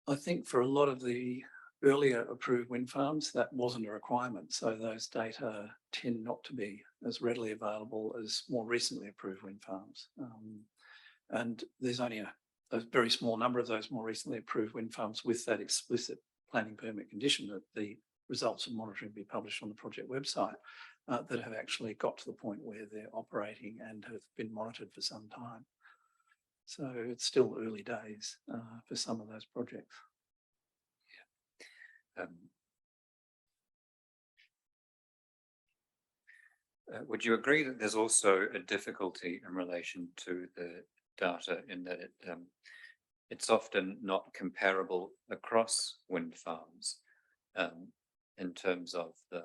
I think for a lot of the earlier approved wind farms, that wasn't a requirement. So those data tend not to be as readily available as more recently approved wind farms. And there's only a very small number of those more recently approved wind farms with that explicit planning permit condition that the results of monitoring be published on the project website that have actually got to the point where they're operating and have been monitored for some time. So it's still early days for some of those projects. Would you agree that there's also a difficulty in relation to the data in that it's often not comparable across wind farms in terms of the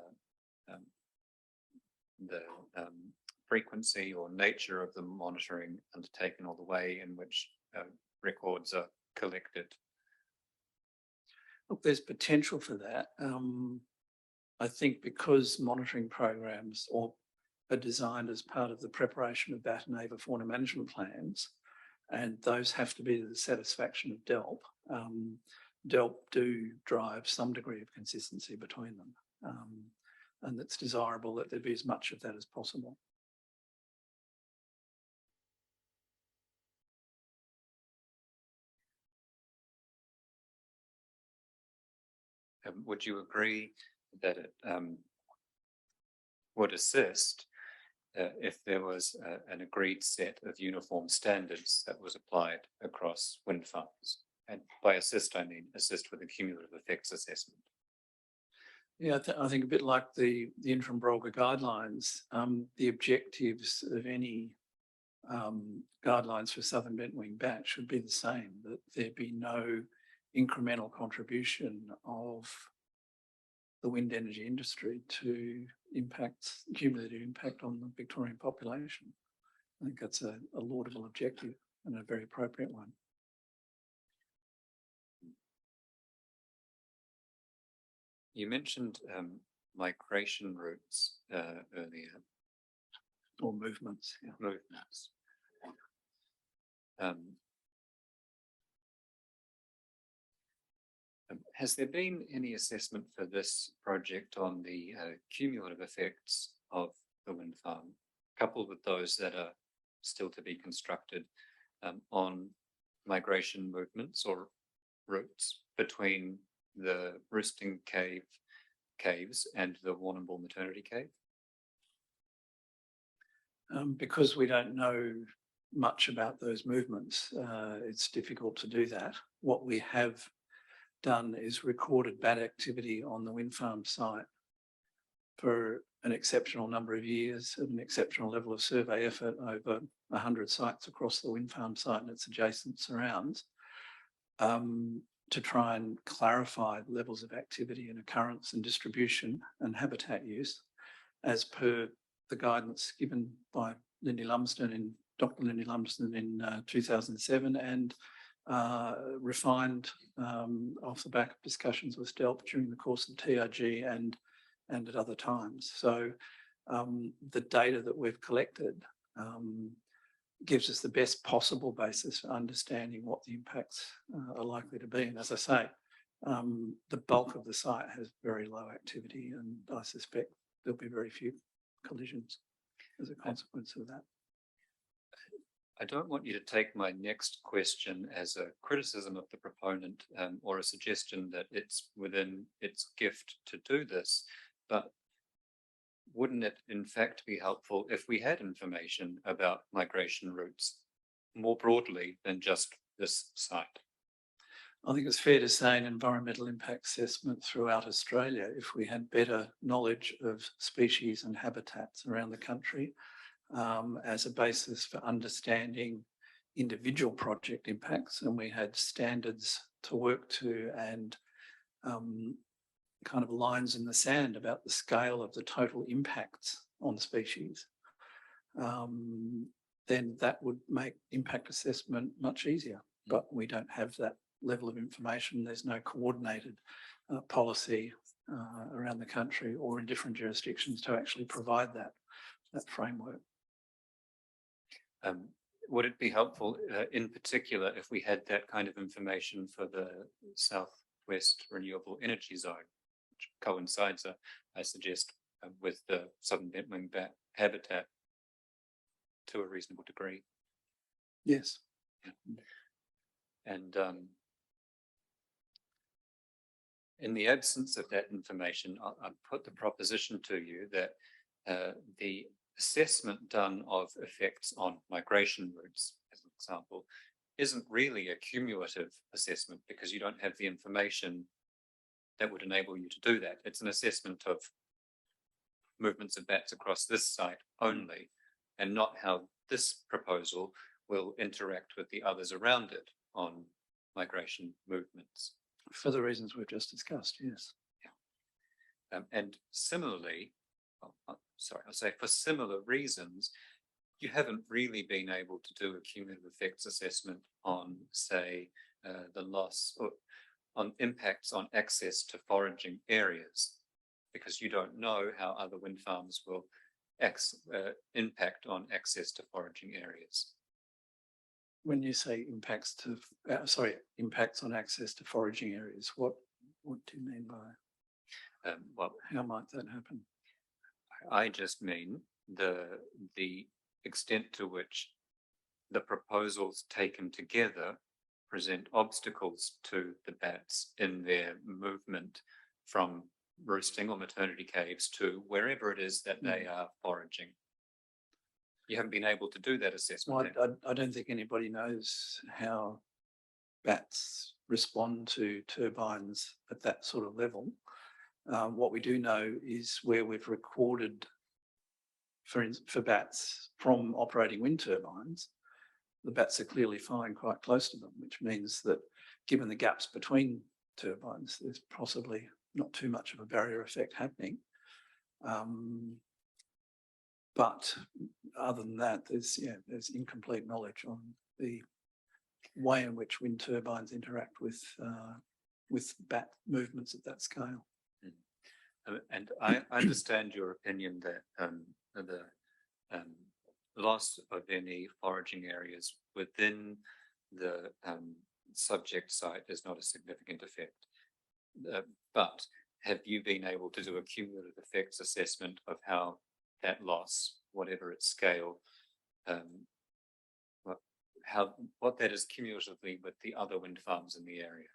frequency or nature of the monitoring undertaken or the way in which records are collected? Look, there's potential for that. I think because monitoring programs are designed as part of the preparation of bat and avifauna fauna management plans, and those have to be to the satisfaction of DELP. DELP do drive some degree of consistency between them, and it's desirable that there be as much of that as possible. Would you agree that it would assist if there was an agreed set of uniform standards that was applied across wind farms? And by assist, I mean assist with the cumulative effects assessment. Yeah, I think a bit like the interim Brolga guidelines, the objectives of any guidelines for southern bentwing bat should be the same, that there be no incremental contribution of the wind energy industry to cumulative impact on the Victorian population. I think that's a laudable objective and a very appropriate one. You mentioned migration routes earlier. Or movements, yeah. Movements. Has there been any assessment for this project on the cumulative effects of the wind farm, coupled with those that are still to be constructed, on migration movements or routes between the Roosting caves and the Warrnambool maternity cave? Because we don't know much about those movements, it's difficult to do that. What we have done is recorded bat activity on the wind farm site for an exceptional number of years, an exceptional level of survey effort over 100 sites across the wind farm site and its adjacent surrounds, to try and clarify levels of activity and occurrence and distribution and habitat use as per the guidance given by Dr. Lindy Lumsden in 2007 and refined off the back of discussions with DELP during the course of TRG and at other times. So the data that we've collected gives us the best possible basis for understanding what the impacts are likely to be. And as I say, the bulk of the site has very low activity, and I suspect there'll be very few collisions as a consequence of that. I don't want you to take my next question as a criticism of the proponent or a suggestion that it's within its gift to do this, but wouldn't it in fact be helpful if we had information about migration routes more broadly than just this site? I think it's fair to say an environmental impact assessment throughout Australia, if we had better knowledge of species and habitats around the country, as a basis for understanding individual project impacts, and we had standards to work to and kind of lines in the sand about the scale of the total impacts on species, then that would make impact assessment much easier. But we don't have that level of information. There's no coordinated policy around the country or in different jurisdictions to actually provide that framework. Would it be helpful in particular if we had that kind of information for the Southwest Renewable Energy Zone, which coincides, I suggest, with the Southern Bentwing bat habitat to a reasonable degree? Yes. Yeah. And in the absence of that information, I put the proposition to you that the assessment done of effects on migration routes, as an example, isn't really a cumulative assessment because you don't have the information that would enable you to do that. It's an assessment of movements of bats across this site only, and not how this proposal will interact with the others around it on migration movements. For the reasons we've just discussed, yes. Yeah. And similarly, I'll say for similar reasons, you haven't really been able to do a cumulative effects assessment on, say, the loss or on impacts on access to foraging areas, because you don't know how other wind farms will impact on access to foraging areas. When you say impacts on access to foraging areas, what do you mean by? Well, how might that happen? I just mean the extent to which the proposals taken together present obstacles to the bats in their movement from roosting or maternity caves to wherever it is that they are foraging. You haven't been able to do that assessment. Well, I don't think anybody knows how bats respond to turbines at that sort of level. What we do know is where we've recorded for bats from operating wind turbines, the bats are clearly flying quite close to them, which means that given the gaps between turbines, there's possibly not too much of a barrier effect happening. But other than that, there's incomplete knowledge on the way in which wind turbines interact with bat movements at that scale. And I understand your opinion that the loss of any foraging areas within the subject site is not a significant effect. But have you been able to do a cumulative effects assessment of how that loss, whatever its scale, what that is cumulatively with the other wind farms in the area?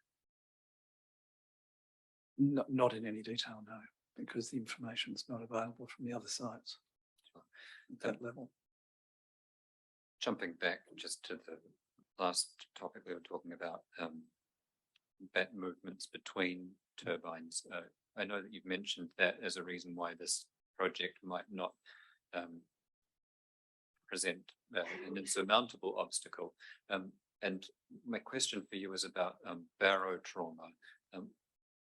Not in any detail, no, because the information is not available from the other sites at that level. Jumping back just to the last topic we were talking about, bat movements between turbines. I know that you've mentioned that as a reason why this project might not present an insurmountable obstacle. And my question for you is about barotrauma.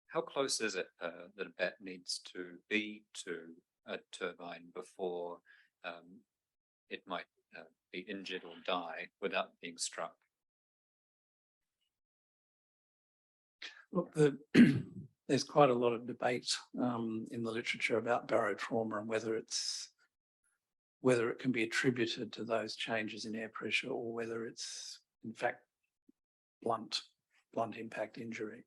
How close is it that a bat needs to be to a turbine before it might be injured or die without being struck? Look, there's quite a lot of debate in the literature about barotrauma and whether it can be attributed to those changes in air pressure or whether it's in fact blunt impact injury.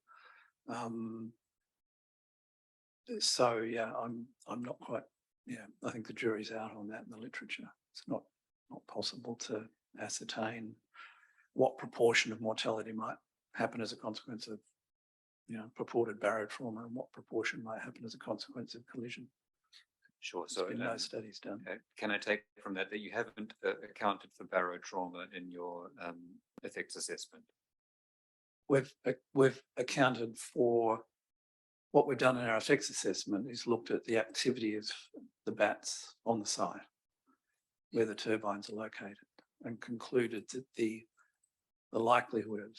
So yeah, I'm not quite, I think the jury's out on that in the literature. It's not possible to ascertain what proportion of mortality might happen as a consequence of purported barotrauma and what proportion might happen as a consequence of collision. Sure. So no studies done. Can I take from that you haven't accounted for barotrauma in your effects assessment? We've accounted for what we've done in our effects assessment is looked at the activity of the bats on the site where the turbines are located and concluded that the likelihood of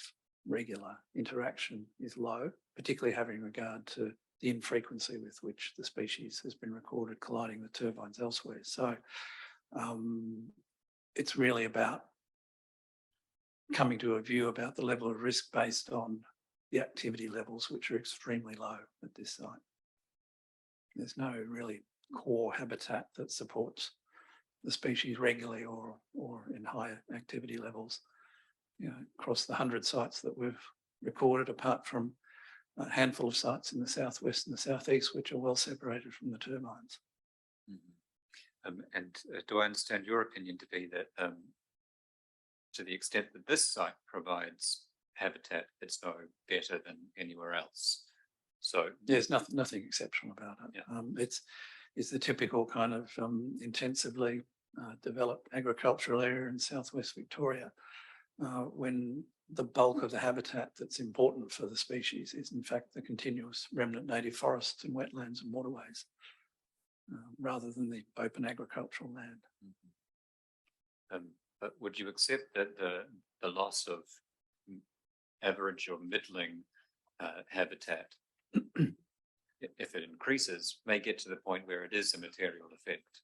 regular interaction is low, particularly having regard to the infrequency with which the species has been recorded colliding with turbines elsewhere. So it's really about coming to a view about the level of risk based on the activity levels, which are extremely low at this site. There's no really core habitat that supports the species regularly or in higher activity levels. Across the 100 sites that we've recorded, apart from a handful of sites in the southwest and the southeast, which are well separated from the turbines. Mm-hmm. And do I understand your opinion to be that to the extent that this site provides habitat, it's no better than anywhere else? So there's nothing exceptional about it. Yeah. It's the typical kind of intensively developed agricultural area in southwest Victoria, when the bulk of the habitat that's important for the species is in fact the continuous remnant native forests and wetlands and waterways, rather than the open agricultural land. Mm-hmm. But would you accept that the loss of average or middling habitat, if it increases, may get to the point where it is a material effect?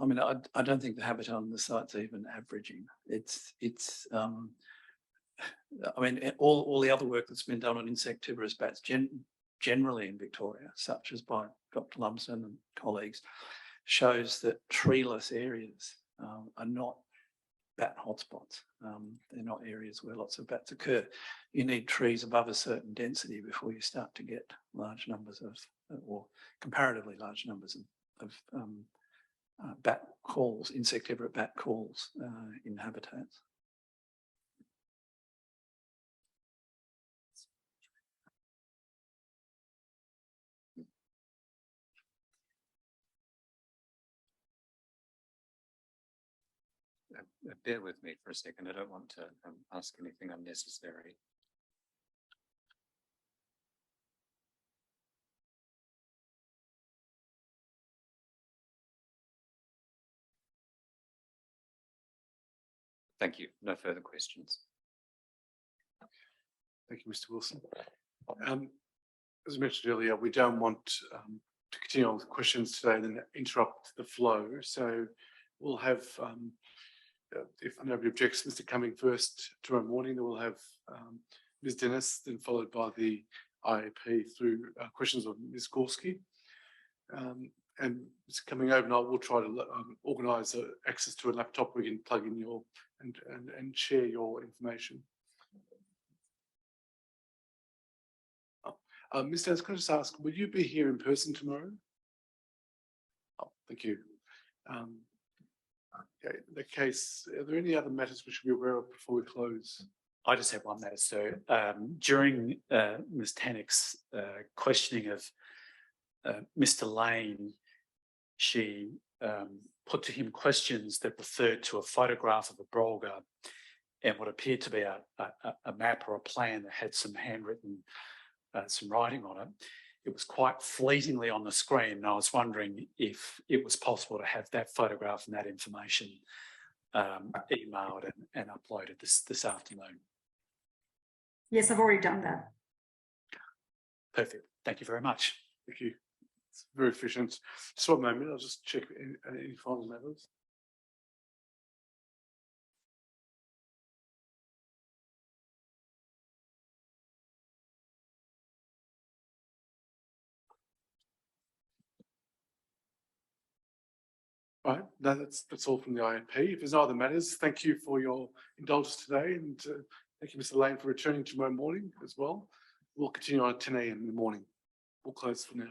I mean, I don't think the habitat on the site's even averaging. It's I mean, all the other work that's been done on insectivorous bats generally in Victoria, such as by Dr. Lumsden and colleagues, shows that treeless areas are not bat hotspots. They're not areas where lots of bats occur. You need trees above a certain density before you start to get large numbers of, or comparatively large numbers of bat calls, insectivorate bat calls in habitats. Bear with me for a second. I don't want to ask anything unnecessary. Thank you. No further questions. Thank you, Mr. Wilson. As I mentioned earlier, we don't want to continue on with questions today and then interrupt the flow. So we'll have, if nobody objects, Mr. Cumming first tomorrow morning. Then we'll have Ms. Dennis, then followed by the IAP through questions of Ms. Gorski. And Mr. Cumming overnight, we'll try to organise access to a laptop where you can plug in your and share your information. Ms. Dennis, can I just ask, will you be here in person tomorrow? Oh, thank you. Okay, in that case, are there any other matters we should be aware of before we close? I just have one matter, sir. During Ms. Tannock's questioning of Mr. Lane, she put to him questions that referred to a photograph of a brolga and what appeared to be a map or a plan that had some handwritten some writing on it. It was quite fleetingly on the screen, and I was wondering if it was possible to have that photograph and that information emailed and uploaded this afternoon. Yes, I've already done that. Perfect. Thank you very much. Thank you. It's very efficient. Just one moment, I'll just check any final matters. All right, no, that's all from the IMP. If there's no other matters, thank you for your indulgence today, and thank you, Mr. Lane, for returning tomorrow morning as well. We'll continue on at 10 a.m. in the morning. We'll close for now.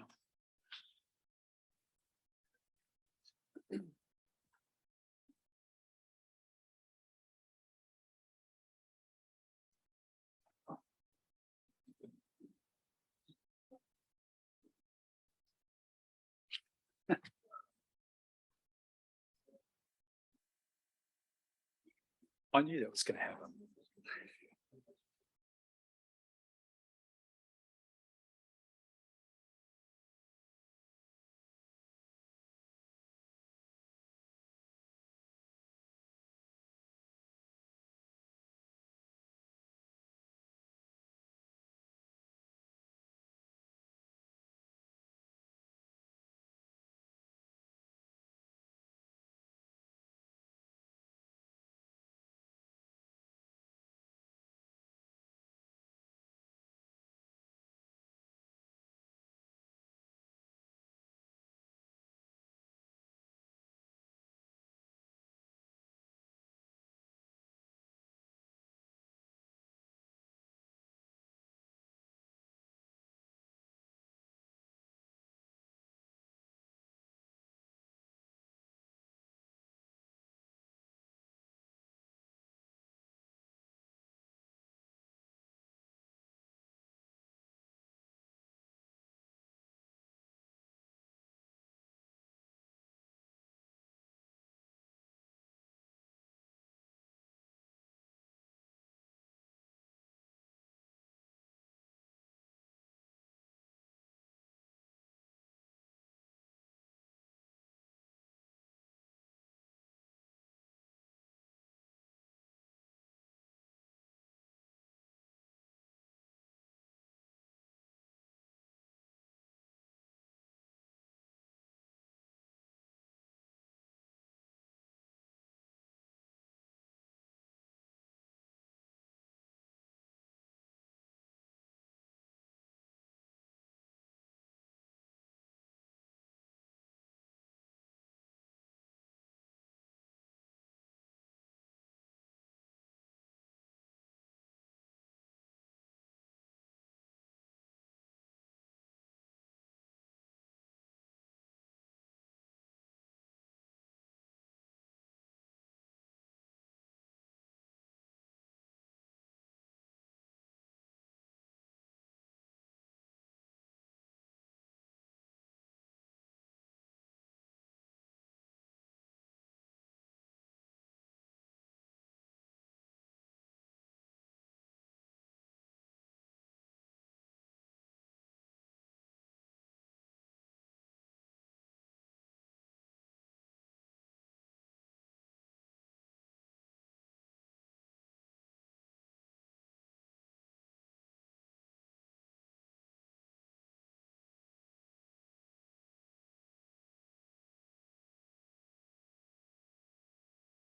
I knew that was going to happen.